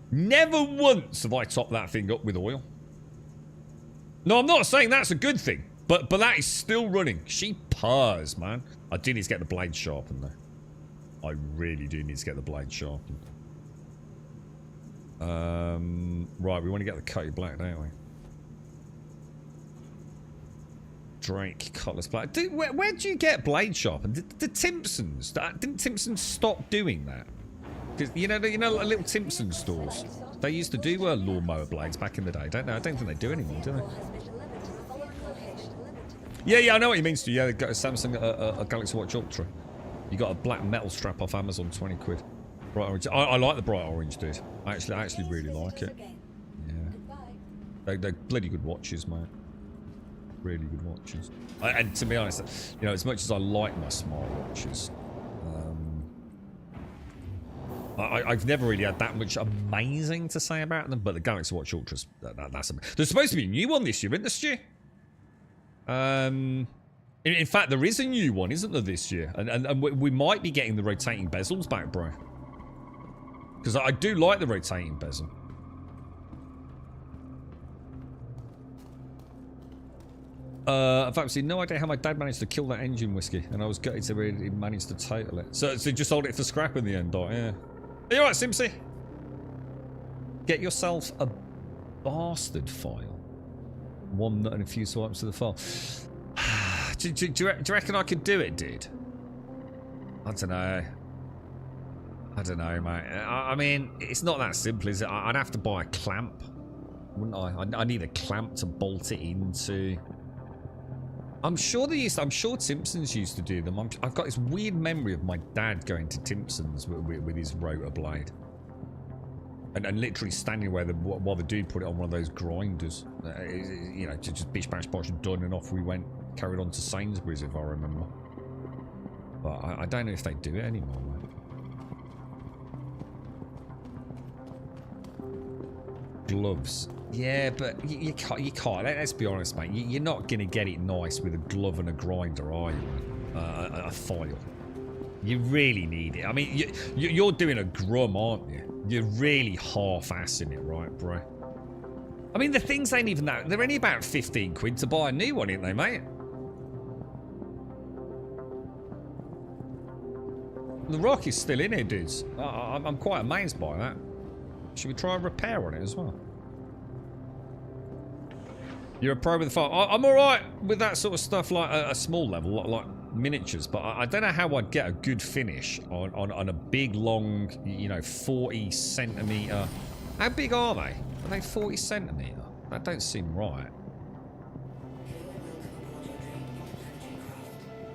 Speaker 2: Never once have I topped that thing up with oil. No, I'm not saying that's a good thing. But that is still running. She purrs, man. I do need to get the blade sharpened, though. I really do need to get the blade sharpened. Right, we want to get the Cutty Black, don't we? Drake Cutlass Black. Dude, where do you get blade sharpened? The Timpsons. Didn't Timpsons stop doing that? You know, little Timpson stores. They used to do lawnmower blades back in the day. I don't think they do anymore, do they? Yeah, I know what you mean, Stu. Yeah, they got a Samsung, a Galaxy Watch Ultra. You got a black metal strap off Amazon, 20 quid. Bright orange. I like the bright orange, dude. I actually really like it. Yeah. They're bloody good watches, mate. Really good watches. And to be honest, you know, as much as I like my smartwatches, I've never really had that much amazing to say about them. But the Galaxy Watch Ultras, that's there's supposed to be a new one this year, isn't there, Stu? In fact, there is a new one, isn't there, this year? And we might be getting the rotating bezels back, bro. Because I do like the rotating bezel. I've absolutely no idea how my dad managed to kill that engine whiskey, and I was gutted to he managed to total it. So just sold it for scrap in the end, yeah. Are you alright, Simpsy? Get yourself a bastard file. One nut and a few swipes to the file. do you reckon I could do it, dude? I don't know. I don't know, mate. I mean, it's not that simple, is it? I'd have to buy a clamp, wouldn't I? I need a clamp to bolt it into. I'm sure Timpsons used to do them. I've got this weird memory of my dad going to Timpsons with his rotor blade. And literally standing where while the dude put it on one of those grinders. You know, just bish bash bosh done, and off we went. Carried on to Sainsbury's, if I remember. But I don't know if they do it anymore, mate. Gloves. Yeah, but you can't. Let's be honest, mate. You're not going to get it nice with a glove and a grinder, are you? A file. You really need it. I mean, you're doing a grum, aren't you? You're really half-assing it, right, bro? I mean, the things ain't even that. They're only about 15 quid to buy a new one, ain't they, mate? The rock is still in here, dudes. I'm quite amazed by that. Should we try a repair on it as well? You're a pro with the file. I'm alright with that sort of stuff, like a small level, like miniatures, but I don't know how I'd get a good finish on a big, long, you know, 40 centimetre. How big are they? Are they 40 centimetre? That don't seem right.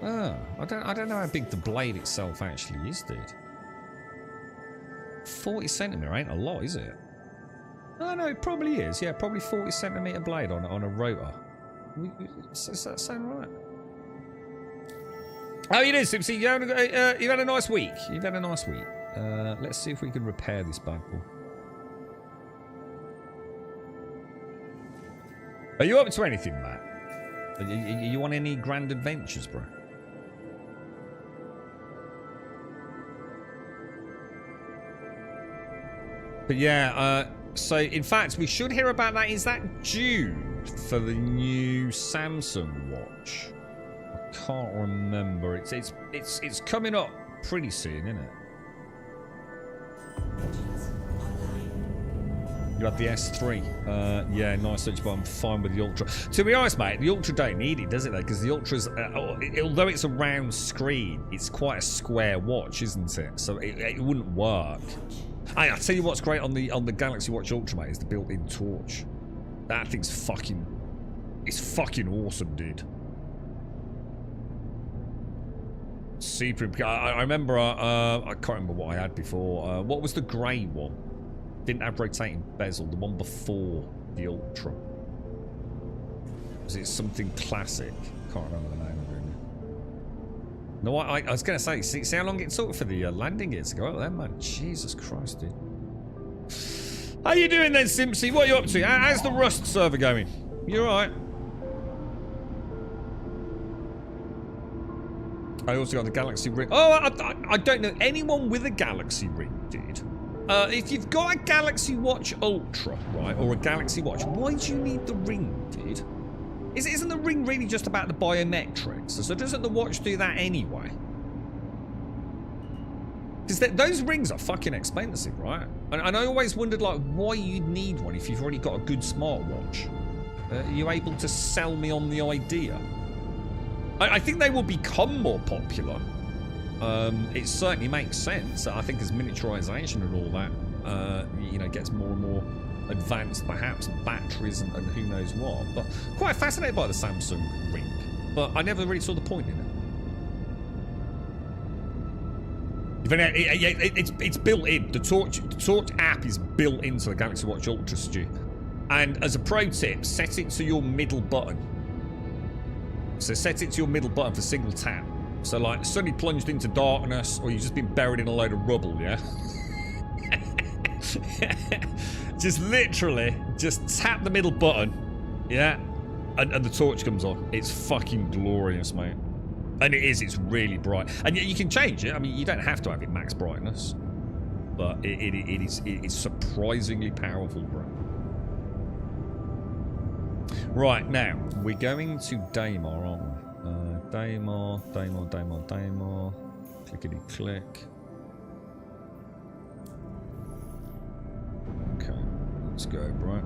Speaker 2: Oh, I don't know how big the blade itself actually is, dude. 40 centimetre ain't a lot, is it? Oh, no, it probably is. Yeah, probably 40 centimetre blade on a rotor. Does that sound right? How you doing, Simpsy? You've had a nice week. You've had a nice week. Let's see if we can repair this bad boy. Are you up to anything, Matt? Are you on any grand adventures, bro? But yeah, so in fact, we should hear about that. Is that June for the new Samsung watch? I can't remember. It's coming up pretty soon, isn't it? You have the S3. Yeah, nice touch, but I'm fine with the Ultra. To be honest, mate, the Ultra don't need it, does it, though? Because the Ultra's, although it's a round screen, it's quite a square watch, isn't it? So it wouldn't work. I'll tell you what's great on the Galaxy Watch Ultra, mate, is the built-in torch. That thing's fucking It's fucking awesome, dude. Super. I remember, I can't remember what I had before. What was the grey one? Didn't have rotating bezel. The one before the Ultra. Was it something classic? Can't remember the name of it. No, I was going to say, see how long it took for the landing gear to go up there, man? Jesus Christ, dude. How you doing then, Simpsy? What are you up to? How's the Rust server going? You alright? I also got the Galaxy Ring. Oh, I don't know anyone with a Galaxy Ring, dude. If you've got a Galaxy Watch Ultra, right, or a Galaxy Watch, why do you need the ring, dude? Isn't the ring really just about the biometrics? So doesn't the watch do that anyway? Because those rings are fucking expensive, right? And I always wondered, like, why you'd need one if you've already got a good smartwatch. Are you able to sell me on the idea? I think they will become more popular. It certainly makes sense. I think as miniaturization and all that, you know, gets more and more advanced, perhaps batteries and who knows what. But quite fascinated by the Samsung Ring. But I never really saw the point in it. It's built in. The Torch app is built into the Galaxy Watch Ultra, Stu. And as a pro tip, set it to your middle button. So set it to your middle button for single tap. So like suddenly plunged into darkness, or you've just been buried in a load of rubble, yeah? Just literally, just tap the middle button, yeah? And the torch comes on. It's fucking glorious, mate. And it's really bright. And you can change it. I mean, you don't have to have it max brightness. But it is surprisingly powerful, bro. Right, now, we're going to Daymar, aren't we? Daymar. Clickety-click. Okay, let's go, bro.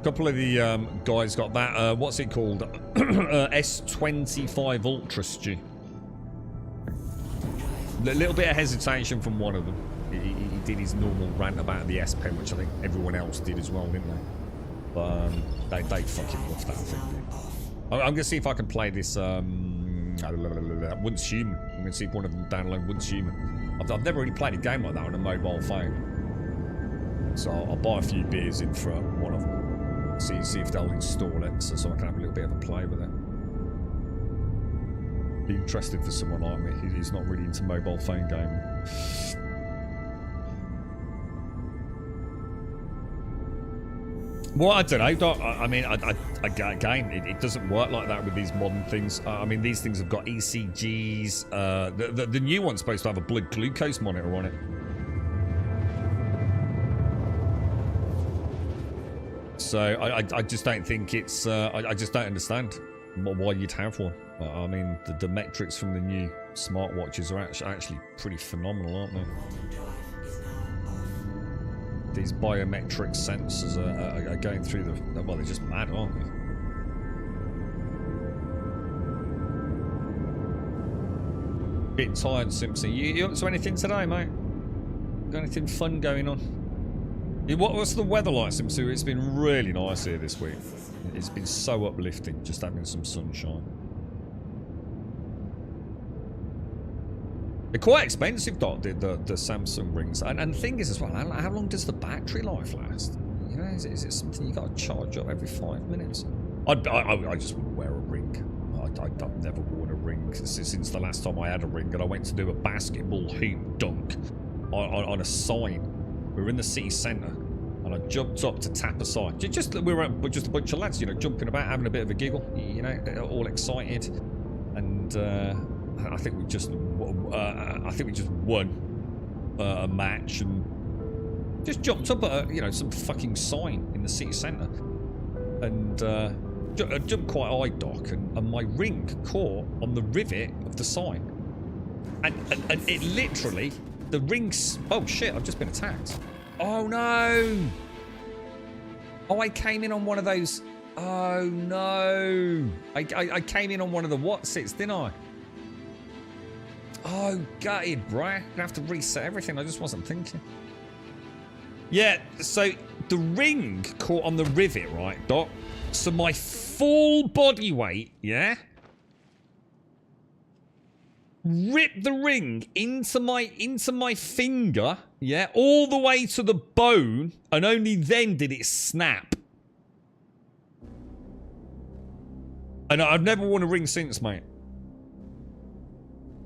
Speaker 2: A couple of the guys got that, what's it called? S25 Ultra, Stu. A little bit of hesitation from one of them. He did his normal rant about the S Pen, which I think everyone else did as well, didn't they? But they fucking love that thing, dude. I'm going to see if I can play this Once Human. I'm going to see if one of them download Once Human. I've never really played a game like that on a mobile phone. So I'll buy a few beers in for one of them. See if they'll install it so I can have a little bit of a play with it. Be interesting for someone like me who's not really into mobile phone gaming. Well, I don't know, Doc. I mean, again, it doesn't work like that with these modern things. I mean, these things have got ECGs. The new one's supposed to have a blood glucose monitor on it. So I just don't think it's. I just don't understand why you'd have one. I mean, the metrics from the new smartwatches are actually pretty phenomenal, aren't they? These biometric sensors are going through the... Well, they're just mad, aren't they? Bit tired, Simpson. You up to anything today, mate? Got anything fun going on? What's the weather like, Simpson? It's been really nice here this week. It's been so uplifting, just having some sunshine. They're quite expensive, Doc, the Samsung rings. And the thing is as well, how long does the battery life last? You know, is it something you got to charge up every 5 minutes? I just wouldn't wear a ring. I've never worn a ring since the last time I had a ring, and I went to do a basketball hoop dunk on a sign. We were in the city centre, and I jumped up to tap a sign. We were just a bunch of lads, you know, jumping about, having a bit of a giggle, you know, all excited, and I think we just won a match and just jumped up at some fucking sign in the city centre, and I jumped quite high, Doc, and my ring caught on the rivet of the sign, and it literally, the ring's... Oh shit! I've just been attacked. Oh no! Oh, I came in on one of those. Oh no! I came in on one of the whatsits, didn't I? Oh, gutted, bruh. Gonna have to reset everything. I just wasn't thinking. Yeah, so the ring caught on the rivet, right, Doc? So my full body weight, yeah, ripped the ring into my finger, yeah, all the way to the bone, and only then did it snap. And I've never worn a ring since, mate.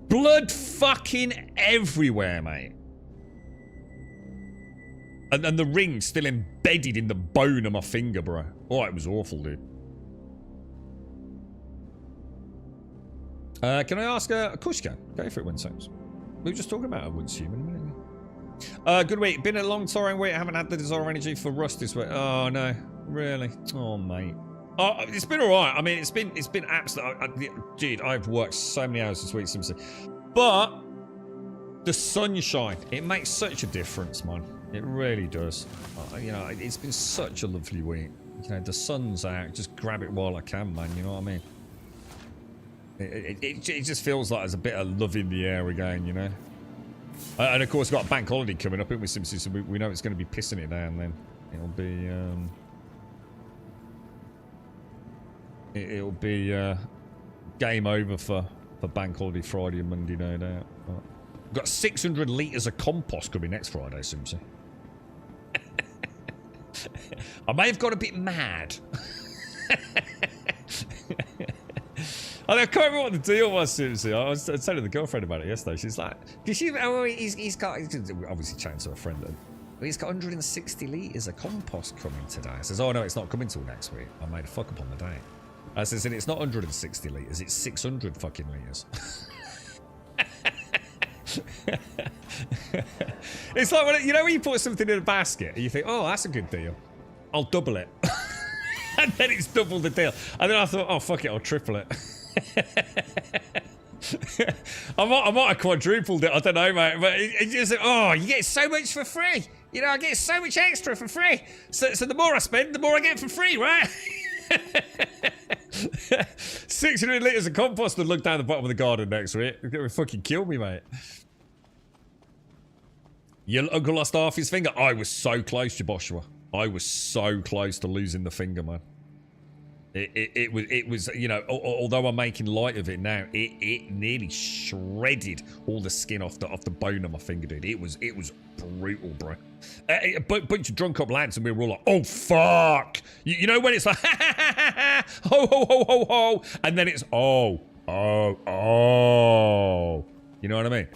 Speaker 2: Blood fucking everywhere, mate. And the ring's still embedded in the bone of my finger, bro. Oh, it was awful, dude. Can I ask a question? Go for it, Winsex. We were just talking about a once human a minute ago. Good week. Been a long touring week. I haven't had the desire energy for Rust this week. Oh, no. Really? Oh, mate. Oh, it's been alright. I mean, it's been absolutely... Dude, I've worked so many hours this week, Simpson. But the sunshine, it makes such a difference, man. It really does. You know, it's been such a lovely week. You know, the sun's out. Just grab it while I can, man. You know what I mean? It just feels like there's a bit of love in the air again, you know? And of course, we've got a bank holiday coming up, with Simpsons, so we know it's going to be pissing it down then. It'll be game over for bank holiday Friday and Monday, no doubt. We've got 600 litres of compost coming next Friday, Simpson. I may have got a bit mad. I can't remember what the deal was, Simpson. I was telling the girlfriend about it yesterday. She's like, he's got, obviously chatting to a friend then. He's got 160 litres of compost coming today. I says, oh no, it's not coming till next week. I made a fuck up on the day. I says, and it's not 160 litres, it's 600 fucking litres. It's like, when, you know when you put something in a basket and you think, oh, that's a good deal. I'll double it. And then it's double the deal. And then I thought, oh, fuck it, I'll triple it. I might have quadrupled it, I don't know, mate. But it's just, oh, you get so much for free. You know, I get so much extra for free. So the more I spend, the more I get for free, right? 600 litres of compost and look down the bottom of the garden next week. It's gonna fucking kill me, mate. Your uncle lost half his finger. I was so close, Joshua. I was so close to losing the finger, man. It was, you know, although I'm making light of it now, it nearly shredded all the skin off the bone of my finger, dude. It was brutal, bro. A bunch of drunk up lads, and we were all like, oh fuck, you know when it's like ho ho ho ho ho, and then it's oh, you know what I mean?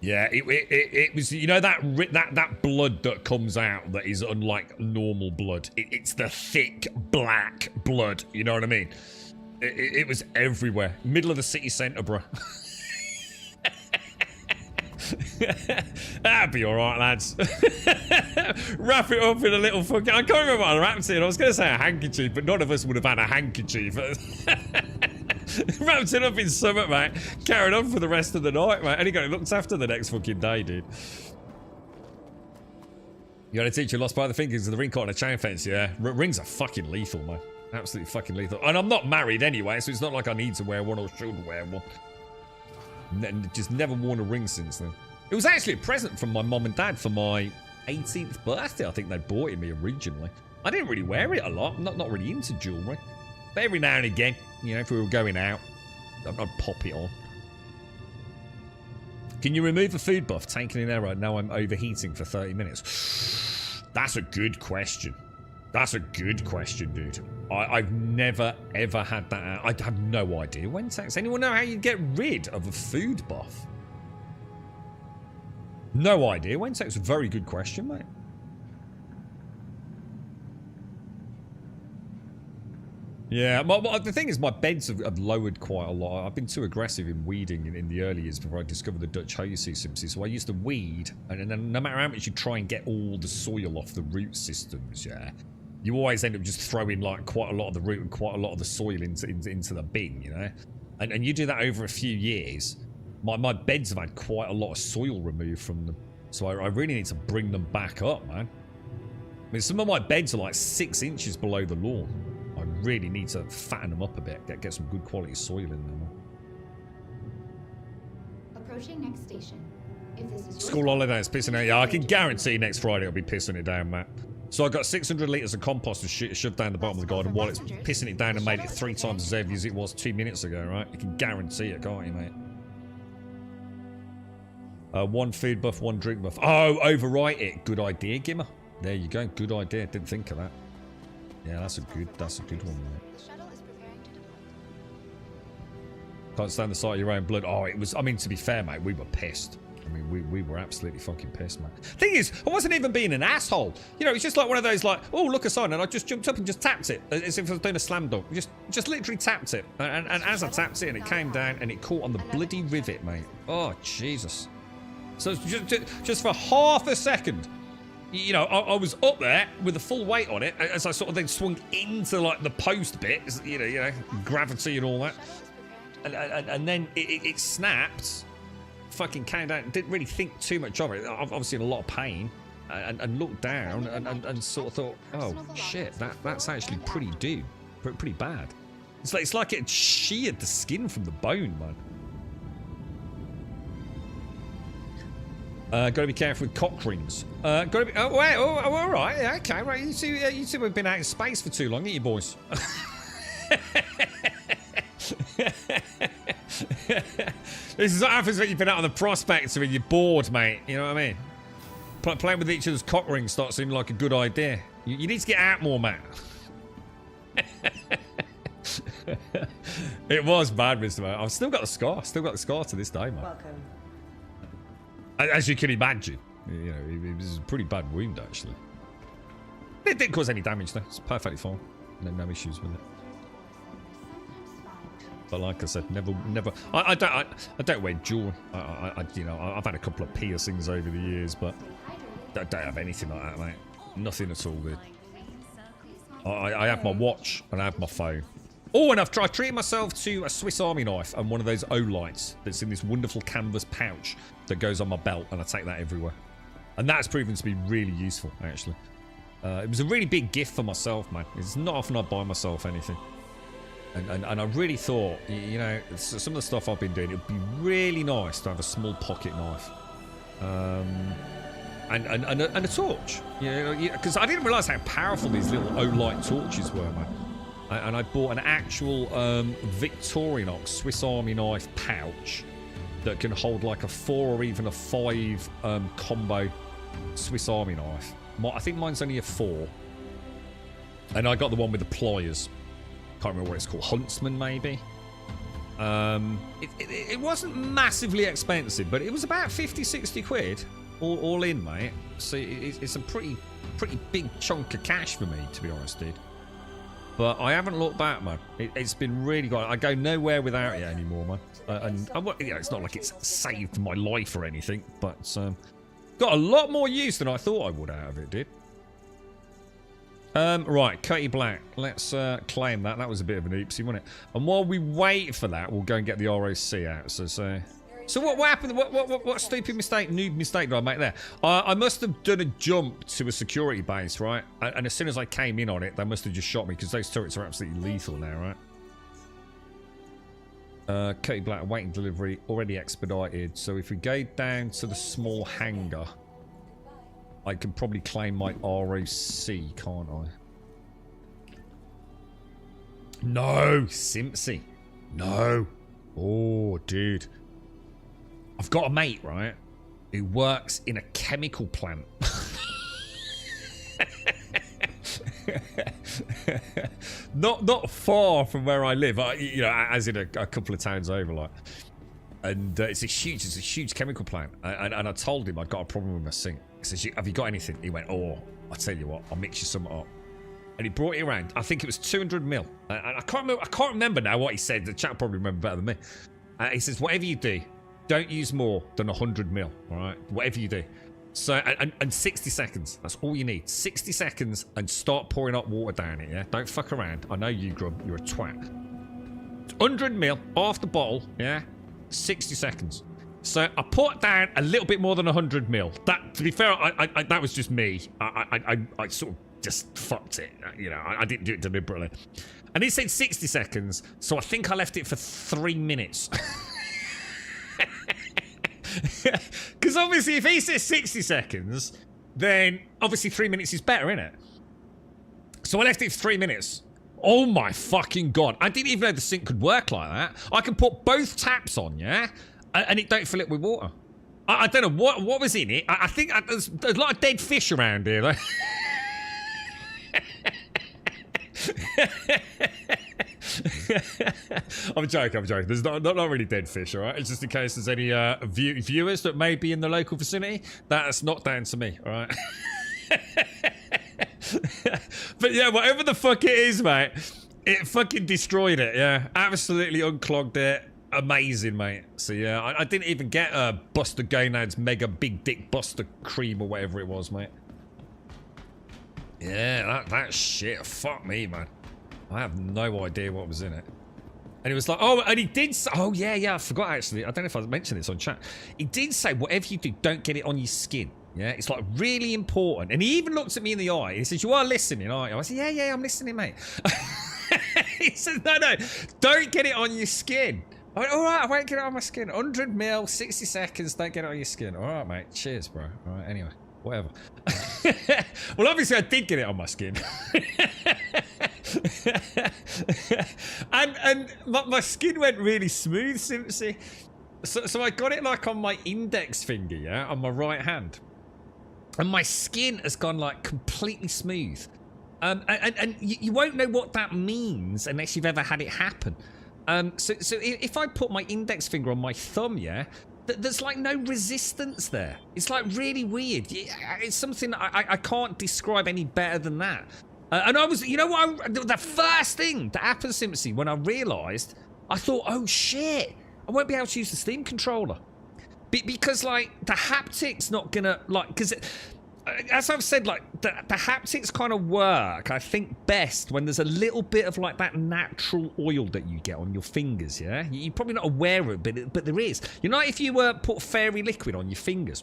Speaker 2: Yeah, it was, you know, that blood that comes out that is unlike normal blood. It's the thick black blood. You know what I mean? It was everywhere, middle of the city centre, bro. That'd be all right, lads. Wrap it up in a little fucking... I can't remember what I wrapped it in. I was going to say a handkerchief, but none of us would have had a handkerchief. Wrapped it up in something, mate. Carried on for the rest of the night, mate. And he got it looked after the next fucking day, dude. You got a teacher lost by the fingers of the ring caught on a chain fence, yeah. Rings are fucking lethal, man. Absolutely fucking lethal. And I'm not married anyway, so it's not like I need to wear one or should wear one. Just never worn a ring since then. It was actually a present from my mum and dad for my 18th birthday. I think they bought it me originally. I didn't really wear it a lot. I'm not really into jewellery. But every now and again, you know, if we were going out, I'd pop it on. Can you remove a food buff taken in error? Now I'm overheating for 30 minutes. That's a good question. That's a good question, dude. I've never, ever had that. I have no idea. Wentex, anyone know how you get rid of a food buff? No idea. Wentex, a very good question, mate. Yeah, the thing is, my beds have lowered quite a lot. I've been too aggressive in weeding in the early years before I discovered the Dutch hoe, you see, Simpsy. So I used to weed, and then no matter how much you try and get all the soil off the root systems, yeah, you always end up just throwing like quite a lot of the root and quite a lot of the soil into the bin, you know. And you do that over a few years. My beds have had quite a lot of soil removed from them, so I really need to bring them back up, man. I mean, some of my beds are like 6 inches below the lawn. I really need to fatten them up a bit, get some good quality soil in them.
Speaker 3: Approaching next station. If this is your
Speaker 2: School holidays, pissing it. Yeah, I can guarantee next Friday it'll be pissing it down, Matt. So I got 600 litres of compost to shove down the bottom of the garden while it's pissing it down and made it 3 times as heavy as it was 2 minutes ago, right? You can guarantee it, can't you, mate? 1 food buff, 1 drink buff. Oh, overwrite it. Good idea, Gimmer. There you go. Good idea. Didn't think of that. Yeah, that's a good one, mate.
Speaker 3: The shuttle is preparing to depart.
Speaker 2: Can't stand the sight of your own blood. Oh, it was... I mean, to be fair, mate, we were pissed. I mean, we were absolutely fucking pissed, man. Thing is, I wasn't even being an asshole. You know, it's just like one of those, like, oh, look, a sign, and I just jumped up and just tapped it, as if I was doing a slam dunk. Just literally tapped it, and as I tapped it, and it came down, and it caught on the bloody rivet, mate. Oh, Jesus. So just for half a second, you know, I was up there with the full weight on it, as I sort of then swung into, like, the post bit, you know, gravity and all that, and then it snapped. Fucking came down, didn't really think too much of it. Obviously in a lot of pain, and looked down and sort of thought, oh shit, that's actually pretty bad. It's like it sheared the skin from the bone, man. Gotta be careful with cock rings. Gotta be. Oh wait. Oh, all right. Yeah, okay. Right. You two have been out in space for too long, ain't you, boys? This is what happens when you've been out on the prospector and you're bored, mate. You know what I mean? Playing with each other's cock rings starts seeming like a good idea. You need to get out more, Matt. It was bad, Mr. Man. I've still got the scar. Still got the scar to this day, mate.
Speaker 5: Welcome.
Speaker 2: As you can imagine, you know, it was a pretty bad wound, actually. It didn't cause any damage, though. It's perfectly fine. No issues with it. But like I said, never. I don't wear jewelry. You know, I've had a couple of piercings over the years, but I don't have anything like that, mate. Nothing at all, dude. I have my watch and I have my phone. Oh, and I've treated myself to a Swiss Army knife and one of those O-lights that's in this wonderful canvas pouch that goes on my belt, and I take that everywhere. And that's proven to be really useful, actually. It was a really big gift for myself, man. It's not often I buy myself anything. And I really thought, you know, some of the stuff I've been doing, it would be really nice to have a small pocket knife. And a torch. You know, because I didn't realise how powerful these little O-light torches were, man. And I bought an actual Victorinox Swiss Army knife pouch that can hold like a 4 or even a 5 combo Swiss Army knife. I think mine's only a 4. And I got the one with the pliers. Can't remember what it's called. Huntsman, maybe. It wasn't massively expensive, but it was about 50-60 quid all in, mate. So it's a pretty big chunk of cash for me, to be honest, dude. But I haven't looked back, man. It's been really good. I go nowhere without it anymore, man. And you know, it's not like it's saved my life or anything, but got a lot more use than I thought I would out of it, dude. Right, Cutty Black. Let's claim that. That was a bit of an oopsie, wasn't it? And while we wait for that, we'll go and get the ROC out. So what happened? What stupid mistake, noob mistake did I make there? I must have done a jump to a security base, right? And as soon as I came in on it, they must have just shot me because those turrets are absolutely lethal now, right? Cutty Black, awaiting delivery, already expedited. So if we go down to the small hangar, I can probably claim my ROC, can't I? No, Simpsy. No. Oh, dude. I've got a mate, right, who works in a chemical plant. not far from where I live, you know, as in a couple of towns over, like. And it's a huge chemical plant. And I told him I'd got a problem with my sink. He says, have you got anything? He went, oh, I'll tell you what, I'll mix you some up. And he brought it around. I think it was 200 mil. And I can't remember now what he said. The chap probably remember better than me. He says, whatever you do, don't use more than 100 mil, all right? Whatever you do. So, and 60 seconds. That's all you need. 60 seconds and start pouring hot water down it, yeah? Don't fuck around. I know you, Grub. You're a twat. 100 mil off the bottle, yeah? 60 seconds. So I put down a little bit more than 100 mil. That, to be fair, that was just me. I sort of just fucked it. You know, I didn't do it deliberately. And he said 60 seconds, so I think I left it for 3 minutes. Because obviously, if he says 60 seconds, then obviously 3 minutes is better, innit? So I left it for 3 minutes. Oh my fucking god. I didn't even know the sink could work like that. I can put both taps on, yeah? And it don't fill it with water. I don't know what was in it. I think there's a lot of dead fish around here, though. I'm joking. There's not really dead fish, all right? It's just in case there's any viewers that may be in the local vicinity. That's not down to me, all right? But yeah, whatever the fuck it is, mate, it fucking destroyed it, yeah. Absolutely unclogged it. Amazing, mate. So yeah, I didn't even get a Buster Gonad's Mega Big Dick Buster Cream or whatever it was, mate. Yeah, that shit. Fuck me, man. I have no idea what was in it. And it was like, oh, and he did say, oh, yeah, I forgot actually. I don't know if I mentioned this on chat. He did say, whatever you do, don't get it on your skin. Yeah, it's like really important. And he even looked at me in the eye. He says, you are listening, aren't you? I said, yeah, I'm listening, mate. He said, no, don't get it on your skin. I went, all right, I won't get it on my skin. 100 mil, 60 seconds, don't get it on your skin. All right, mate. Cheers, bro. All right, anyway, whatever. Well, obviously, I did get it on my skin. and my skin went really smooth, Simpsy. So I got it like on my index finger, yeah, on my right hand. And my skin has gone like completely smooth. And you won't know what that means unless you've ever had it happen. So if I put my index finger on my thumb, yeah, there's like no resistance there. It's like really weird. It's something I can't describe any better than that. And I was, you know what, the first thing that happened, Simpsy, when I realised, I thought, oh shit, I won't be able to use the Steam controller. Because, like, the haptics not gonna, like, because, as I've said, like, the haptics kind of work, I think, best when there's a little bit of, like, that natural oil that you get on your fingers, yeah? You're probably not aware of it, but there is. You know, if you put fairy liquid on your fingers,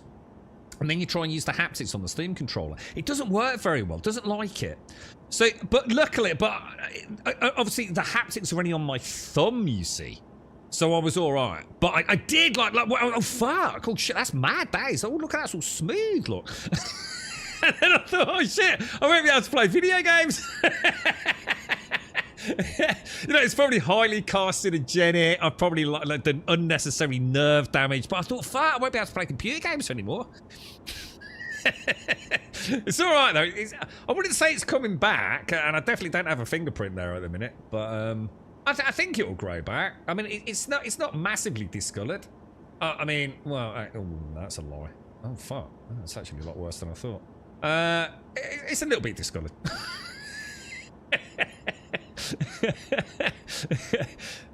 Speaker 2: and then you try and use the haptics on the Steam controller, it doesn't work very well, doesn't like it. So, but luckily, obviously, the haptics are only on my thumb, you see. So I was all right, but I did like oh fuck, oh shit, that's mad. That is. Oh look at that, it's all smooth. Look, and then I thought, oh shit, I won't be able to play video games. You know, it's probably highly carcinogenic. I've probably like done unnecessary nerve damage, but I thought, fuck, I won't be able to play computer games anymore. It's all right though. I wouldn't say it's coming back, and I definitely don't have a fingerprint there at the minute, but I think it'll grow back. I mean, it's not massively discoloured. I mean, well, oh, that's a lie. Oh fuck, that's actually a lot worse than I thought. It's a little bit discoloured.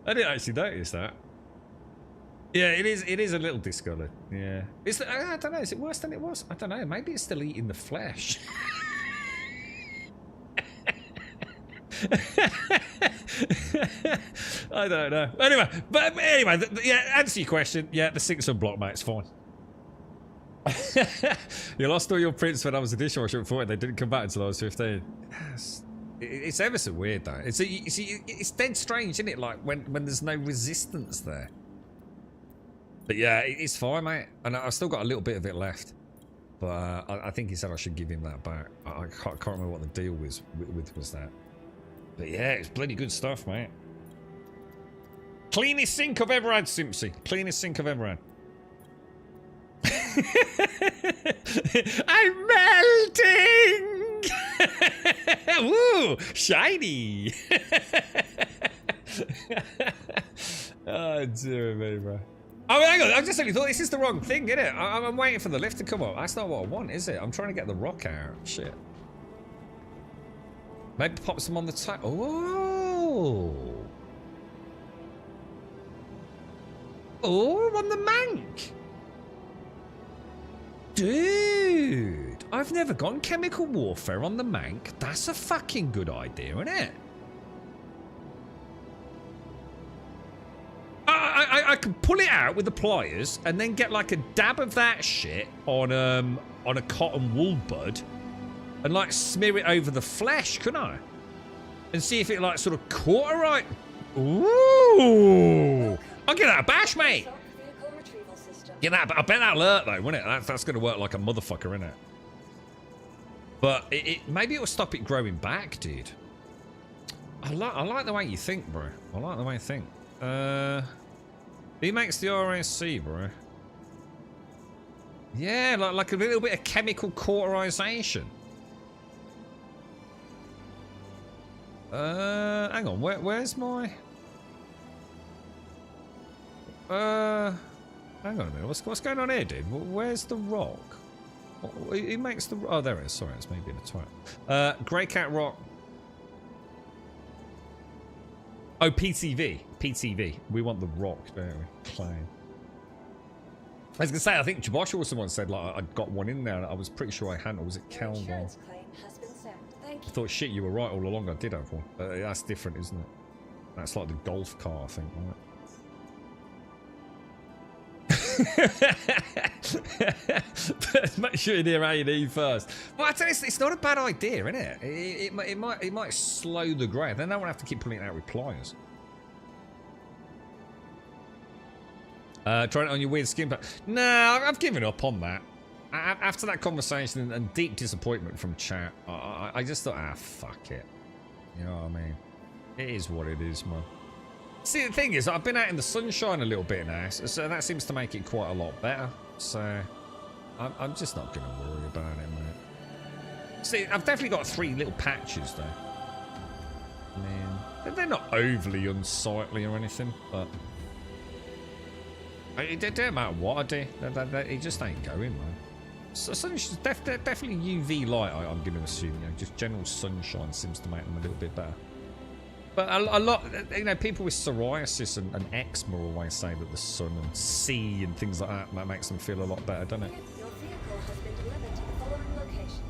Speaker 2: I didn't actually notice that. Yeah, it is a little discoloured. Yeah, I don't know. Is it worse than it was? I don't know. Maybe it's still eating the flesh. I don't know. Anyway, yeah, answer your question. Yeah, the sink's unblocked, mate. It's fine. You lost all your prints when I was a dishwasher at 14. They didn't come back until I was 15. It's ever so weird, though. It's dead strange, isn't it? Like, when there's no resistance there. But yeah, it's fine, mate. And I've still got a little bit of it left. But I think he said I should give him that back. I can't remember what the deal was that. But yeah, it's bloody good stuff, mate. Cleanest sink I've ever had, Simpsy. Cleanest sink I've ever had. I'm melting! Woo! Shiny! Oh, dear me, bro. Oh, hang on. I just actually thought this is the wrong thing, isn't it? I'm waiting for the lift to come up. That's not what I want, is it? I'm trying to get the rock out. Shit. Maybe pop some on the top. Oh. Oh, on the Mank. Dude. I've never gone chemical warfare on the Mank. That's a fucking good idea, isn't it? I could pull it out with the pliers and then get like a dab of that shit on a cotton wool bud and like smear it over the flesh, couldn't I? And see if it like sort of cauterized. Ooh! I'll give that a bash, mate.
Speaker 5: Vehicle retrieval system.
Speaker 2: Yeah, I bet that'll hurt though, won't it? That's going to work like a motherfucker, isn't it? But maybe it'll stop it growing back, dude. I like the way you think, bro. I like the way you think. He makes the RSC, bro. Yeah, like a little bit of chemical cauterization. Hang on, where's my... hang on a minute, what's going on here, dude? Where's the rock? He makes the... Oh, there it is, sorry, it's maybe in the twat. Grey Cat Rock. Oh, PTV. PTV. We want the rock, don't we? Plain. I was going to say, I think Jabosha was someone said, like, I'd got one in there, and I was pretty sure I hadn't. Or was it
Speaker 5: Your
Speaker 2: Calgon?
Speaker 5: insurance claim has been sent. Thank
Speaker 2: I
Speaker 5: you.
Speaker 2: thought, shit, you were right all along. I did have one. That's different, isn't it? That's like the golf car, I think, right? Make sure you hear A&E first. Well, I tell you, it's not a bad idea, is it? It might slow the grade. Then I won't have to keep pulling it out with pliers. Trying it on your weird skin pattern. No, I've given up on that. After that conversation and deep disappointment from chat, I just thought, fuck it. You know what I mean? It is what it is, man. See, the thing is, I've been out in the sunshine a little bit now, so that seems to make it quite a lot better. So, I'm just not going to worry about it, mate. See, I've definitely got 3 little patches, though. I mean, they're not overly unsightly or anything, but... It don't matter what I do, it just ain't going, man. So sunshine, definitely UV light, I'm going to assume, you know, just general sunshine seems to make them a little bit better. But a lot, you know, people with psoriasis and eczema always say that the sun and sea and things like that makes them feel a lot better, doesn't it?
Speaker 5: Your vehicle has been delivered to the following location.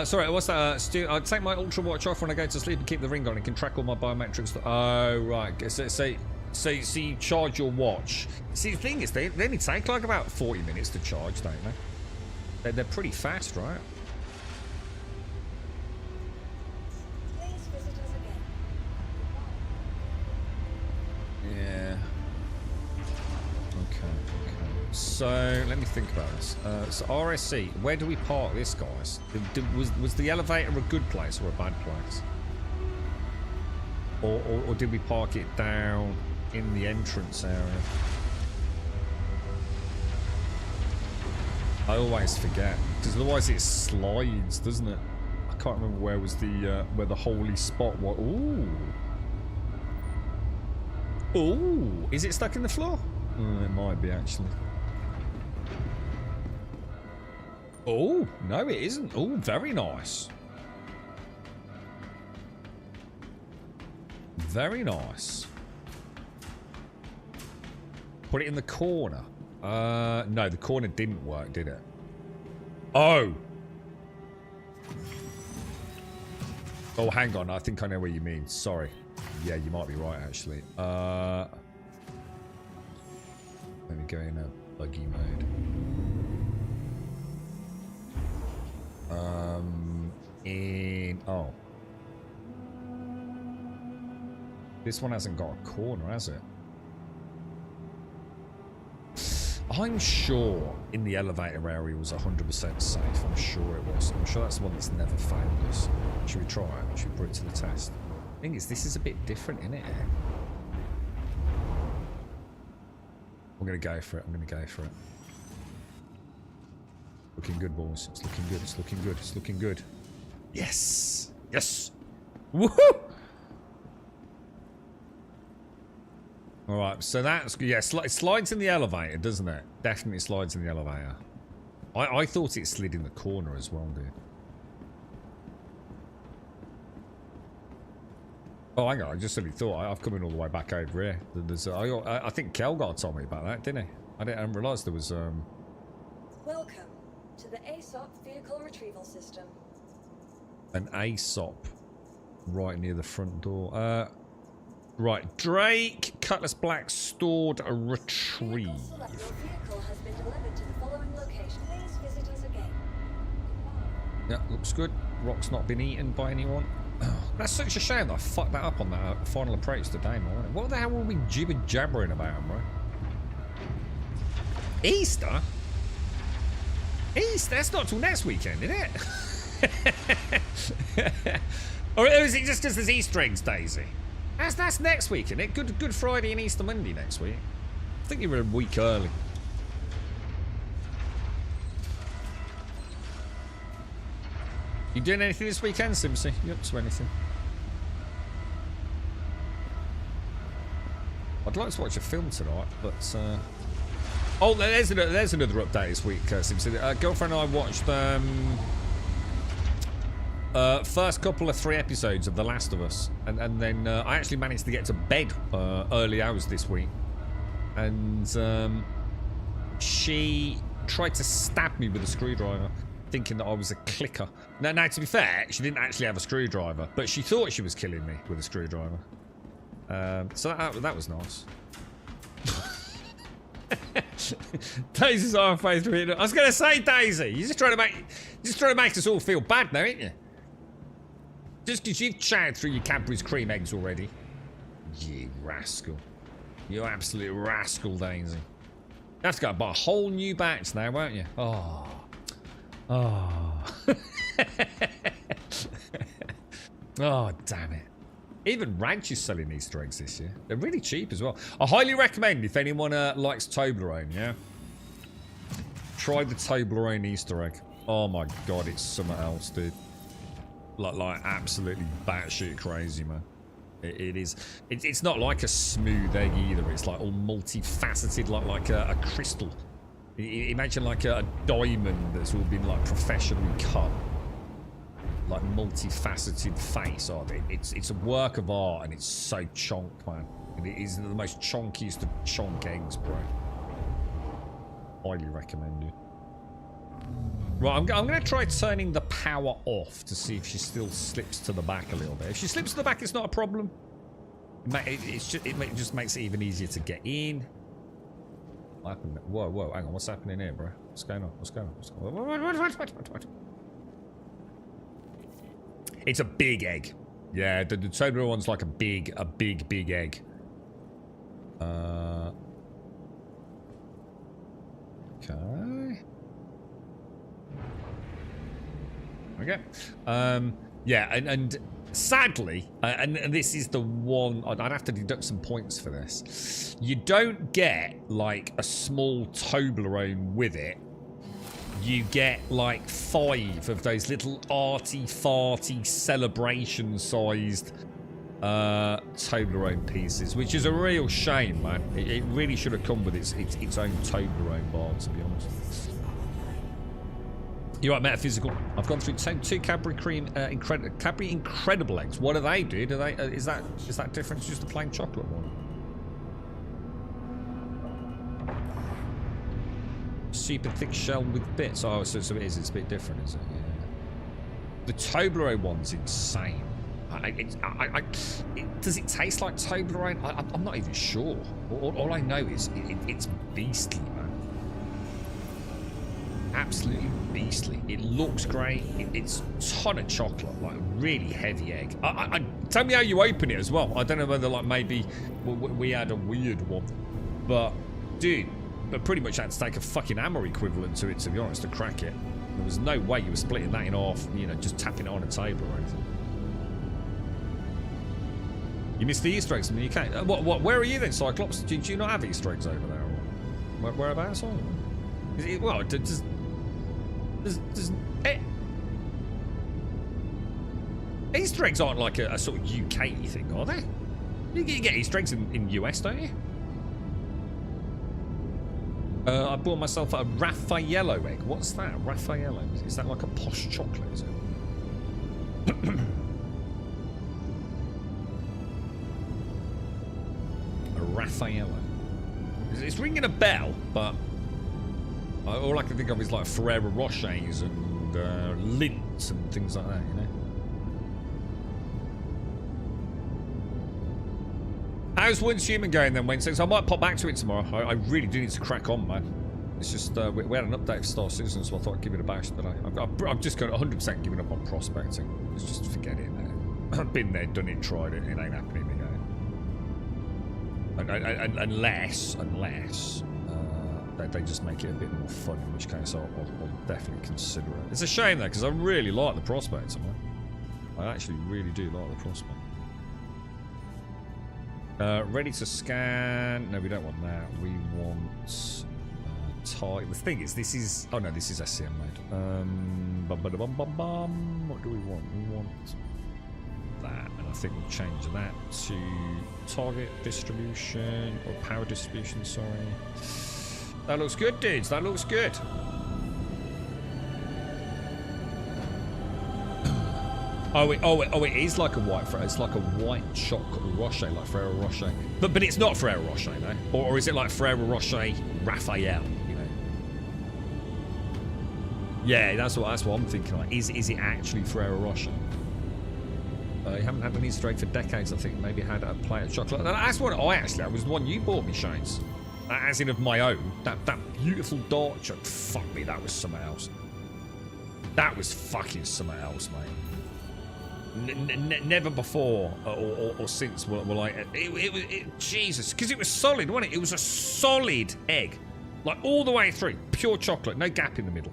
Speaker 2: Sorry, what's that? Stu, I take my Ultra Watch off when I go to sleep and keep the ring on. It can track all my biometrics. Oh, right. So you charge your watch. See, the thing is, they only take like about 40 minutes to charge, don't they? They're pretty fast, right?
Speaker 5: Please visit us again.
Speaker 2: Yeah. Okay. So let me think about this. So RSC, where do we park this, guys? Was the elevator a good place or a bad place? Or did we park it down in the entrance area? I always forget because otherwise it slides, doesn't it? I can't remember where was the where the holy spot was. Ooh, is it stuck in the floor? It might be actually. Oh, no it isn't. Oh, very nice. Very nice. Put it in the corner. No, the corner didn't work, did it? Oh. Oh, hang on. I think I know what you mean. Sorry. Yeah, you might be right, actually. Let me go in a buggy mode. Oh. This one hasn't got a corner, has it? I'm sure in the elevator area was 100% safe. I'm sure it was. I'm sure that's the one that's never failed us. Should we try it? Should we put it to the test? The thing is, this is a bit different, isn't it? I'm going to go for it. I'm going to go for it. Looking good, boys. It's looking good. It's looking good. It's looking good. Yes! Yes! Woohoo! Alright, so that's... Yeah, it slides in the elevator, doesn't it? Definitely slides in the elevator. I thought it slid in the corner as well, dude. Oh, hang on. I just suddenly thought. I've come in all the way back over here. I think Kelgar told me about that, didn't he? I didn't realise there was...
Speaker 5: Welcome to the ASOP Vehicle Retrieval System.
Speaker 2: An ASOP right near the front door. Right, Drake, Cutlass Black, stored a retrieve.
Speaker 5: Vehicle select. Your vehicle has been delivered to the following location. Please visit us again.
Speaker 2: Yeah, looks good. Rock's not been eaten by anyone. That's such a shame that I fucked that up on that final approach today, man. What the hell were we jibber-jabbering about, bro? Easter? Easter? That's not till next weekend, is it? Or is it just because there's Easter eggs, Daisy? That's next week, isn't it? Good Friday and Easter Monday next week. I think you were a week early. You doing anything this weekend, Simpsy? You up to anything? I'd like to watch a film tonight, but oh, there's another update this week, Simpsy. Girlfriend and I watched first couple of 3 episodes of The Last of Us, and then I actually managed to get to bed early hours this week, and she tried to stab me with a screwdriver, thinking that I was a clicker. Now, to be fair, she didn't actually have a screwdriver, but she thought she was killing me with a screwdriver. So that was nice. Daisy's on face through. I was going to say, Daisy, you're just trying to make us all feel bad now, ain't you? Just because you've chowed through your Cadbury's cream eggs already. You rascal. You absolute rascal, Daisy. You have to go buy a whole new batch now, won't you? Oh. Oh, damn it. Even Ranch is selling Easter eggs this year. They're really cheap as well. I highly recommend if anyone likes Toblerone, yeah? Try the Toblerone Easter egg. Oh my god, it's something else, dude. Like absolutely batshit crazy, man. It is. It's not like a smooth egg either. It's like all multifaceted, like a crystal. Imagine like a diamond that's all been like professionally cut. Like multifaceted face of it. It's a work of art, and it's so chonk, man. It is the most chonkiest of chonk eggs, bro. Highly recommend it. Right, I'm going to try turning the power off to see if she still slips to the back a little bit. If she slips to the back, it's not a problem. It just makes it even easier to get in. Whoa, hang on. What's happening here, bro? What's going on? What? It's a big egg. Yeah, the Toblerone one's like a big egg. Okay. Yeah, and sadly, and this is the one, I'd have to deduct some points for this. You don't get like a small Toblerone with it. You get like 5 of those little arty-farty celebration-sized Toblerone pieces, which is a real shame, man. It really should have come with its own Toblerone bar, to be honest. You're right, Metaphysical. I've gone through 2 Cadbury Cadbury Incredible eggs. What do they do? Is that different to just the plain chocolate one? Super thick shell with bits. Oh, so it's a bit different, is it? Yeah. The Toblerone one's insane. Does it taste like Toblerone? I'm not even sure. All I know is it's beastly, man. Absolutely beastly. It looks great. It's a ton of chocolate, like a really heavy egg. Tell me how you open it as well. I don't know whether like maybe we had a weird one, but dude, I pretty much had to take a fucking hammer equivalent to it, to be honest, to crack it. There was no way you were splitting that in half, you know, just tapping it on a table or anything. You missed the Easter eggs in the UK. Where are you then, Cyclops? Do you not have Easter eggs over there? Or whereabouts are you? Well, Easter eggs aren't like a sort of UK thing, are they? You get Easter eggs in US, don't you? I bought myself a Raffaello egg. What's that? Raffaello? Is that like a posh chocolate, is it? A Raffaello. It's ringing a bell, but all I can think of is like Ferrero Rochers and Lindt and things like that, you know? How's Once Human going then, Wednesday? So I might pop back to it tomorrow. I really do need to crack on, man. It's just, we had an update for Star Citizen, so I thought I'd give it a bash today. I've just got 100% given up on prospecting. Let's just forget it now. I've been there, done it, tried it. It ain't happening again. Unless they just make it a bit more fun, in which case I'll definitely consider it. It's a shame though, because I really like the prospect. I actually really do like the prospect. Ready to scan. No, we don't want that. We want target. The thing is, this is. Oh no, this is SCM mode. What do we want? We want that, and I think we'll change that to target distribution or power distribution. Sorry. That looks good, dudes. That looks good. Oh, it is like a white. It's like a white chocolate Rocher, like Ferrero Rocher. But it's not Ferrero Rocher, no. Or is it like Ferrero Rocher Raphael? You know. Yeah, that's what I'm thinking. Like, is it actually Ferrero Rocher? You haven't had an Easter egg for decades, I think. Maybe had a plate of chocolate. That's what that was the one you bought me, Shades. As in of my own. That beautiful dark chocolate. Fuck me, that was something else. That was fucking something else, mate. Never before or since were like Jesus, because it was solid, wasn't it? It was a solid egg, like all the way through, pure chocolate, no gap in the middle.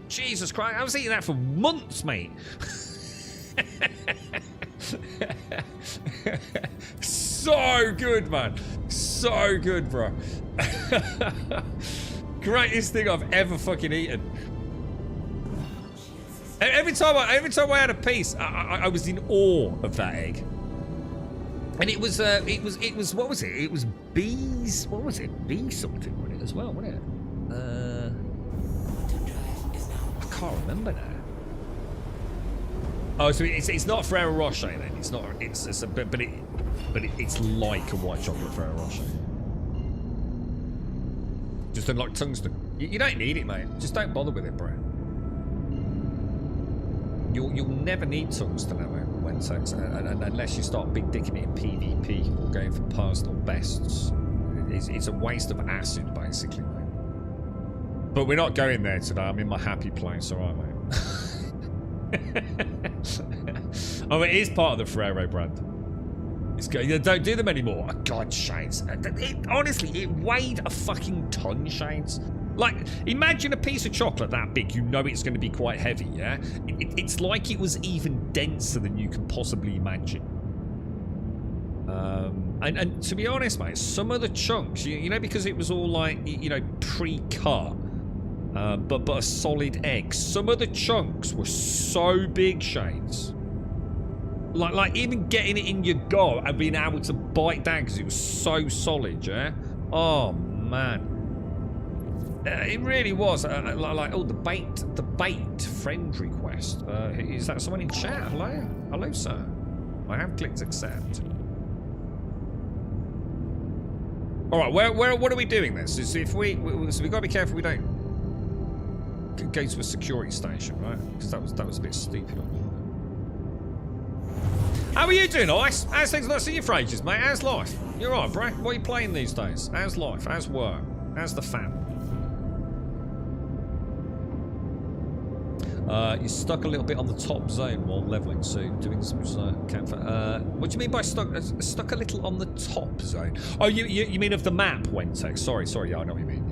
Speaker 2: Jesus Christ, I was eating that for months, mate. So good, man. So good, bro. Greatest thing I've ever fucking eaten. Every time I had a piece, I was in awe of that egg. And it was what was it? It was bees. What was it? Bee something with it as well, wasn't it? I can't remember now. Oh, so it's not Ferrero Rocher then. It's not. It's a bit, but it's like a white chocolate Ferrero Rocher. Just unlike tungsten. You don't need it, mate. Just don't bother with it, bro. You'll never need tungsten ammo when unless you start big dicking it in PvP or going for personal bests. It's a waste of acid, basically, mate. But we're not going there today. I'm in my happy place, all right, mate. Oh, it is part of the Ferrero brand. It's good. You don't do them anymore. Oh, God, Shades. Honestly, it weighed a fucking ton, Shades. Like, imagine a piece of chocolate that big. You know it's going to be quite heavy, yeah? It's like it was even denser than you can possibly imagine. And to be honest, mate, some of the chunks, you know, because it was all like, you know, pre-cut, but a solid egg. Some of the chunks were so big, Shades. Like even getting it in your gob and being able to bite down because it was so solid, yeah? Oh, man. It really was. Like, oh, the bait friend request. Is that someone in chat? Hello? Hello, sir. I have clicked accept. All right, what are we doing then? So if we got to be careful we don't go to a security station, right? Because that was a bit stupid. How are you doing, Ice? How's things? Not seen you for ages, mate. How's life? You're all right, bro. What are you playing these days? How's life? How's work? How's the fam? You're stuck a little bit on the top zone while leveling, so doing some campfire. What do you mean by stuck? Stuck a little on the top zone? Oh, you mean of the map, Wentex? Sorry. Yeah, I know what you mean.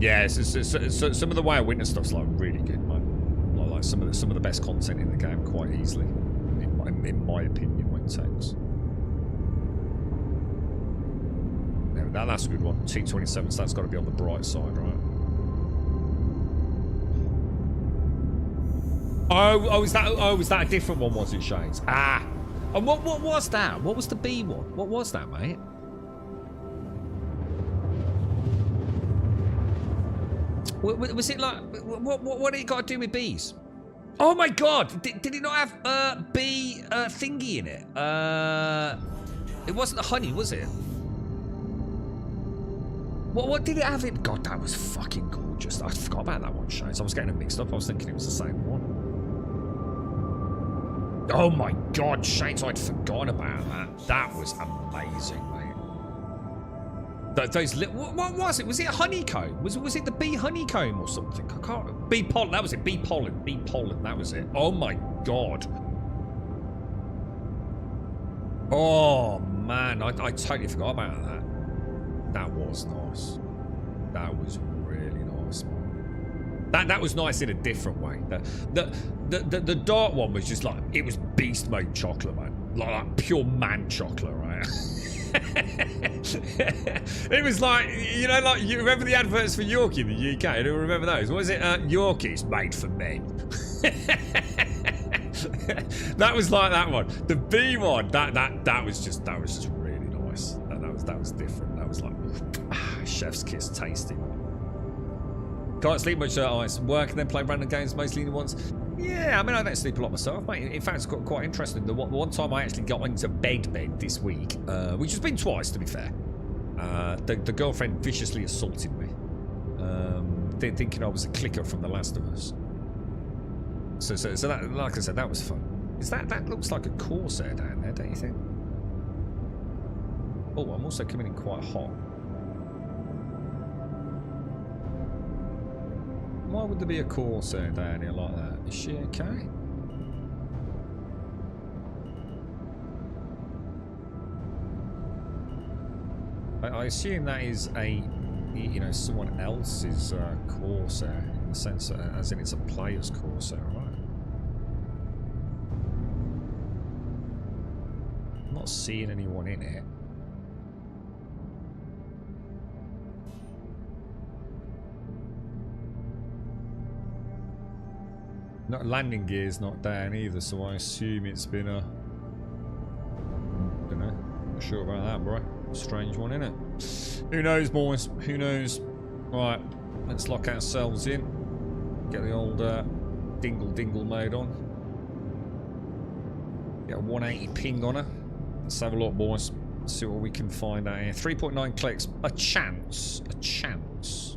Speaker 2: Yeah. So some of the Way of Winter stuff's like really good, man. Like some of the best content in the game, quite easily, in my opinion, Wentex. That's a good one. T27, so that's got to be on the bright side, right? Oh, is that a different one, was it, Shades? Ah! And what was that? What was the B one? What was that, mate? Was it like... What did it got to do with bees? Oh my God! Did it not have bee thingy in it? It wasn't the honey, was it? What did it have in? God, that was fucking gorgeous. I forgot about that one, Shades. I was getting it mixed up. I was thinking it was the same one. Oh my God, Shades, I'd forgotten about that. That was amazing, mate. Those little, what was it? Was it a honeycomb? Was it the bee honeycomb or something? I can't. Bee pollen. That was it. Bee pollen. Bee pollen. That was it. Oh my god. Oh man, I totally forgot about that. That was nice. That was really nice, man. That was nice in a different way. The dark one was just like, it was beast mode chocolate, man. Like pure man chocolate, right? It was like, you know, like, you remember the adverts for Yorkie in the UK? I don't remember those. What was it? Yorkie's made for men. That was like that one. The B one, that was just really nice. That was different. That was like chef's kiss, tasty. Can't sleep much at ice. Work and then play random games mostly once. Yeah, I mean, I don't sleep a lot myself, mate. In fact, it's quite interesting. The one time I actually got into bed this week, which has been twice, to be fair, the girlfriend viciously assaulted me, thinking I was a clicker from The Last of Us. So that, like I said, that was fun. That looks like a Corsair down there, don't you think? Oh, I'm also coming in quite hot. Why would there be a Corsair down here like that? Is she okay? I assume that is a, you know, someone else's Corsair, in the sense that, as in it's a player's Corsair, right? I'm not seeing anyone in it. Not landing gear's not down either, so I assume it's been a, don't know, not sure about that, bro. Strange one, innit? Who knows, boys? Who knows? Right, let's lock ourselves in. Get the old dingle mode on. Get a 180 ping on her. Let's have a look, boys. See what we can find out here. 3.9 clicks. A chance. A chance.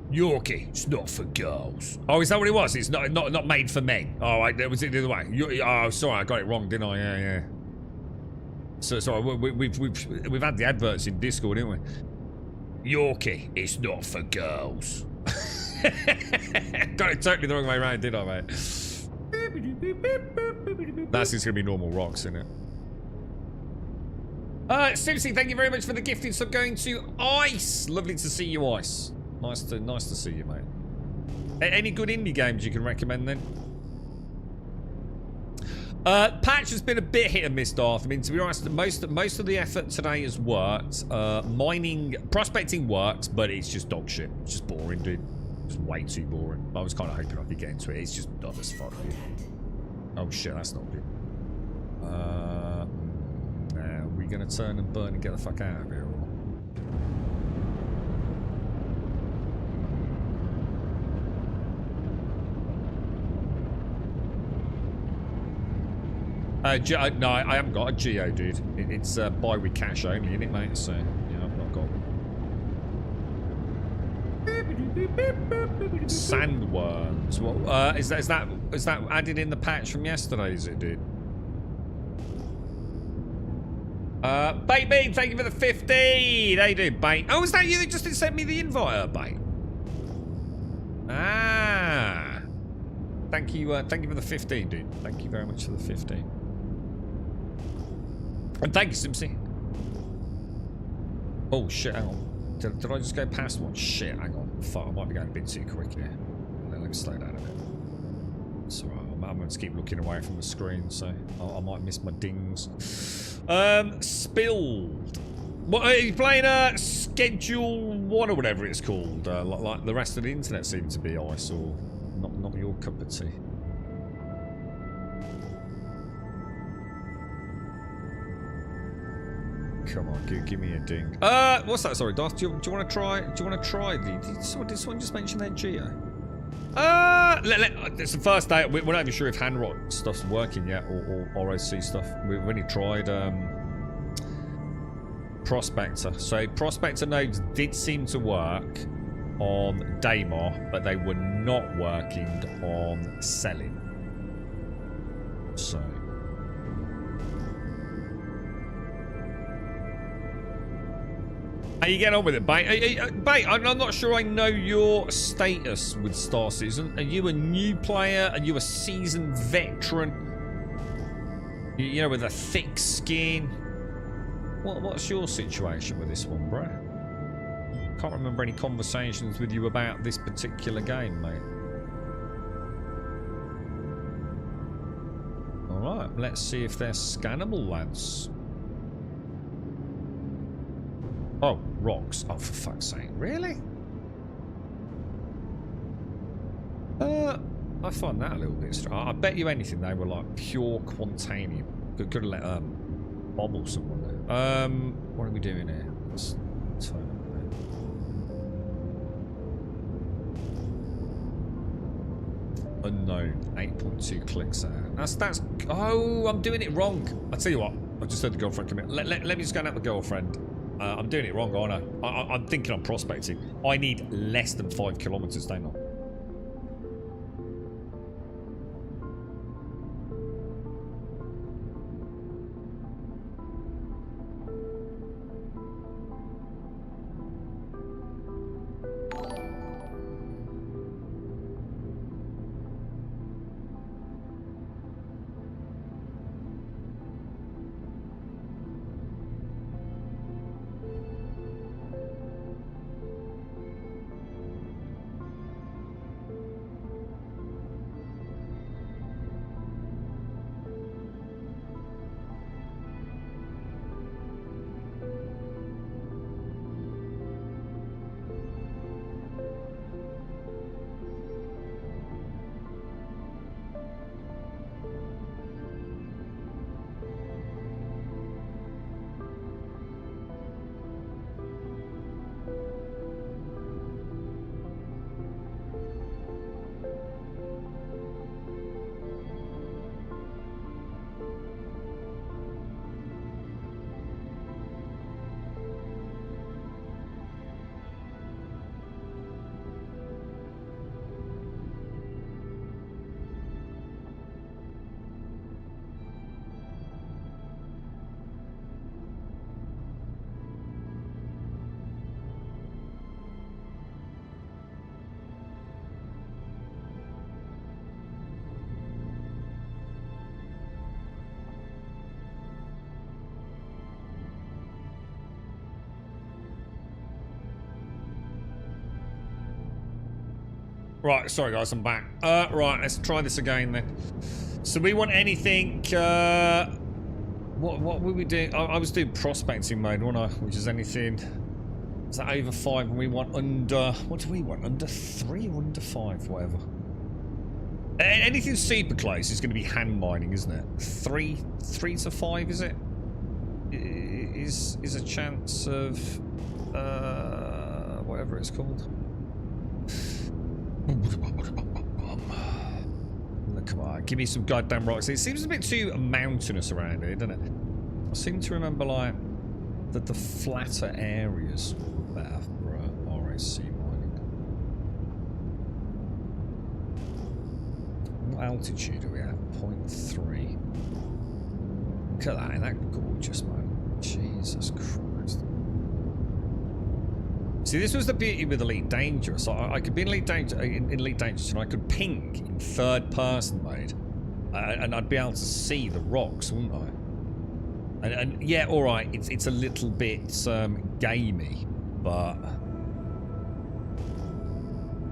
Speaker 2: Yorkie, it's not for girls. Oh, is that what it was? It's not made for men. Oh, right, was it the other way? Oh, sorry, I got it wrong, didn't I? Yeah. So sorry, we've had the adverts in Discord, didn't we? Yorkie, it's not for girls. Got it totally the wrong way around, didn't I, mate? That's just gonna be normal rocks, isn't it? Simpsy, thank you very much for the gifted sub going to Ice. Lovely to see you, Ice. Nice to see you, mate. Any good indie games you can recommend then? Patch has been a bit hit and miss, Darth. I mean, to be honest, most of the effort today has worked. Prospecting works, but it's just dog shit. It's just boring, dude. Just way too boring. I was kind of hoping I could get into it. It's just dumb as fuck, dude. Oh shit, that's not good. Now, are we gonna turn and burn and get the fuck out of here? No, I haven't got a Geo, dude. It's buy with cash only, isn't it, mate? So, yeah, I've not got. Sandworms. What? Is that added in the patch from yesterday? Is it, dude? Bait Bean, thank you for the 15. How you doing, Bait? Oh, is that you that just sent me the invite, Bait? Ah. Thank you for the 15, dude. Thank you very much for the 15. And thank you, Simpsy. Oh shit, hang on. Did I just go past one? Shit, hang on. Fuck, I might be going a bit too quick here. Let me slow down a bit. It's alright, I'm going to keep looking away from the screen, so I might miss my dings. Spilled. What, are you playing Schedule 1 or whatever it's called? Like the rest of the internet seemed to be, I saw. Not your cup of tea. Come on, give me a ding. What's that? Sorry, Darth. Do you want to try? Do you want to try the? Did someone just mention that Geo? It's the first day. We're not even sure if Handrot stuff's working yet or ROC stuff. We've only tried Prospector. So Prospector nodes did seem to work on Daymar, but they were not working on selling. So How you getting on with it, Bait? Bait, I'm not sure I know your status with Star Citizen. Are you a new player? Are you a seasoned veteran? You know, with a thick skin? What's your situation with this one, bro? Can't remember any conversations with you about this particular game, mate. Alright, let's see if they're scannable, lads. Oh, rocks. Oh, for fuck's sake. Really? I find that a little bit strange. I bet you anything they were like pure Quantanium. Could have let bobble someone there. What are we doing here? Let's turn it. Unknown. 8.2 clicks out. That's. Oh, I'm doing it wrong. I tell you what. I just heard the girlfriend come in. Let me just go and have the girlfriend. I'm doing it wrong, aren't I? I'm thinking I'm prospecting. I need less than 5 kilometers, don't I? Right, sorry guys, I'm back. Right, let's try this again then. So we want anything, what were we doing? I was doing prospecting mode, wasn't I? Which is anything, is that over 5? And we want under, what do we want? Under 3 or under 5, whatever. Anything super close is going to be hand mining, isn't it? 3 to 5, is it? Is a chance of, whatever it's called. Come on, give me some goddamn rocks. It seems a bit too mountainous around here, doesn't it? I seem to remember, like, that the flatter areas were better for RAC mining. What altitude are we at? 0.3. Look at that, isn't that gorgeous, man? Jesus Christ. See, this was the beauty with Elite Dangerous. I could be in Elite Dangerous and I could ping in third person mode. And I'd be able to see the rocks, wouldn't I? And yeah, alright, it's a little bit gamey, but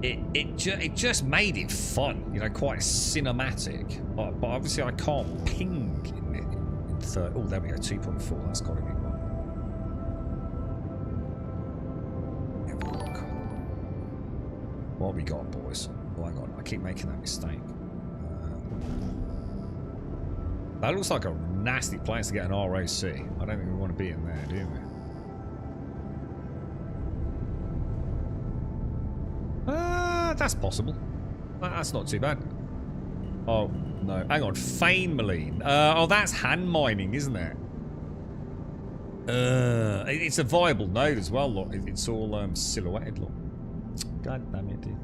Speaker 2: it just made it fun, you know, quite cinematic. But obviously I can't ping in third. Oh, there we go, 2.4, that's got to be one. What have we got, boys? Oh, hang on, I keep making that mistake. That looks like a nasty place to get an RAC. I don't think we want to be in there, do we? That's possible. That's not too bad. Oh, no. Hang on. Fanemoline. Oh, that's hand mining, isn't it? It's a viable node as well, look. It's all silhouetted, look. God damn it, dude.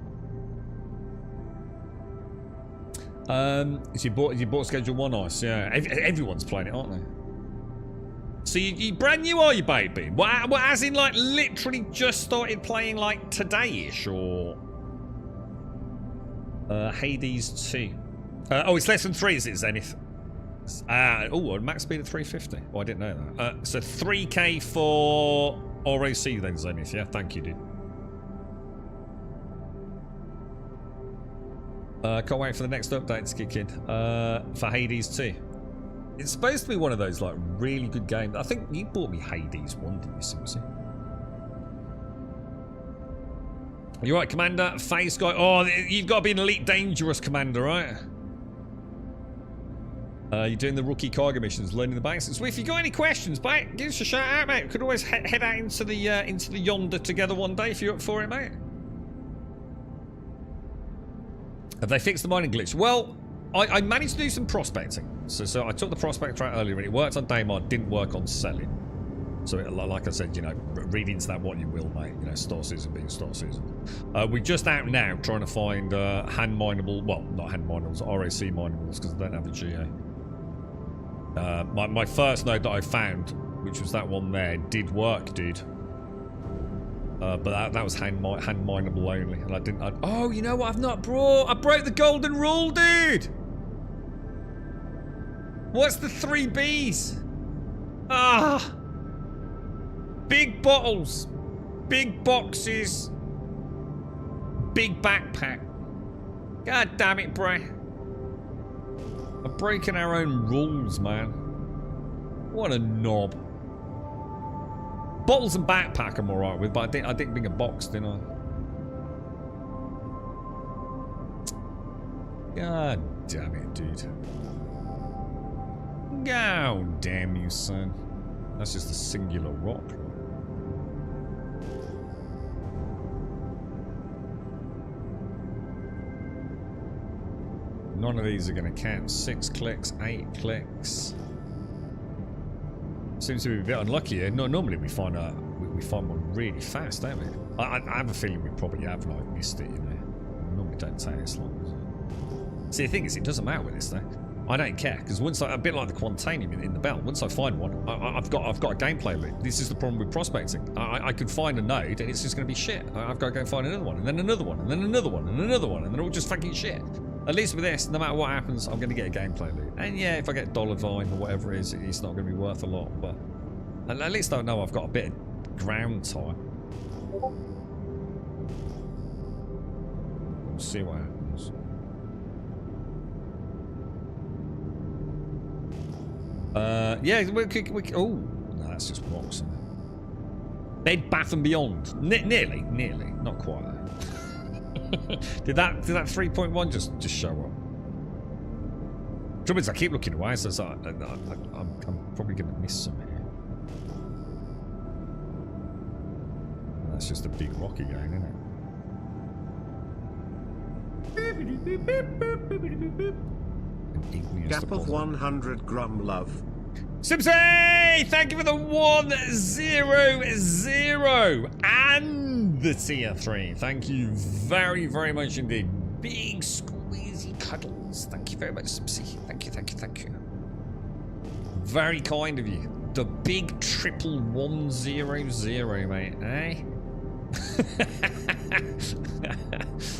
Speaker 2: So you bought Schedule 1 Ice, yeah. Everyone's playing it, aren't they? So you brand new, are you, baby? What, as in, like, literally just started playing, like, today-ish, or... Hades 2. Oh, it's less than 3, is it, Zenith? Oh, max speed of 350. Oh, I didn't know that. So 3K for RAC then, Zenith, yeah? Thank you, dude. Can't wait for the next update to kick in. For Hades 2. It's supposed to be one of those, like, really good games. I think you bought me Hades 1, didn't you, Simpson? You're right, Commander. Face guy. Oh, you've got to be an Elite Dangerous Commander, right? You're doing the rookie cargo missions, learning the basics. Well, if you got any questions, mate, give us a shout out, mate. We could always head out into the yonder together one day if you're up for it, mate. Have they fixed the mining glitch? Well, I managed to do some prospecting. So I took the prospector out earlier and it worked on Daymar, didn't work on selling. So like I said, you know, read into that what you will, mate. You know, Star Season being Star Season. We're just out now trying to find hand mineable, well, not hand mineables, RAC mineables because I don't have a GA. My first node that I found, which was that one there, did work, dude. But that was hand mineable only, and I didn't. Oh, you know what? I've not brought. I broke the golden rule, dude. What's the 3 Bs? Ah. Big bottles, big boxes, big backpack. God damn it, bruh. We're breaking our own rules, man. What a knob. Bottles and backpack I'm alright with, but I didn't bring a box, didn't I? God damn it, dude. God damn you, son. That's just a singular rock. None of these are going to count. 6 clicks, 8 clicks. Seems to be a bit unlucky here. No, normally we find one really fast, don't we? I have a feeling we probably have like missed it, you know. We normally don't take this long. See, the thing is, it doesn't matter with this though. I don't care because once a bit like the Quantanium in the belt. Once I find one, I've got a gameplay loop. This is the problem with prospecting. I could find a node and it's just going to be shit. I've got to go and find another one, and then another one, and then another one, and another one, and they're all just fucking shit. At least with this, no matter what happens, I'm going to get a gameplay loop. And yeah, if I get Dollar Vine or whatever it is, it's not going to be worth a lot. But at least I know I've got a bit of ground time. We'll see what happens. Yeah, we oh, no, that's just rocks. Isn't it? Bed Bath and Beyond. Nearly, not quite. did that 3.1 just show up? Trouble is, I keep looking away, so I'm probably going to miss some here. That's just a big rock again, isn't it?
Speaker 4: Gap of 100 grum love.
Speaker 2: Simpsy! Thank you for the 100 and the tier 3. Thank you very, very much indeed. Big squeezy cuddles. Thank you very much, Simpsy. Thank you. Very kind of you. The big triple 100, mate, eh?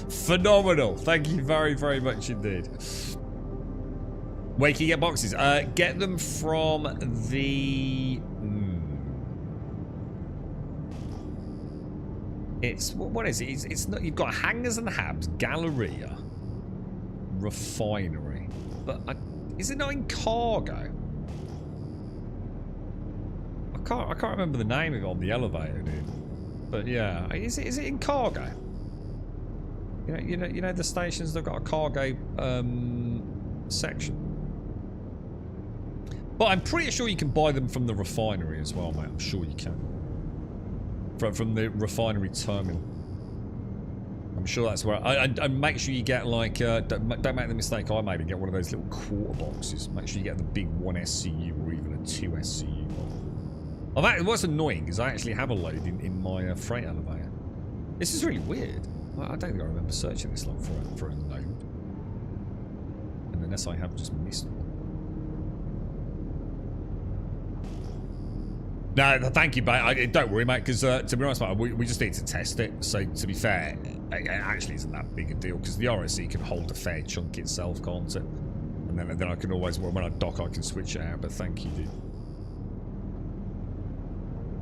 Speaker 2: Phenomenal. Thank you very, very much indeed. Where can you get boxes? Get them from the... It's... What is it? It's not... You've got Hangars and Habs, Galleria, Refinery. But is it not in Cargo? I can't remember the name of it on the elevator, dude. But yeah, is it in Cargo? You know the stations, they've got a cargo section. But I'm pretty sure you can buy them from the refinery as well, mate. I'm sure you can. From the refinery terminal. I'm sure that's where... And make sure you get, like... don't make the mistake I made and get one of those little quarter boxes. Make sure you get the big 1 SCU or even a 2 SCU box. What's annoying is I actually have a load in my freight elevator. This is really weird. I don't think I remember searching this long for a node. And unless I have just missed one. No, thank you, mate. Don't worry, mate, because to be honest, mate, we just need to test it. So, to be fair, it actually isn't that big a deal because the RSC can hold a fair chunk itself, can't it? And then I can always, when I dock, I can switch it out. But thank you, dude.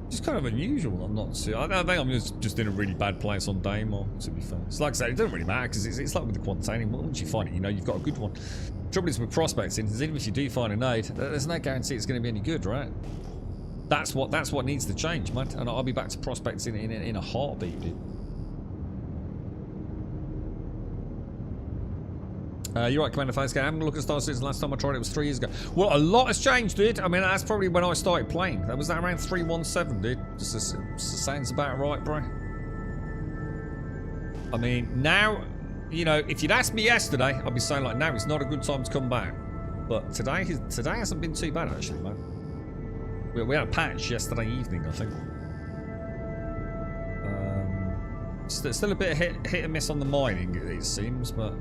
Speaker 2: It's kind of unusual. I'm not. I think I'm just in a really bad place on Daymar, to be fair. It's like I say, it doesn't really matter because it's like with the Quantanium. Once you find it, you know you've got a good one. Trouble is with prospecting, is even if you do find a nade, there's no guarantee it's going to be any good, right? That's what needs to change, man. And I'll be back to prospecting in a heartbeat, dude. You're right, Commander Face. I haven't looked at Star Citizen. Last time I tried it was 3 years ago. Well, a lot has changed, dude. I mean, that's probably when I started playing. That was around 3.17, dude. Just sounds about right, bro. I mean, now, you know, if you'd asked me yesterday, I'd be saying like, now it's not a good time to come back. But today hasn't been too bad, actually, man. We had a patch yesterday evening, I think. Still a bit of hit and miss on the mining, it seems, but.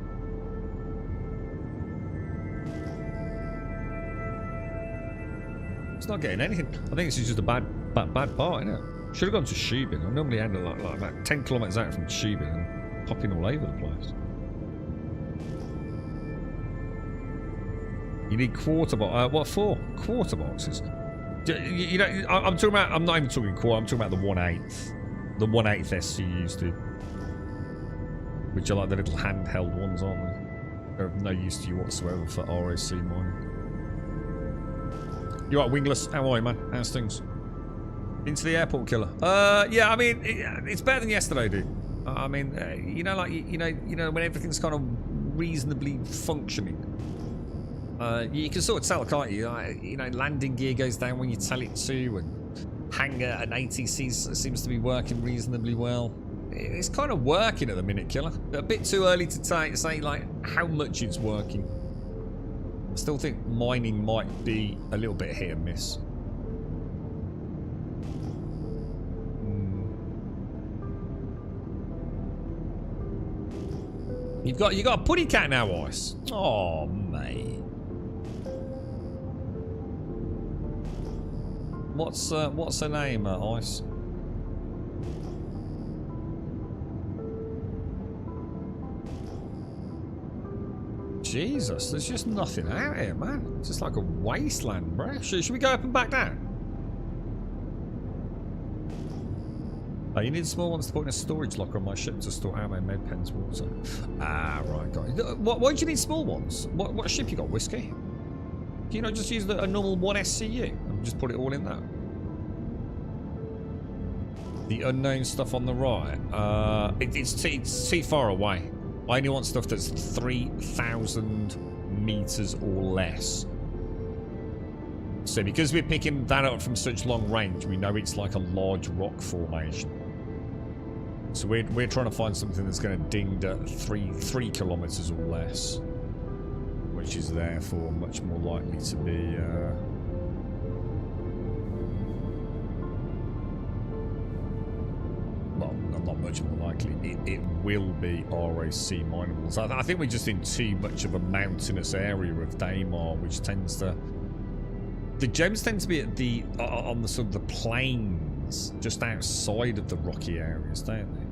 Speaker 2: It's not getting anything. I think this is just a bad part, isn't it? Should have gone to Shubin. I normally end like about 10 kilometers out from Shubin and popping all over the place. You need quarter box. What for? Quarter boxes. You know, I'm talking about. I'm not even talking quarter. I'm talking about the 1/8, the 1/8 SCUs, dude. Which are like the little handheld ones, aren't they? They're of no use to you whatsoever for RAC mining. You right, Wingless? How are you, man? How's things? Into the airport, killer. Yeah. I mean, it's better than yesterday, dude. I mean, you know, like you know, when everything's kind of reasonably functioning. You can sort of tell, can't you? You know, landing gear goes down when you tell it to, and hangar and ATC seems to be working reasonably well. It's kind of working at the minute, killer. A bit too early to say like how much it's working. I still think mining might be a little bit hit and miss. You got a putty cat now, Ice. Oh, mate. What's her name, Ice? Jesus, there's just nothing out here, man. It's just like a wasteland, bruh. Should we go up and back down? Oh, you need small ones to put in a storage locker on my ship to store ammo, med pens, water. Ah, right, got it. Why do you need small ones? What ship you got, Whiskey? Can you not just use a normal 1 SCU and just put it all in that? The unknown stuff on the right. It's too far away. I only want stuff that's 3,000 meters or less. So because we're picking that up from such long range, we know it's like a large rock formation. So we're trying to find something that's going to ding at 3 kilometers or less, which is therefore much more likely to be. Well, not much more likely. It will be RAC minables. I think we're just in too much of a mountainous area of Daymar, which tends to. The gems tend to be at on the sort of the plains, just outside of the rocky areas, don't they?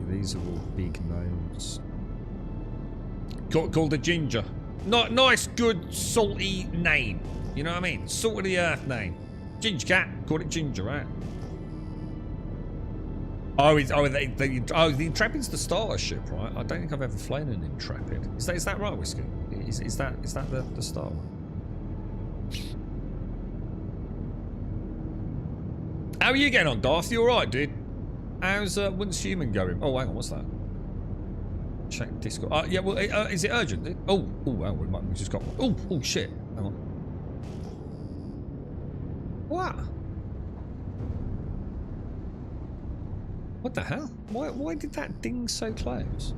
Speaker 2: These are all big nodes. Called a ginger. Nice, good, salty name. You know what I mean? Salt of the earth name. Ginger cat. Call it Ginger, right? The Intrepid's the starter ship, right? I don't think I've ever flown an Intrepid. Is that right, Whiskey? Is that the starter one? How are you getting on, Darth? You alright, dude? How's Once Human going? Oh, hang on, what's that? Check Discord. Yeah, well, is it urgent? Oh, we just got one. Oh, shit. Hang on. What? What the hell? Why did that ding so close?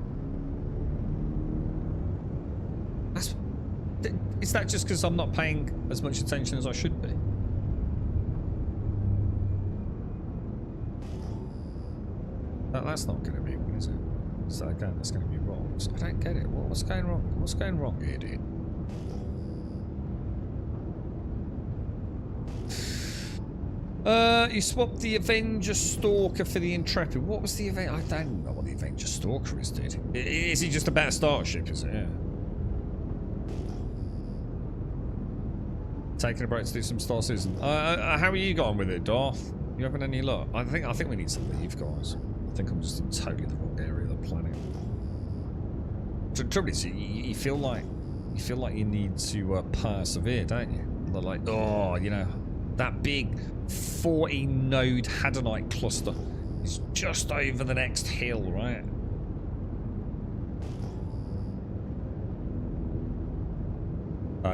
Speaker 2: Is that just because I'm not paying as much attention as I should be? That's not going to be good, is it? So again, that's going to be wrong. So I don't get it. What's going wrong? What's going wrong here, dude? You swapped the Avenger Stalker for the Intrepid. What was the event? I don't know what the Avenger Stalker is, dude. Is he just a better starship, is it? Yeah. Taking a break to do some Star Citizen. How are you going with it, Darth? You having any luck? I think we need to leave, guys. I think I'm just in totally the wrong area of the planet. The trouble is, you feel like you need to persevere, don't you? Like, oh, you know, that big 40-node Hadonite cluster is just over the next hill, right?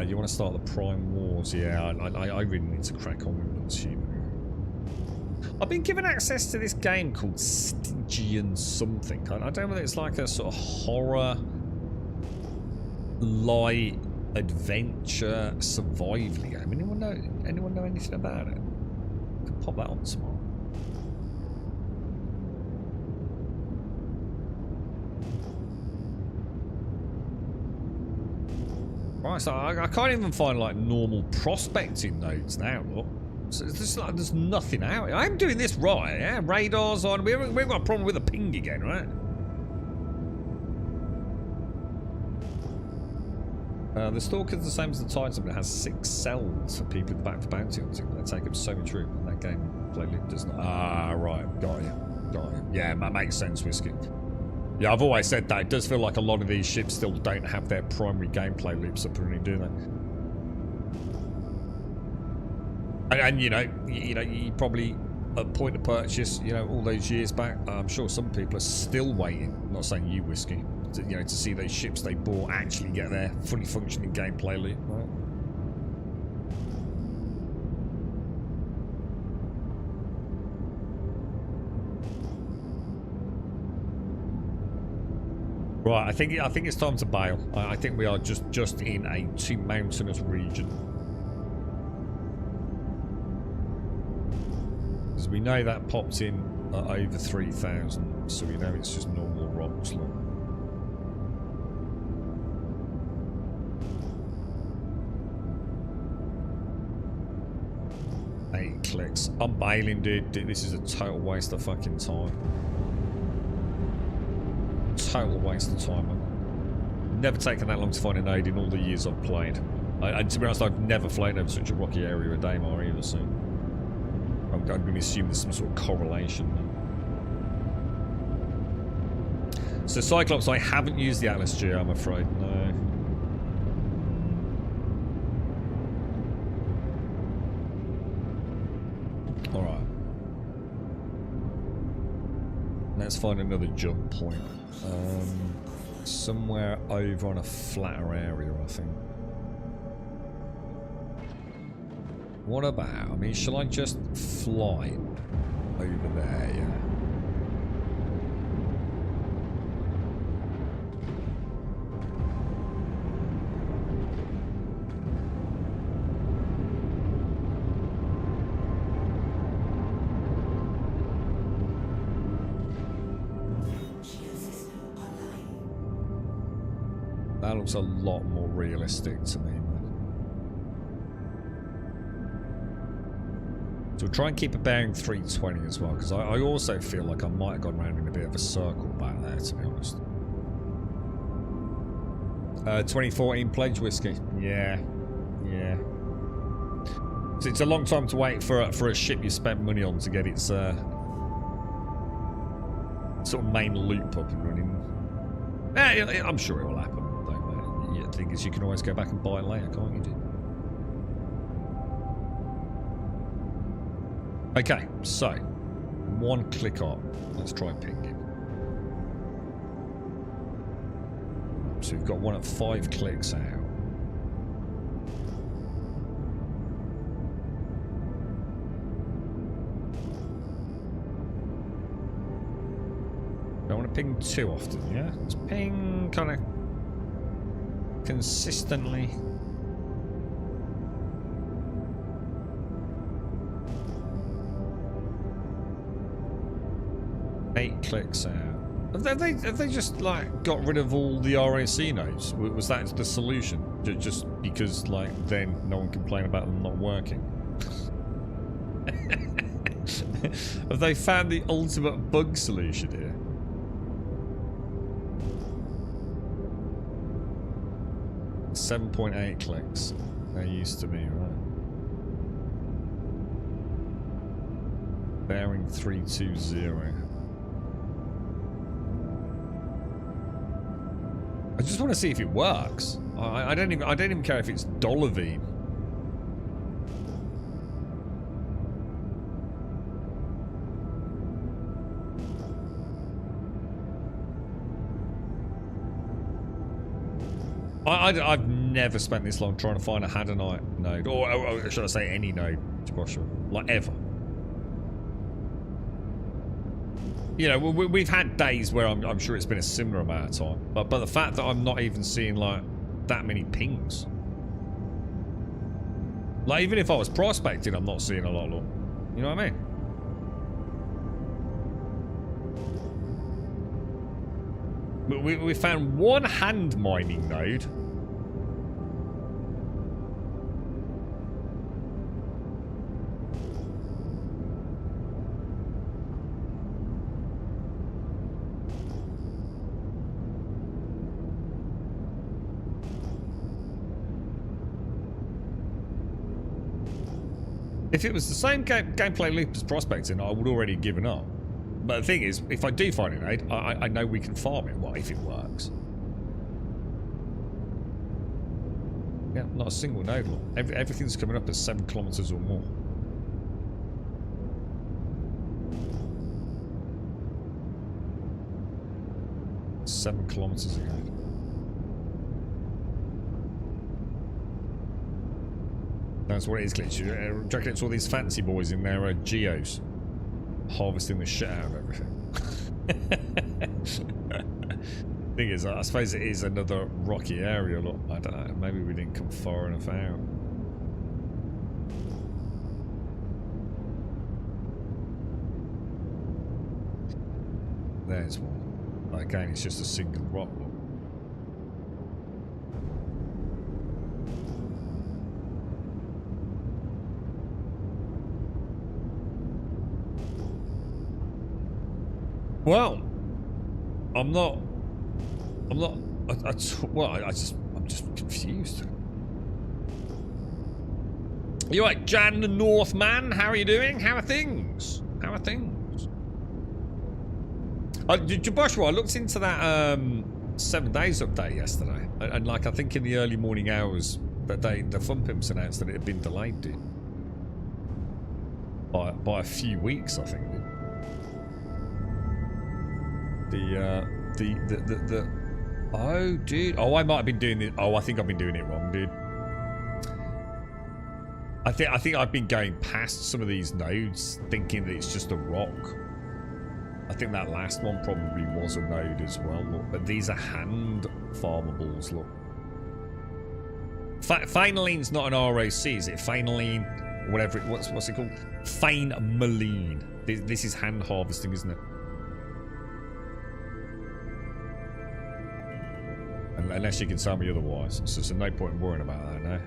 Speaker 2: You want to start the Prime Wars? Yeah, I really need to crack on with Human. I've been given access to this game called Stygian something. I don't know whether it's like a sort of horror, light, adventure, survival game. Anyone know anything about it? I could pop that on tomorrow. Right, so I can't even find like normal prospecting nodes now. Look, so it's just like there's nothing out. I'm doing this right. Yeah, radars on. We haven't got a problem with the ping again, right? The Stalker's the same as the Titan, but it has 6 cells for people back for bounty hunting. They take up so much room, and that game clearly does not. Ah, right, got you. Yeah, that makes sense, Whiskey. Yeah, I've always said that. It does feel like a lot of these ships still don't have their primary gameplay loops up and running, do they? And you probably at point of purchase, all those years back, I'm sure some people are still waiting. I'm not saying you, Whiskey. To see those ships they bought actually get their fully functioning gameplay loop, right? Right, I think it's time to bail. I think we are just in a too mountainous region. Because we know that popped in at over 3,000, so we know it's just normal rocks. Look. Clicks. I'm bailing, dude. This is a total waste of fucking time. Total waste of time. I've never taken that long to find a node in all the years I've played. And to be honest, I've never flown over such a rocky area a day more either, so I'm going to assume there's some sort of correlation. So Cyclops, I haven't used the Atlas G, I'm afraid. No. Alright. Let's find another jump point. Somewhere over on a flatter area, I think. What about? I mean, shall I just fly over there, yeah? That looks a lot more realistic to me, man. So we'll try and keep a bearing 320 as well, because I also feel like I might have gone around in a bit of a circle back there, to be honest. 2014 Pledge Whiskey. Yeah. So it's a long time to wait for a ship you spent money on to get its sort of main loop up and running. I'm sure it will happen. The thing is, you can always go back and buy it later, can't you, dude? Okay, so 1 click up. Let's try pinging. So we've got one at 5 clicks out. Don't want to ping too often, yeah? Let's ping kind of consistently. Eight clicks out. Have they just like got rid of all the RAC nodes? Was that the solution? Just because like then no one complained about them not working? Have they found the ultimate bug solution here? .8 clicks. They used to be, right? Bearing 320. I just want to see if it works. I don't even care if it's Dolovine. I've never spent this long trying to find a Hadanite node, or should I say any node, Joshua, like ever. You know, we've had days where I'm sure it's been a similar amount of time, but the fact that I'm not even seeing like that many pings, like even if I was prospecting, I'm not seeing a lot. Look, you know what I mean? We found one hand mining node. If it was the same gameplay loop as prospecting, I would already have given up. But the thing is, if I do find an node, I know we can farm it. What if it works? Yeah, not a single node. Look. Everything's coming up at 7 kilometers or more. Seven kilometers ago. That's what it is, Glitch. Do you reckon it's all these fancy boys in their geos harvesting the shit out of everything? Thing is, I suppose it is another rocky area. Look, I don't know. Maybe we didn't come far enough out. There's one. Again, it's just a single rock. Look. Well, I'm just confused. You right, Jan the Northman? How are you doing? How are things? How are things? Joshua, I looked into that 7 days update yesterday, and like I think in the early morning hours that the Fun Pimps announced that it had been delayed, dude, by a few weeks, I think. Oh, dude. Oh, I might have been doing it. Oh, I think I've been doing it wrong, dude. I think I've been going past some of these nodes thinking that it's just a rock. I think that last one probably was a node as well, look. But these are hand farmables, look. Fainaline's not an ROC, is it? Fainaline, whatever it, what's it called? Fainmaline. This is hand harvesting, isn't it? Unless you can tell me otherwise. So there's no point in worrying about that now.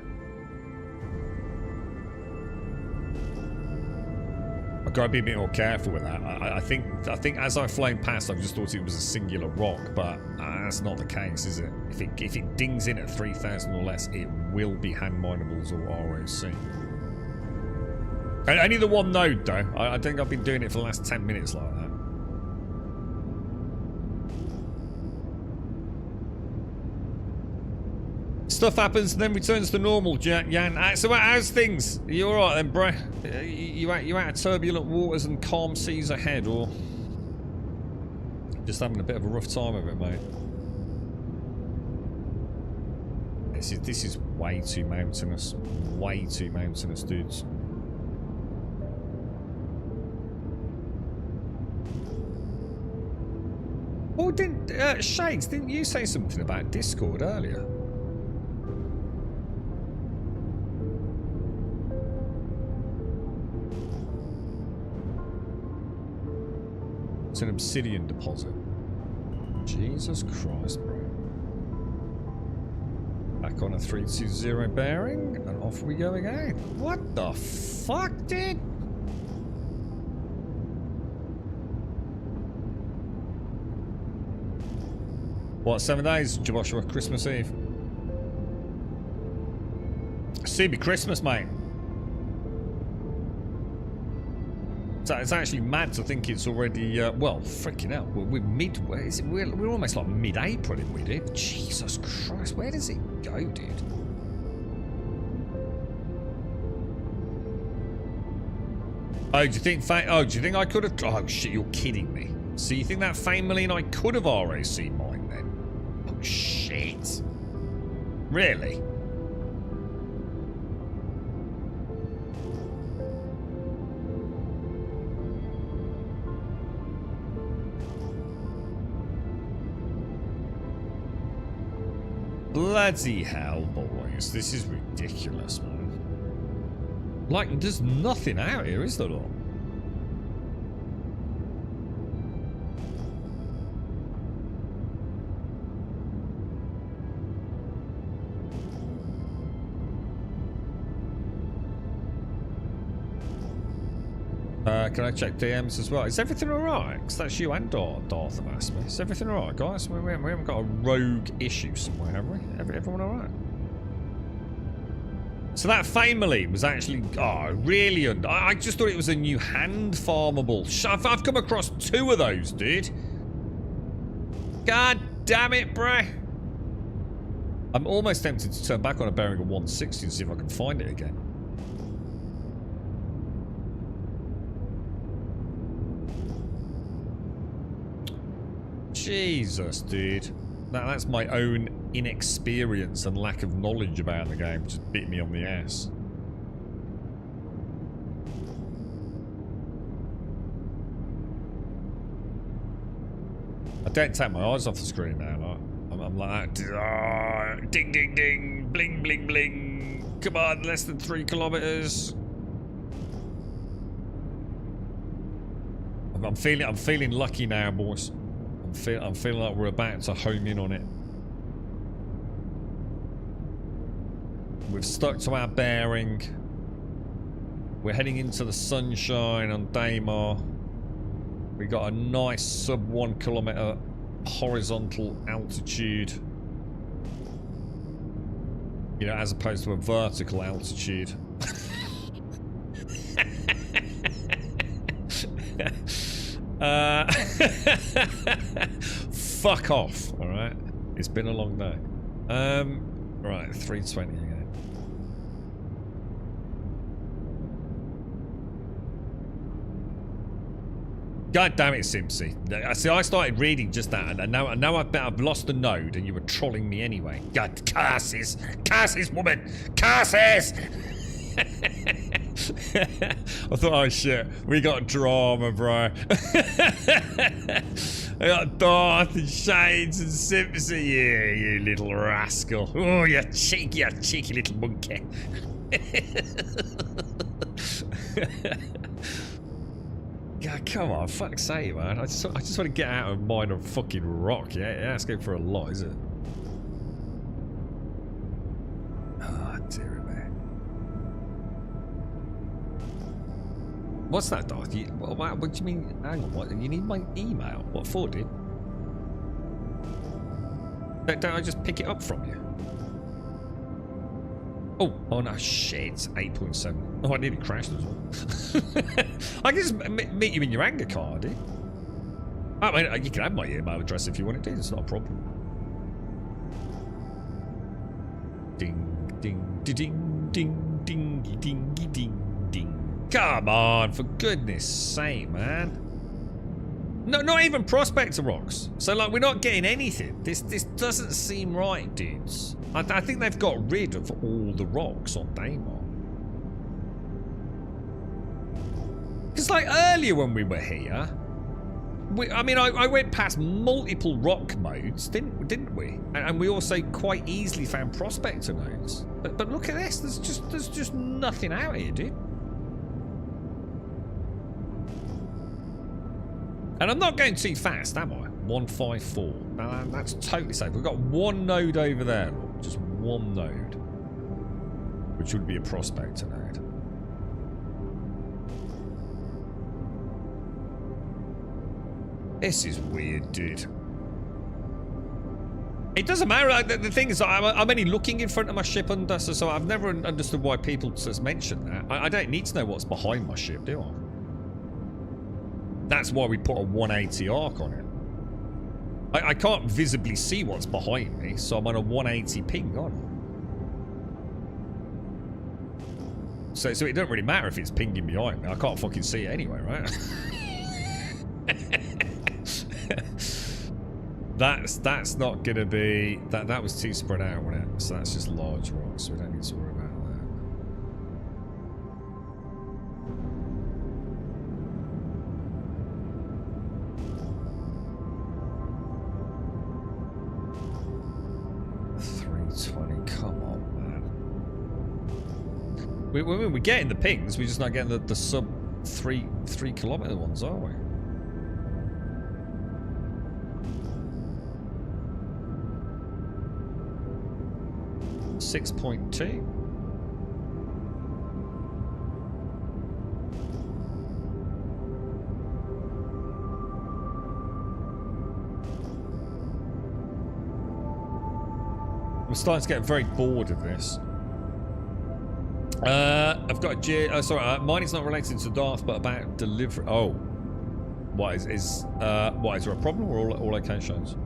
Speaker 2: I've got to be a bit more careful with that. I think as I've flown past, I've just thought it was a singular rock, but that's not the case, is it? If it dings in at 3,000 or less, it will be hand minables or ROC. Only the one node, though. I think I've been doing it for the last 10 minutes like that. Stuff happens and then returns to normal, Jan. So how's things? Are you alright then, bro? You out of turbulent waters and calm seas ahead, or just having a bit of a rough time of it, mate? This is way too mountainous. Way too mountainous, dudes. Oh, Shakes, didn't you say something about Discord earlier? It's an obsidian deposit. Jesus Christ, bro. Back on a 320 bearing, and off we go again. What the fuck, dude? What, 7 days, Joshua? Christmas Eve. See me Christmas, mate. So it's actually mad to think it's already, well, freaking hell. We're where is it? We're almost like mid-April in we dude. Jesus Christ, where does it go, dude? Oh, do you think I could have? Oh shit, you're kidding me. So you think that family and I could have RAC mine then? Oh shit. Really? Bloody hell, boys. This is ridiculous, man. Like, there's nothing out here, is there, all? Can I check DMs as well? Is everything alright? Because that's you and Darth have asked me. Is everything alright, guys? We haven't got a rogue issue somewhere, have we? Everyone alright? So that family was actually, really, I just thought it was a new hand farmable. I've come across 2 of those, dude. God damn it, bruh. I'm almost tempted to turn back on a bearing of 160 and see if I can find it again. Jesus, dude. That's my own inexperience and lack of knowledge about the game. Just bit me on the ass. I don't take my eyes off the screen now. I'm like that. Ding, ding, ding. Bling, bling, bling. Come on, less than 3 kilometers. I'm feeling lucky now, boys. I'm feeling like we're about to home in on it. We've stuck to our bearing. We're heading into the sunshine on Daymar. We got a nice sub 1 kilometer horizontal altitude. You know, as opposed to a vertical altitude. Fuck off, alright? It's been a long day. Right, 320 again. God damn it, Simpsy. See, I started reading just that, and now I've lost the node, and you were trolling me anyway. God, curses! Curses, woman! Curses! I thought, oh shit, we got drama, bro. I got Darth and Shades and Simpson. Yeah, you little rascal. Oh, you cheeky little monkey. God, come on, fuck's sake, man. I just want to get out of mine of fucking rock. Yeah, asking for a lot, is it? Oh, dear me. What's that, Darth? What do you mean? Hang on, what? You need my email? What for, dude? Don't I just pick it up from you? Oh no, shit, it's 8.7. Oh, I nearly crashed as well. I can just meet you in your anger car, dude. I mean, you can have my email address if you want it, dude. It's not a problem. Ding, ding, ding, ding, ding, ding, ding, ding. Come on, for goodness sake, man. No, not even Prospector rocks. So, like, we're not getting anything. This doesn't seem right, dudes. I think they've got rid of all the rocks on Daymar. Because, like, earlier when we were here, I went past multiple rock modes, didn't we? And we also quite easily found Prospector nodes. But look at this. There's just nothing out here, dude. And I'm not going too fast, am I? 154. No, that's totally safe. We've got one node over there. Look. Just one node. Which would be a Prospector node. This is weird, dude. It doesn't matter. The thing is, I'm only looking in front of my ship under, so I've never understood why people just mention that. I don't need to know what's behind my ship, do I? That's why we put a 180 arc on it. I can't visibly see what's behind me, so I'm on a 180 ping on. So it doesn't really matter if it's pinging behind me. I can't fucking see it anyway, right? That's not gonna be that was too spread out, wasn't it? So that's just large rocks, so we don't need to worry about that. 320, come on, man. We're getting the pings, we're just not getting the sub 3 kilometer ones, are we? 6.2. I'm starting to get very bored of this. I've got a G. Sorry, mine is not related to Darth, but about delivery. Oh, what is there a problem or all okay shows?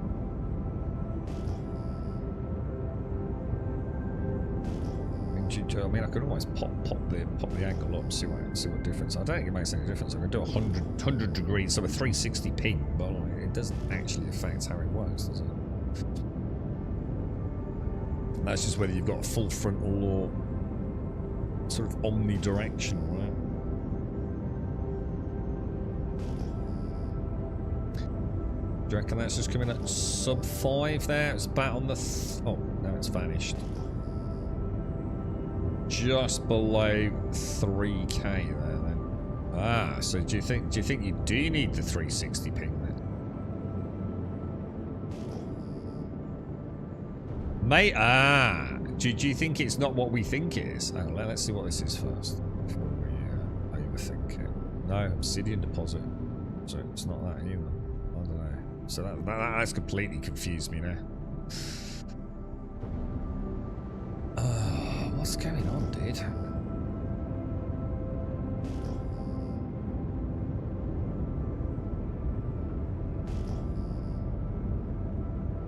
Speaker 2: I mean, I could always pop the angle up, see what difference. I don't think it makes any difference. I can do 100 degrees, so a 360 ping, but it doesn't actually affect how it works, does it? And that's just whether you've got a full frontal or sort of omnidirectional, right? Do you reckon that's just coming at sub 5 there? It's about on the... oh, now it's vanished. Just below 3k there then. Ah, so do you think you do need the 360 ping then? Mate, do you think it's not what we think it is? Hang on, let's see what this is first before we overthink it. No, obsidian deposit. So it's not that either. I don't know. So that's completely confused me now. What's going on, dude?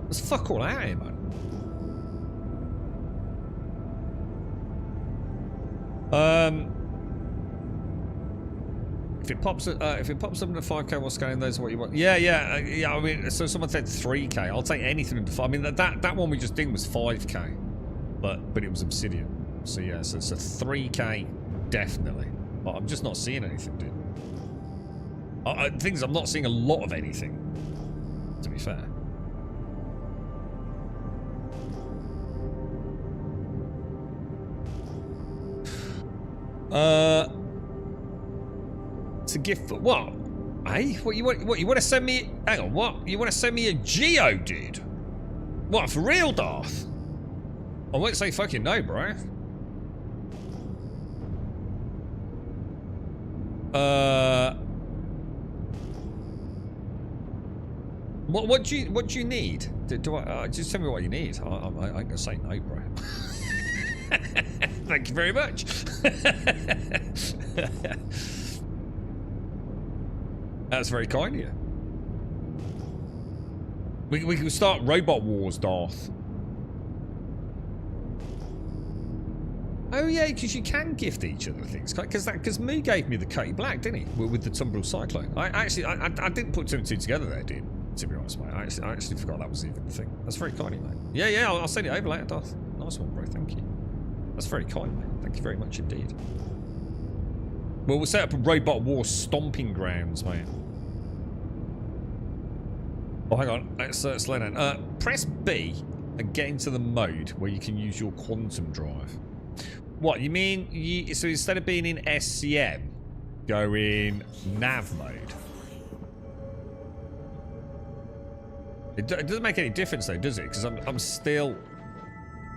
Speaker 2: There's fuck all out here, man. If it pops up to 5k, what's going? Those are what you want. Yeah. I mean, so someone said 3k. I'll take anything into 5. I mean, that one we just did was 5k, but it was obsidian. So yeah, so it's a 3k definitely. But I'm just not seeing anything, dude. Things I'm not seeing a lot of anything. To be fair. It's a gift for what? Hey, what you want to send me? Hang on, what? You want to send me a Geo, dude? What, for real, Darth? I won't say fucking no, bro. What do you need? Do I just tell me what you need? I'm gonna say no, bro. Thank you very much. That's very kind of you. We can start robot wars, Darth. Oh yeah, because you can gift each other things. Because Moo gave me the Cutty Black, didn't he? With the Tumbril Cyclone. I didn't put 2 and 2 together there, dude. To be honest, mate. I actually forgot that was even the thing. That's very kind of you, mate. Yeah, I'll send it over later, Darth. Nice one, bro. Thank you. That's very kind, mate. Thank you very much indeed. Well, we'll set up a robot war stomping grounds, mate. Oh, hang on. Let's slow down. Press B and get into the mode where you can use your quantum drive. What, you mean, so instead of being in SCM, go in nav mode? It doesn't make any difference though, does it? Because I'm still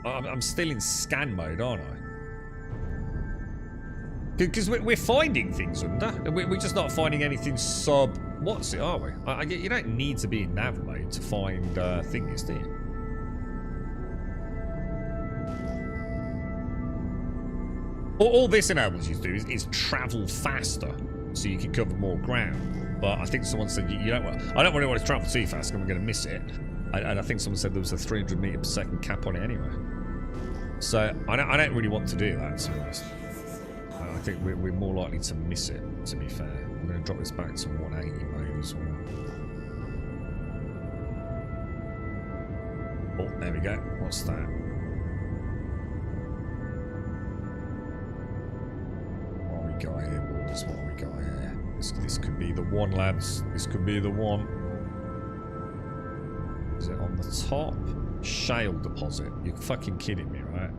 Speaker 2: in scan mode, aren't I? Because we're finding things under. We're just not finding anything sub... What's it, are we? You don't need to be in nav mode to find things, do you? All this enables you to do is travel faster, so you can cover more ground. But I think someone said you don't want. I don't really want to travel too fast because I'm going to miss it. And I think someone said there was a 300 meter per second cap on it anyway. So I don't really want to do that, to be honest. I think we're more likely to miss it, to be fair. I'm going to drop this back to 180 mode as well. Oh, there we go. What's that? What have we got here, boys? What have we got here? This could be the one, lads. This could be the one. Is it on the top? Shale deposit. You're fucking kidding me, right?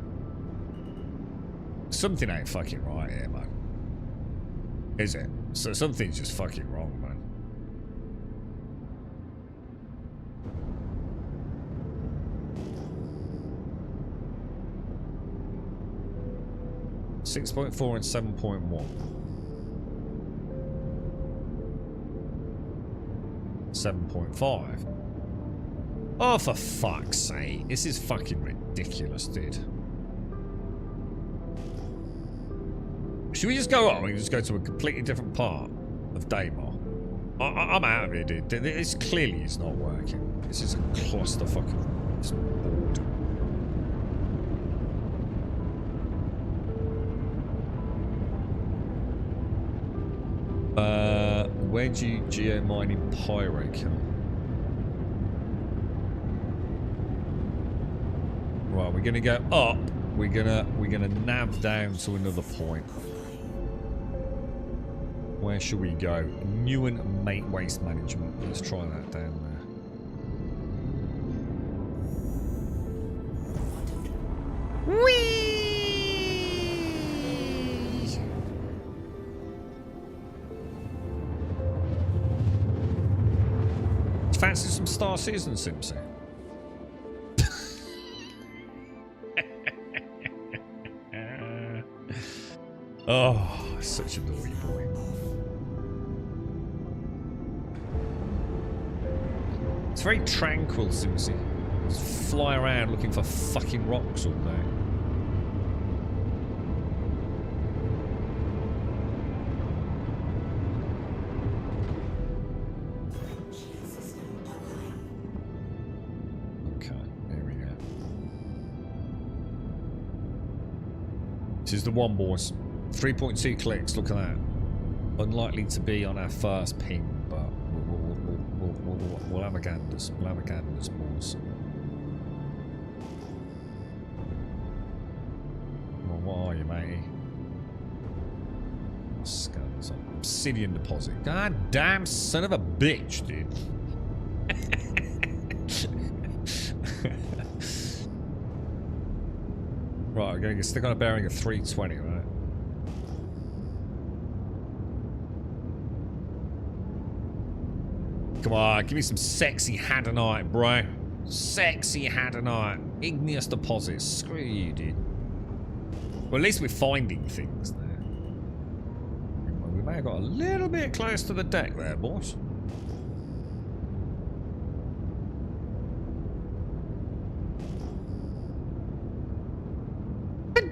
Speaker 2: Something ain't fucking right here, man. Is it? So something's just fucking wrong, man. .4 and 7.1. 7.5. Oh, for fuck's sake. This is fucking ridiculous, dude. Should we just go on and just go to a completely different part of Daymar? I'm out of here, dude. This clearly is not working. This is a clusterfuck of just bored. Where do you geomine in Pyrocam? Right, we're gonna go up. We're gonna nav down to another point. Where should we go? Newen Mate Waste Management. Let's try that down there. Whee! Fancy some Star Citizen, Simpson? Oh, such a naughty boy. It's very tranquil, Simpson. Just fly around looking for fucking rocks all day. This is the one, boys. 3.2 clicks, look at that. Unlikely to be on our first ping, but we'll have a ganders. We'll have a ganders, boys. Well, what are you, matey? Scans on Obsidian deposit. God damn son of a bitch, dude. Right, we're going to stick on a bearing of 320, right? Come on, give me some sexy Hadanite, bro. Sexy Hadanite. Igneous deposits. Screw you, dude. Well, at least we're finding things there. We may have got a little bit close to the deck there, boys.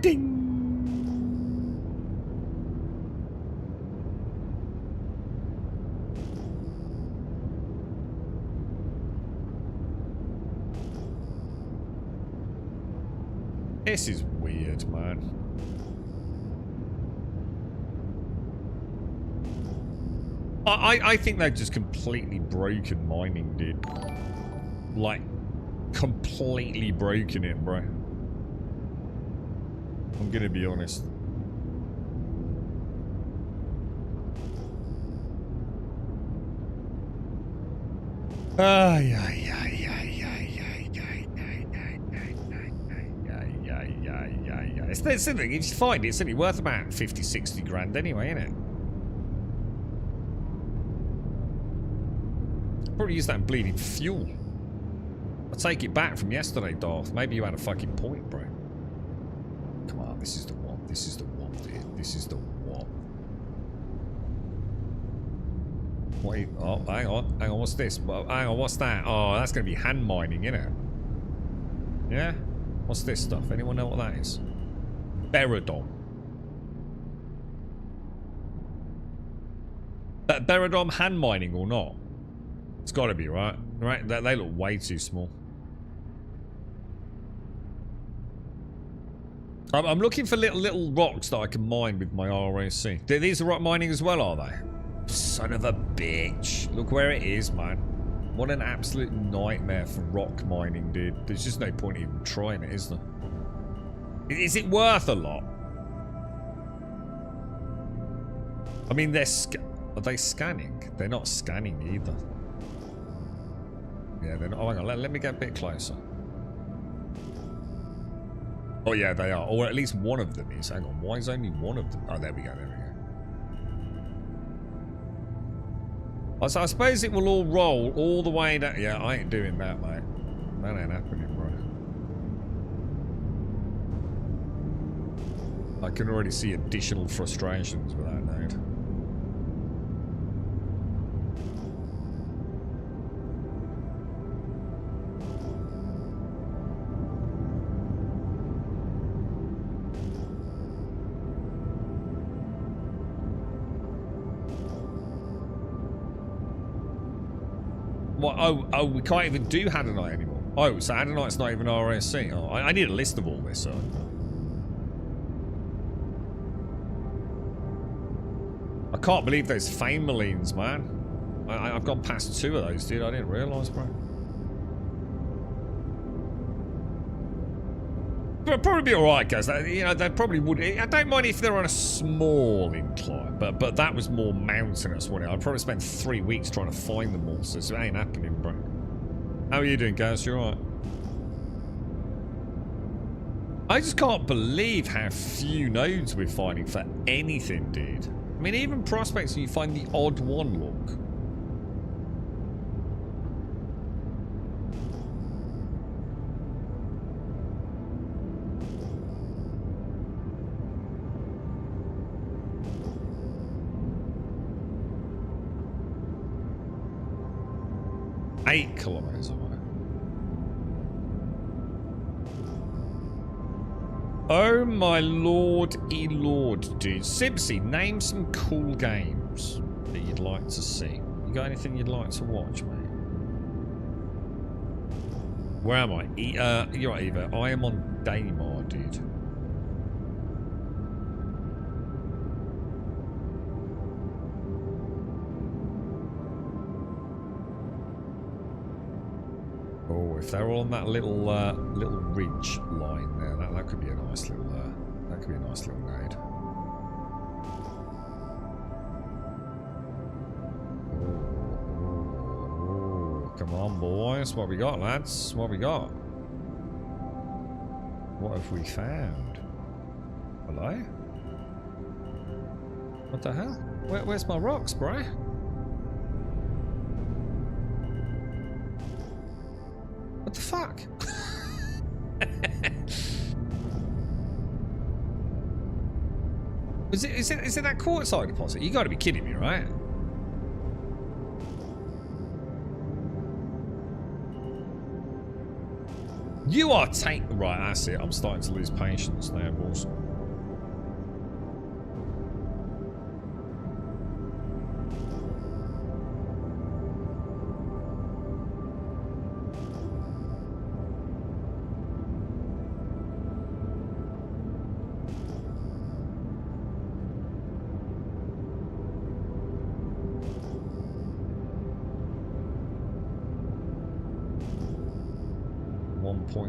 Speaker 2: Ding. This is weird, man. I think they've just completely broken mining, dude. Like, completely broken it, bro. I'm gonna be honest. It's something, if you find it, it's only worth about 50, 60 grand anyway, isn't it? Probably use that in bleeding fuel. I take it back from yesterday, Darth. Maybe you had a fucking point, bro. Come on, this is the one. This is the one, dude. This is the one. Wait, oh, hang on. Hang on, what's this? Well, hang on, what's that? Oh, that's going to be hand mining, isn't it? Yeah? What's this stuff? Anyone know what that is? Beradon. Beradom hand mining or not? It's got to be, right? Right? They look way too small. I'm looking for little rocks that I can mine with my RAC. These are rock mining as well, are they? Son of a bitch. Look where it is, man. What an absolute nightmare for rock mining, dude. There's just no point even trying it, is there? Is it worth a lot? I mean, are they scanning? They're not scanning either. Yeah, they're not. Oh, hang on. Let me get a bit closer. Oh, yeah, they are. Or at least one of them is. Hang on. Why is only one of them? Oh, there we go. There we go. So I suppose it will all roll all the way down. Yeah, I ain't doing that, mate. That ain't happening, bro. I can already see additional frustrations with that node. What? Oh, we can't even do Hadanite anymore. Oh, so Hadanite's not even RSC. Oh, I need a list of all this, so. I can't believe those Fame Malines, man. I've gone past 2 of those, dude. I didn't realise, bro. But probably be alright, guys. You know, they probably would. I don't mind if they're on a small incline, but that was more mountainous, wasn't it? I'd probably spend 3 weeks trying to find them all, so it ain't happening, bro. How are you doing, guys? You alright? I just can't believe how few nodes we're finding for anything, dude. I mean, even prospects, you find the odd one, look. Eight kilometers away. Oh my lord, lord, dude. Sibsy, name some cool games that you'd like to see. You got anything you'd like to watch, mate? Where am I? You're right, Eva. I am on Daymar, dude. Oh, if they're all on that little little ridge line there, that could be a nice little nade. Oh, come on, boys! What we got, lads? What we got? What have we found? Hello? What the hell? Where's my rocks, bro? What the fuck? Is it that quartzite deposit? You gotta be kidding me, right? You are right, that's it. I'm starting to lose patience now, boys.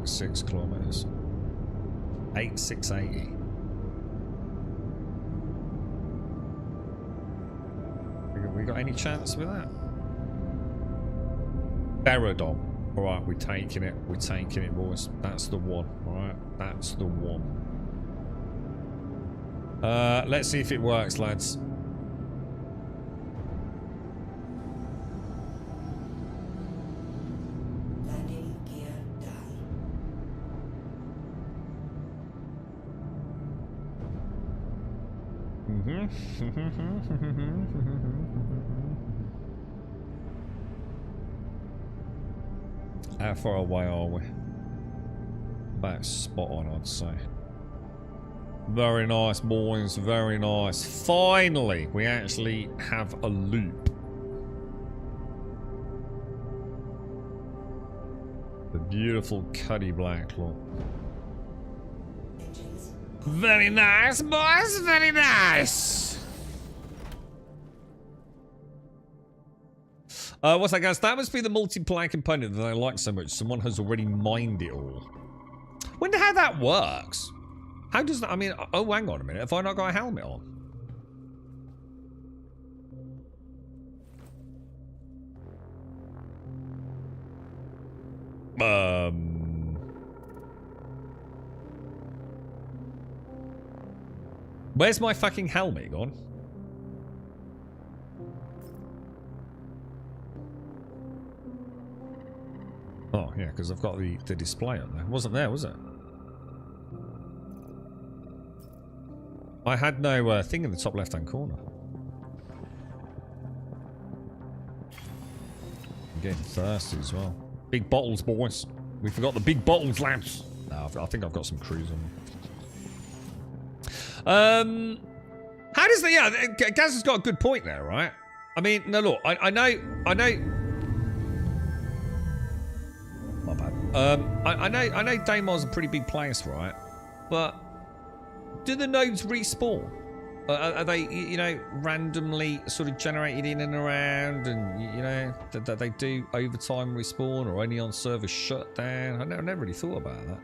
Speaker 2: .6 kilometers. 8680. We got any chance with that? Beradom. Alright, we're taking it. We're taking it, boys. That's the one. Alright, that's the one. Let's see if it works, lads. How far away are we? About spot on, I'd say. Very nice, boys. Very nice. Finally, we actually have a loop. The beautiful Cuddy Blacklaw. Very nice, boys. Very nice. What's that, guys? That must be the multiplayer component that I like so much. Someone has already mined it all. Wonder how that works. How does that? I mean, oh, hang on a minute. Have I not got a helmet on? Where's my fucking helmet gone? Oh, yeah, because I've got the display on there. It wasn't there, was it? I had no thing in the top left-hand corner. I'm getting thirsty as well. Big bottles, boys. We forgot the big bottles, lads. No, I think I've got some cruise on. How does the... Yeah, Gaz has got a good point there, right? I mean, no, look, I know... My bad. I know Damar's a pretty big place, right? But do the nodes respawn? Are they, you know, randomly sort of generated in and around, and you know that they do overtime respawn or only on server shutdown? I never really thought about that.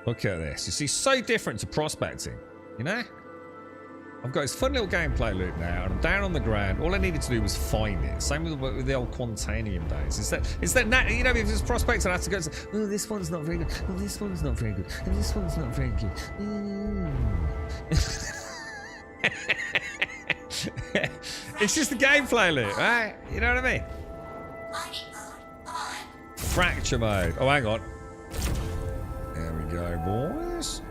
Speaker 2: Look at this. You see, so different to prospecting, you know? I've got this fun little gameplay loop now, and I'm down on the ground. All I needed to do was find it. Same with the old Quantanium days. It's that you know, if it's prospecting, I have to go and say, oh, this one's not very good. Oh, this one's not very good. And this one's not very good. It's just a gameplay loop, right? You know what I mean? Fracture mode. Oh, hang on. There we go, boys.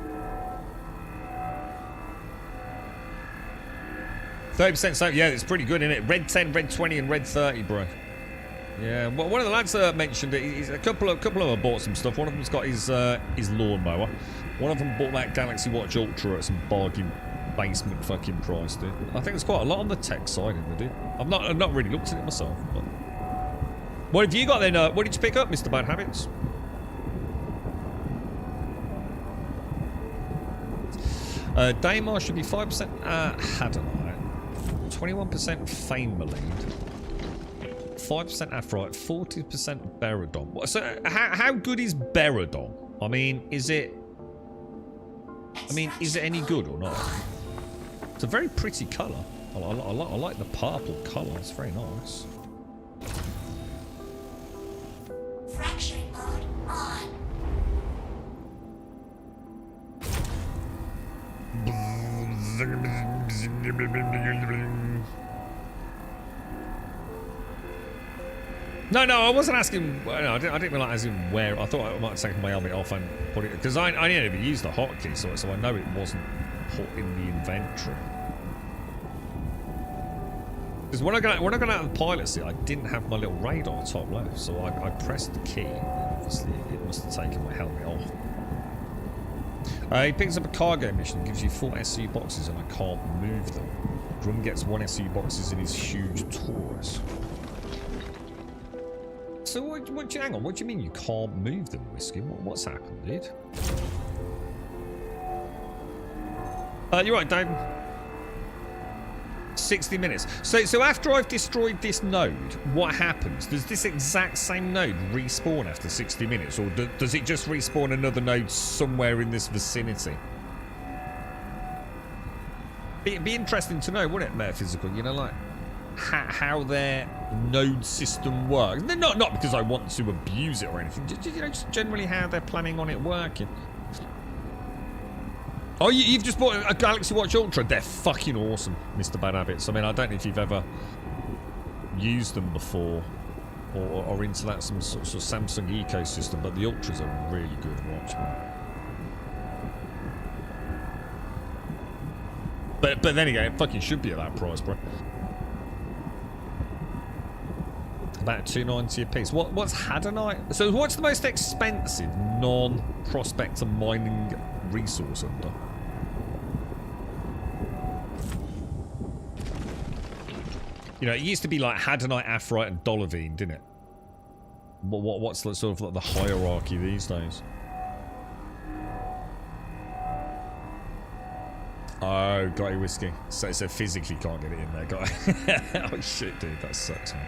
Speaker 2: 30% so yeah, it's pretty good, isn't it? Red 10, red 20, and red 30, bro. Yeah, well, one of the lads mentioned it. He's a couple of them have bought some stuff. One of them's got his lawnmower. One of them bought that Galaxy Watch Ultra at some bargain basement fucking price, dude. I think there's quite a lot on the tech side in there, dude. I've not really looked at it myself. But what have you got then? What did you pick up, Mr. Bad Habits? Daymar should be 5% Hadonite. 21% Fame Malede, 5% Aphrodite, 40% Beradon. So, how good is Beradon? I mean, is it any good or not? It's a very pretty colour. I like the purple colour. It's very nice.
Speaker 1: Fracturing mode on.
Speaker 2: No, I wasn't asking. No, I didn't realize as in where. I thought I might take my helmet off and put it, because I never used the hotkey, so I know it wasn't put in the inventory. Because when I got out of the pilot seat, I didn't have my little radar top left, so I pressed the key. And obviously, it must have taken my helmet off. He picks up a cargo mission, gives you 4 SU boxes, and I can't move them. Grum gets 1 SU boxes in his huge Taurus. So hang on, what do you mean you can't move them, Whiskey? What's happened, dude? You're right, Dave. 60 minutes. So after I've destroyed this node, what happens? Does this exact same node respawn after 60 minutes? Or does it just respawn another node somewhere in this vicinity? It'd be interesting to know, wouldn't it, Metaphysical? You know, like, how their node system works. Not because I want to abuse it or anything. Just generally how they're planning on it working. Oh, you've just bought a Galaxy Watch Ultra? They're fucking awesome, Mr. Bad Habits. I mean, I don't know if you've ever used them before or into that some sort of Samsung ecosystem, but the Ultra's a really good watch, man. But then again, it fucking should be at that price, bro. About 290 a piece. What's Hadanite? So what's the most expensive non-prospector mining resource under? You know, it used to be like Hadanite, Aphrite, and Dolivine, didn't it? What's the sort of like the hierarchy these days? Oh, got your whiskey. So physically can't get it in there, got it. Oh shit, dude, that sucks, man.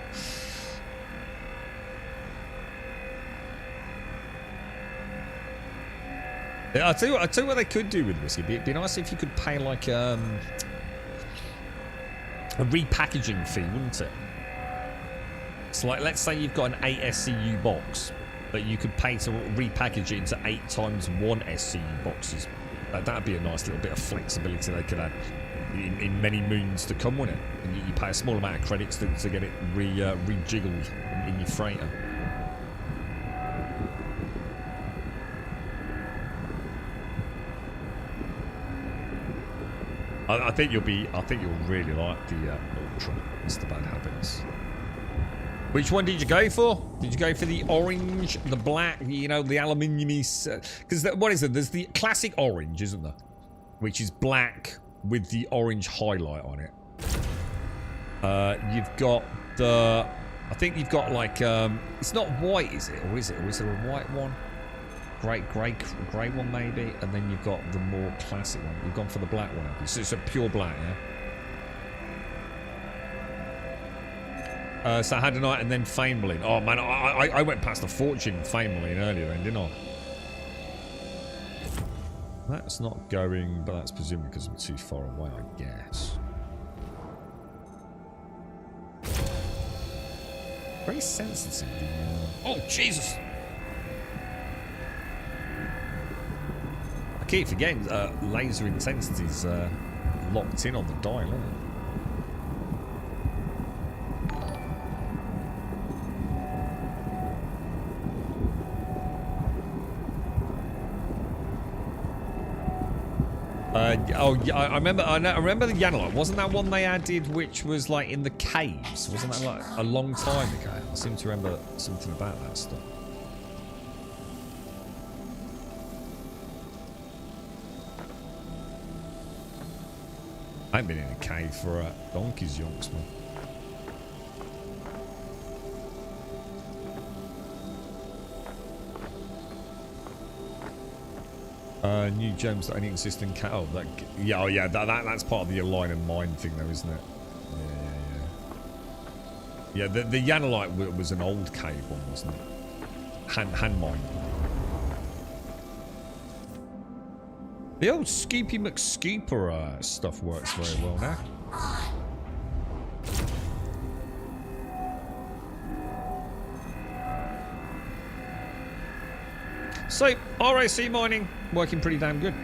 Speaker 2: Yeah, I'll tell you what they could do with whiskey. It'd be nice if you could pay like a repackaging fee, wouldn't it? So like, let's say you've got an 8 SCU box, but you could pay to repackage it into 8 times 1 SCU boxes. That'd be a nice little bit of flexibility they could add in many moons to come, wouldn't it? And you pay a small amount of credits to get it rejiggled in your freighter. I think you'll really like the Ultra. It's the Bad Habits. Which one did you go for? Did you go for the orange, the black, you know, the aluminium-y? Because what is it? There's the classic orange, isn't there? Which is black with the orange highlight on it. You've got the... I think you've got like... it's not white, is it? Or is it? Or is there a white one? Grey one maybe, and then you've got the more classic one. You've gone for the black one, haven't you? So it's a pure black, yeah. So Hadanite and then Fameline. Oh man, I went past the fortune Fameline earlier then, didn't I? That's not going, but that's presumably because I'm too far away, I guess. Very sensitive. Oh Jesus! I keep forgetting laser intensity's locked in on the dial, isn't it? Oh yeah, I remember the Yanalite. Wasn't that one they added, which was like in the caves? Wasn't that like a long time ago? I seem to remember something about that stuff. I haven't been in a cave for donkey's yonks, man. New gems that only exist in cat. Oh, that's part of the Align and Mine thing, though, isn't it? Yeah. The Yanalite was an old cave one, wasn't it? Hand mine. The old Scoopy McScooper stuff works very well now. So, RAC mining, working pretty damn good.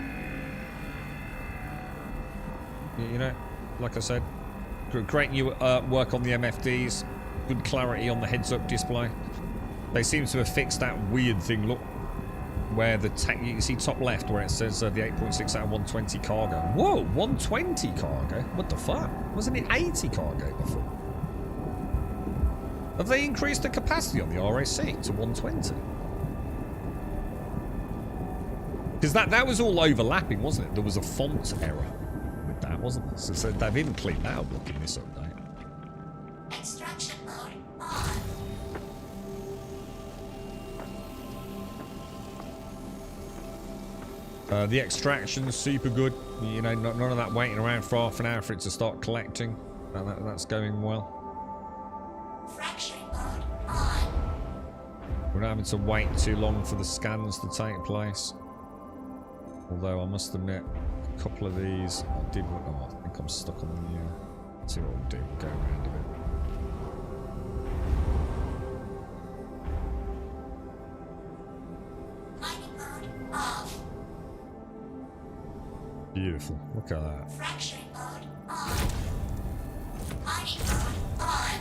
Speaker 2: You know, like I said, great new work on the MFDs, good clarity on the heads-up display. They seem to have fixed that weird thing, look, where you can see top left where it says the 8.6 out of 120 cargo. Whoa, 120 cargo? What the fuck? Wasn't it 80 cargo before? Have they increased the capacity on the RAC to 120? Because that was all overlapping, wasn't it? There was a font error with that, wasn't there? So they've even cleaned that up looking this update.
Speaker 1: Extraction mode on.
Speaker 2: The extraction's super good. You know, none of that waiting around for half an hour for it to start collecting. That's going well.
Speaker 1: Fracturing mode on.
Speaker 2: We're not having to wait too long for the scans to take place. Although I must admit, a couple of these I did. Oh, I think I'm stuck on the. See what we'll do. We'll go around a bit.
Speaker 1: Mining mode off.
Speaker 2: Beautiful. Look at that.
Speaker 1: Fracturing mode on. Mining mode on.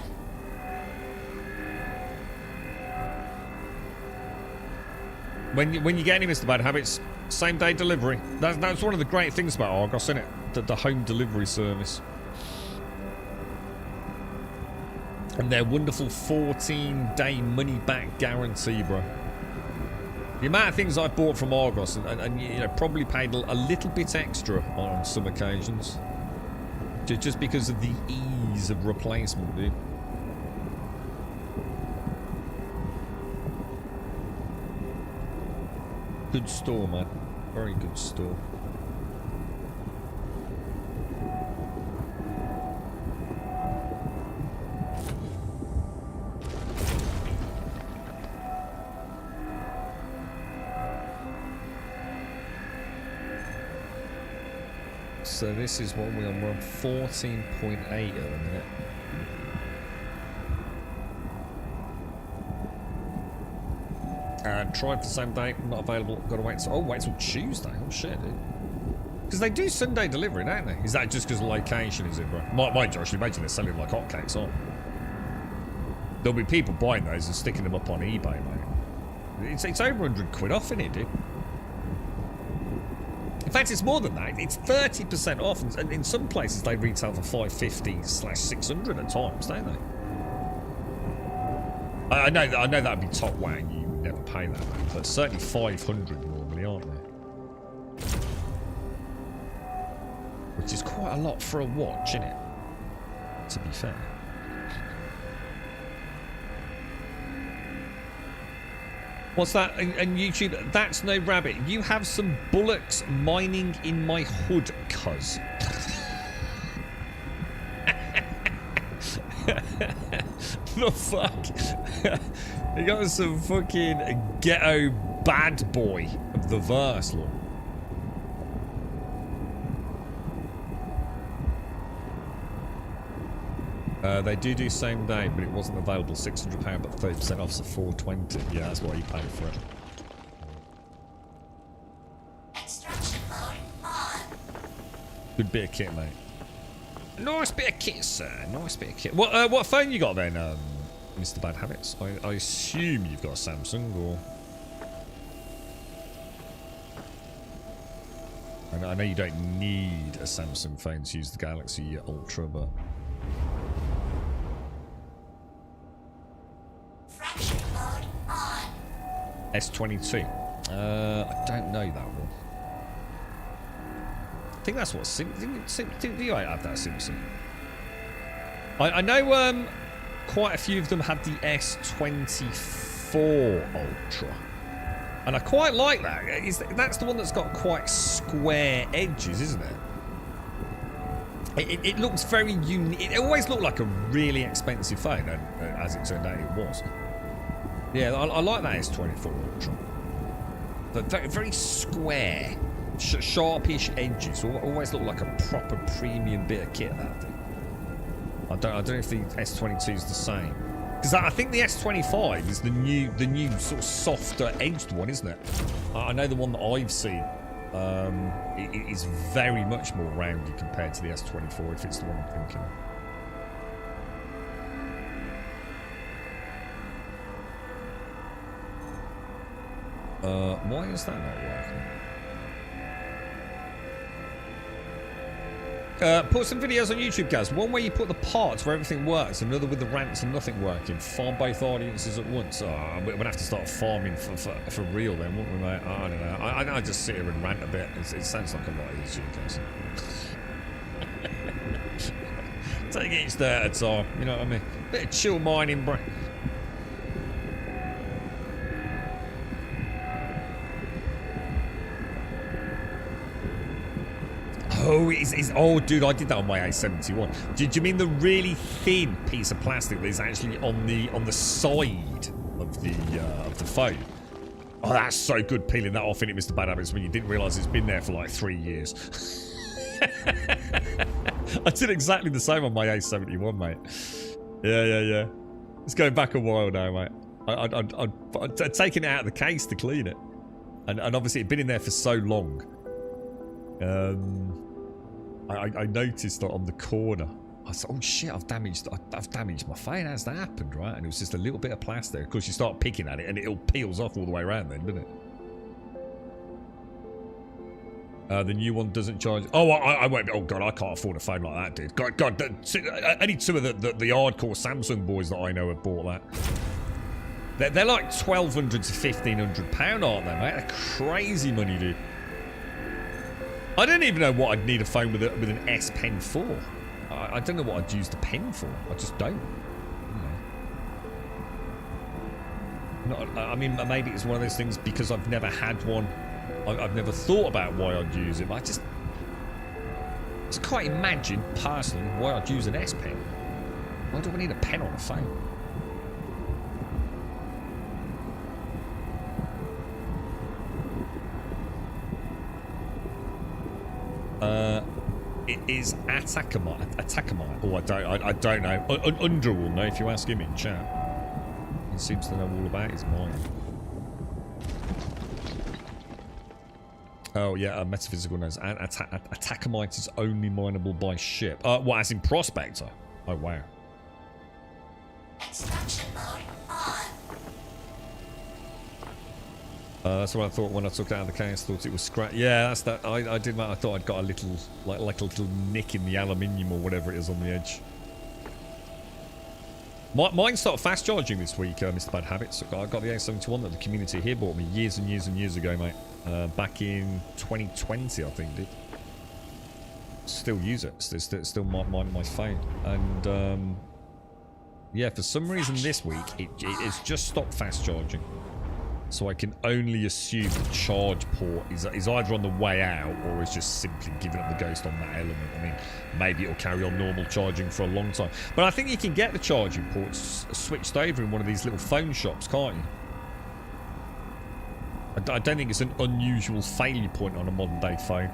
Speaker 2: When you get any Mr. Bad Habits, same day delivery. That's one of the great things about Argos, isn't it? The home delivery service. And their wonderful 14-day money-back guarantee, bro. The amount of things I've bought from Argos and you know, probably paid a little bit extra on some occasions. Just because of the ease of replacement, dude. Good store, man. Very good store. So this is what we're on. We're on 14.8 at the minute. And tried for the same day, not available. Got to wait. Oh, wait till Tuesday. Oh shit, dude. Because they do Sunday delivery, don't they? Is that just because of location? Is it, bro? My Josh, imagine they're selling like hotcakes, aren't they? There'll be people buying those and sticking them up on eBay, mate. It's over 100 quid off, isn't it, dude? In fact, it's more than that. It's 30% off, and in some places they retail for 550/600 at times, don't they? I know that'd be top wang. You would never pay that, man. But certainly 500 normally, aren't they? Which is quite a lot for a watch, isn't it? To be fair. What's that? And YouTube, that's no rabbit. You have some bullocks mining in my hood, cuz. The fuck? You got some fucking ghetto bad boy of the verse, look. They do same day, but it wasn't available. £600, but 30% off, so 420. Yeah, that's what you paid for it.
Speaker 1: Extraction mode on.
Speaker 2: Good bit of kit, mate. Nice bit of kit, sir. Nice bit of kit. What phone you got then, Mr. Bad Habits? I assume you've got a Samsung, or... I know you don't need a Samsung phone to use the Galaxy Ultra, but...
Speaker 1: Fraction mode on.
Speaker 2: S22. I don't know that one. I think that's what do you have that Simpson? I know quite a few of them had the S24 Ultra, and I quite like that. That's the one that's got quite square edges, isn't it? It looks very unique. It always looked like a really expensive phone, and as it turned out, it was. Yeah, I like that S24 Ultra. But very square, sharpish edges. Always look like a proper premium bit of kit, that thing. I don't know if the S22 is the same. Because I think the S25 is the new sort of softer edged one, isn't it? I know the one that I've seen it is very much more rounded compared to the S24, if it's the one I'm thinking of. Why is that not working? Put some videos on YouTube, guys. One where you put the parts where everything works, another with the rants and nothing working. Farm both audiences at once. We're gonna have to start farming for real then, won't we, mate? I don't know. I just sit here and rant a bit. It sounds like a lot easier, guys. Take each day at a time, you know what I mean? Bit of chill mining, bro. Oh, dude, I did that on my A71. Do you mean the really thin piece of plastic that's actually on the side of the phone? Oh, that's so good peeling that off, innit, Mr. Bad Habits, when you didn't realise it's been there for like 3 years. I did exactly the same on my A71, mate. Yeah. It's going back a while now, mate. I'd taken it out of the case to clean it, and obviously it'd been in there for so long. I noticed that on the corner. I said, "Oh shit! I've damaged my phone. How's that happened, right?" And it was just a little bit of plastic. Of course, you start picking at it, and it all peels off all the way around. Then, doesn't The new one doesn't charge. Oh, I won't. Oh god, I can't afford a phone like that, dude. God, any two of the hardcore Samsung boys that I know have bought that. They're like £1,200 to £1,500, aren't they, mate? They're crazy money, dude. I don't even know what I'd need a phone with an S Pen for. I don't know what I'd use the pen for. I just don't. I mean, maybe it's one of those things because I've never had one. I've never thought about why I'd use it. But I just can't imagine personally why I'd use an S Pen. Why do I need a pen on a phone? It is Attackmite. Oh, I don't know. Undra will know if you ask him in chat. He seems to know all about his mind. Oh yeah, metaphysical knows. Attackmite is only mineable by ship. What, as in Prospector? Oh wow.
Speaker 1: Extraction mode on.
Speaker 2: That's what I thought when I took it out of the case. Thought it was scratch. Yeah, that's that. I did that. I thought I'd got a little, like a little nick in the aluminium or whatever it is on the edge. Mine started fast charging this week, Mr. Bad Habits. I got the A71 that the community here bought me years and years and years ago, mate. Back in 2020, I think, dude. Still use it. It's still my phone. And yeah, for some reason this week it's just stopped fast charging. So I can only assume the charge port is either on the way out or is just simply giving up the ghost on that element. I mean, maybe it'll carry on normal charging for a long time. But I think you can get the charging ports switched over in one of these little phone shops, can't you? I don't think it's an unusual failure point on a modern day phone.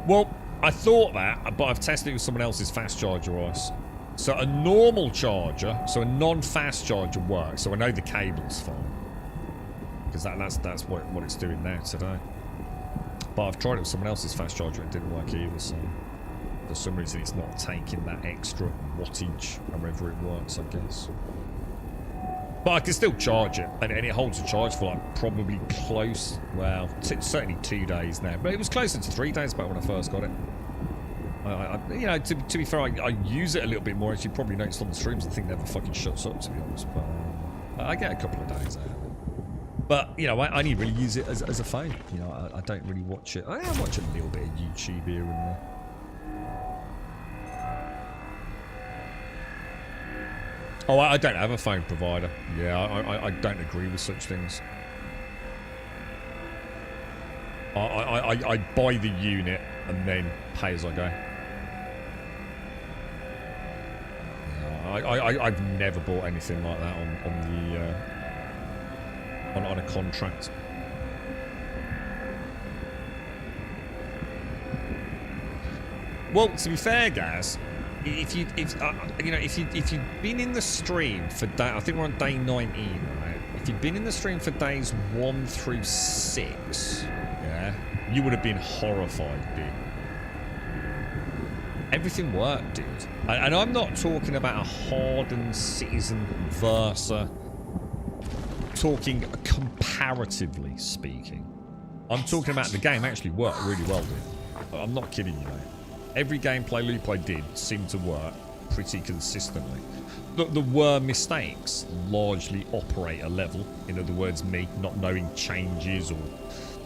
Speaker 2: Well, I thought that, but I've tested it with someone else's fast charger ice. So a normal charger, so a non-fast charger works. So I know the cable's fine because that's what it's doing now today. But I've tried it with someone else's fast charger; it didn't work either. So for some reason, it's not taking that extra wattage, however it works, I guess. But I can still charge it, and it holds a charge for like probably close. Well, certainly 2 days now, but it was closer to 3 days back when I first got it. You know, to be fair, I use it a little bit more, as you probably noticed on the streams. The thing never fucking shuts up, to be honest. But I get a couple of days out of it. But, you know, I only really use it as a phone. You know, I don't really watch it. I watch a little bit of YouTube here and there. Oh, I don't have a phone provider. Yeah, I don't agree with such things. I buy the unit and then pay as I go. I've never bought anything like that on a contract. Well, to be fair, guys, if you've been in the stream for day, I think we're on day 19, right? If you've been in the stream for days 1 through 6, yeah, you would have been horrified, dude. Everything worked, dude. And I'm not talking about a hardened citizen Versa. Talking comparatively speaking. I'm talking about the game actually worked really well, dude. I'm not kidding you, mate. Every gameplay loop I did seemed to work pretty consistently. There were mistakes, largely operator level. In other words, me not knowing changes or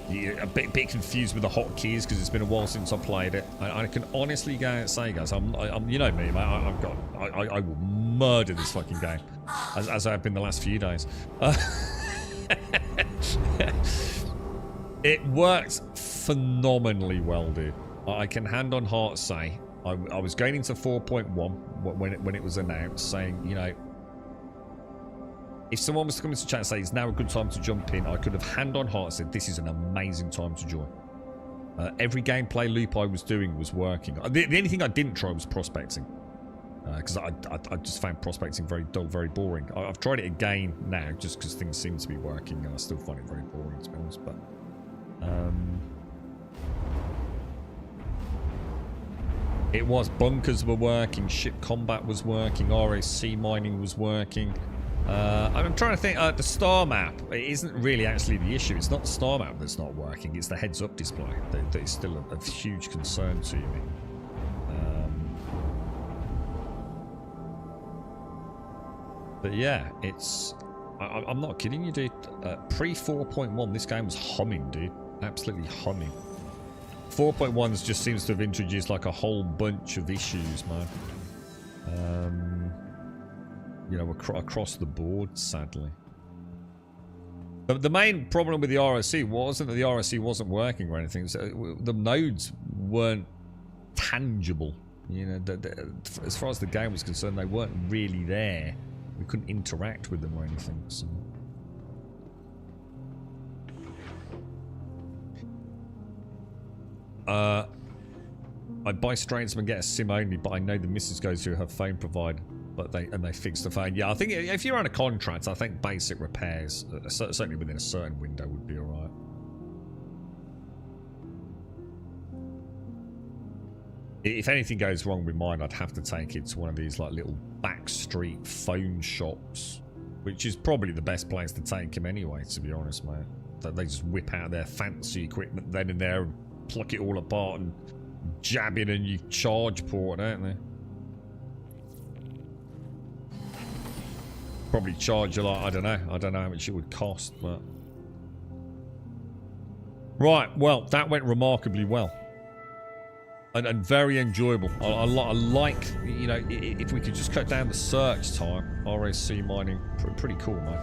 Speaker 2: a bit confused with the hotkeys because it's been a while since I played it. I can honestly say, guys, I'm you know me, mate. I will murder this fucking game, as I have been the last few days. It worked phenomenally well, dude. I can hand on heart say I was going into 4.1 when it was announced, saying, you know, if someone was to come into chat and say it's now a good time to jump in, I could have hand on heart said this is an amazing time to join. Every gameplay loop I was doing was working. The only thing I didn't try was prospecting, because I just found prospecting very dull, very boring. I've tried it again now just because things seem to be working, and I still find it very boring, to be honest. But it was, bunkers were working, ship combat was working, RSC mining was working. I'm trying to think. The star map, it isn't really actually the issue. It's not the star map that's not working. It's the heads-up display that is still a huge concern to me. But yeah, it's... I'm not kidding you, dude. Pre 4.1, this game was humming, dude. Absolutely humming. 4.1 just seems to have introduced like a whole bunch of issues, man. You know, across the board, sadly. The main problem with the RSC wasn't that the RSC wasn't working or anything. The nodes weren't tangible. You know, as far as the game was concerned, they weren't really there. We couldn't interact with them or anything. So. I'd buy Straightsman and get a SIM only, but I know the missus goes through her phone provider, but they fix the phone. Yeah, I think if you're on a contract, I think basic repairs, certainly within a certain window, would be alright. If anything goes wrong with mine, I'd have to take it to one of these like little backstreet phone shops, which is probably the best place to take him anyway, to be honest, mate. They just whip out their fancy equipment then and there and pluck it all apart and jab in a new charge port, don't they? Probably charge a lot. I don't know how much it would cost, but right. Well, that went remarkably well. And very enjoyable. I like, you know, if we could just cut down the search time, RSC mining, pretty cool, man.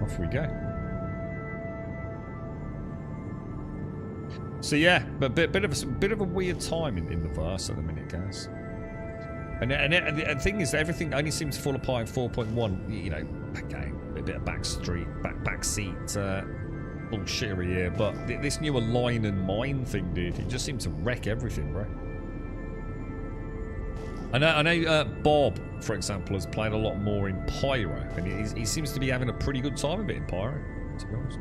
Speaker 2: Off we go. So yeah, but bit of a weird time in the verse at the minute, guys. And the thing is, everything only seems to fall apart in 4.1. You know, again, a bit of backseat bullshittery here, but this new align and mine thing, dude, it just seems to wreck everything, bro. I know Bob, for example, has played a lot more in Pyro, and he seems to be having a pretty good time of it in Pyro, to be honest.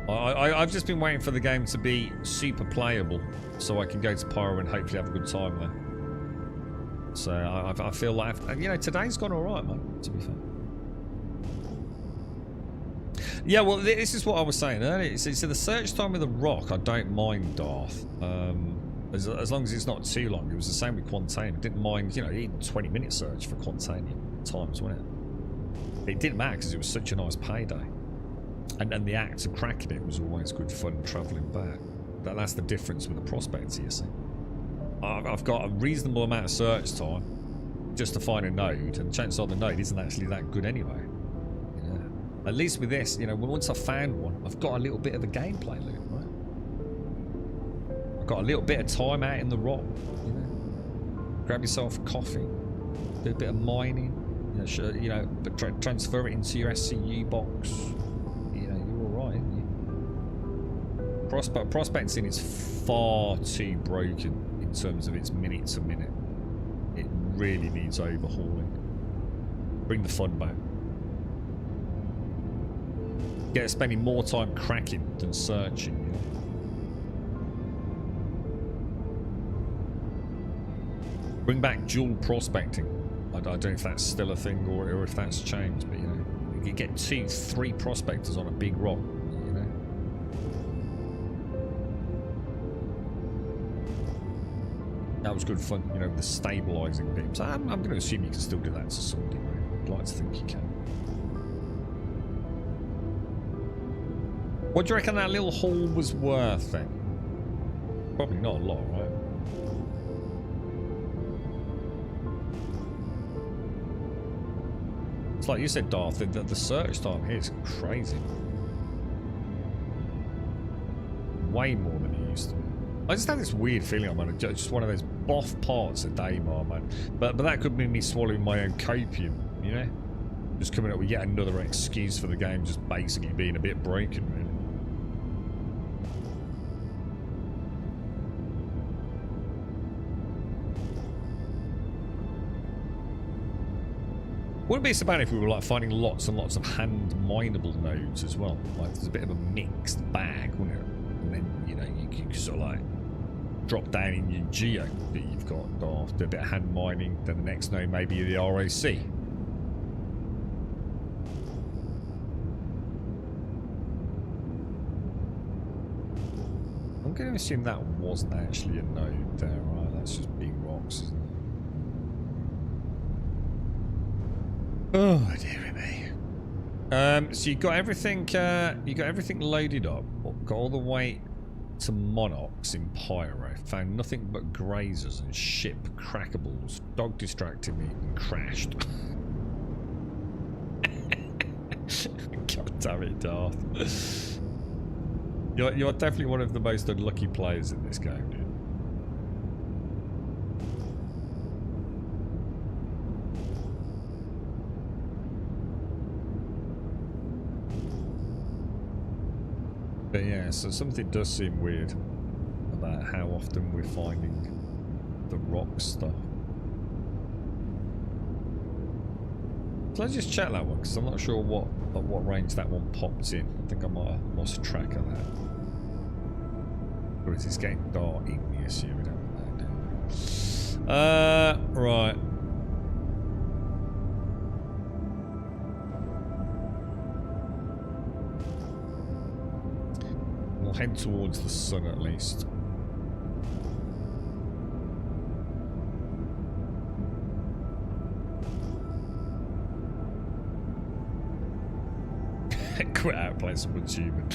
Speaker 2: I've just been waiting for the game to be super playable so I can go to Pyro and hopefully have a good time there. So I feel like, you know, today's gone alright, man, to be fair. Yeah, well, this is what I was saying earlier. So the search time with the rock, I don't mind, Darth. As long as it's not too long. It was the same with Quantanium. Didn't mind, you know, even 20-minute search for Quantanium times, wasn't it? It didn't matter because it was such a nice payday. And the act of cracking it was always good fun travelling back. That's the difference with the Prospector, you see. I've got a reasonable amount of search time just to find a node, and chances are the node isn't actually that good anyway. Yeah. At least with this, you know, once I've found one, I've got a little bit of a gameplay loop, right? I've got a little bit of time out in the rock, you know. Grab yourself a coffee, do a bit of mining, you know, but transfer it into your SCU box. Prospecting is far too broken in terms of its minute to minute. It really needs overhauling. Bring the fun back. Get us spending more time cracking than searching, you know? Bring back dual prospecting. I don't know if that's still a thing or if that's changed, but you know, you get 2-3 prospectors on a big rock. That was good fun, you know, the stabilising beams. I'm going to assume you can still do that to some degree. I'd like to think you can. What do you reckon that little haul was worth then? Probably not a lot, right? It's like you said, Darth, the search time here is crazy. Way more than it used to be. I just have this weird feeling I'm on just one of those boff parts of Daymar, man. But that could mean me swallowing my own copium, you know? Just coming up with yet another excuse for the game just basically being a bit broken, really. Wouldn't be so bad if we were like finding lots and lots of hand mineable nodes as well. Like there's a bit of a mixed bag, wouldn't it? And then you know you can sort of like drop down in your geo that you've got, or do a bit of hand mining. Then the next node may be the ROC. I'm going to assume that wasn't actually a node there, right? That's just big rocks, isn't it? Oh dear me. So you got everything. You got everything loaded up. Got all the way to Monox in Pyro. Found nothing but grazers and ship crackables. Dog distracted me and crashed. God damn it, Darth. You're definitely one of the most unlucky players in this game, dude. But yeah, so something does seem weird about how often we're finding the rock stuff. So let's just check that one, because I'm not sure at what range that one popped in. I think I might have lost track of that. Or is this getting dark in here? So we don't know. Right. We'll head towards the sun at least. Quit out playing someone's human.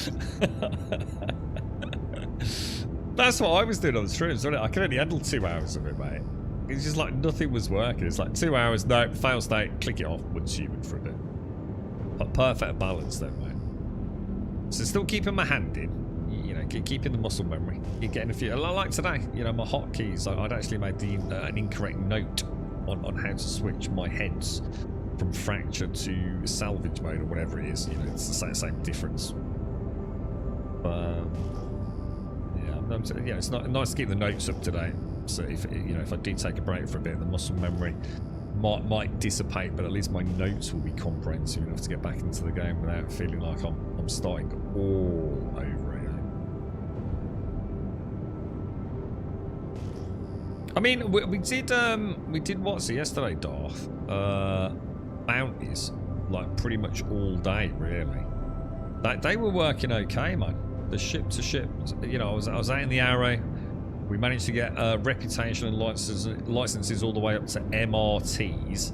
Speaker 2: That's what I was doing on the streams, wasn't it? I could only handle 2 hours of it, mate. It's just like nothing was working. It's like 2 hours, no, fail state, click it off, once human for a bit. But perfect balance though, mate. So still keeping my hand in, you know, keeping the muscle memory. You're getting a few, like today, you know, my hotkeys, I'd actually made an incorrect note on how to switch my heads from fracture to salvage mode or whatever it is. You know, it's the same difference. Yeah, it's nice to keep the notes up to date. So if you know, if I do take a break for a bit, the muscle memory might dissipate, but at least my notes will be comprehensive enough to get back into the game without feeling like I'm starting all over it. I mean, we did what's it yesterday, Darth? Bounties, like pretty much all day, really. They were working okay, man. The ship to ship, you know, I was out in the Arrow. We managed to get reputation and licenses all the way up to MRTs.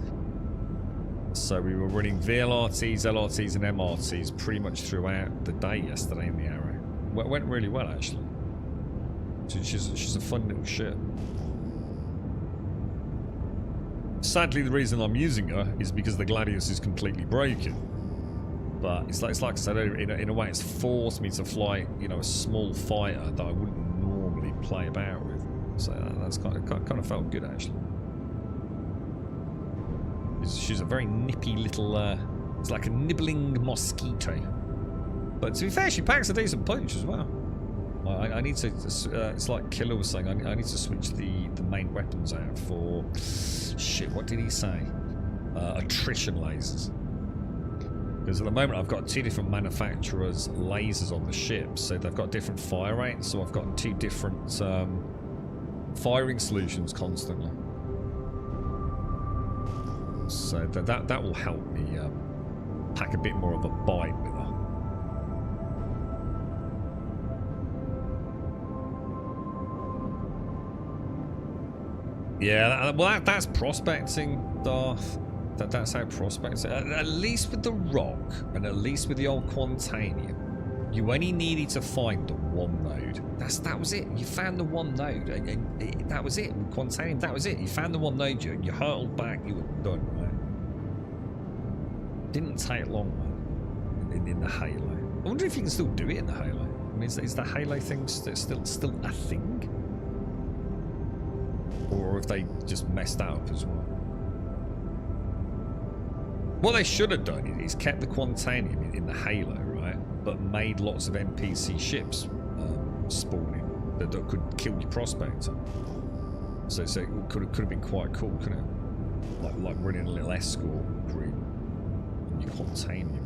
Speaker 2: So we were running VLRTs, LRTs, and MRTs pretty much throughout the day yesterday in the Arrow. It went really well, actually. She's a fun little ship. Sadly, the reason I'm using her is because the Gladius is completely broken. But it's like I said, in a way, it's forced me to fly, you know, a small fighter that I wouldn't normally play about with. So that's kind of felt good, actually. She's a very nippy little, it's like a nibbling mosquito. But to be fair, she packs a decent punch as well. I need to, it's like Killer was saying, I need to switch the main weapons out for, shit, what did he say? Attrition lasers. Because at the moment I've got 2 different manufacturers' lasers on the ship, so they've got different fire rates, so I've got 2 different firing solutions constantly. So that will help me pack a bit more of a bite with her. Yeah, well that's prospecting, Darth. That's how prospecting. At least with the rock, and at least with the old Quantanium, you only needed to find the one node. That was it. You found the one node, and that was it. With Quantanium, that was it. You found the one node, you hurtled back, you were done, right? Didn't take long, man, in the Halo. I wonder if you can still do it in the Halo. I mean, is the Halo thing still a thing? Or if they just messed that up as well. What they should have done is kept the Quantanium in the Halo, right? But made lots of NPC ships spawning that could kill your prospector. So it could have been quite cool, couldn't it? like running a little escort group and you contain him.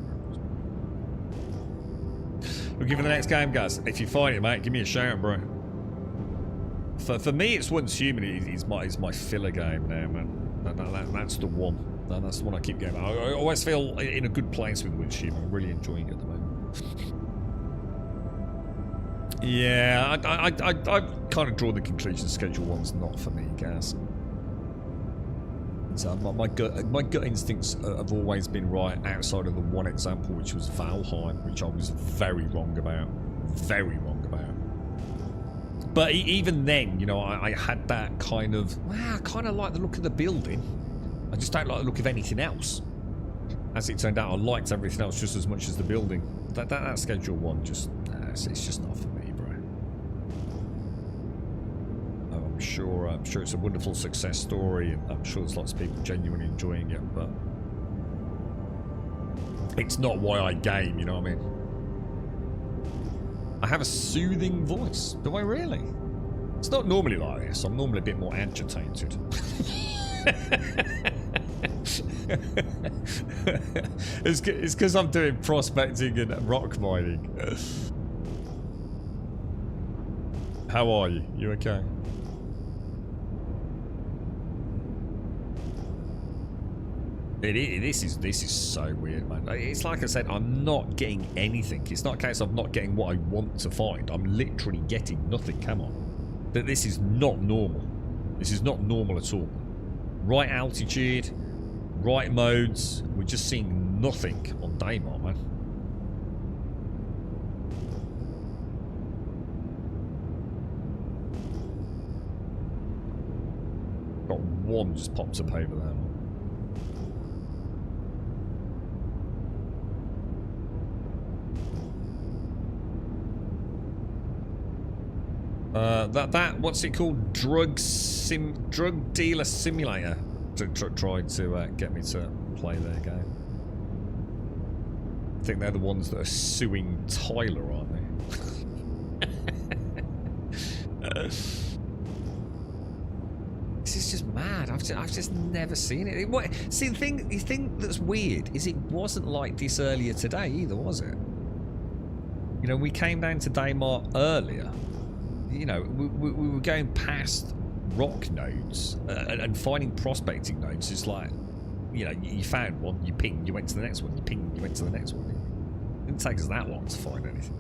Speaker 2: We'll give it the next game, guys. If you find it, mate, give me a shout, bro. For me, it's Once Human. It's my filler game now, man. That's the one. That's the one I keep going. I always feel in a good place with Once Human. I'm really enjoying it at the moment. Yeah, I kind of draw the conclusion Schedule 1's not for me, guys. So my gut instincts have always been right outside of the one example, which was Valheim, which I was very wrong about. Very wrong about. But even then, you know, I had that kind of, I kind of like the look of the building. I just don't like the look of anything else. As it turned out, I liked everything else just as much as the building. That Schedule 1 just, it's just not for me, bro. I'm sure it's a wonderful success story, and I'm sure there's lots of people genuinely enjoying it, but it's not why I game, you know what I mean? I have a soothing voice. Do I really? It's not normally like this. I'm normally a bit more agitated. It's because I'm doing prospecting and rock mining. How are you? You okay? This is so weird, man. It's like I said, I'm not getting anything. It's not a case of not getting what I want to find. I'm literally getting nothing. Come on. This is not normal. This is not normal at all. Right altitude, right modes. We're just seeing nothing on Daymar, man. Got one just popped up over there. What's it called? Drug dealer simulator. Tried to get me to play their game. I think they're the ones that are suing Tyler, aren't they? This is just mad. I've just never seen it. See, the thing that's weird is it wasn't like this earlier today either, was it? You know, we came down to Daymar earlier. You know, we were going past rock nodes and finding prospecting nodes. It's like, you know, you found one, you pinged, you went to the next one, you pinged, you went to the next one. It didn't take us that long to find anything.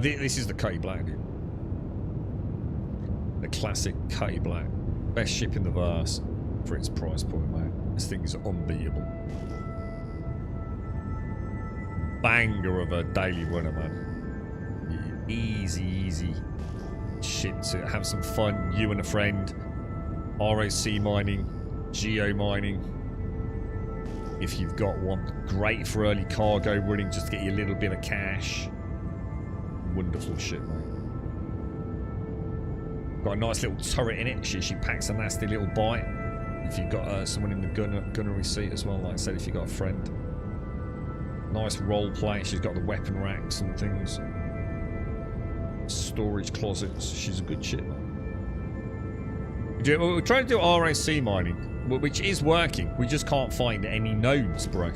Speaker 2: This is the Cutty Black, dude. The classic Cutty Black. Best ship in the verse for its price point, man. This thing is unbeatable. Banger of a daily runner, man. Easy shit to have some fun. You and a friend. ROC mining, geo mining. If you've got one, great for early cargo running, just to get you a little bit of cash. Wonderful shit, mate. Got a nice little turret in it. She packs a nasty little bite. If you've got someone in the gunnery seat as well, like I said, if you've got a friend. Nice role play. She's got the weapon racks and things. Storage closets. She's a good ship, man. We're trying to do ROC mining, which is working. We just can't find any nodes, bro.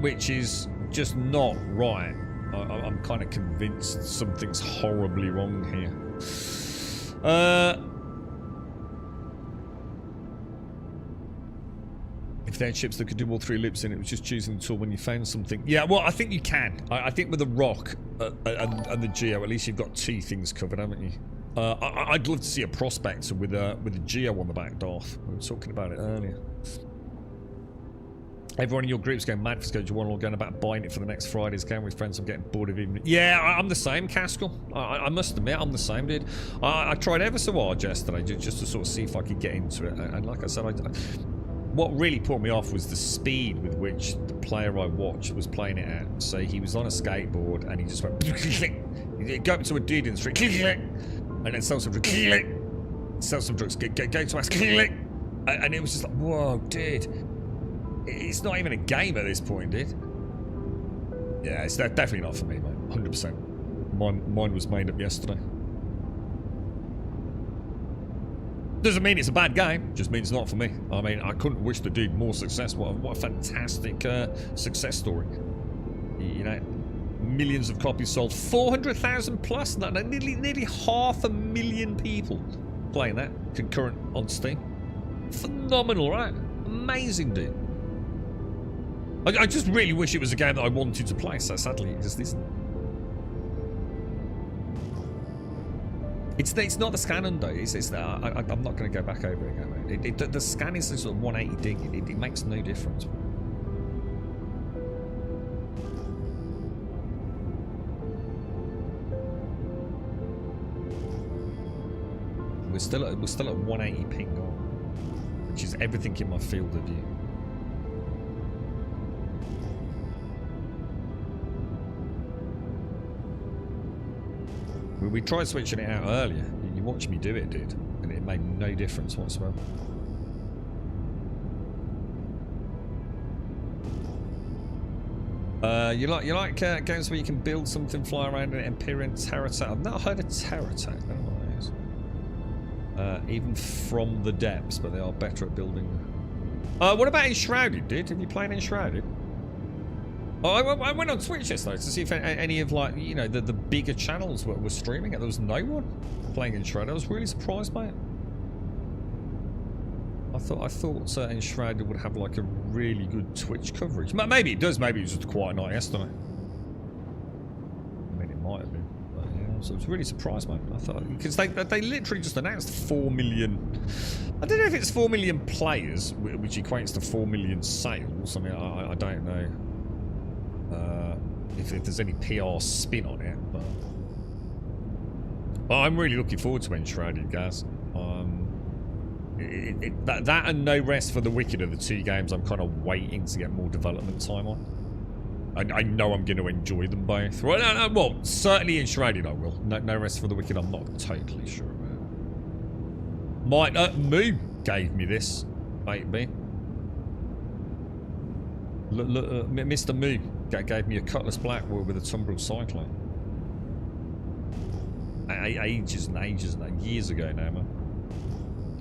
Speaker 2: Which is just not right. I'm kind of convinced something's horribly wrong here. If they had ships that could do all three loops in, it was just choosing the tool when you found something. Yeah, well, I think you can. I think with the rock and the geo, at least you've got two things covered, haven't you? I'd love to see a prospector with a geo on the back, Darth. We were talking about it earlier. Everyone in your group's going mad for Schedule 1, all going about buying it for the next Friday's game with friends. I'm getting bored of even. Yeah, I'm the same, Caskell. I must admit, I'm the same, dude. I tried ever so hard yesterday just to sort of see if I could get into it. And like I said, what really put me off was the speed with which the player I watched was playing it at. So he was on a skateboard and he just went go up to a dude in the street and then sell some drugs, sell some drugs, go to us, and it was just like, whoa, dude. It's not even a game at this point, dude. Yeah, it's definitely not for me, mate. 100%. Mine was made up yesterday. Doesn't mean it's a bad game, just means it's not for me. I mean, I couldn't wish the dude more success. What a fantastic success story. You know, millions of copies sold, 400,000 plus, nearly 500,000 people playing that concurrent on Steam. Phenomenal, right? Amazing, dude. I just really wish it was a game that I wanted to play, so sadly it just isn't. It's not the scan though. I'm not going to go back over it again, mate. The scan is sort of 180 ding. It makes no difference. We're still at 180 ping on, which is everything in my field of view. We tried switching it out earlier. You watched me do it, dude, and it made no difference whatsoever. You like games where you can build something, fly around in Empyrean, Terror Attack? I've not heard of Terror Attack. I don't know what that is. Even from the depths, but they are better at building. What about Enshrouded, dude? Have you played Enshrouded? Oh, I went on Twitch yesterday to see if any of, like, you know, the bigger channels were streaming it. There was no one playing Enshrouded. I was really surprised by it. I thought Enshrouded would have like a really good Twitch coverage. Maybe it does. Maybe it was just a quiet night yesterday. I mean, it might have been. But yeah, so I was really surprised, man. I thought, because they literally just announced 4 million. I don't know if it's 4 million players, which equates to 4 million sales. I mean, I don't know. If there's any PR spin on it, but I'm really looking forward to Enshrouded, guys. That and No Rest for the Wicked are the two games I'm kind of waiting to get more development time on. I know I'm going to enjoy them both. Well, certainly Enshrouded I will. No Rest for the Wicked I'm not totally sure about. Moo gave me this, maybe. Look, Mr. Moo gave me a Cutlass Black with a Tumbril Cyclone. Ages and ages and years ago now, man.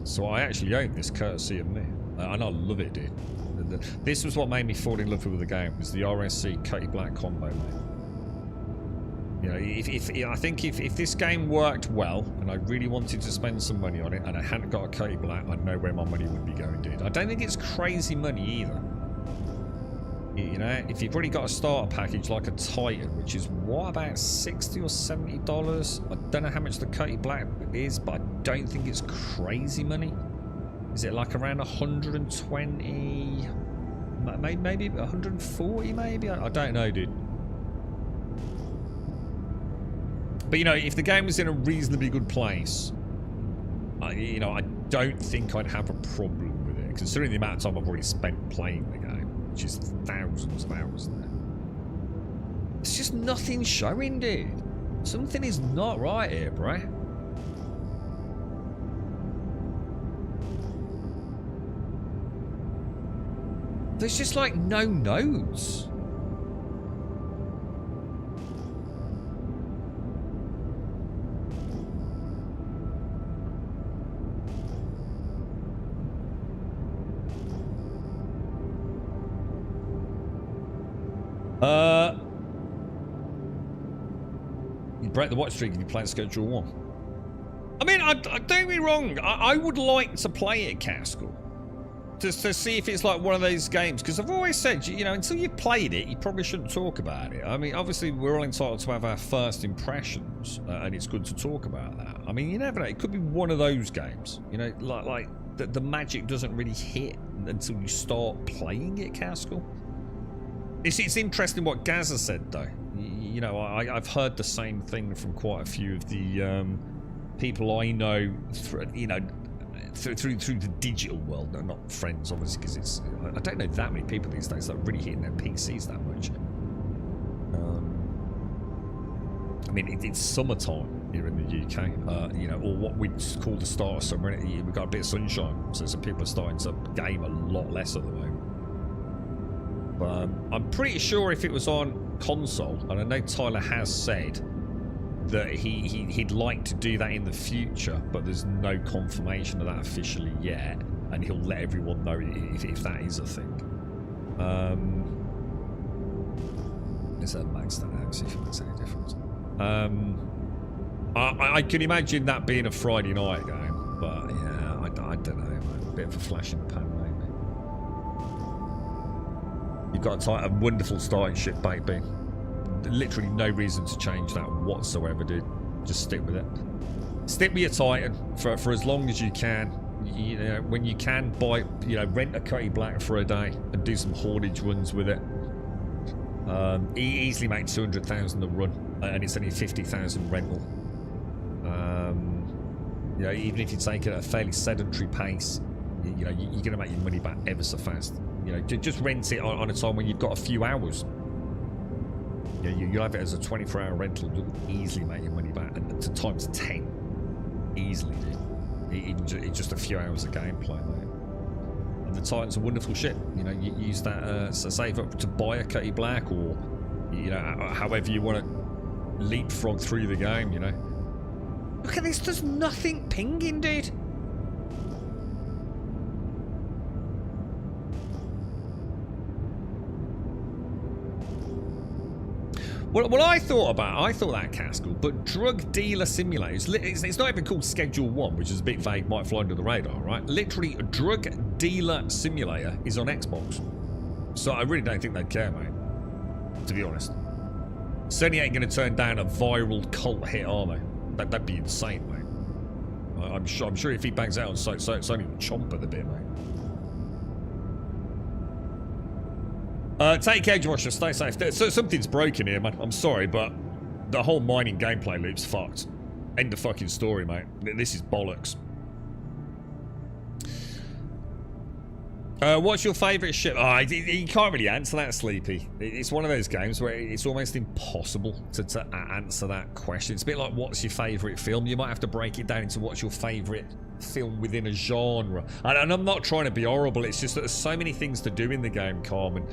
Speaker 2: So I actually own this courtesy of me. And I love it, dude. This was what made me fall in love with the game, was the RSC Cutty Black combo, mate. You know, I think if this game worked well, and I really wanted to spend some money on it, and I hadn't got a Cutty Black, I'd know where my money would be going, dude. I don't think it's crazy money either. You know, if you've already got a starter package like a Titan, which is what, about $60 or $70? I don't know how much the Cutty Black is, but I don't think it's crazy money. Is it like around 120? Maybe 140, maybe? I don't know, dude. But, you know, if the game was in a reasonably good place, you know, I don't think I'd have a problem with it, considering the amount of time I've already spent playing the game. Which is thousands of hours there. It's just nothing showing, dude. Something is not right here, bruh. There's just like no nodes. You break the watch streak if you play Schedule 1. I mean, don't get me wrong. I would like to play it, Castle, to see if it's like one of those games. Because I've always said, you know, until you've played it, you probably shouldn't talk about it. I mean, obviously, we're all entitled to have our first impressions, and it's good to talk about that. I mean, you never know. It could be one of those games. You know, like the magic doesn't really hit until you start playing it, Castle. It's interesting what Gaza said, though. You know, I've heard the same thing from quite a few of the people I know, through the digital world. No, not friends, obviously, because I don't know that many people these days that are really hitting their PCs that much. I mean, it's summertime here in the UK, you know, or what we call the start of summer. We've got a bit of sunshine, so some people are starting to game a lot less at the moment. But I'm pretty sure if it was on console, and I know Tyler has said that he'd like to do that in the future, but there's no confirmation of that officially yet, and he'll let everyone know if that is a thing. Is that maxed out? See if it makes any difference. I can imagine that being a Friday night game, but yeah, I don't know, man. A bit of a flash in the pan, maybe. You've got a wonderful starting ship, baby. Literally no reason to change that whatsoever, dude. Just stick with it. Stick with your Titan for as long as you can. You know, when you can, buy, you know, rent a Cutty Black for a day and do some haulage runs with it. Easily make 200,000 a run, and it's only 50,000 rental. You know, even if you take it at a fairly sedentary pace, you know, you're going to make your money back ever so fast. You know, just rent it on a time when you've got a few hours. You know, you'll have it as a 24-hour rental. You'll easily make your money back, and to times 10, easily, dude. In just a few hours of gameplay, mate. And the Titan's a wonderful ship. You know, you use that save up to buy a Cutty Black, or you know, however you want to leapfrog through the game. You know. Look at this. There's nothing pinging, dude. Well, I thought that Castle, but Drug Dealer Simulator, it's not even called Schedule 1, which is a bit vague, might fly under the radar, right? Literally, Drug Dealer Simulator is on Xbox. So I really don't think they'd care, mate, to be honest. Certainly ain't going to turn down a viral cult hit, are they? That'd be insane, mate. I'm sure if he bangs out on Sony will chomp at the bit, mate. Take care, Joshua. Stay safe. So something's broken here, man. I'm sorry, but the whole mining gameplay loop's fucked. End of fucking story, mate. This is bollocks. What's your favourite ship? Oh, you can't really answer that, Sleepy. It's one of those games where it's almost impossible to answer that question. It's a bit like, what's your favourite film? You might have to break it down into what's your favourite film within a genre. And I'm not trying to be horrible. It's just that there's so many things to do in the game, Carmen.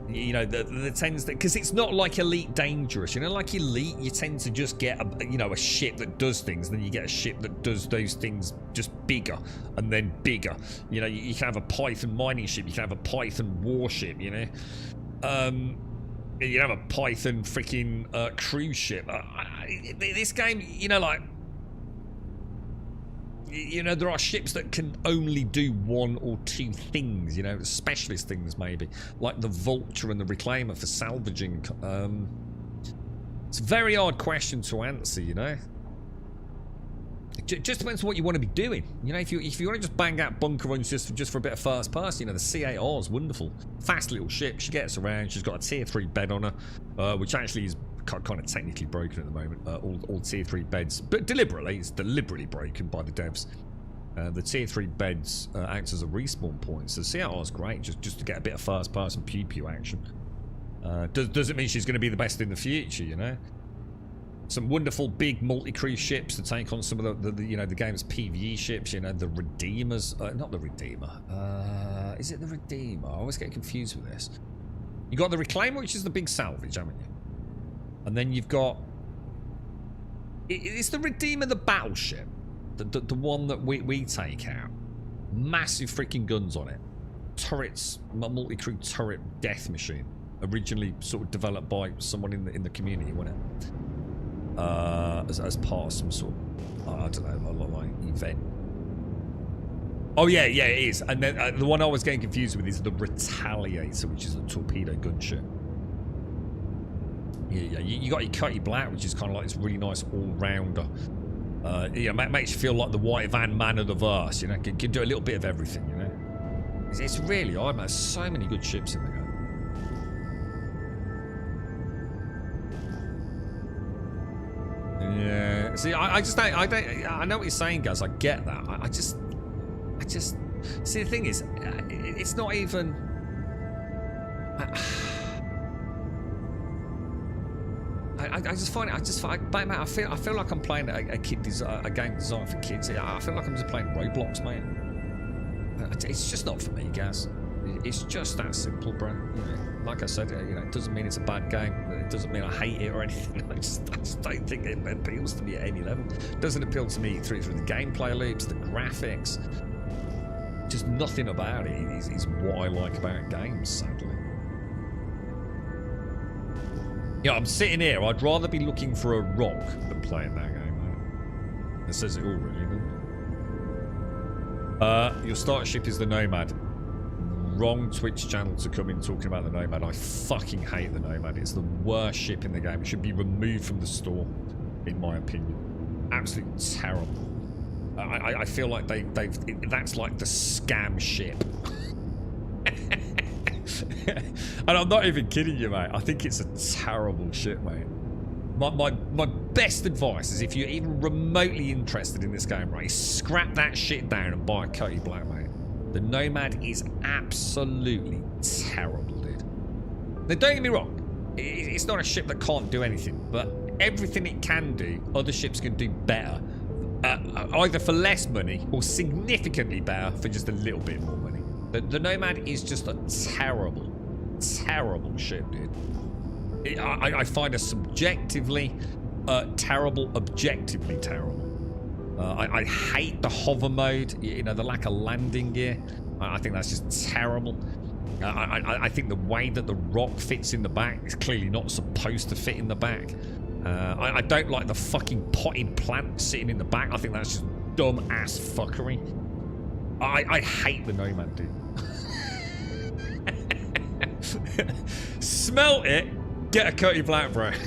Speaker 2: You know, the tends to, because it's not like Elite Dangerous. You know, like Elite, you tend to just get a ship that does things, then you get a ship that does those things just bigger and then bigger. You know, you can have a Python mining ship, you can have a Python warship. You know, you have a Python freaking cruise ship. This game, you know, like. You know, there are ships that can only do one or two things, you know, specialist things maybe, like the Vulture and the Reclaimer for salvaging. It's a very hard question to answer, you know. It just depends on what you want to be doing. You know, if you want to just bang out bunker runs just for a bit of first person, you know, the C8R is wonderful. Fast little ship, she gets around, she's got a tier 3 bed on her, which actually is kind of technically broken at the moment. All tier 3 beds, but it's deliberately broken by the devs. The tier 3 beds act as a respawn point, so CR is great just to get a bit of first person pew action. Doesn't mean she's going to be the best in the future, you know. Some wonderful big multi-crew ships to take on some of the you know, the game's PvE ships. You know, the Redeemers, not the Redeemer. Is it the Redeemer? I always get confused with this. You got the Reclaimer, which is the big salvage, haven't you? And then you've got... Is the Redeemer the battleship? The one that we take out? Massive freaking guns on it. Turrets, multi-crew turret death machine. Originally sort of developed by someone in the community, wasn't it? As part of some sort of, I don't know, like event. Oh yeah, it is. And then the one I was getting confused with is the Retaliator, which is a torpedo gunship. Yeah, you got your Cutty Black, which is kind of like this really nice all-rounder. You know, makes you feel like the White Van Man of the verse. You know, can do a little bit of everything. You know, it's really hard, man. There's so many good ships in the game. Yeah. See, I know what you're saying, guys. I get that. I just. See, the thing is, it's not even. I just find it. I feel like I'm playing a game designed for kids. I feel like I'm just playing Roblox, mate. It's just not for me, guys. It's just that simple, bro. You know, like I said, it doesn't mean it's a bad game. It doesn't mean I hate it or anything. I just don't think it appeals to me at any level. It doesn't appeal to me through the gameplay loops, the graphics. Just nothing about it is what I like about games, sadly. Yeah, I'm sitting here. I'd rather be looking for a rock than playing that game, mate. It says it all, really, doesn't it? Your starter ship is the Nomad. Wrong Twitch channel to come in talking about the Nomad. I fucking hate the Nomad. It's the worst ship in the game. It should be removed from the store, in my opinion. Absolutely terrible. I feel like that's like the scam ship. And I'm not even kidding you, mate. I think it's a terrible ship, mate. My best advice is if you're even remotely interested in this game, right, scrap that shit down and buy a Cody Black, mate. The Nomad is absolutely terrible, dude. Now, don't get me wrong. It's not a ship that can't do anything, but everything it can do, other ships can do better. Either for less money or significantly better for just a little bit more money. The Nomad is just a terrible, terrible ship, dude. I find it subjectively terrible, objectively terrible. I hate the hover mode, the lack of landing gear. I think that's just terrible. I think the way that the rock fits in the back is clearly not supposed to fit in the back. I don't like the fucking potted plant sitting in the back. I think that's just dumb ass fuckery. I hate the Nomad, dude. Smelt it. Get a Cody Black, bro. Now,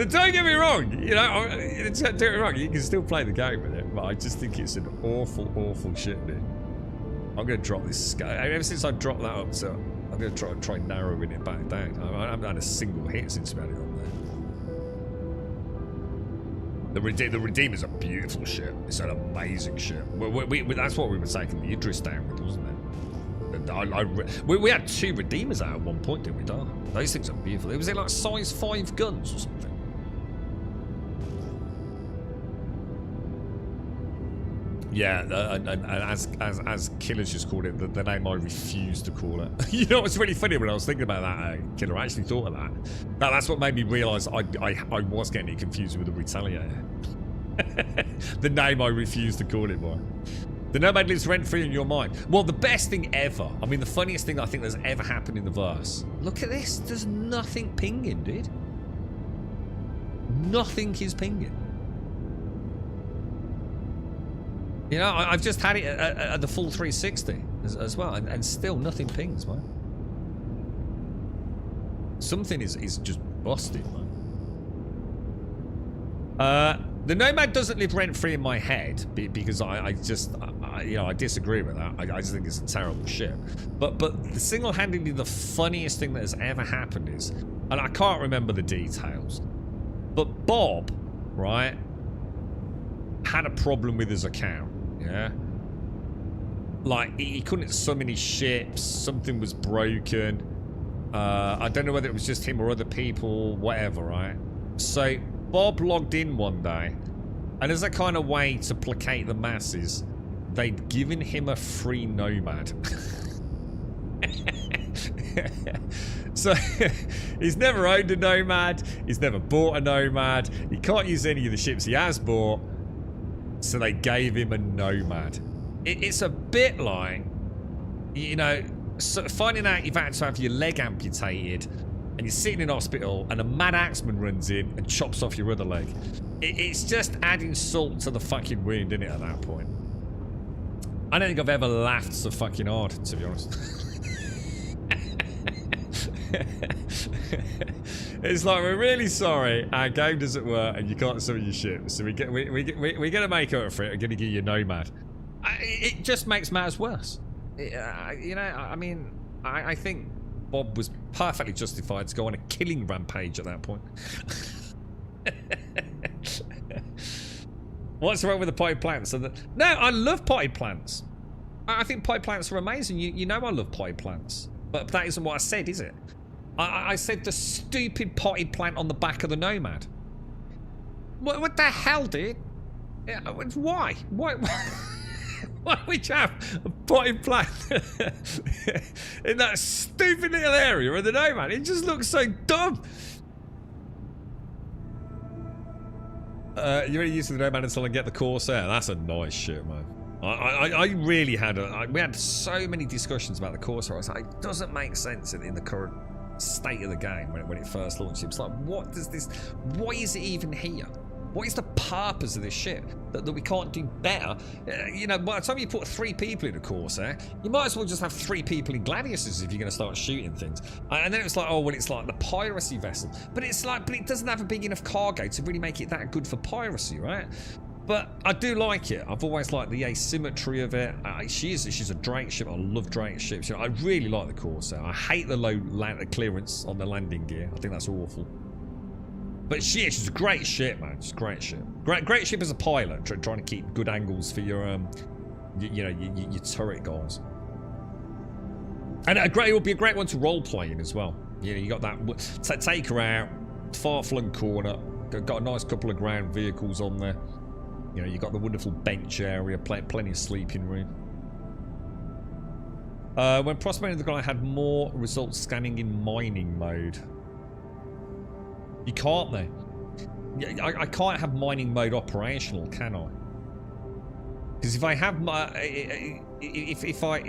Speaker 2: don't get me wrong. Don't get me wrong. You can still play the game with it, but I just think it's an awful, awful shit, dude. I'm gonna drop this. Ever since I dropped that up, so I'm gonna try narrowing it back down. I haven't had a single hit since we had it on there. The Redeemer's a beautiful ship. It's an amazing ship. That's what we were taking the Idris down with, wasn't it? We had 2 Redeemers out at one point, didn't we, Dar? Those things are beautiful. Was it like size 5 guns or something? Yeah, and as Killers just called it, the name I refuse to call it. You know what's really funny, when I was thinking about that, Killer, I actually thought of that. That's what made me realise I was getting it confused with the Retaliator. The name I refuse to call it by. The Nomad lives rent-free in your mind. Well, the best thing ever, I mean, the funniest thing I think that's ever happened in the verse. Look at this. There's nothing pinging, dude. Nothing is pinging. I've just had it at the full 360 as well, and still nothing pings, man. Something is just busted, man. The Nomad doesn't live rent-free in my head because I disagree with that. I just think it's a terrible ship. But single-handedly the funniest thing that has ever happened is, and I can't remember the details, but Bob, right, had a problem with his account, yeah? Like, he couldn't summon his ships, something was broken. I don't know whether it was just him or other people, whatever, right? So Bob logged in one day, and as a kind of way to placate the masses, they'd given him a free Nomad. So he's never owned a Nomad, he's never bought a Nomad, he can't use any of the ships he has bought, so they gave him a Nomad. It's a bit like, finding out you've had to have your leg amputated and you're sitting in hospital and a mad axeman runs in and chops off your other leg. It's just adding salt to the fucking wound, isn't it, at that point? I don't think I've ever laughed so fucking hard, to be honest. It's like, we're really sorry, our game doesn't work and you can't summon your ship, so we're gonna make up for it. We're gonna give you a Nomad. It just makes matters worse. I think Bob was perfectly justified to go on a killing rampage at that point. What's wrong with the potted plants? No, I love potted plants. I think potted plants are amazing. You know I love potted plants. But that isn't what I said, is it? I said the stupid potted plant on the back of the Nomad. What the hell, dude? Why? Why? Why would you have a potted plant in that stupid little area? I don't know, man. It just looks so dumb. You're only using the Nomad until I get the Corsair. That's a nice ship, man. I really had we had so many discussions about the Corsair. I was like, it doesn't make sense in the current state of the game when it first launched. It was like, what does this? Why is it even here? What is the purpose of this ship that we can't do better? You know, by the time you put 3 people in a Corsair, you might as well just have 3 people in Gladiuses if you're going to start shooting things. And then it was like, oh, well, it's like the piracy vessel. But it's like, but it doesn't have a big enough cargo to really make it that good for piracy, right? But I do like it. I've always liked the asymmetry of it. She's a Drake ship. I love Drake ships. You know, I really like the Corsair. I hate the low clearance on the landing gear. I think that's awful. But she's a great ship, man. She's a great ship. Great ship as a pilot, trying to keep good angles for your, your turret guys. And it would be a great one to role play in as well. You know, you got that. Take her out, far flung corner. Got a nice couple of ground vehicles on there. You know, you got the wonderful bench area, plenty of sleeping room. When prospecting, the guy had more results scanning in mining mode. You can't though. I can't have mining mode operational, can I? Because if I have my, if I,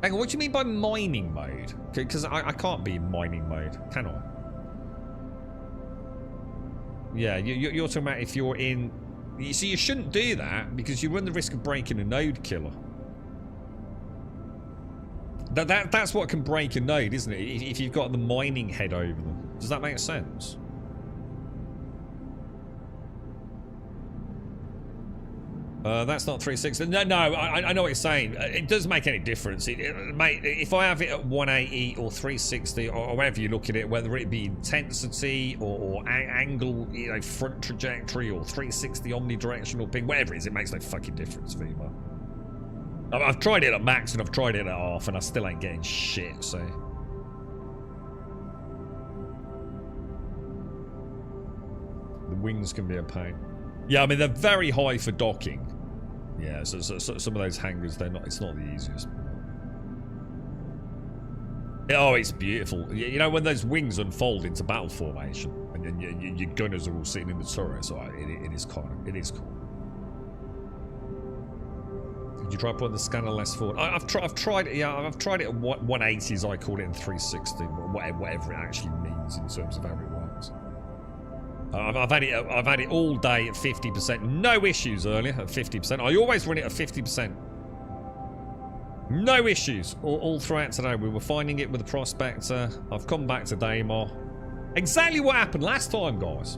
Speaker 2: hang on, what do you mean by mining mode? Because I can't be in mining mode, can I? Yeah, you're talking about if you're in. You see, you shouldn't do that because you run the risk of breaking a node killer. That's what can break a node, isn't it? If you've got the mining head over them. Does that make sense? That's not 360. No, I know what you're saying. It doesn't make any difference. Mate, if I have it at 180 or 360 or however you look at it, whether it be intensity or angle, you know, front trajectory or 360 omnidirectional ping, whatever it is, it makes no fucking difference for me, man. I've tried it at max and I've tried it at half and I still ain't getting shit, so. The wings can be a pain. Yeah, I mean, they're very high for docking. Yeah, so some of those hangars, it's not the easiest. Oh, it's beautiful. You know, when those wings unfold into battle formation and your gunners are all sitting in the turrets, it is cool. Did you try putting the scanner less forward? I've tried it. Yeah, I've tried it at 180, as I call it, in 360, whatever it actually means in terms of how it works. I've had it all day at 50%. No issues earlier at 50%. I always run it at 50%. No issues all throughout today. We were finding it with the Prospector. I've come back to Daymar. Exactly what happened last time, guys.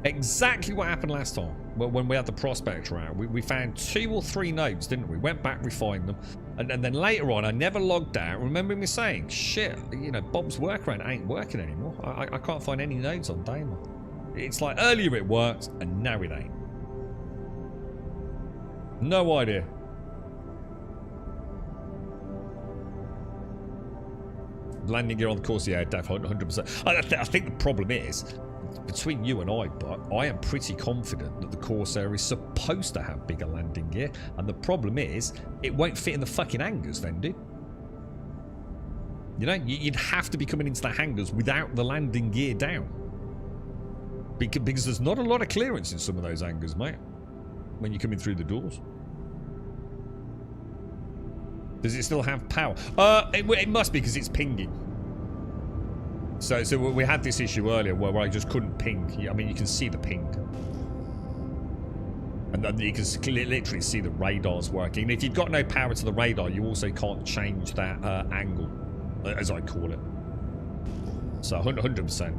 Speaker 2: Exactly what happened last time when we had the Prospector out. We found 2 or 3 nodes, didn't we? Went back, refined them, and then later on I never logged out. Remember me saying, shit, you know, Bob's workaround ain't working anymore. I can't find any nodes on Daymar. It's like earlier it worked and now it ain't. No idea. Landing gear on the course, yeah, definitely 100%. I think the problem is, between you and I, but I am pretty confident that the Corsair is supposed to have bigger landing gear, and the problem is, it won't fit in the fucking hangars then, dude. You know, you'd have to be coming into the hangars without the landing gear down. Because there's not a lot of clearance in some of those hangars, mate, when you're coming through the doors. Does it still have power? It must be because it's pinging. So we had this issue earlier where I just couldn't ping. I mean, you can see the ping. And then you can literally see the radars working. And if you've got no power to the radar, you also can't change that angle, as I call it. So 100%.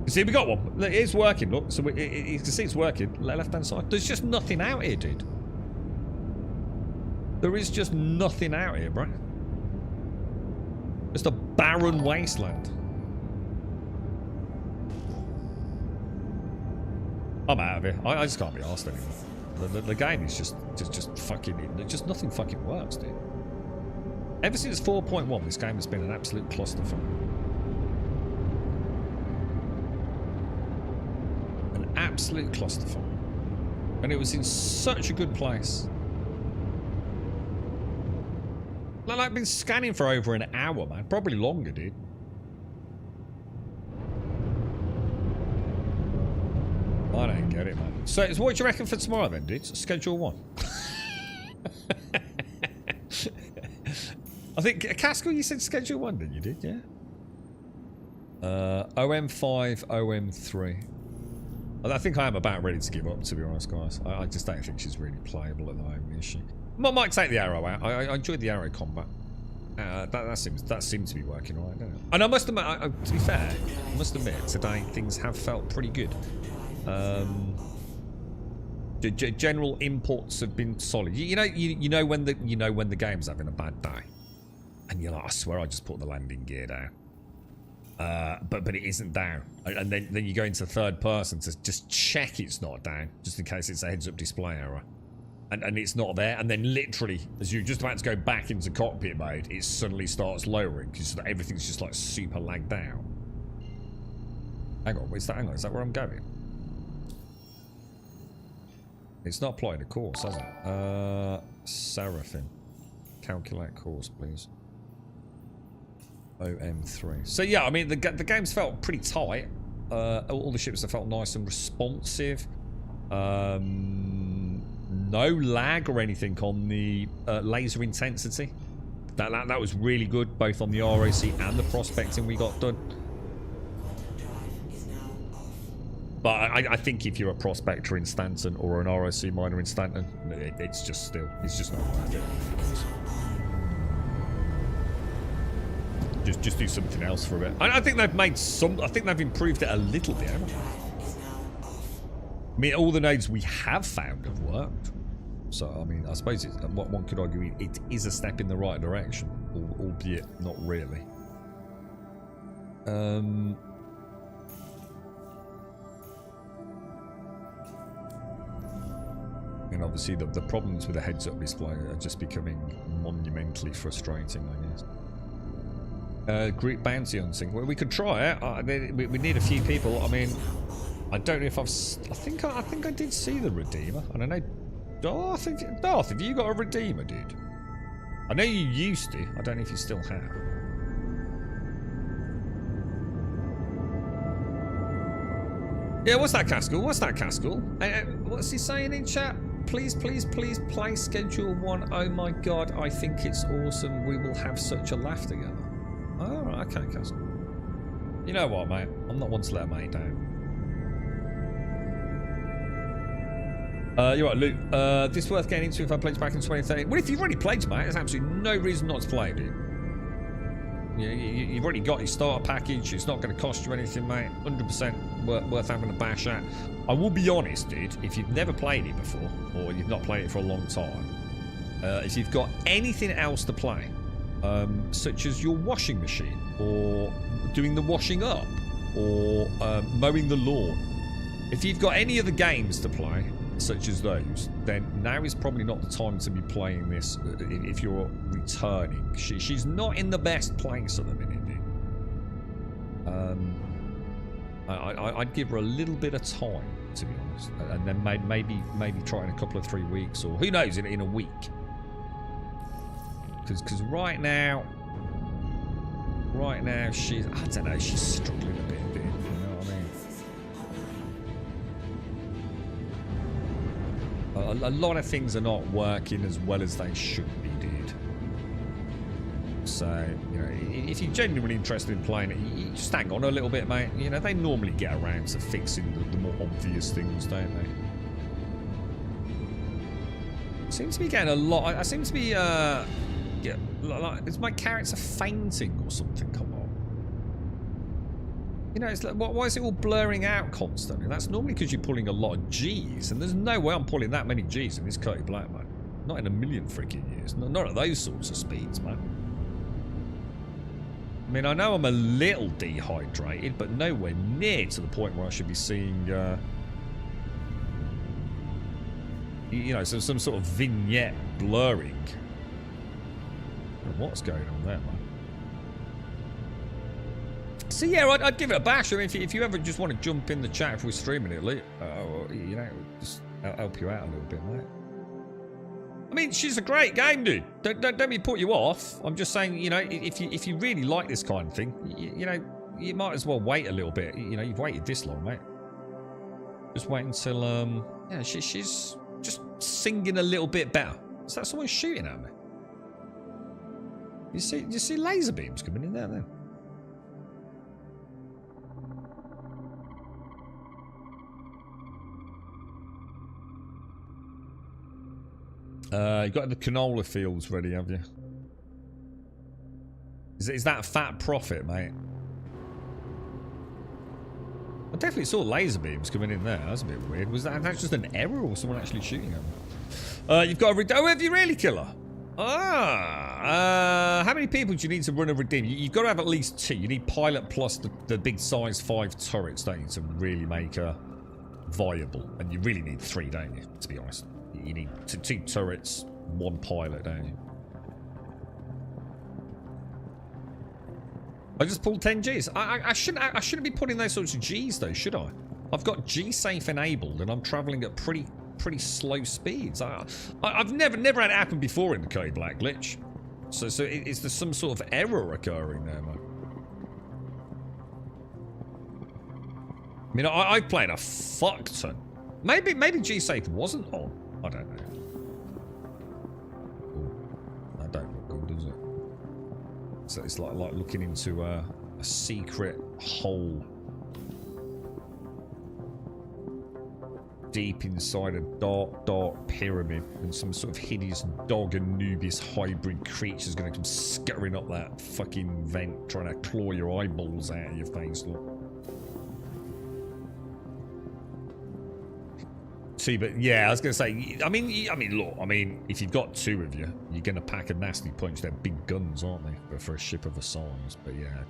Speaker 2: You see, we got one. Look, it's working, look. So you can see it's working. Left-hand side. There's just nothing out here, dude. There is just nothing out here, bro. Just a barren wasteland. I'm out of here. I just can't be arsed anymore. The game is just fucking... Just nothing fucking works, dude. Ever since 4.1, this game has been an absolute clusterfuck. absolute clusterfuck. And it was in such a good place. Like, I've been scanning for over an hour, man. Probably longer, dude. I don't get it, man. So what do you reckon for tomorrow then, dude? Schedule 1. I think, Caskell, you said schedule 1, didn't you, dude? Yeah. OM5, OM3. I think I am about ready to give up, to be honest, guys. I just don't think she's really playable at the moment, is she? Might take the arrow out. I enjoyed the arrow combat. That seems to be working all right, doesn't it? And I must admit, to be fair, I must admit, today things have felt pretty good. General imports have been solid. You know when the game's having a bad day, and you're like, I swear I just put the landing gear down. But it isn't down, and then you go into third person to just check it's not down, just in case it's a heads-up display error, and it's not there, and then literally as you're just about to go back into cockpit mode, it suddenly starts lowering because everything's just like super lagged out. Hang on, is that where I'm going? It's not applying a course, has it? Seraphim, calculate course, please. OM3. So yeah, I mean the game's felt pretty tight. All the ships have felt nice and responsive. No lag or anything on the laser intensity. That was really good, both on the ROC and the prospecting we got done. But I think if you're a prospector in Stanton or an ROC miner in Stanton, it's just not worth it. Just do something else for a bit. I think they've made some. I think they've improved it a little bit. Haven't they? I mean, all the nodes we have found have worked. So I mean, I suppose what one could argue it is a step in the right direction, albeit not really. And obviously the problems with the heads-up display are just becoming monumentally frustrating, I guess. Group bounty hunting. Well, we could try it. We need a few people. I mean, I don't know if I think I did see the Redeemer. I don't know. Oh, I think Darth, have you got a Redeemer, dude? I know you used to. I don't know if you still have. Yeah, what's that, Caskell? What's that, Caskell? What's he saying in chat? Please, please, please play Schedule 1. Oh my god, I think it's awesome. We will have such a laugh together. Oh, okay, Caskell. You know what, mate? I'm not one to let a mate down. You're right, Luke. This worth getting into if I pledged back in 2013. Well, if you've already pledged, mate, there's absolutely no reason not to play it, dude. You've already got your starter package. It's not going to cost you anything, mate. 100% worth having a bash at. I will be honest, dude. If you've never played it before, or you've not played it for a long time, if you've got anything else to play, such as your washing machine, or doing the washing up, or mowing the lawn, if you've got any of the games to play, such as those, then now is probably not the time to be playing this if you're returning. She's not in the best place at the minute, dude. I'd give her a little bit of time, to be honest, and then maybe try in a couple of 3 weeks, or who knows, in a week. Because right now she's, I don't know, she's struggling a bit, dude. You know what I mean? A lot of things are not working as well as they should be, dude. So, you know, if you're genuinely interested in playing it, you just hang on a little bit, mate. You know, they normally get around to fixing the more obvious things, don't they? Seems to be getting a lot. I seem to be, yeah, like, is my character fainting or something? Come on. You know, it's like, why is it all blurring out constantly? That's normally because you're pulling a lot of G's, and there's no way I'm pulling that many G's in this Cody Black, man. Not in a million freaking years. Not at those sorts of speeds, man. I mean, I know I'm a little dehydrated, but nowhere near to the point where I should be seeing, you know, some sort of vignette blurring. What's going on there, man? So yeah, I'd give it a bash. I mean, if you ever just want to jump in the chat if we're streaming it, you know, just help you out a little bit, mate. I mean, she's a great game, dude. Don't me put you off. I'm just saying, you know, if you really like this kind of thing, you know, you might as well wait a little bit. You know, you've waited this long, mate. Just wait until yeah, she's just singing a little bit better. Is that someone shooting at me? You see laser beams coming in there then? You got the canola fields ready, have you? Is that fat profit, mate? I definitely saw laser beams coming in there. That's a bit weird. Was that just an error or someone actually shooting at me? You've got a oh, have you really, killer? How many people do you need to run a redeem? You've got to have at least 2. You need pilot plus the big size 5 turrets, don't you, to really make her viable. And you really need 3, don't you, to be honest. You need 2 turrets, 1 pilot, don't you? I just pulled 10 Gs. I shouldn't be putting those sorts of Gs though, should I? I've got G-Safe enabled and I'm travelling at pretty slow speeds. I've never had it happen before in the Code Black glitch. So is there some sort of error occurring there, man? I mean, I've played a fuck ton. Maybe G-Safe wasn't on. I don't know. Ooh, that don't look good, does it? So it's like looking into a secret hole deep inside a dark pyramid, and some sort of hideous dog Anubis hybrid creature's gonna come scuttering up that fucking vent, trying to claw your eyeballs out of your face. Look. See, but yeah, I was gonna say. I mean, look. I mean, if you've got 2 of you, you're gonna pack a nasty punch. They're big guns, aren't they? But for a ship of a size. But yeah,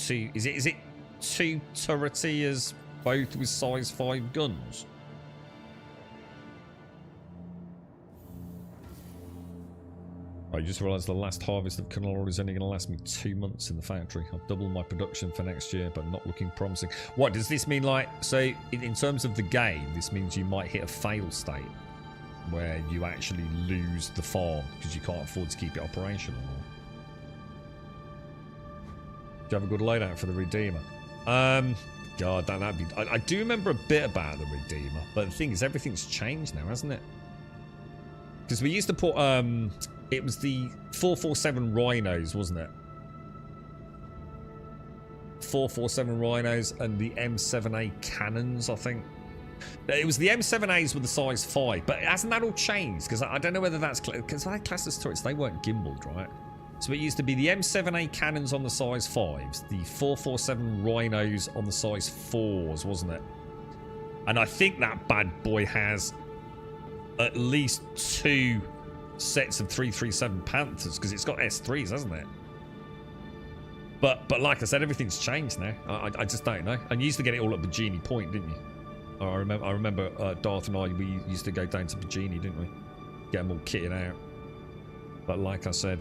Speaker 2: is it 2 turretiers, both with size 5 guns? I just realised the last harvest of canola is only going to last me 2 months in the factory. I've doubled my production for next year, but not looking promising. What does this mean? Like, so in terms of the game, this means you might hit a fail state where you actually lose the farm because you can't afford to keep it operational. Do you have a good loadout for the Redeemer? God, that'd be. I do remember a bit about the Redeemer, but the thing is, everything's changed now, hasn't it? Because we used to put it was the 447 Rhinos, wasn't it? 447 Rhinos and the M7A cannons, I think. It was the M7As with the size 5, but hasn't that all changed? Because I don't know whether that's because I class as turrets, they weren't gimbaled, right? So it used to be the M7A cannons on the size 5s, the 447 Rhinos on the size 4s, wasn't it? And I think that bad boy has at least 2 sets of 337 Panthers, because it's got S3s, hasn't it? But like I said, everything's changed now. I just don't know. And you used to get it all at Virginia Point, didn't you? I remember Darth and I, we used to go down to Virginia, didn't we? Get them all kitted out. But like I said,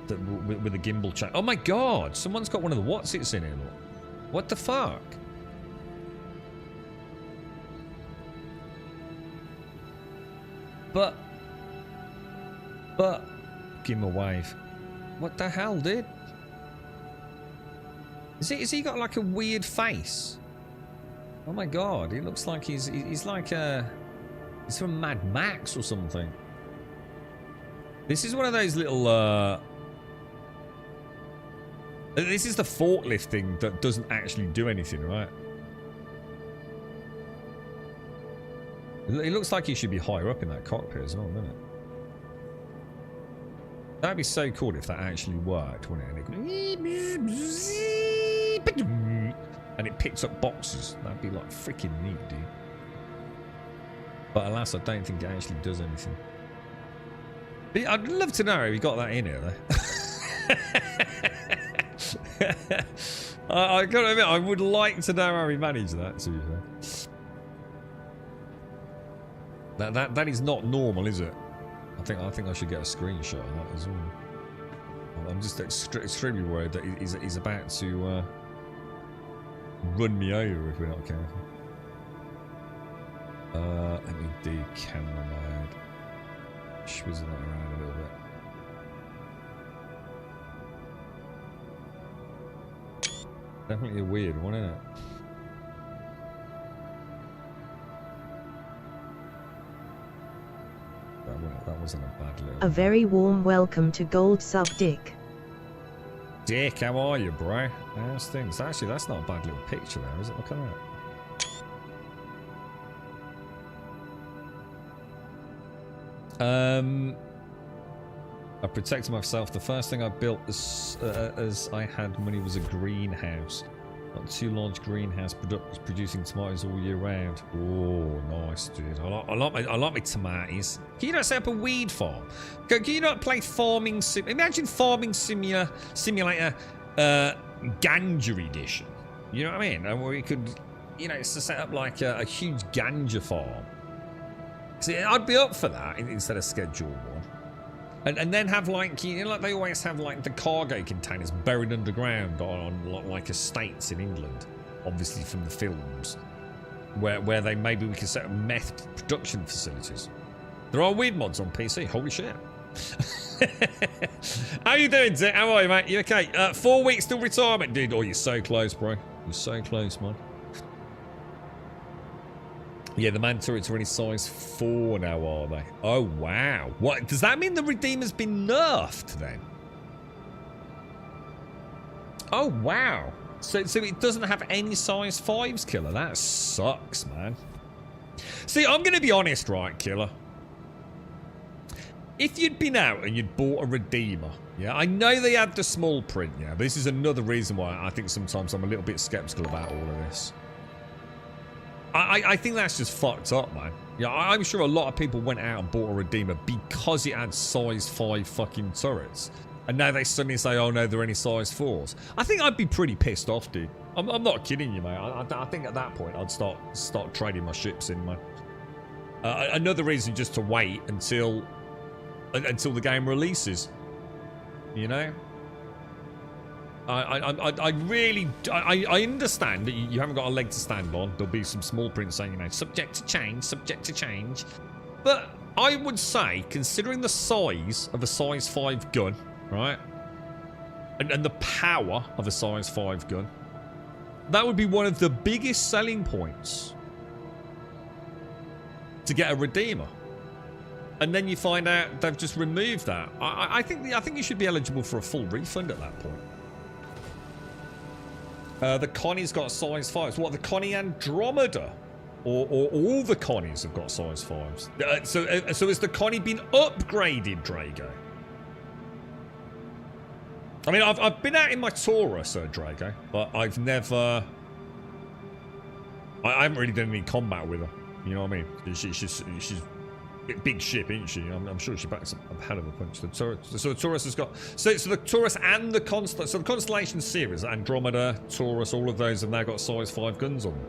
Speaker 2: with the gimbal chat. Oh my god, someone's got one of the what's-its in here, look. What the fuck? But give him a wave. What the hell, dude? Is he got like a weird face? Oh my god, he looks like he's like he's from Mad Max or something. This is one of those little this is the forklift thing that doesn't actually do anything, right? It looks like he should be higher up in that cockpit as well, doesn't it? That'd be so cool if that actually worked, wouldn't it? And it picks up boxes. That'd be like freaking neat, dude. But alas, I don't think it actually does anything. But I'd love to know if he got that in here, though. I gotta admit, I would like to know how he managed that, to be fair. That is not normal, is it? I think I should get a screenshot of that as well. I'm just extremely worried that he's about to run me over if we're not careful. Let me do camera mode. Schwizzle that around a little bit. Definitely a weird one, isn't it? That wasn't a bad little...
Speaker 7: A very warm welcome to Gold Sub Dick.
Speaker 2: Dick, how are you, bro? How's things? Actually, that's not a bad little picture there, is it? Look at that. I protected myself. The first thing I built as I had money was a greenhouse. Got 2 large greenhouse producing tomatoes all year round. Oh, nice, dude. I like my tomatoes. Can you not set up a weed farm? Can you not play farming sim? Imagine farming simulator ganja edition. You know what I mean? Where you could, you know, set up like a huge ganja farm. See, I'd be up for that instead of schedule 1. And then have like, you know, like they always have like the cargo containers buried underground on like estates in England, obviously from the films, where they maybe we can set up meth production facilities. There are weird mods on PC. Holy shit! How you doing, Dick? How are you, mate? You okay? 4 weeks till retirement, dude. Oh, you're so close, bro. You're so close, man. Yeah, the man turrets are only size 4 now, are they? Oh, wow. What? Does that mean the Redeemer's been nerfed, then? Oh, wow. So it doesn't have any size 5s, Killer. That sucks, man. See, I'm going to be honest, right, Killer? If you'd been out and you'd bought a Redeemer, yeah, I know they had the small print, yeah, but this is another reason why I think sometimes I'm a little bit skeptical about all of this. I think that's just fucked up, man. Yeah, I'm sure a lot of people went out and bought a Redeemer because it had size 5 fucking turrets. And now they suddenly say, oh no, there are any size 4s. I think I'd be pretty pissed off, dude. I'm not kidding you, mate. I think at that point I'd start trading my ships in, man. Another reason just to wait until the game releases. You know? I really understand that you haven't got a leg to stand on. There'll be some small print saying, you know, subject to change. But I would say, considering the size of a size 5 gun, right, and the power of a size 5 gun, that would be one of the biggest selling points to get a Redeemer. And then you find out they've just removed that. I think you should be eligible for a full refund at that point. The Connie's got size 5s. What, the Connie Andromeda? Or all the Connies have got size 5s? So has the Connie been upgraded, Drago? I mean, I've been out in my Taurus, Drago, but I've never... I haven't really done any combat with her. You know what I mean? She's a big ship, isn't she? I'm sure she backs a hell of a punch. So the Taurus has got... So the Taurus and the Constellation... So the Constellation series, Andromeda, Taurus, all of those have now got size 5 guns on them.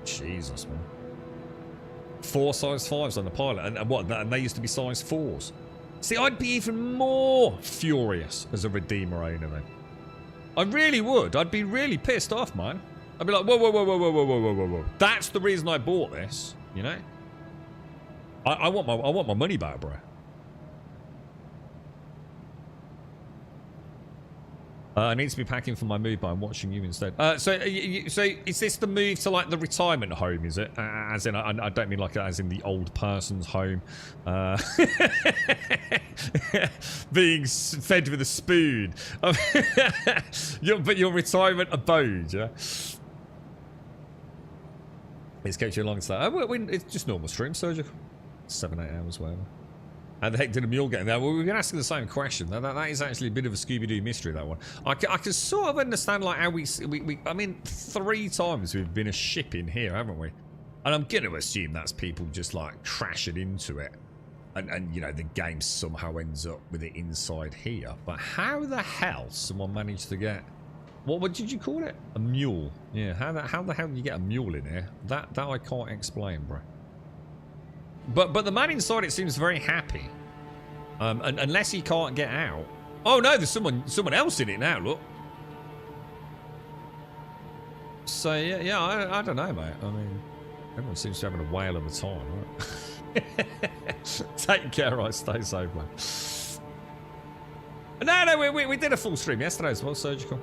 Speaker 2: Jesus, man. 4 size 5s on the pilot. And they used to be size 4s. See, I'd be even more furious as a Redeemer owner, then. I really would. I'd be really pissed off, man. I'd be like, whoa. That's the reason I bought this, you know? I want my money back, bro. I need to be packing for my move, but I'm watching you instead. So is this the move to like the retirement home? Is it? As in, I don't mean like as in the old person's home, being fed with a spoon. But your retirement abode, yeah. It's kept you along to that. It's just normal stream, Sergio. 7-8 hours, whatever. How the heck did a mule get in there? Well, we've been asking the same question. That is actually a bit of a Scooby-Doo mystery, that one. I can sort of understand, like, how we I mean, 3 times we've been a ship in here, haven't we? And I'm going to assume that's people just, like, crashing into it. And, you know, the game somehow ends up with it inside here. But how the hell someone managed to get... What did you call it? A mule. Yeah, how the hell do you get a mule in here? That I can't explain, bro. But the man inside it seems very happy. And unless he can't get out, Oh no, there's someone else in it now. Look. So yeah, I don't know, mate. I mean, everyone seems to be having a whale of a time, right? Take care, right? Stay safe, man. No, we did a full stream yesterday as well, Surgical.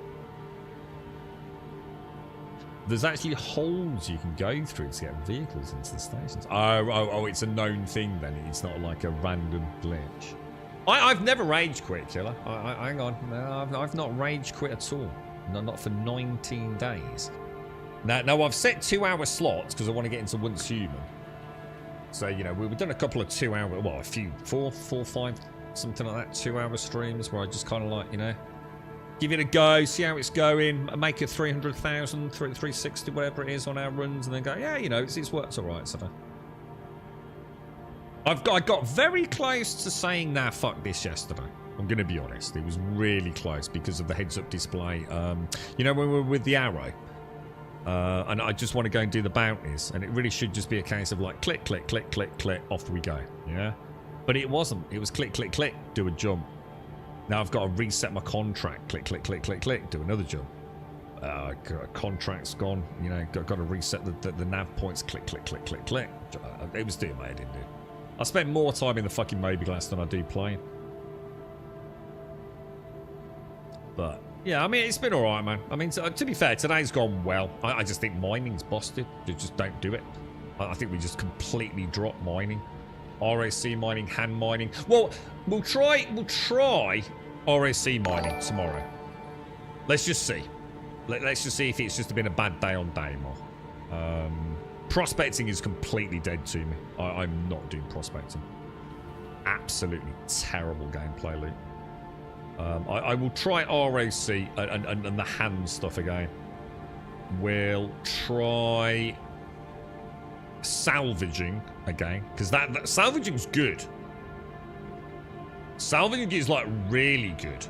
Speaker 2: There's actually holes you can go through to get vehicles into the stations. Oh, it's a known thing then. It's not like a random glitch. I've never rage quit, Killer. Hang on. No, I've not rage quit at all. No, not for 19 days. Now I've set 2-hour slots because I want to get into Once Human. So, you know, we've done a couple of 2-hour, well, a few, 4, 5, something like that, 2-hour streams where I just kind of like, you know, give it a go, see how it's going, make it 300,000, 360, whatever it is on our runs, and then go, yeah, you know, it's worked all right, so. I got very close to saying, nah, fuck this yesterday. I'm going to be honest. It was really close because of the heads-up display. You know, when we were with the arrow, and I just want to go and do the bounties, and it really should just be a case of like, click, click, click, click, click, off we go, yeah? But it wasn't. It was click, click, click, do a jump. Now I've got to reset my contract. Click, click, click, click, click. Do another jump. Contract's gone. You know, got to reset the nav points. Click, click, click, click, click. It was doing my head in, dude. I spent more time in the fucking Moby-Glass than I do playing. But, yeah, I mean, it's been alright, man. I mean, to be fair, today's gone well. I just think mining's busted. Just don't do it. I think we just completely drop mining. RAC mining, hand mining. Well, we'll try RAC mining tomorrow. Let's just see. Let's just see if it's just been a bad day on Daymar. Prospecting is completely dead to me. I'm not doing prospecting. Absolutely terrible gameplay loop. I will try RAC and the hand stuff again. We'll try salvaging again, because that salvaging's good. Salvaging is like really good.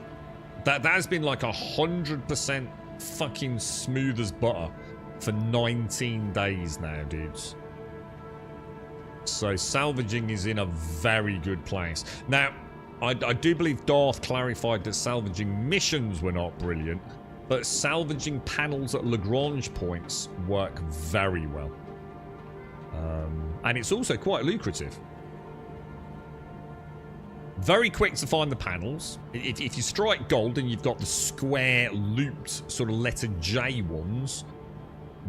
Speaker 2: That has been like 100% fucking smooth as butter for 19 days now, dudes. So salvaging is in a very good place. Now, I do believe Darth clarified that salvaging missions were not brilliant, but salvaging panels at Lagrange points work very well. And it's also quite lucrative. Very quick to find the panels. If you strike gold and you've got the square looped sort of letter J ones,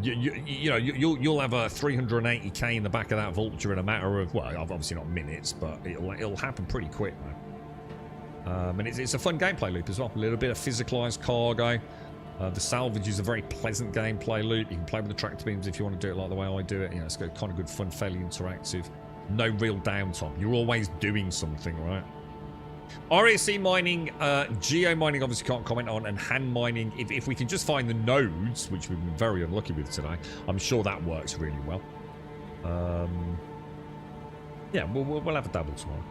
Speaker 2: you know, you'll have a 380k in the back of that vulture in a matter of, well, obviously not minutes, but it'll happen pretty quick, man. And it's a fun gameplay loop as well. A little bit of physicalized cargo. The salvage is a very pleasant gameplay loop. You can play with the tractor beams if you want to do it like the way I do it. You know, it's got kind of good fun, fairly interactive. No real downtime. You're always doing something, right? RAC mining, geo mining obviously can't comment on, and hand mining, if we can just find the nodes, which we've been very unlucky with today, I'm sure that works really well. Yeah, we'll have a dabble tomorrow.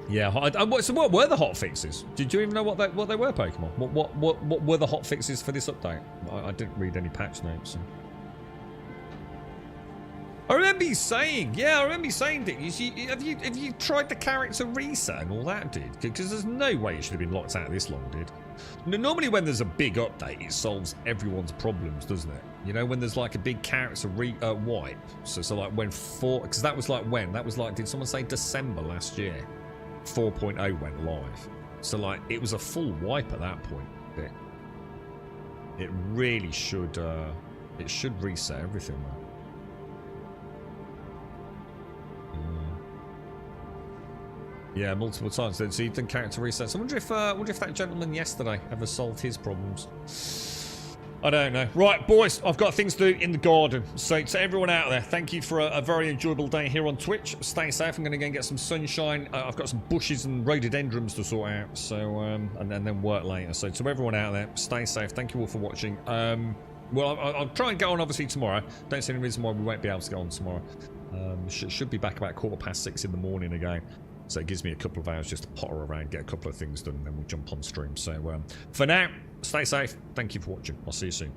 Speaker 2: Yeah, so what were the hot fixes? Did you even know what they were, Pokemon? What were the hot fixes for this update? I didn't read any patch notes. So. I remember you saying, Dick, have you tried the character reset and all that, dude? Because there's no way you should have been locked out this long, dude. Normally when there's a big update, it solves everyone's problems, doesn't it? You know, when there's like a big character wipe. So like when because that was like when? That was like, did someone say December last year? 4.0 went live. So like, it was a full wipe at that point. It really should, it should reset everything, man. Yeah, multiple times. So you've done character resets. I wonder if that gentleman yesterday ever solved his problems. I don't know. Right, boys, I've got things to do in the garden. So to everyone out there, thank you for a very enjoyable day here on Twitch. Stay safe. I'm going to go and get some sunshine. I've got some bushes and rhododendrons to sort out. So and then work later. So to everyone out there, stay safe. Thank you all for watching. Well, I'll try and get on obviously tomorrow. Don't see any reason why we won't be able to get on tomorrow. Should be back about 6:15 in the morning again. So it gives me a couple of hours just to potter around, get a couple of things done, and then we'll jump on stream. So for now, stay safe. Thank you for watching. I'll see you soon.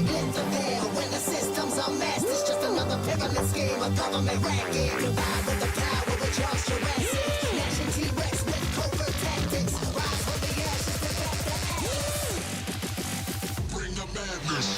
Speaker 1: drastic. Lift the veil when the system's unmasked. It's just another pyramid scheme, a government racket. Combined with the power of Charles Jurassic. Gnashing T-Rex with covert tactics. Rise from the ashes to back the ashes. Bring the madness.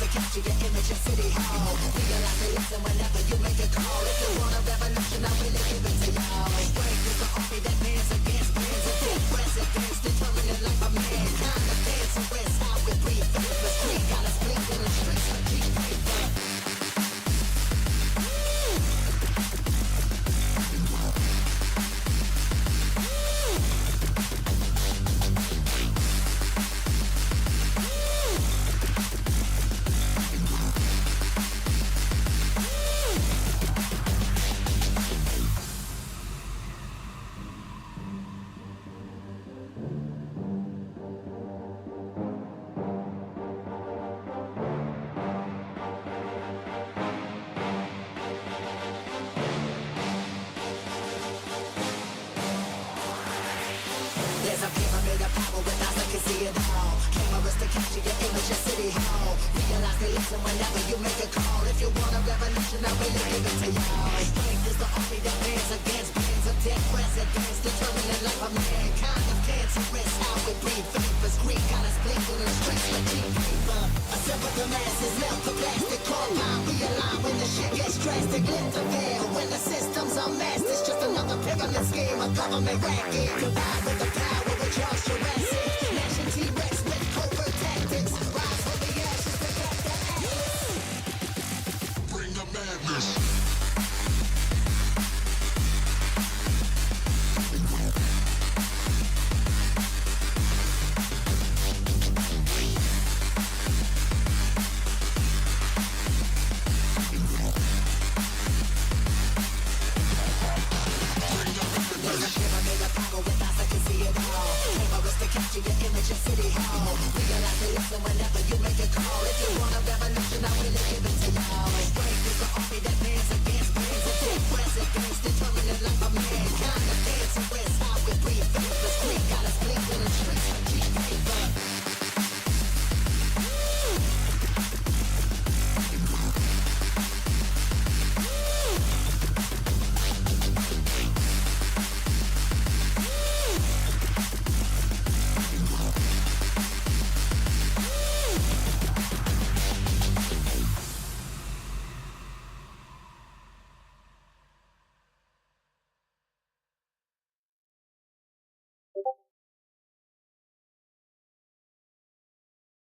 Speaker 1: Capture your image in City Hall. Realize they listen whenever you make a call. If you want a revolution, I really give it to y'all. Strength is the army that man's against brands of dead presidents. Determining like a man. Kind of dangerous. How we breathe. Fearless creed. Got us blinking the streets like cheap paper. There's a pyramid of power with eyes that can see it all. Cameras to capture your image at City Hall. Realize they listen whenever you make a call. If you want a revolution, I really give it to y'all. Strength is the army that man's against brands of dead presidents. Determining like a man. Kind of cancerous. How we breathe. Vapors green. Got us blinking the streets like cheap paper. Assemble the masses. Melt the plastic. Combine. Realign when the shit gets drastic. Lift the veil when the system's unmasked. It's just another pyramid scheme. A government racket. Combined with the